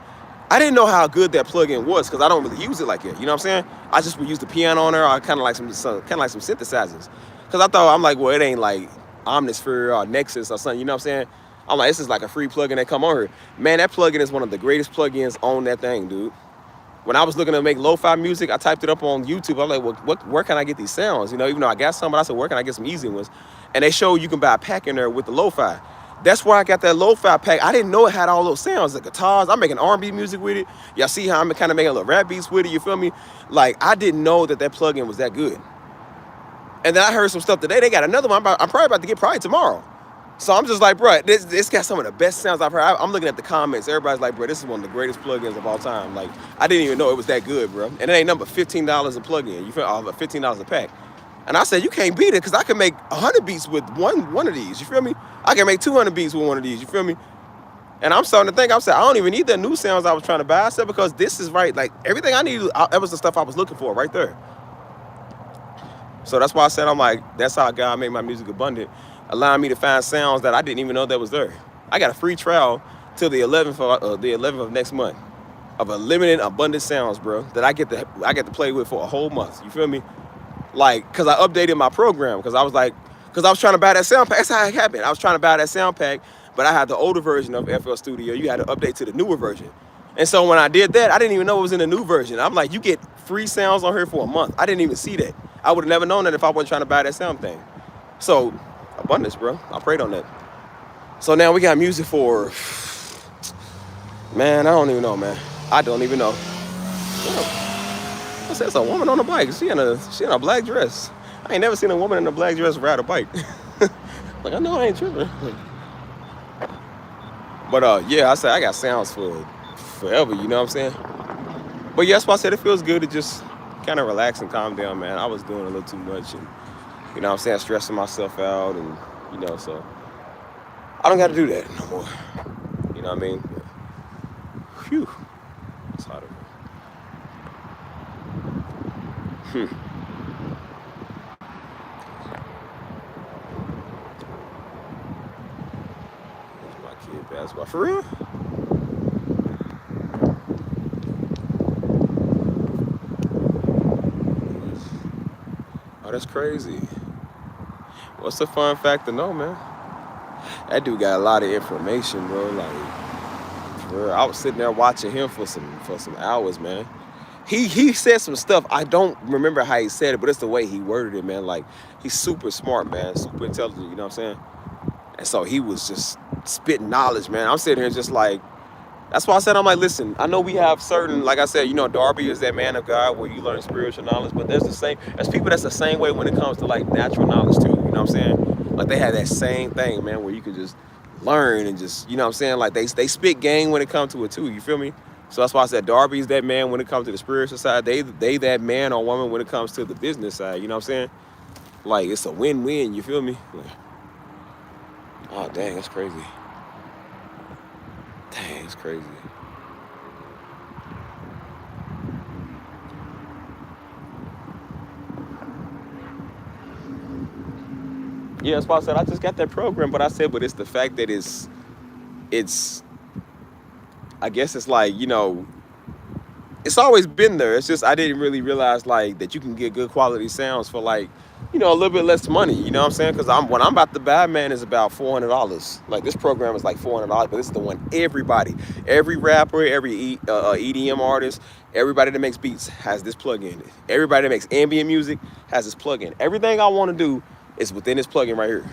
I didn't know how good that plugin was because I don't really use it like it, you know what I'm saying? I just would use the piano on there, or kind of like some synthesizers. Because I thought, I'm like, well, it ain't like Omnisphere or Nexus or something, you know what I'm saying? I'm like, this is like a free plugin that come on here. Man, that plugin is one of the greatest plugins on that thing, dude. When I was looking to make lo-fi music, I typed it up on YouTube. I'm like, well, where can I get these sounds? You know, even though I got some, but I said, where can I get some easy ones? And they show you can buy a pack in there with the lo-fi. That's where I got that lo-fi pack. I didn't know it had all those sounds, the guitars. I'm making R&B music with it. Y'all see how I'm kind of making little rap beats with it, you feel me? Like, I didn't know that plugin was that good. And then I heard some stuff today. They got another one I'm probably about to get tomorrow. So I'm just like, bro, this got some of the best sounds I've heard. I'm looking at the comments. Everybody's like, bro, this is one of the greatest plugins of all time. Like, I didn't even know it was that good, bro. And it ain't number $15 a plugin. You feel $15 a pack. And I said, you can't beat it because I can make 100 beats with one of these. You feel me? I can make 200 beats with one of these. You feel me? And I'm starting to think, I said, I don't even need the new sounds I was trying to buy. I said, because this is right. Like, everything I needed, that was the stuff I was looking for right there. So that's why I said, I'm like, that's how God made my music abundant, allowing me to find sounds that I didn't even know that was there. I got a free trial till the 11th of next month of a limited abundant sounds, bro, that I get to play with for a whole month. You feel me? Like, cause I updated my program because I was trying to buy that sound pack. That's how it happened. I was trying to buy that sound pack, but I had the older version of FL Studio. You had to update to the newer version. And so when I did that, I didn't even know it was in the new version. I'm like, you get free sounds on here for a month. I didn't even see that. I would have never known that if I wasn't trying to buy that sound thing. So, abundance, bro. I prayed on that. So now we got music for, man, I don't even know, man. I don't even know. I said, it's a woman on a bike. She in a black dress. I ain't never seen a woman in a black dress ride a bike. Like, I know I ain't tripping. But yeah, I said I got sounds for forever, you know what I'm saying? But yeah, that's why I said it feels good to just kind of relax and calm down, man. I was doing a little too much and, you know what I'm saying, stressing myself out and, you know, so I don't got to do that no more. You know what I mean? Phew. It's hot over here. There's my kid basketball. For real? Oh, that's crazy. What's the fun fact to know, man? That dude got a lot of information, bro. Like, for real. I was sitting there watching him for some hours, man. He said some stuff. I don't remember how he said it, but it's the way he worded it, man. Like, he's super smart, man. Super intelligent, you know what I'm saying? And so he was just spitting knowledge, man. I'm sitting here just like, that's why I said, I'm like, listen, I know we have certain, like I said, you know, Darby is that man of God where you learn spiritual knowledge, but there's people that's the same way when it comes to like natural knowledge too, you know what I'm saying? Like they have that same thing, man, where you can just learn and just, you know what I'm saying? Like they spit game when it comes to it too, you feel me? So that's why I said Darby is that man when it comes to the spiritual side. They that man or woman when it comes to the business side, you know what I'm saying? Like it's a win-win, you feel me? Like, oh, dang, that's crazy. Dang, it's crazy. Yeah, that's why I said I just got that program, but I said, but it's the fact that it's, I guess it's like, you know, it's always been there. It's just I didn't really realize like that you can get good quality sounds for like, you know, a little bit less money. You know what I'm saying? Because what I'm about to buy, man, is about $400. Like this program is like $400, but this is the one every rapper, every EDM artist, everybody that makes beats has this plugin. Everybody that makes ambient music has this plugin. Everything I want to do is within this plugin right here.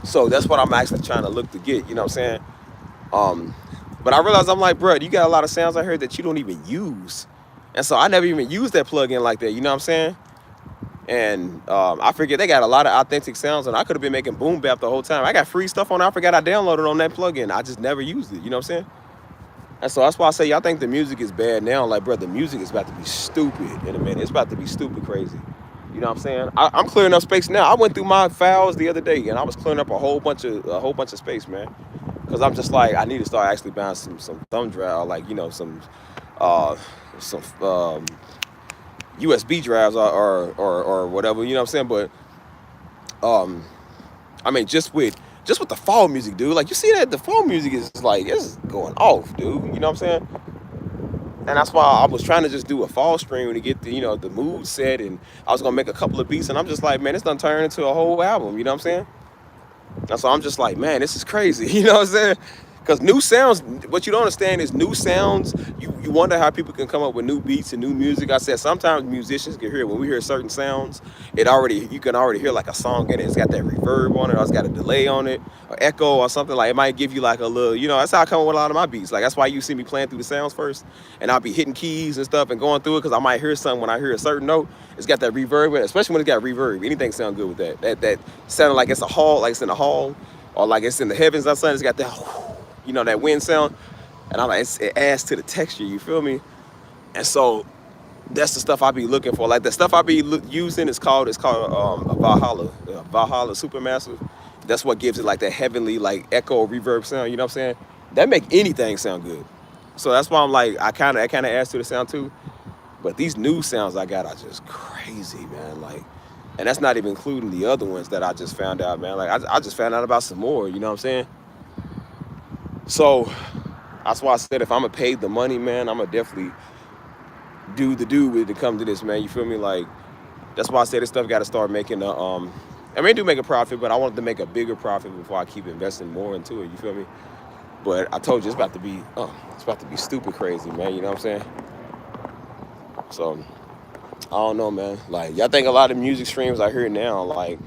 So that's what I'm actually trying to look to get. You know what I'm saying? But I realized I'm like, bro, you got a lot of sounds I heard that you don't even use. And so I never even used that plugin like that. You know what I'm saying? And I forget they got a lot of authentic sounds, and I could have been making boom bap the whole time. I got free stuff on it. I forgot I downloaded on that plugin. I just never used it. You know what I'm saying? And so that's why I say y'all think the music is bad now. Like, bro, the music is about to be stupid in a minute. It's about to be stupid crazy. You know what I'm saying? I'm clearing up space now. I went through my files the other day, and I was clearing up a whole bunch of space, man. Because I'm just like, I need to start actually buying some thumb drive, like uh, some USB drives or whatever. You know what I'm saying? But um, I mean, just with the fall music, dude. Like you see that the fall music is like it's going off, dude. You know what I'm saying? And that's why I was trying to just do a fall stream to get the mood set, and I was gonna make a couple of beats, and I'm just like, man, it's done turned into a whole album. You know what I'm saying? And so I'm just like, man, this is crazy. You know what I'm saying? Because new sounds, what you don't understand is new sounds. You wonder how people can come up with new beats and new music. I said sometimes musicians can hear when we hear certain sounds, you can already hear like a song in it. It's got that reverb on it, or it's got a delay on it, or echo or something. Like it might give you like a little, that's how I come up with a lot of my beats. Like that's why you see me playing through the sounds first, and I'll be hitting keys and stuff and going through it because I might hear something when I hear a certain note. It's got that reverb in it, especially when it's got reverb. Anything sound good with that. That sounding like it's a hall, like it's in a hall, or like it's in the heavens or something. It's got that. That wind sound, and I'm like, it adds to the texture, you feel me? And so that's the stuff I be looking for. Like the stuff I be using is called a Valhalla Supermassive. That's what gives it like that heavenly like echo reverb sound. You know what I'm saying? That make anything sound good. So that's why I'm like, I kind of adds to the sound too. But these new sounds I got are just crazy, man. Like, and that's not even including the other ones that I just found out, man. Like I just found out about some more. You know what I'm saying? So that's why I said if I'm gonna pay the money, man, I'm gonna definitely do with it to come to this, man. You feel me? Like that's why I said this stuff got to start making do make a profit, but I want to make a bigger profit before I keep investing more into it. You feel me? But I told you it's about to be stupid crazy, man. You know what I'm saying? So I don't know, man. Like y'all think a lot of music streams I hear now, like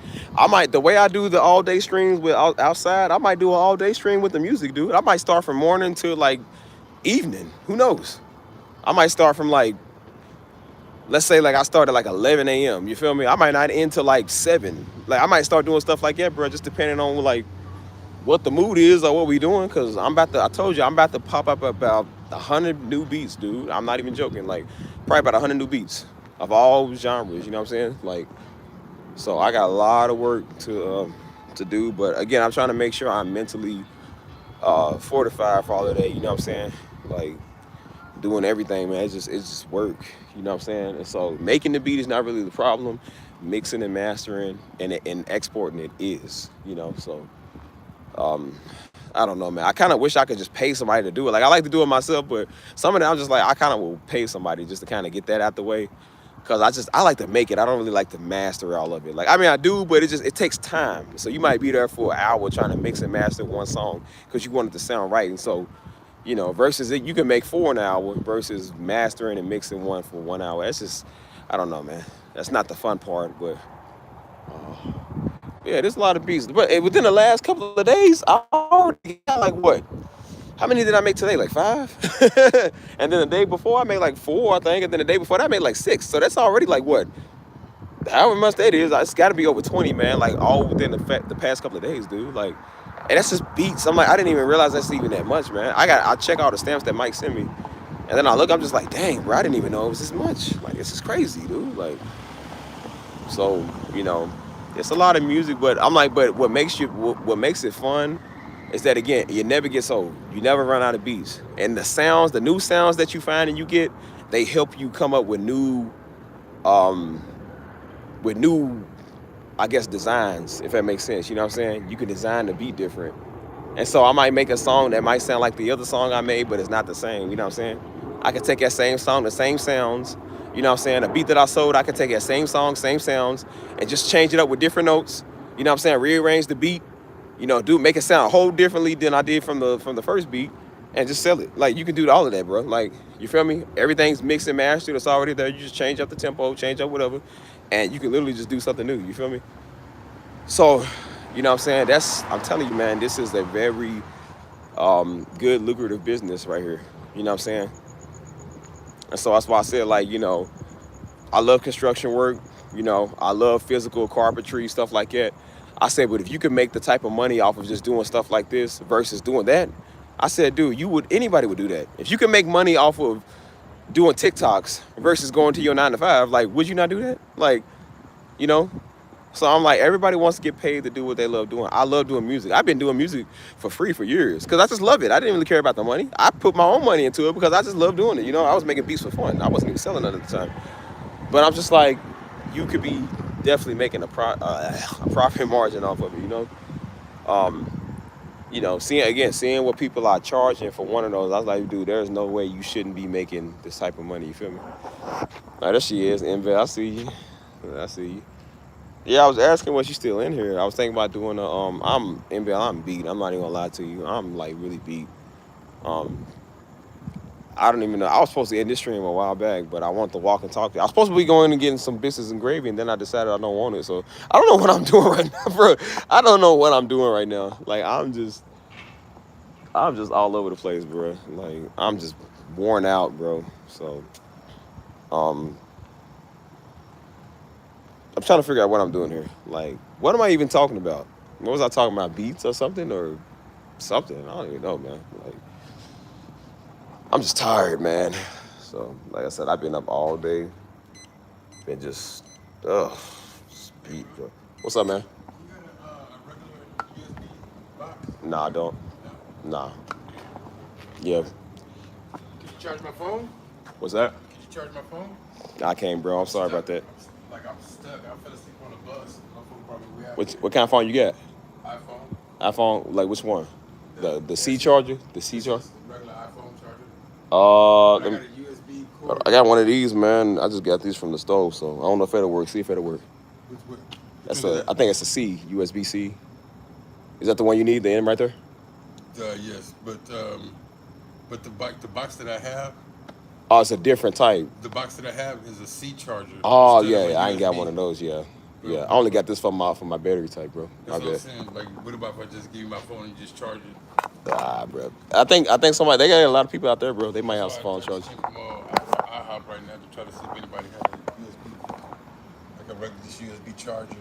the way I do the all day streams with outside, I might do an all day stream with the music, dude. I might start from morning to like evening. Who knows? I might start from like, let's say like I start at like 11 a.m. You feel me? I might not end till like 7. Like I might start doing stuff like that, bro, just depending on like what the mood is or what we doing. Cause I told you, I'm about to pop up about 100 new beats, dude. I'm not even joking. Like probably about 100 new beats of all genres, you know what I'm saying? Like, so I got a lot of work to do, but again, I'm trying to make sure I'm mentally fortified for all of that, you know what I'm saying? Like, doing everything, man, it's just work, you know what I'm saying? And so making the beat is not really the problem. Mixing and mastering and exporting it is, so I don't know, man. I kind of wish I could just pay somebody to do it. Like, I like to do it myself, but some of that I'm just like, I kind of will pay somebody just to kind of get that out the way. Because I like to make it. I don't really like to master all of it. Like, I mean, I do, but it takes time. So you might be there for an hour trying to mix and master one song because you want it to sound right. And so, versus you can make 4 an hour versus mastering and mixing one for 1 hour. That's just, I don't know, man. That's not the fun part, but yeah, there's a lot of beats. But within the last couple of days, I already got like what? How many did I make today? Like 5? And then the day before, I made like 4, I think. And then the day before that, I made like 6. So that's already like what? However much that is, it's got to be over 20, man. Like all within the past couple of days, dude. Like, and that's just beats. I'm like, I didn't even realize that's even that much, man. I check all the stamps that Mike sent me. And then I look, I'm just like, dang, bro, I didn't even know it was this much. Like, this is crazy, dude. Like, so, it's a lot of music, but I'm like, but what makes it fun is that, again, you never get old. You never run out of beats. And the new sounds that you find and you get, they help you come up with new, I guess, designs, if that makes sense. You know what I'm saying? You can design the beat different. And so I might make a song that might sound like the other song I made, but it's not the same. You know what I'm saying? I could take that same song, the same sounds, you know what I'm saying? A beat that I sold, I could take that same song, same sounds, and just change it up with different notes. You know what I'm saying? Rearrange the beat, make it sound a whole differently than I did from the first beat, and just sell it. Like, you can do all of that, bro. Like, you feel me? Everything's mixed and mastered. It's already there. You just change up the tempo, change up whatever, and you can literally just do something new. You feel me? So, you know what I'm saying? I'm telling you, man, this is a very good, lucrative business right here. You know what I'm saying? And so that's why I said, like, I love construction work. I love physical carpentry, stuff like that. I said, but if you can make the type of money off of just doing stuff like this versus doing that, I said, dude, anybody would do that. If you can make money off of doing TikToks versus going to your 9 to 5, like, would you not do that? Like, you know. So I'm like, everybody wants to get paid to do what they love doing. I love doing music. I've been doing music for free for years because I just love it. I didn't really care about the money. I put my own money into it because I just love doing it. You know, I was making beats for fun. I wasn't even selling none at the time. But I'm just like, you could be definitely making a profit margin off of it. You know, seeing what people are charging for one of those, I was like, dude, there's no way you shouldn't be making this type of money. You feel me? Now there she is, Envy. I see you. I see you. Yeah, I was asking was she still in here. I was thinking about doing a I'm beat. I'm not even gonna lie to you. I'm like really beat. Um I don't even know. I was supposed to end this stream a while back, but I want to walk and talk to you. I was supposed to be going and getting some biscuits and gravy, and then I decided I don't want it. So I don't know what I'm doing right now, bro. I don't know what I'm doing right now. Like I'm just all over the place, bro. Like I'm just worn out, bro. So um I'm trying to figure out what I'm doing here. Like, what am I even talking about? What was I talking about? Beats or something or something? I don't even know, man. Like, I'm just tired, man. So, like I said, I've been up all day. Been just, just beat, bro. What's up, man? Nah, I don't. Nah. Yeah. Can you charge my phone? What's that? Can you charge my phone? I can't, bro. I'm sorry about that. Like I'm stuck. I fell asleep on the bus. My phone probably way out. What kind of phone you got? iPhone. iPhone, like which one? The C charger? The C charger? Regular iPhone charger. Uh, I got lem- a USB cord. I got one of these, man. I just got these from the stove, so I don't know if it'll work. See if it'll work. Which That's one is I think it's a C, USB C. Is that the one you need? The end right there? Yes, but the box that I have, Oh, it's a different type. the box that I have is a C charger. Oh instead of yeah, a I ain't got USB. one of those. Yeah. I only got this for my battery type, bro. My That's what I'm bad. saying. Like, what about if I just give you my phone and you just charge it? Bro. I think somebody they got a lot of people out there, bro. They might have some phone So I chargers. checked them all. I hop right now to try to see if anybody has a USB, like a regular USB charger.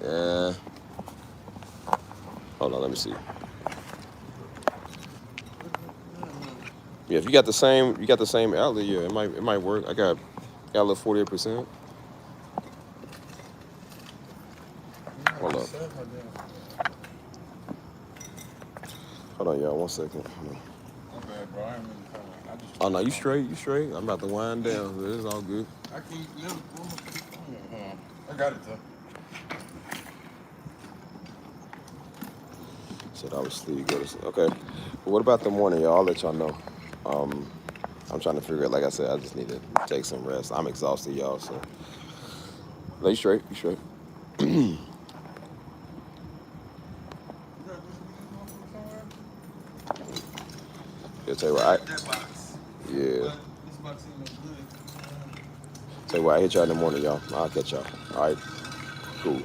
Yeah. Hold on, let me see. Yeah, if you got the same outlet, yeah, it might work. I got a little 48%. Hold up. Hold on, y'all. 1 second. Hold on. My bad, bro. I ain't really calling. I just. Oh no, you straight. I'm about to wind down. So it's all good. I can't never. I got it though. Said I was asleep. Go to sleep. Okay. But what about the morning, y'all? I'll let y'all know. I'm trying to figure it. Like I said, I just need to take some rest. I'm exhausted, y'all. So, no, you straight. You straight. Yeah, tell you what. That box. Yeah. This box ain't no good. Tell you what. I hit y'all in the morning, y'all. I'll catch y'all. All right. Cool.